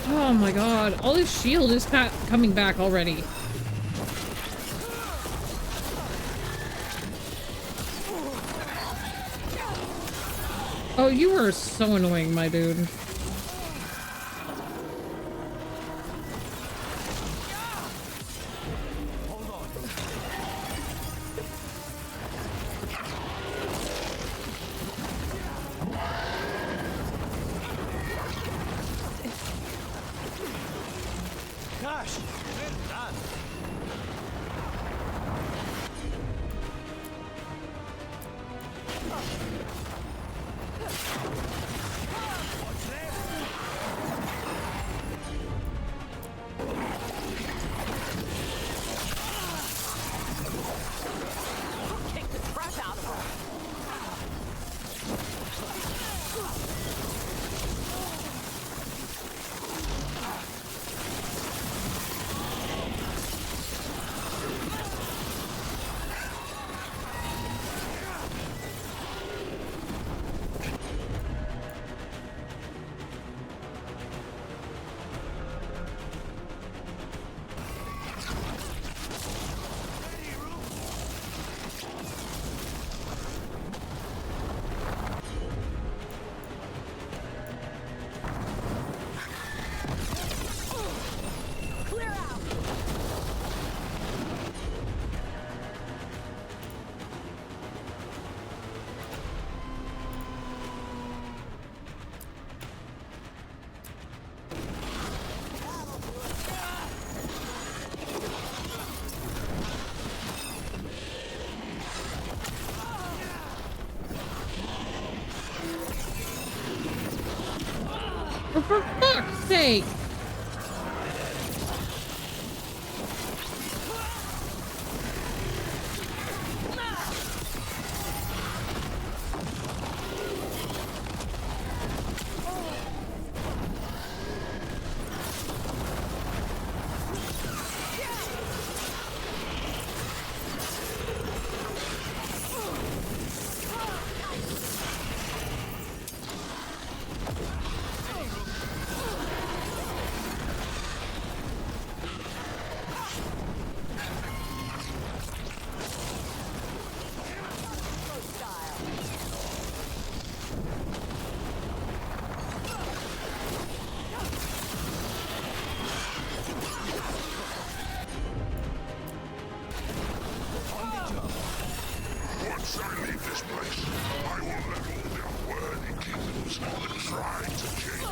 Oh my god, all his shield is coming back already. Oh, you are so annoying, my dude. Gosh, well done. For fuck's sake! Once I leave this place, I will level the unworthy kingdoms that try to change me.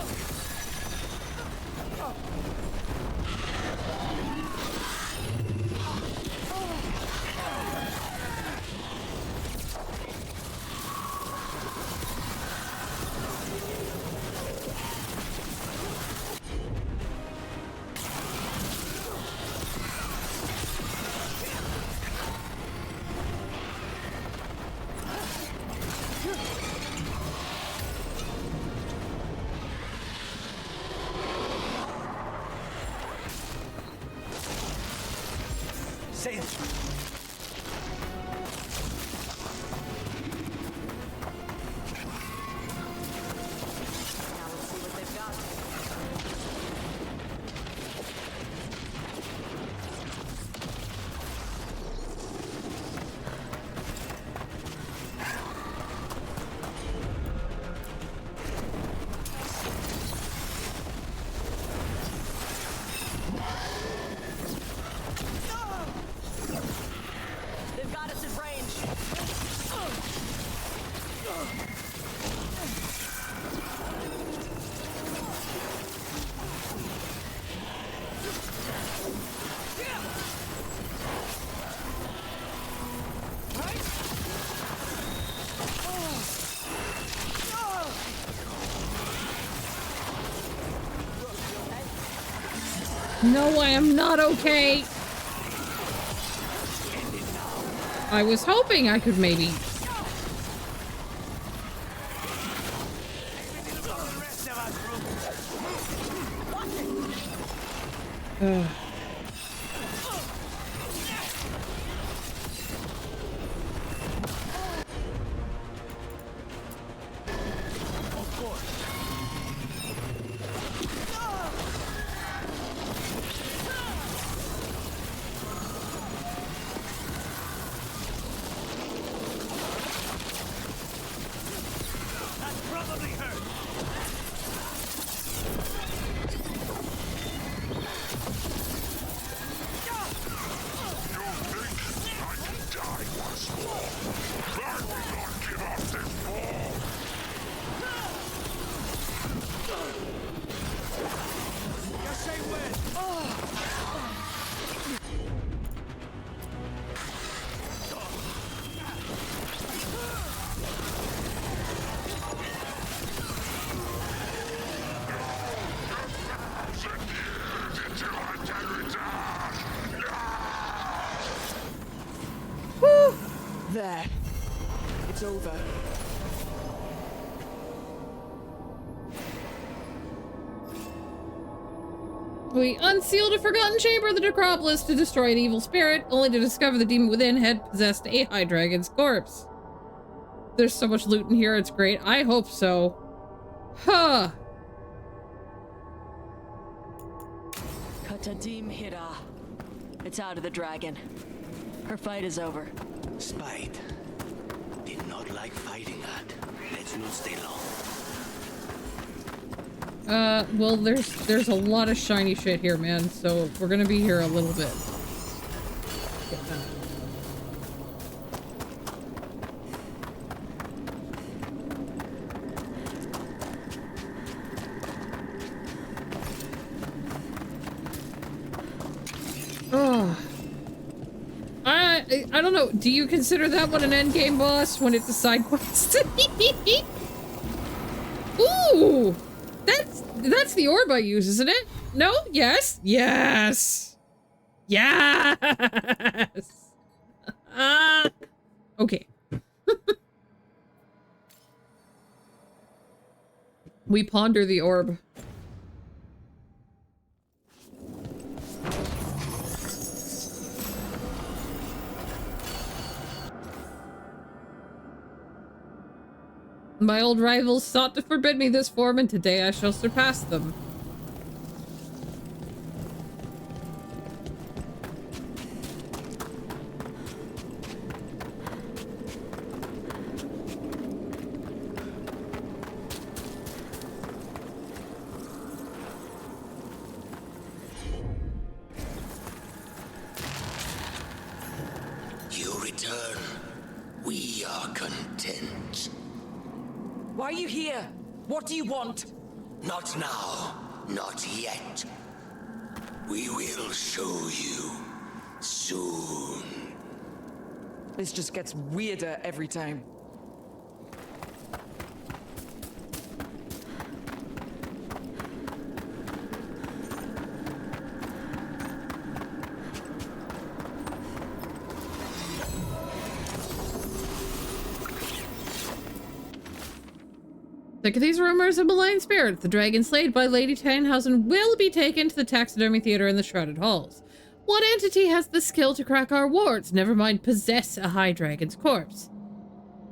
Say it. They've got us in range. No, I am not okay. I was hoping I could maybe. Ugh. There. It's over. We unsealed a forgotten chamber of the necropolis to destroy an evil spirit, only to discover the demon within had possessed a high dragon's corpse. There's so much loot in here, it's great. I hope so. Huh. Katadim Hira. It's out of the dragon. Her fight is over. Spite. Did not like fighting that. Let's not stay long. Well, there's a lot of shiny shit here, man, so we're gonna be here a little bit. Oh. I don't know. Do you consider that one an endgame boss when it's a side quest? Ooh! That's the orb I use, isn't it? No? Yes? Yes! Yes! Okay. We ponder the orb. My old rivals sought to forbid me this form, and today I shall surpass them. You return. We are content. Why are you here? What do you want? Not now. Not yet. We will show you soon. This just gets weirder every time. Sick of these rumors of malign spirits. The dragon slayed by Lady Tannhausen will be taken to the taxidermy theater in the Shrouded Halls. What entity has the skill to crack our wards? Never mind possess a high dragon's corpse.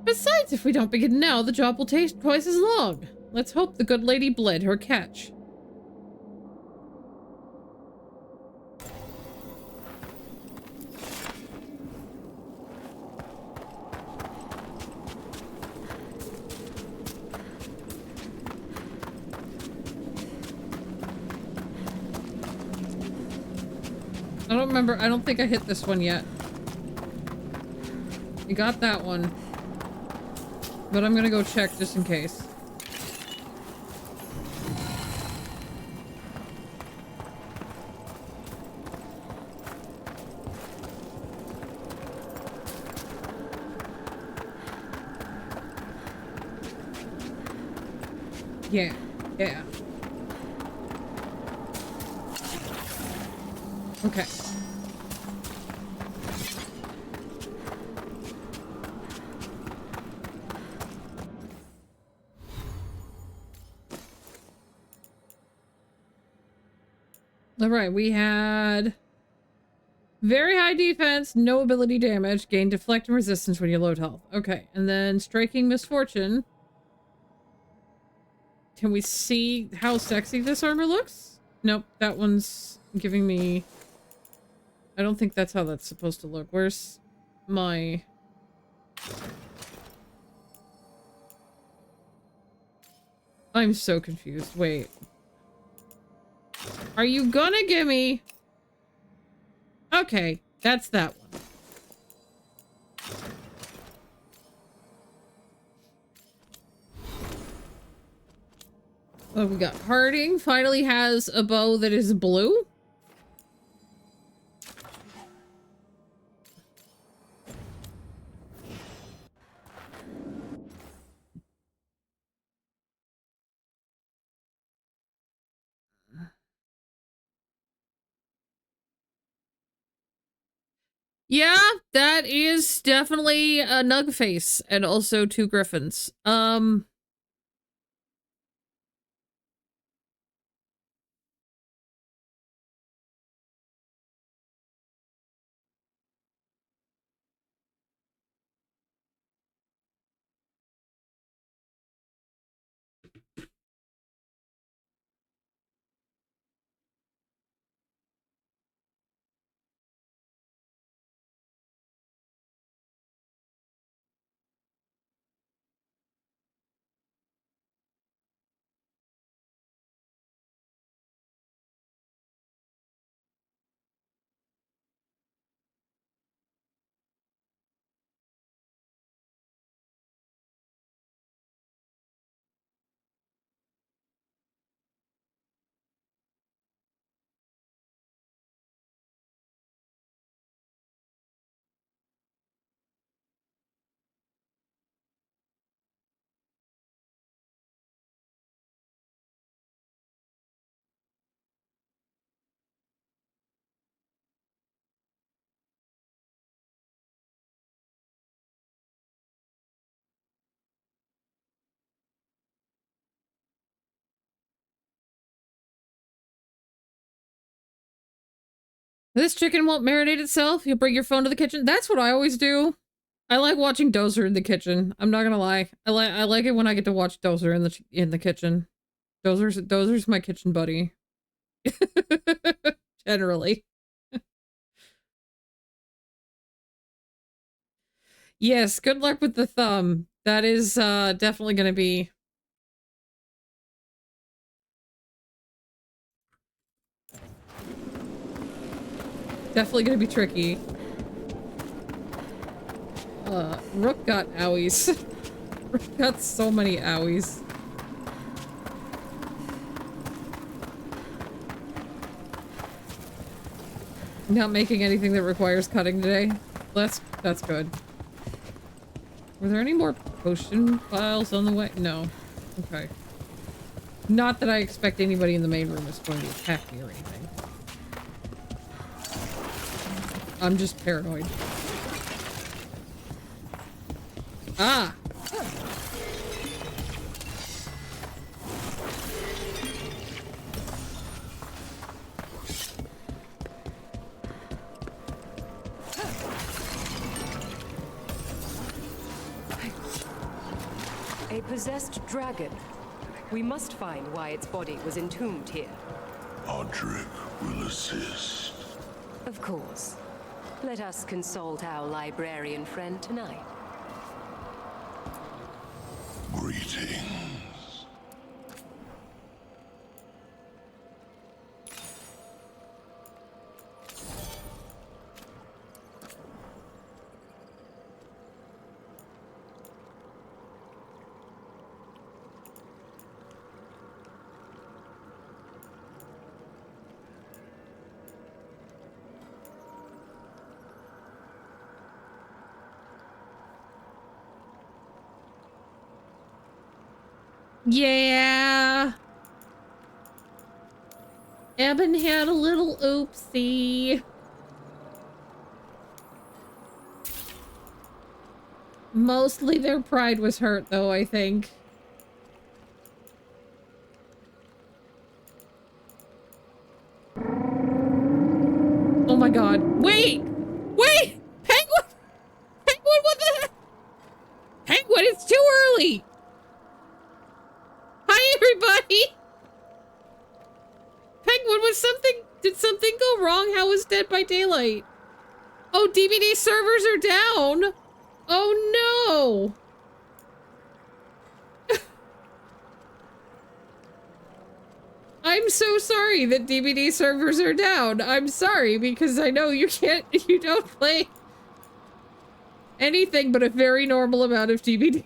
Besides, if we don't begin now, the job will take twice as long. Let's hope the good lady bled her catch. I don't remember. I don't think I hit this one yet. I got that one. But I'm gonna go check just in case. Yeah. Yeah. Okay. All right, we had very high defense, no ability damage, gain deflect and resistance when you load health. Okay, and then striking misfortune. Can we see how sexy this armor looks? Nope, that one's giving me... I don't think that's how that's supposed to look. Where's my... I'm so confused. Wait. Are you gonna give me... Okay, that's that one. Oh, we got Harding finally has a bow that is blue. Yeah, that is definitely a nug face and also two griffins. This chicken won't marinate itself. You'll bring your phone to the kitchen. That's what I always do. I like watching Dozer in the kitchen. I'm not gonna lie. I like it when I get to watch Dozer in the kitchen. Dozer's my kitchen buddy. Generally. Yes, good luck with the thumb. That is definitely gonna be tricky. Rook got owies. Rook got so many owies. Not making anything that requires cutting today. That's good. Were there any more potion files on the way? No. Okay. Not that I expect anybody in the main room is going to attack me or anything. I'm just paranoid. Ah! A possessed dragon. We must find why its body was entombed here. Audric will assist. Of course. Let us consult our librarian friend tonight. Greetings. Yeah. Eben had a little oopsie. Mostly their pride was hurt, though, I think. Oh my god. Wait! Wait! Penguin! Penguin, what the heck? Penguin, it's too early! Hi, everybody! Penguin, did something go wrong? How was Dead by Daylight? Oh, DVD servers are down! Oh no! I'm so sorry that DVD servers are down. I'm sorry, because I know you don't play anything but a very normal amount of DVD.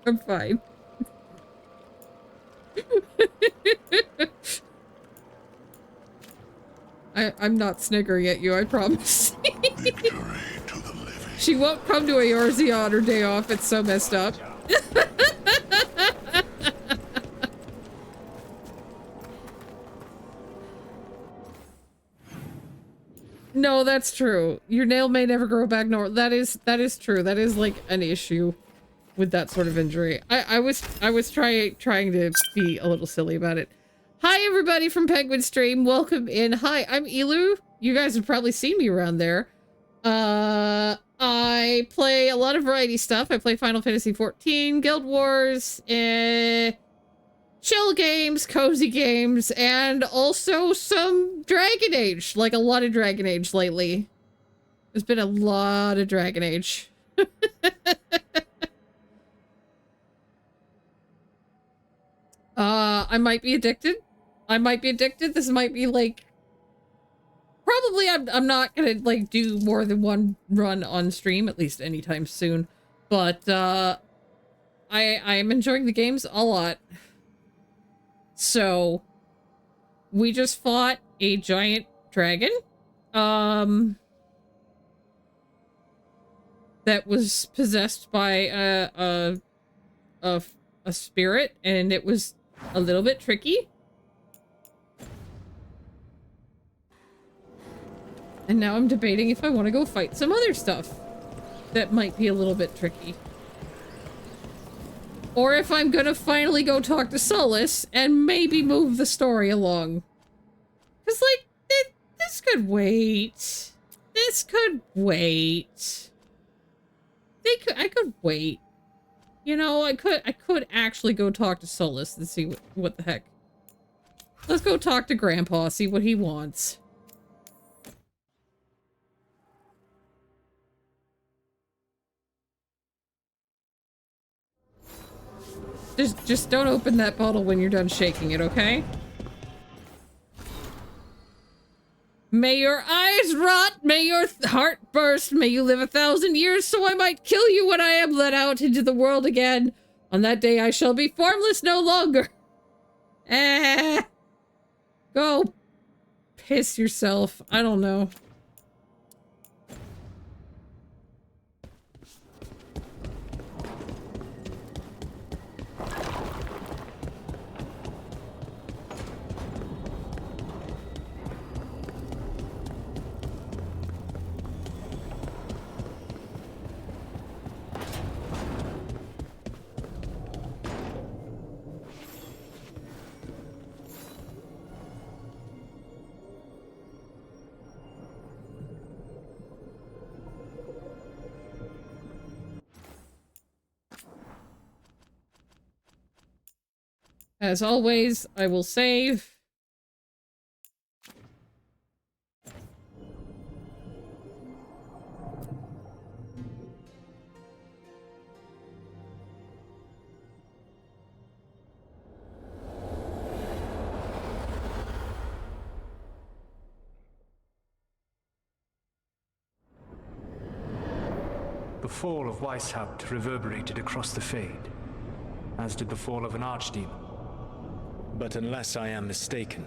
I'm fine. I'm not sniggering at you, I promise. She won't come to Eorzea on her day off, it's so messed up. No, that's true. Your nail may never grow back normal. That is true. That is like an issue with that sort of injury. I was trying to be a little silly about it. Hi everybody from Penguin Stream. Welcome in. Hi, I'm Elu. You guys have probably seen me around there. I play a lot of variety stuff. I play Final Fantasy XIV, Guild Wars, chill games, cozy games, and also some Dragon Age. Like a lot of Dragon Age lately. There's been a lot of Dragon Age. I might be addicted. This might be like... Probably I'm not gonna like do more than one run on stream, at least anytime soon. But I am enjoying the games a lot. So we just fought a giant dragon. That was possessed by a spirit, and it was a little bit tricky. And now I'm debating if I want to go fight some other stuff that might be a little bit tricky. Or if I'm gonna finally go talk to Solus and maybe move the story along. Because, like, this could wait. This could wait. I could wait. You know, I could actually go talk to Solus and see what the heck. Let's go talk to Grandpa, see what he wants. Just don't open that bottle when you're done shaking it, okay? May your eyes rot, may your heart burst, may you live 1,000 years so I might kill you when I am let out into the world again. On that day I shall be formless no longer. Go piss yourself. I don't know. As always, I will save. The fall of Weishaupt reverberated across the Fade, as did the fall of an archdemon. But unless I am mistaken,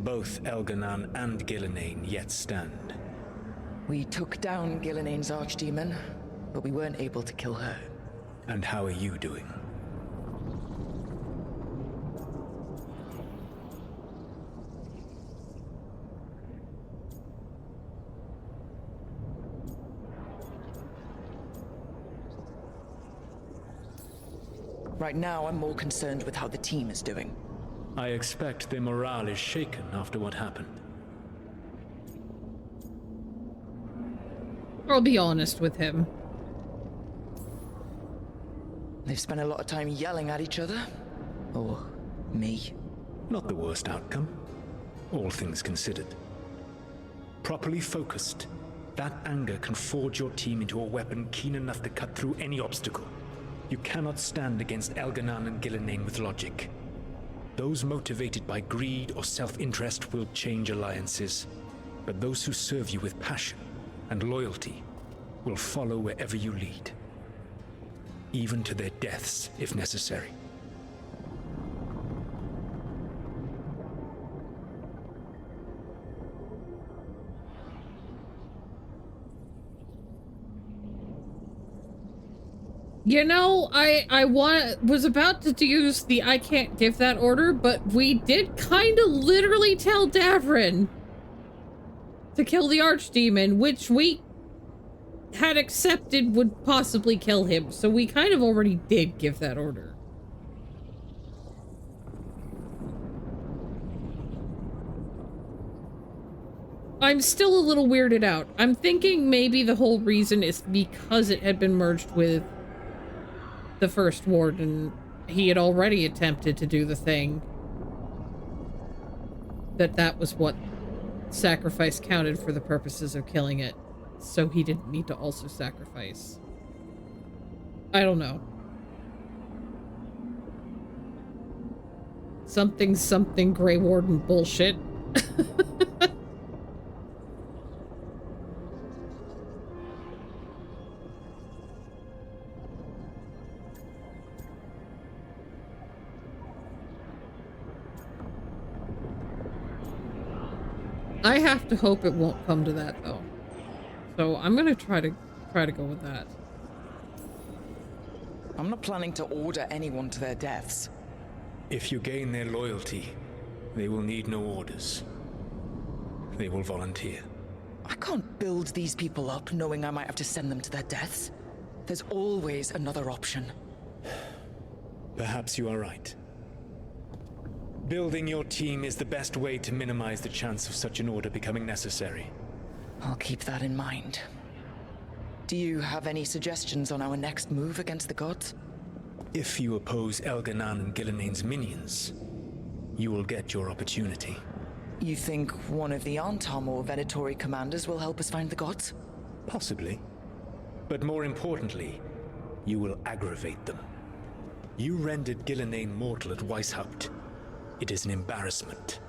both Elganan and Gillenane yet stand. We took down Gillenane's archdemon, but we weren't able to kill her. And how are you doing? Right now, I'm more concerned with how the team is doing. I expect their morale is shaken after what happened. I'll be honest with him. They've spent a lot of time yelling at each other. Or me. Not the worst outcome, all things considered. Properly focused, that anger can forge your team into a weapon keen enough to cut through any obstacle. You cannot stand against Elganan and Gillenane with logic. Those motivated by greed or self-interest will change alliances, but those who serve you with passion and loyalty will follow wherever you lead, even to their deaths if necessary. You know, I was about to use the I can't give that order, but we did kind of literally tell Davrin to kill the archdemon, which we had accepted would possibly kill him, so we kind of already did give that order. I'm still a little weirded out. I'm thinking maybe the whole reason is because it had been merged with the first warden. He had already attempted to do the thing. That was what sacrifice counted for the purposes of killing it. So he didn't need to also sacrifice. I don't know. Something Grey Warden bullshit. I have to hope it won't come to that, though. So I'm gonna try to go with that. I'm not planning to order anyone to their deaths. If you gain their loyalty, they will need no orders. They will volunteer. I can't build these people up knowing I might have to send them to their deaths. There's always another option. Perhaps you are right. Building your team is the best way to minimize the chance of such an order becoming necessary. I'll keep that in mind. Do you have any suggestions on our next move against the gods? If you oppose Elganan and Gilnenain's minions, you will get your opportunity. You think one of the Antam or Venatori commanders will help us find the gods? Possibly. But more importantly, you will aggravate them. You rendered Gilnenain mortal at Weishaupt. It is an embarrassment,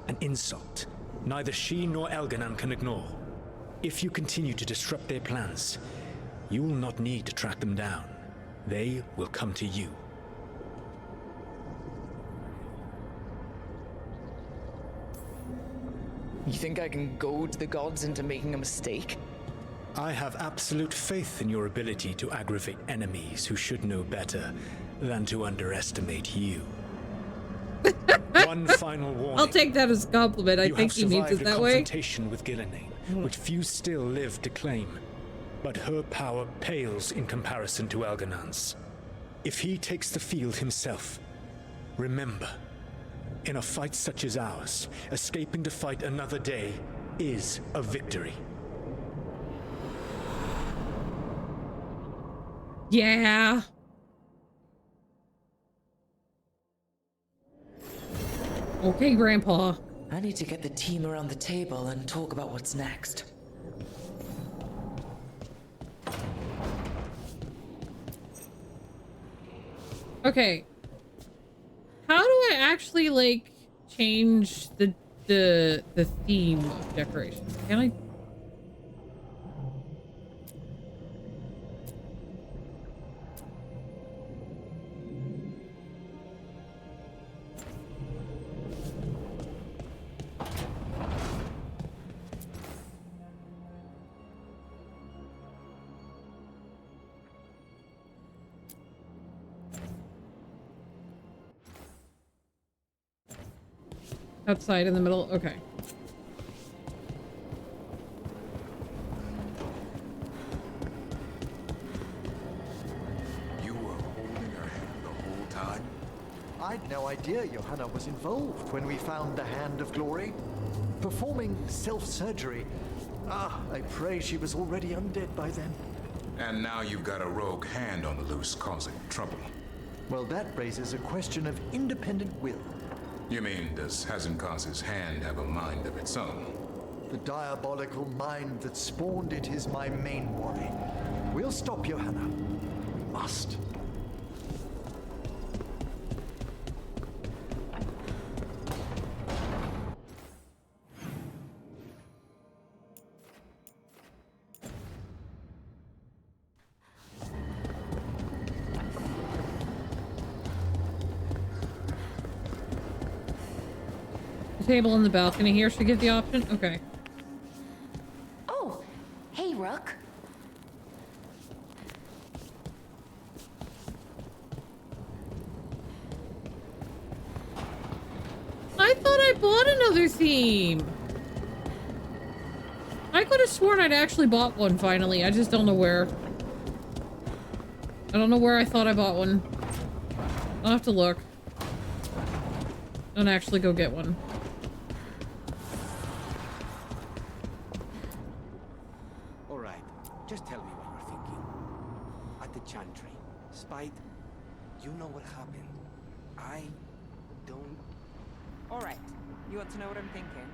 an insult, neither she nor Elganan can ignore. If you continue to disrupt their plans, you will not need to track them down. They will come to you. You think I can goad the gods into making a mistake? I have absolute faith in your ability to aggravate enemies who should know better than to underestimate you. One final warning. I'll take that as a compliment. I think he means it that way. You have survived a confrontation with Gilnenain, which few still live to claim. But her power pales in comparison to Elganan's. If he takes the field himself, remember, in a fight such as ours, escaping to fight another day is a victory. Yeah. Okay, Grandpa. I need to get the team around the table and talk about what's next. Okay. How do I actually, like, change the theme of decorations? Can I? Outside in the middle? Okay. You were holding her hand the whole time? I'd no idea Johanna was involved when we found the Hand of Glory. Performing self-surgery. I pray she was already undead by then. And now you've got a rogue hand on the loose causing trouble. Well, that raises a question of independent will. You mean, does Hazenkaz's hand have a mind of its own? The diabolical mind that spawned it is my main worry. We'll stop Johanna. We must. Table in the balcony here should give the option. Okay. Oh, hey, Rook. I thought I bought another theme. I could have sworn I'd actually bought one finally. I just don't know where. I don't know where I thought I bought one. I'll have to look. And actually go get one. Just tell me what you're thinking. At the chantry, Spite, you know what happened. I don't... All right. You want to know what I'm thinking?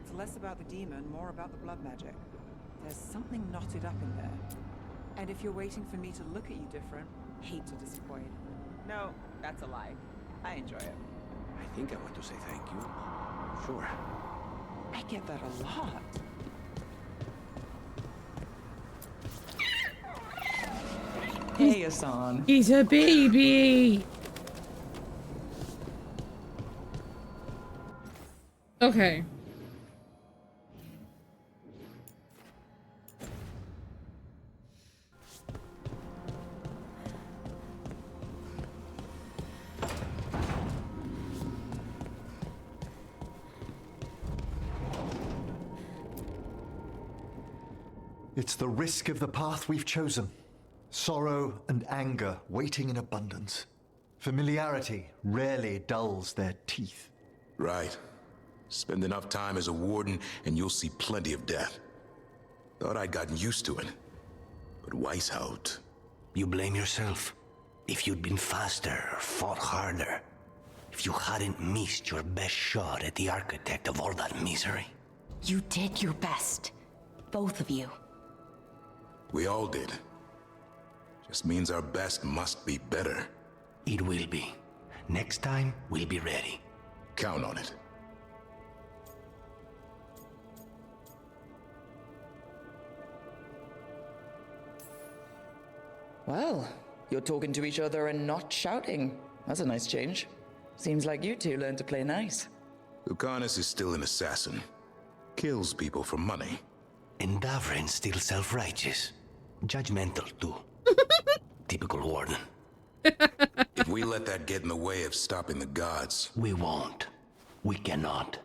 It's less about the demon, more about the blood magic. There's something knotted up in there. And if you're waiting for me to look at you different, hate to disappoint. No, that's a lie. I enjoy it. I think I want to say thank you. Sure. I get that a lot. Hey, Hassan. He's a baby. Okay. It's the risk of the path we've chosen. Sorrow and anger waiting in abundance. Familiarity rarely dulls their teeth. Right. Spend enough time as a warden and you'll see plenty of death. Thought I'd gotten used to it. But Weishaupt... You blame yourself. If you'd been faster or fought harder. If you hadn't missed your best shot at the architect of all that misery. You did your best. Both of you. We all did. Just means our best must be better. It will be. Next time, we'll be ready. Count on it. Well, you're talking to each other and not shouting. That's a nice change. Seems like you two learned to play nice. Lucanus is still an assassin. Kills people for money. And Davrin's still self-righteous. Judgmental, too. Typical warden. If we let that get in the way of stopping the gods... We won't. We cannot.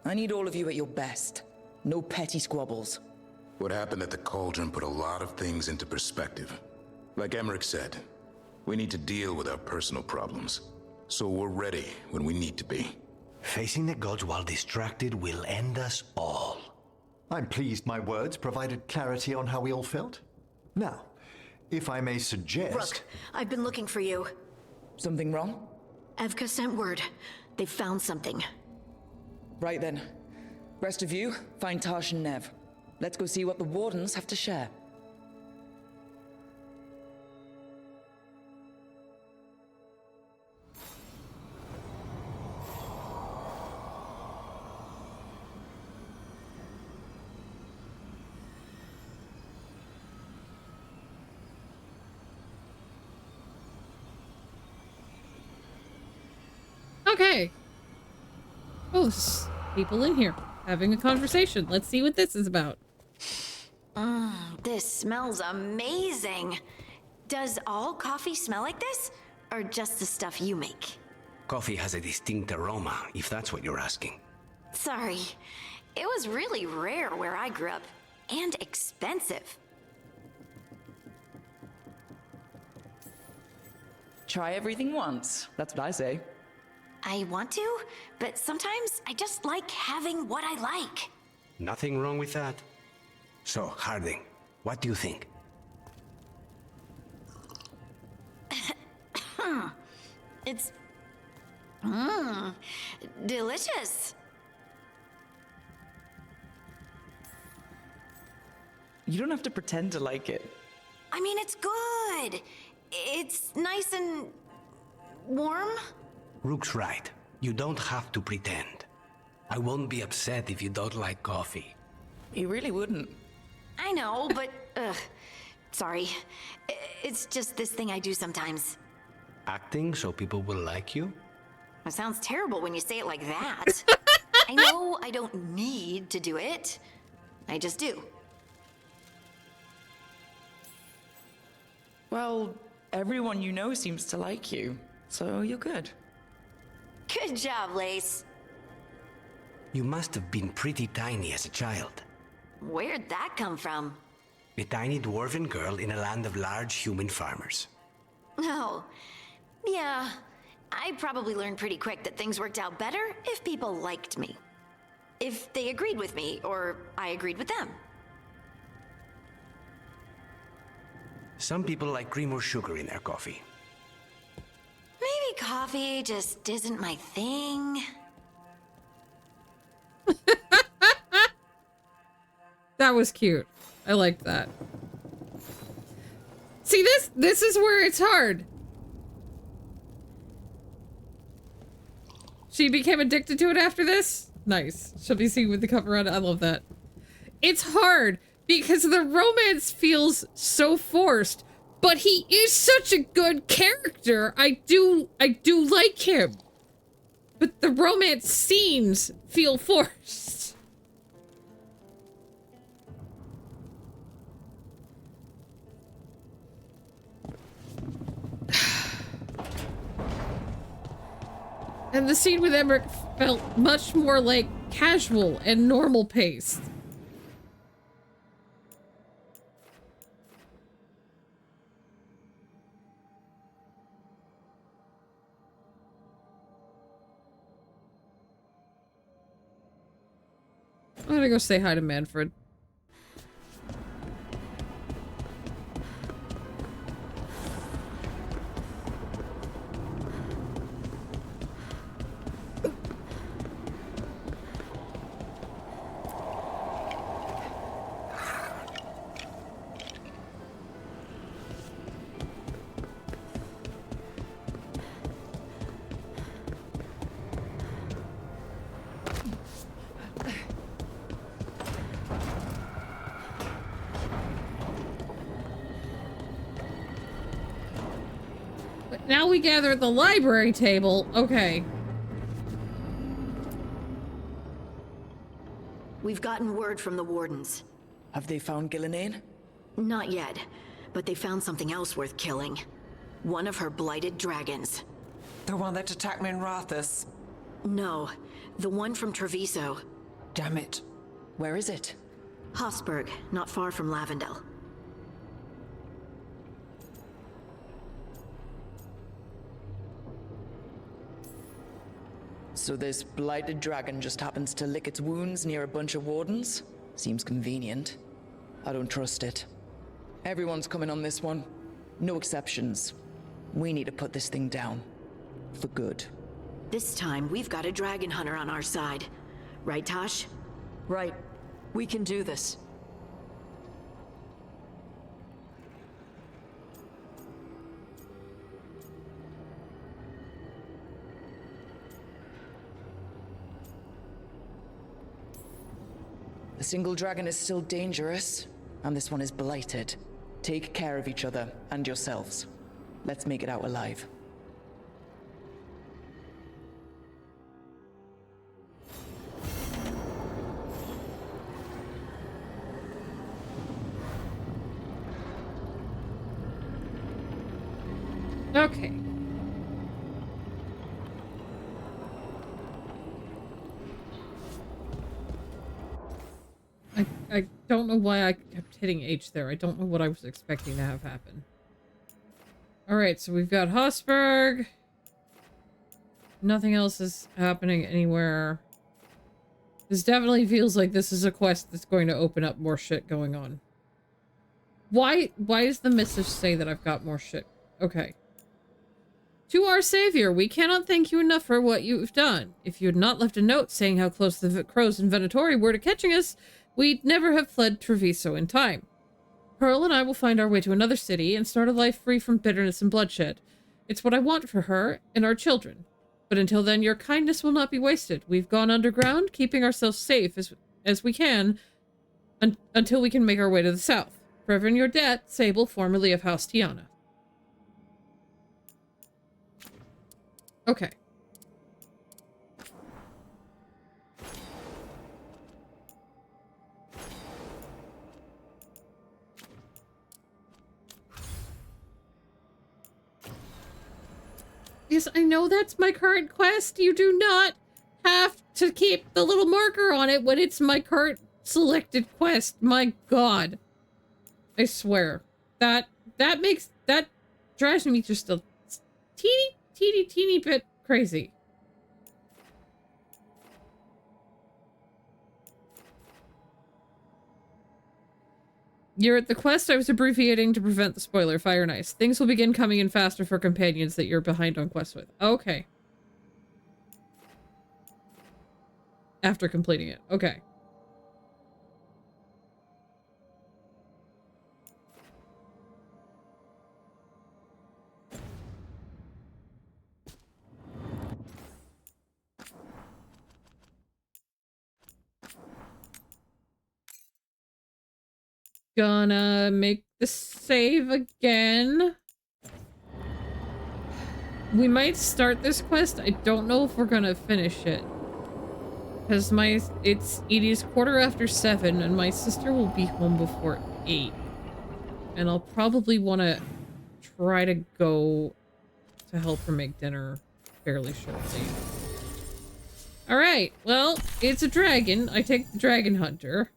I need all of you at your best. No petty squabbles. What happened at the Cauldron put a lot of things into perspective. Like Emmerich said, we need to deal with our personal problems. So we're ready when we need to be. Facing the gods while distracted will end us all. I'm pleased my words provided clarity on how we all felt. Now, if I may suggest... Rook, I've been looking for you. Something wrong? Evka sent word. They've found something. Right then. Rest of you, find Tash and Nev. Let's go see what the Wardens have to share. Okay. Oh, there's people in here having a conversation. Let's see what this is about. This smells amazing. Does all coffee smell like this? Or just the stuff you make? Coffee has a distinct aroma, if that's what you're asking. Sorry. It was really rare where I grew up. And expensive. Try everything once. That's what I say. I want to, but sometimes I just like having what I like. Nothing wrong with that. So, Harding, what do you think? It's... delicious. You don't have to pretend to like it. I mean, it's good. It's nice and... warm. Rook's right. You don't have to pretend. I won't be upset if you don't like coffee. You really wouldn't. I know, but... sorry. It's just this thing I do sometimes. Acting so people will like you? It sounds terrible when you say it like that. I know I don't need to do it. I just do. Well, everyone you know seems to like you, so you're good. Good job, Lace. You must have been pretty tiny as a child. Where'd that come from? A tiny dwarven girl in a land of large human farmers. Oh, yeah. I probably learned pretty quick that things worked out better if people liked me. If they agreed with me, or I agreed with them. Some people like cream or sugar in their coffee. Maybe coffee just isn't my thing. That was cute. I liked that. See, this is where it's hard. She became addicted to it after this? Nice. She'll be seen with the cover on. I love that. It's hard because the romance feels so forced, But he is such a good character. I do like him. But the romance scenes feel forced. And the scene with Emmerich felt much more like casual and normal paced. I'm gonna go say hi to Manfred. Now we gather at the library table. Okay. We've gotten word from the wardens. Have they found Gillenane? Not yet, but they found something else worth killing. One of her blighted dragons. The one that attacked me in Rathus? No, the one from Treviso. Damn it. Where is it? Hosberg, not far from Lavendel. So this blighted dragon just happens to lick its wounds near a bunch of wardens? Seems convenient. I don't trust it. Everyone's coming on this one. No exceptions. We need to put this thing down. For good. This time, we've got a dragon hunter on our side. Right, Tosh? Right. We can do this. The single dragon is still dangerous, and this one is blighted. Take care of each other and yourselves. Let's make it out alive. Okay. I don't know why I kept hitting H there. I don't know what I was expecting to have happen. Alright, so we've got Hosberg. Nothing else is happening anywhere. This definitely feels like this is a quest that's going to open up more shit going on. Why does the message say that I've got more shit? Okay. To our savior, we cannot thank you enough for what you've done. If you had not left a note saying how close the crows and Venatori were to catching us, we'd never have fled Treviso in time. Pearl and I will find our way to another city and start a life free from bitterness and bloodshed. It's what I want for her and our children. But until then, your kindness will not be wasted. We've gone underground, keeping ourselves safe as we can until we can make our way to the south. Forever in your debt, Sable, formerly of House Tiana. Okay. Yes, I know that's my current quest. You do not have to keep the little marker on it when it's my current selected quest. My God. I swear. That drives me just a teeny bit crazy. You're at the quest I was abbreviating to prevent the spoiler. Fire nice. Things will begin coming in faster for companions that you're behind on quests with. Okay. After completing it. Okay. gonna make the save again. We might start this quest. I don't know if we're gonna finish it. Because it is 7:15 and my sister will be home before 8. And I'll probably want to try to go to help her make dinner fairly shortly. Alright, well, it's a dragon. I take the dragon hunter.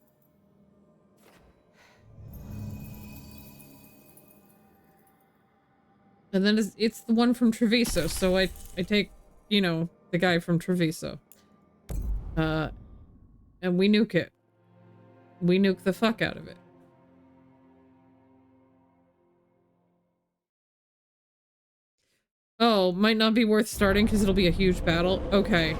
And then it's the one from Treviso, so I take, you know, the guy from Treviso. And we nuke it. We nuke the fuck out of it. Oh, might not be worth starting because it'll be a huge battle. Okay.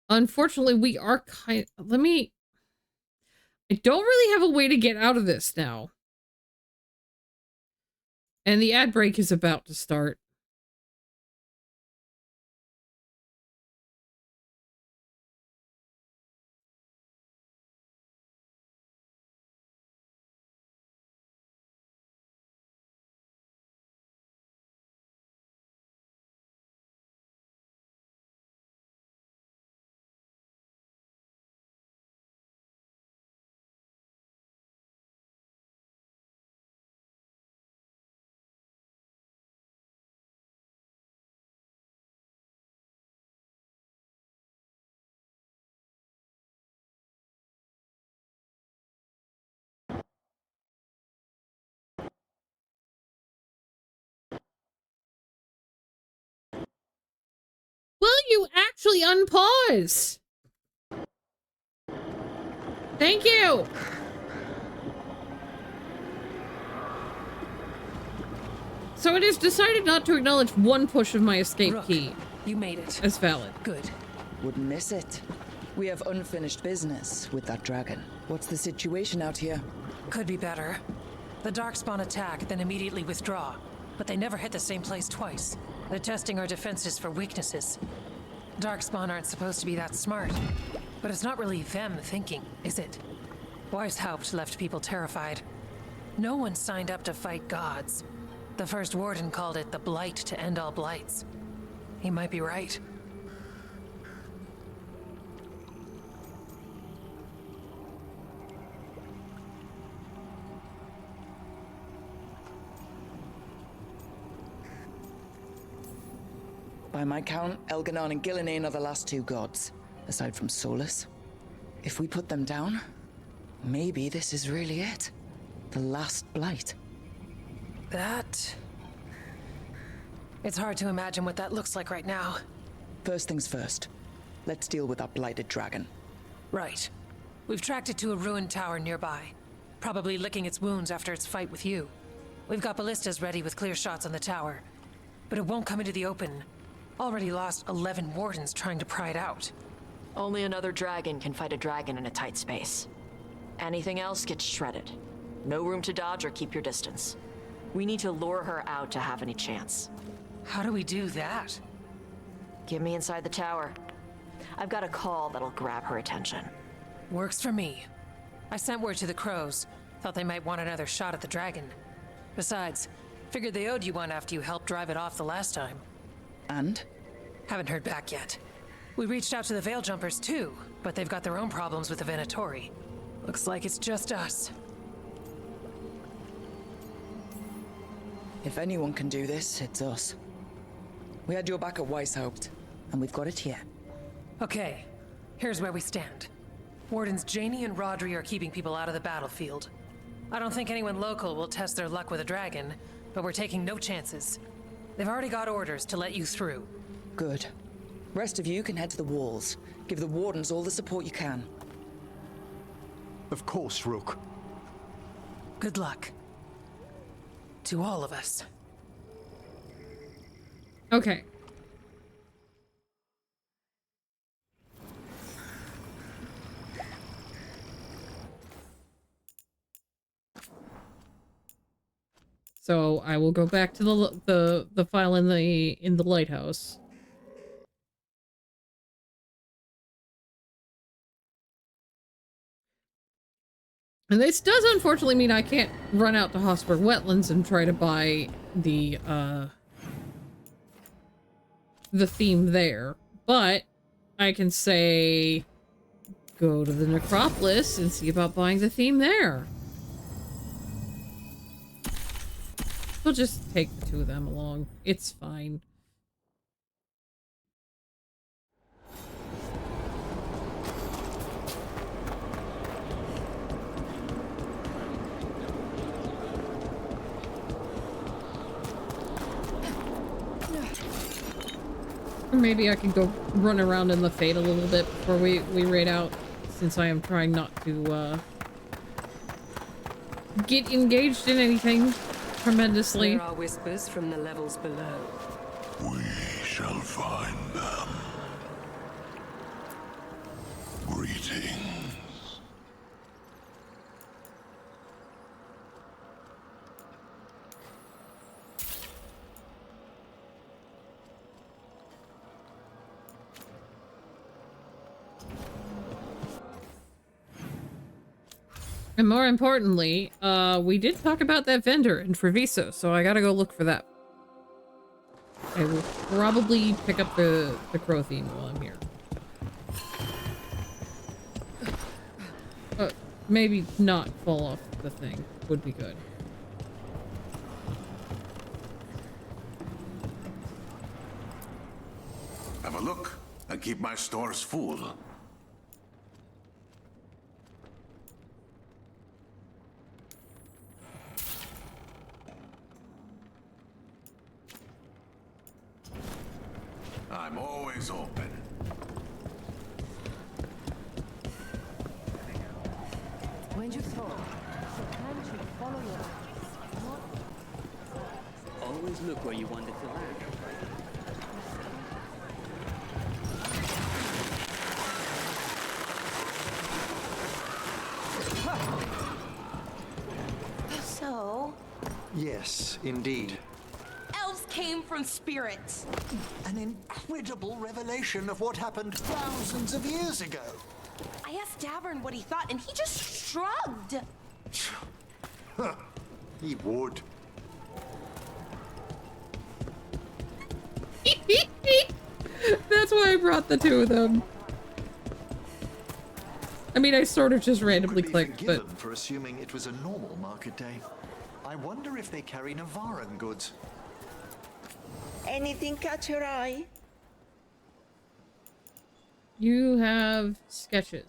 Unfortunately, we are I don't really have a way to get out of this now. And the ad break is about to start. Will you actually unpause? Thank you. So it is decided not to acknowledge one push of my escape key. You made it. As valid. Good. Wouldn't miss it. We have unfinished business with that dragon. What's the situation out here? Could be better. The Darkspawn attack, then immediately withdraw. But they never hit the same place twice. They're testing our defenses for weaknesses. Darkspawn aren't supposed to be that smart. But it's not really them thinking, is it? Weishaupt left people terrified. No one signed up to fight gods. The first warden called it the blight to end all blights. He might be right. By my count, Elganon and Gillenane are the last two gods, aside from Solus. If we put them down, maybe this is really it. The last blight. That... It's hard to imagine what that looks like right now. First things first. Let's deal with that blighted dragon. Right. We've tracked it to a ruined tower nearby. Probably licking its wounds after its fight with you. We've got ballistas ready with clear shots on the tower. But it won't come into the open. Already lost 11 wardens trying to pry it out. Only another dragon can fight a dragon in a tight space. Anything else gets shredded. No room to dodge or keep your distance. We need to lure her out to have any chance. How do we do that? Get me inside the tower. I've got a call that'll grab her attention. Works for me. I sent word to the crows. Thought they might want another shot at the dragon. Besides, figured they owed you one after you helped drive it off the last time. And? Haven't heard back yet. We reached out to the Veil Jumpers too, but they've got their own problems with the Venatori. Looks like it's just us. If anyone can do this, it's us. We had your back at Weishaupt, and we've got it here. Okay, here's where we stand. Wardens Janie and Rodri are keeping people out of the battlefield. I don't think anyone local will test their luck with a dragon, but we're taking no chances. They've already got orders to let you through. Good. Rest of you can head to the walls. Give the wardens all the support you can. Of course, Rook. Good luck. To all of us. Okay. So I will go back to the file in the lighthouse. And this does unfortunately mean I can't run out to Hosper Wetlands and try to buy the theme there. But I can say go to the necropolis and see about buying the theme there. We'll just take the two of them along. It's fine. Or maybe I can go run around in the Fade a little bit before we raid out, since I am trying not to get engaged in anything tremendously. There are whispers from the levels below. We shall find them. Greetings. And more importantly, we did talk about that vendor in Treviso, so I gotta go look for that. I will probably pick up the crow theme while I'm here. Maybe not fall off the thing would be good. Have a look and keep my stores full. I'm always open. When you throw, sometimes you follow your eyes. Always look where you want it to land. So, Yes, indeed. elves came from spirits. An incredible revelation of what happened thousands of years ago. I asked Davern what he thought, and he just shrugged. He would. That's why I brought the two of them. I mean, I sort of just randomly clicked, but... Forgiven for assuming it was a normal market day. I wonder if they carry Navaran goods. Anything catch your eye? You have sketches.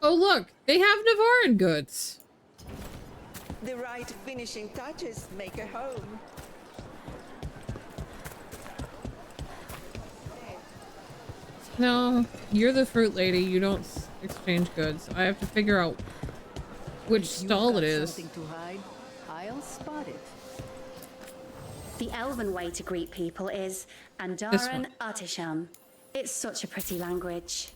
Oh look, they have Navaran goods. The right finishing touches make a home. No, you're the fruit lady. You don't exchange goods. I have to figure out which stall it is. Something to hide, I'll spot it. The elven way to greet people is Andaran Artishan. It's such a pretty language.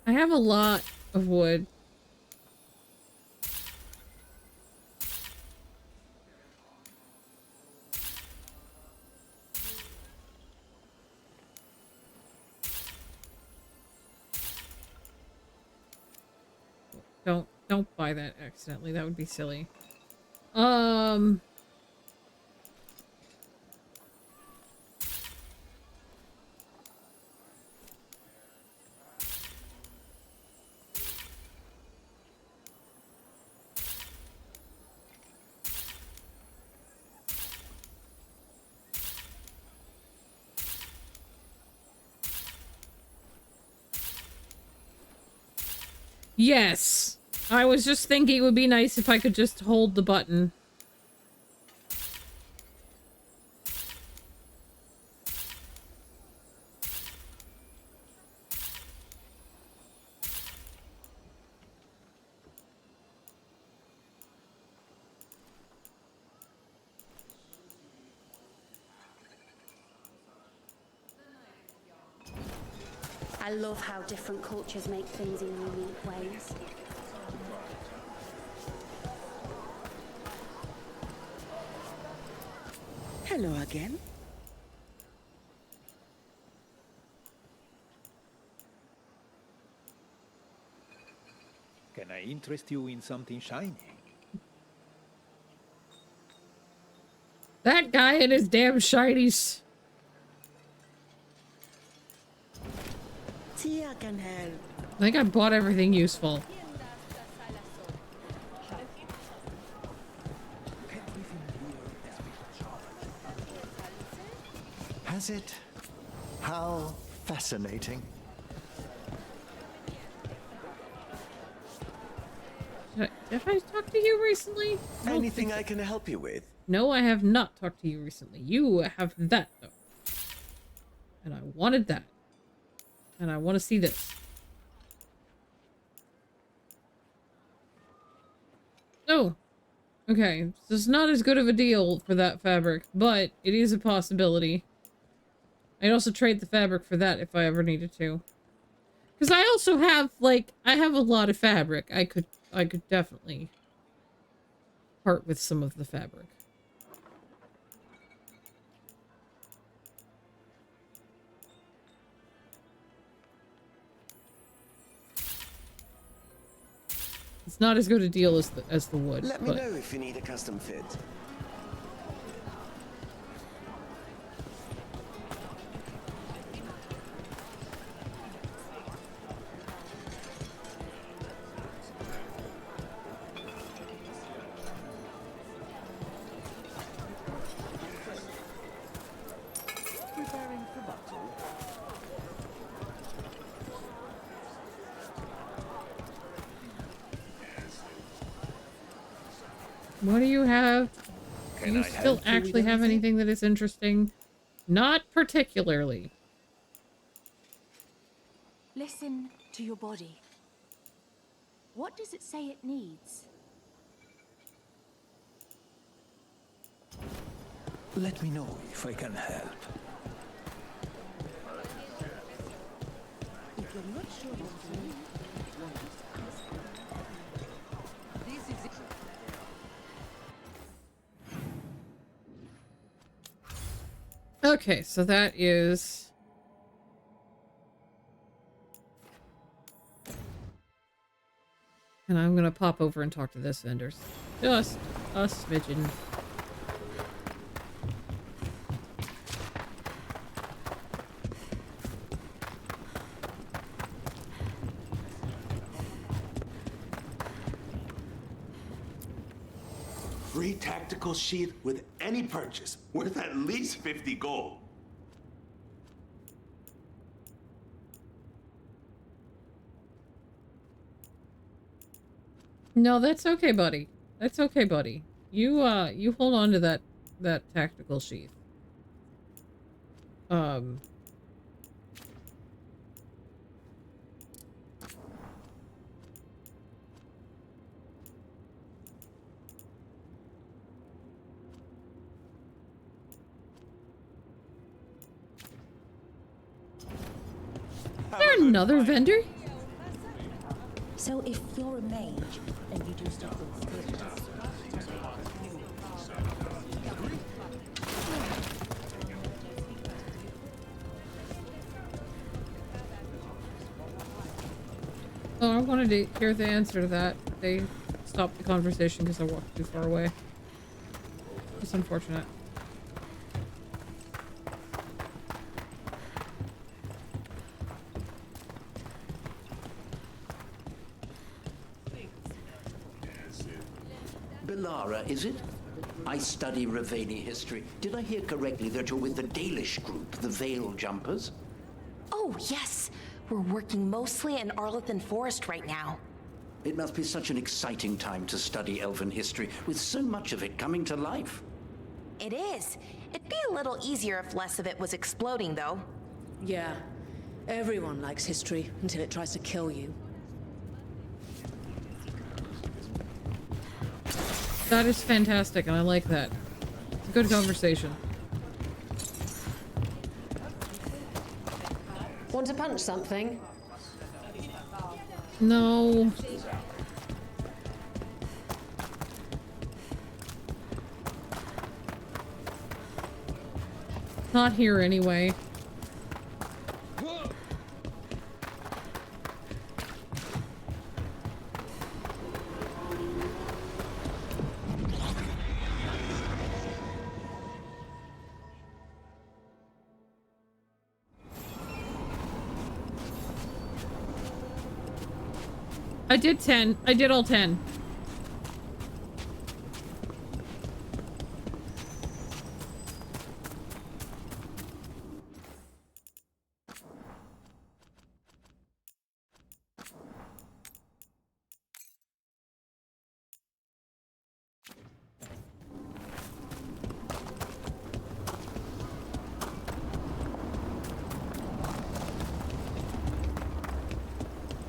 I have a lot of wood. Don't buy that accidentally. That would be silly. Yes. I was just thinking it would be nice if I could just hold the button. I love how different cultures make things in unique ways. Hello again. Can I interest you in something shiny? That guy and his damn shinies. Tia can help. I think I bought everything useful. Has it? How fascinating. Have I talked to you recently? Anything I can help you with? No, I have not talked to you recently. You have that, though. And I wanted that. And I want to see this. Oh. Okay. This is not as good of a deal for that fabric, but it is a possibility. I'd also trade the fabric for that if I ever needed to. Because I also have, like, I have a lot of fabric. I could definitely part with some of the fabric. It's not as good a deal as the wood. Let me know if you need a custom fit. Preparing for battle. What do you have? Do you I still help you with actually have anything that is interesting? Not particularly. Listen to your body. What does it say it needs? Let me know if I can help. If you're not sure what to do, this is it. Okay, so that is... And I'm gonna pop over and talk to this vendor. Just a smidgen. Free tactical sheath with any purchase, worth at least 50 gold. No, that's okay, buddy. That's okay, buddy. You hold on to that tactical sheath. Is there another vendor? So if you're a mage and you do stuff with spirits, Oh, I wanted to hear the answer to that. They stopped the conversation because I walked too far away. It's unfortunate. Belara, is it? I study Ravani history. Did I hear correctly that you're with the Dalish group, the Veil Jumpers? Oh, yes. We're working mostly in Arlethan Forest right now. It must be such an exciting time to study Elven history, with so much of it coming to life. It is. It'd be a little easier if less of it was exploding, though. Yeah. Everyone likes history until it tries to kill you. That is fantastic, and I like that. It's a good conversation. Want to punch something? No. Not here anyway. I did 10. I did all 10.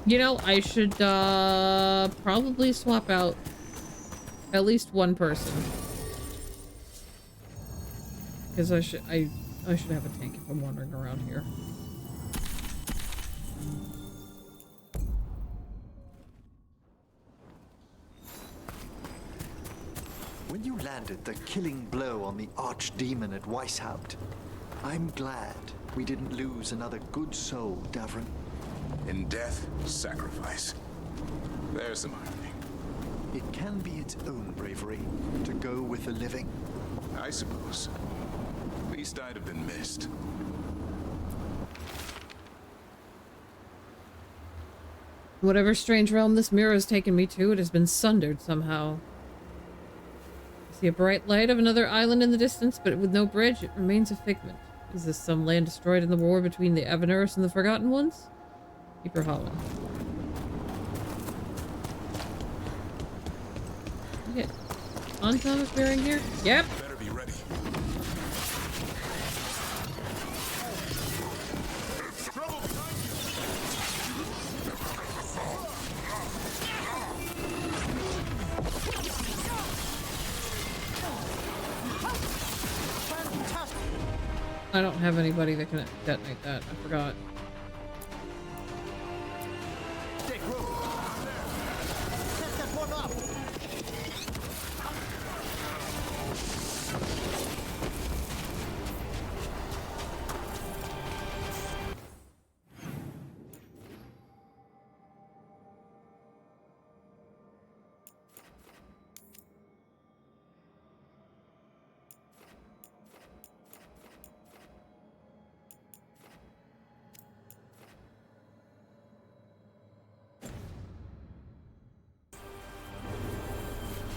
You know, I should probably swap out at least one person. Because I should have a tank if I'm wandering around here. When you landed the killing blow on the archdemon at Weishaupt, I'm glad we didn't lose another good soul, Davrin. In death, sacrifice. There's some irony. It can be its own bravery to go with the living. I suppose. At least I'd have been missed. Whatever strange realm this mirror has taken me to, it has been sundered somehow. I see a bright light of another island in the distance, but with no bridge, it remains a figment. Is this some land destroyed in the war between the Evanurus and the Forgotten Ones? Keep her hauling. Okay. On Thomas bearing here? Yep. Better be ready. Trouble behind I don't have anybody that can detonate that. I forgot.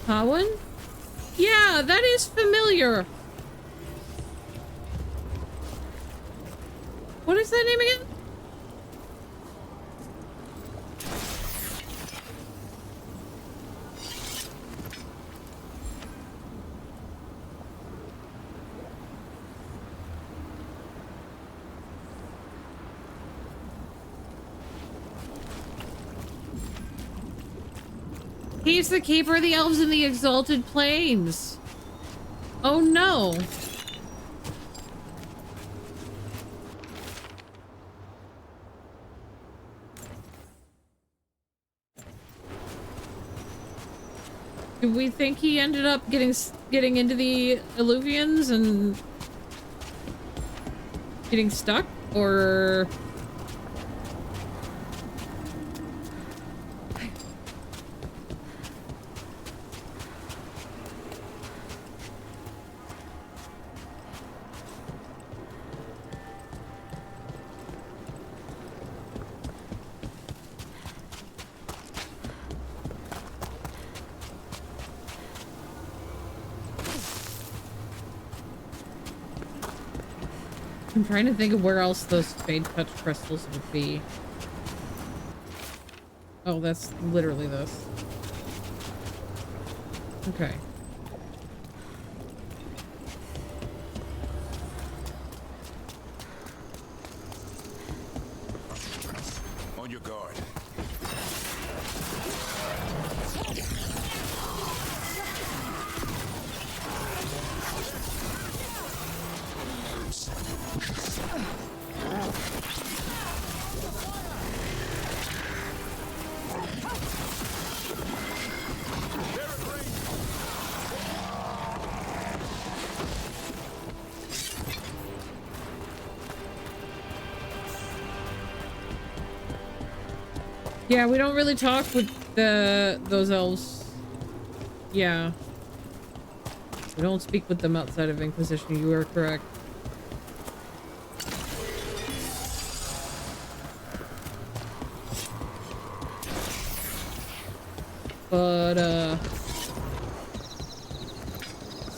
Cowan? Yeah, that is familiar. What is that name again? He's the keeper of the elves in the exalted plains. Oh no. Do we think he ended up getting into the Illuvians and getting stuck, or? I'm trying to think of where else those Fade Touch crystals would be. Oh, that's literally this. Okay. On your guard. Yeah, we don't really talk with those elves. Yeah. We don't speak with them outside of Inquisition, you are correct. But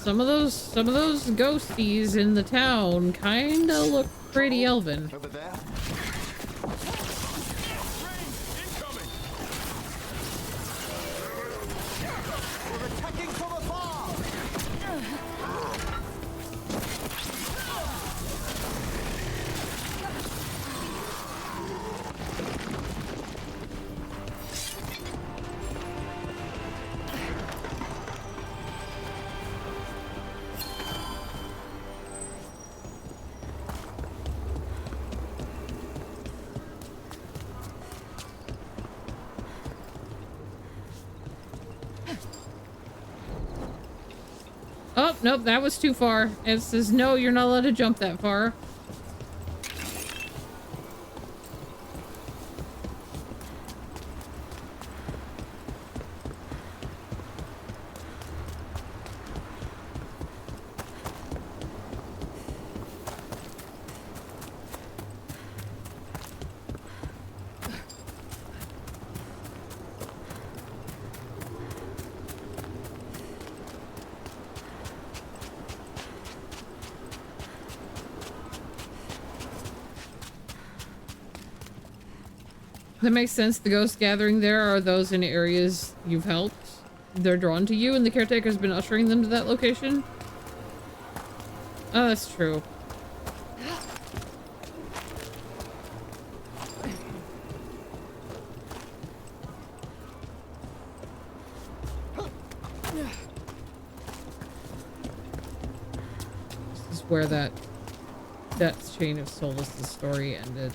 some of those ghosties in the town kinda look pretty elven. Over there. We're attacking from afar. Oh, nope, that was too far. It says, no, you're not allowed to jump that far. That makes sense. The ghost gathering there are those in areas you've helped. They're drawn to you, and the caretaker's been ushering them to that location. Oh, that's true. This is where that chain of Solas's story ended.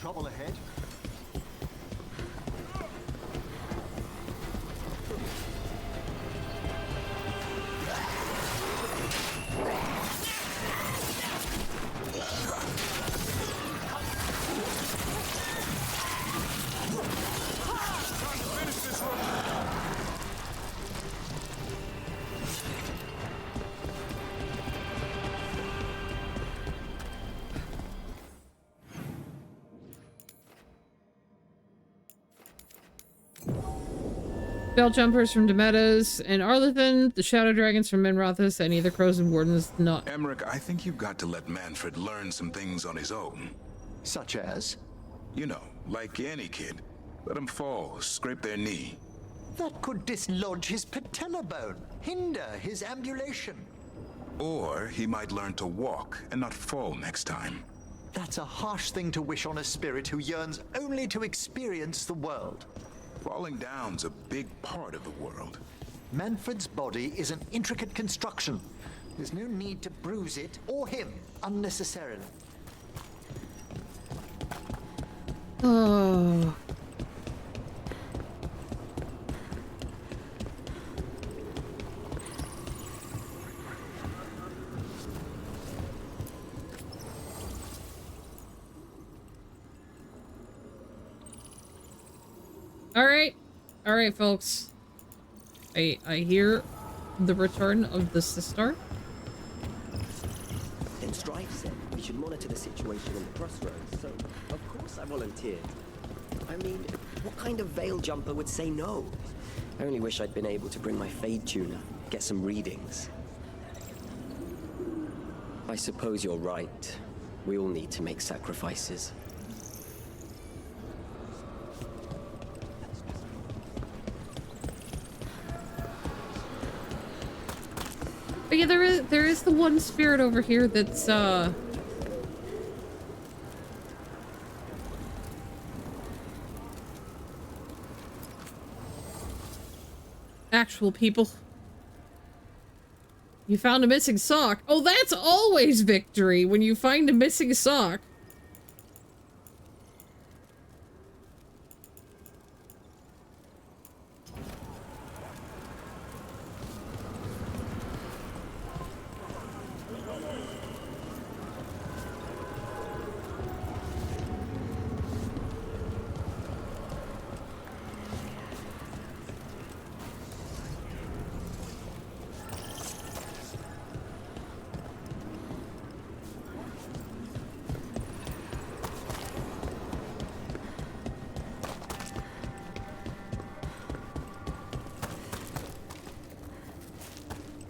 Trouble ahead. Bell jumpers from Demetas and Arlethan, the shadow dragons from Menrothis, any of the crows and wardens not. Emmerich, I think you've got to let Manfred learn some things on his own. Such as? You know, like any kid. Let them fall, scrape their knee. That could dislodge his patella bone, hinder his ambulation. Or he might learn to walk and not fall next time. That's a harsh thing to wish on a spirit who yearns only to experience the world. Falling down's a big part of the world. Manfred's body is an intricate construction. There's no need to bruise it or him unnecessarily. Oh. All right, folks. I hear the return of the sister. Then Strife said we should monitor the situation in the crossroads, so of course I volunteered. I mean, what kind of veil jumper would say no? I only wish I'd been able to bring my Fade tuner, get some readings. I suppose you're right. We all need to make sacrifices. But yeah, there is the one spirit over here that's actual people. You found a missing sock. Oh, that's always victory when you find a missing sock.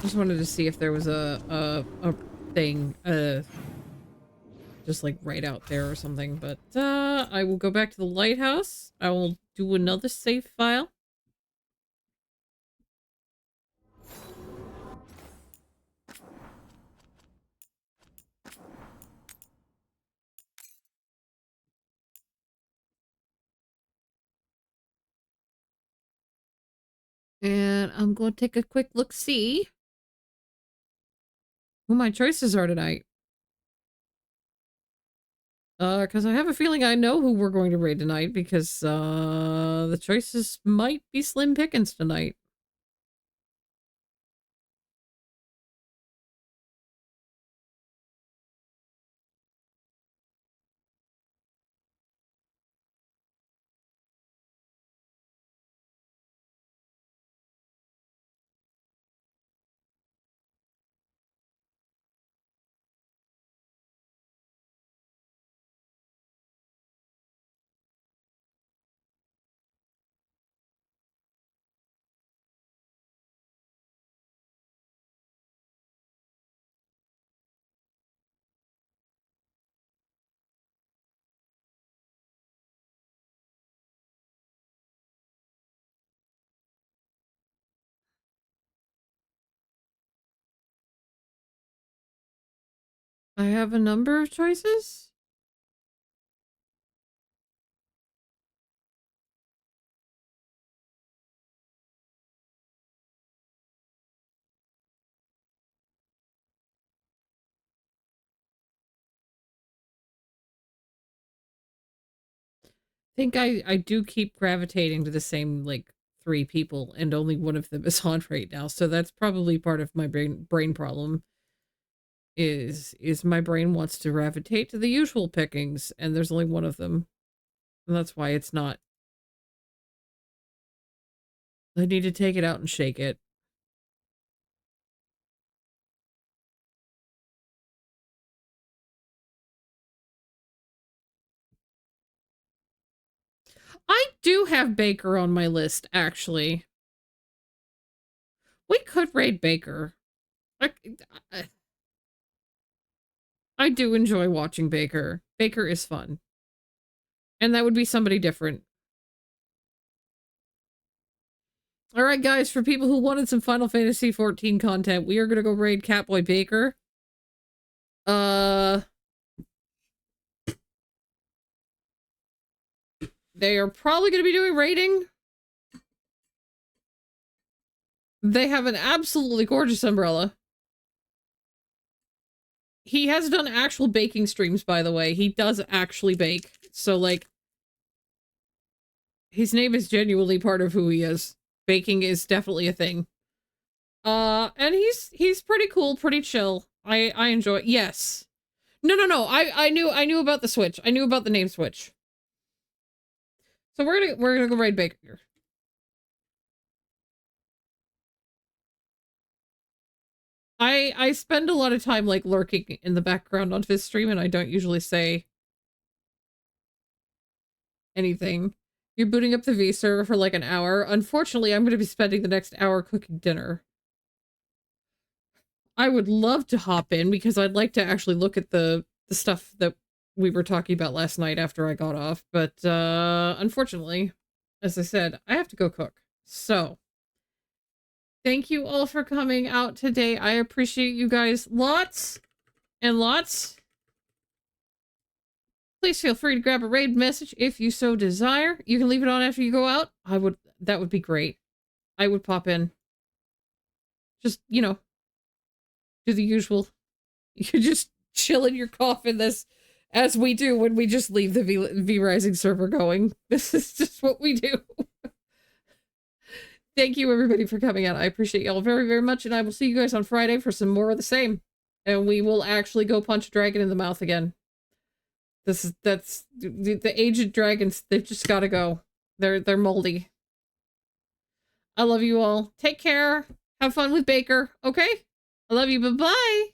Just wanted to see if there was a thing, just like right out there or something, but I will go back to the lighthouse. I will do another save file. And I'm going to take a quick look-see who my choices are tonight. Because I have a feeling I know who we're going to raid tonight, because, the choices might be slim pickings tonight. I have a number of choices? I think I do keep gravitating to the same, like, 3 people, and only one of them is on right now, so that's probably part of my brain problem. Is my brain wants to gravitate to the usual pickings, and there's only one of them. And that's why it's not. I need to take it out and shake it. I do have Baker on my list, actually. We could raid Baker. I do enjoy watching Baker. Baker is fun. And that would be somebody different. Alright, guys, for people who wanted some Final Fantasy XIV content, we are gonna go raid Catboy Baker. They are probably gonna be doing raiding. They have an absolutely gorgeous umbrella. He has done actual baking streams, by the way. He does actually bake. So, like, his name is genuinely part of who he is. Baking is definitely a thing. And he's pretty cool, pretty chill. I enjoy it. Yes. No. I knew about the switch. I knew about the name switch. So we're gonna go raid Baker. I spend a lot of time, like, lurking in the background on his stream, and I don't usually say anything. You're booting up the V server for like an hour. Unfortunately, I'm going to be spending the next hour cooking dinner. I would love to hop in because I'd like to actually look at the stuff that we were talking about last night after I got off. But unfortunately, as I said, I have to go cook. So Thank you all for coming out today. I appreciate you guys lots and lots. Please feel free to grab a raid message if you so desire. You can leave it on after you go out. That would be great. I would pop in. Just, you know, do the usual. You could just chill in your coffin this, as we do when we just leave the V Rising server going. This is just what we do. Thank you everybody for coming out. I appreciate y'all very, very much. And I will see you guys on Friday for some more of the same. And we will actually go punch a dragon in the mouth again. That's the aged dragons. They've just got to go. They're moldy. I love you all. Take care. Have fun with Baker. Okay? I love you. Bye-bye.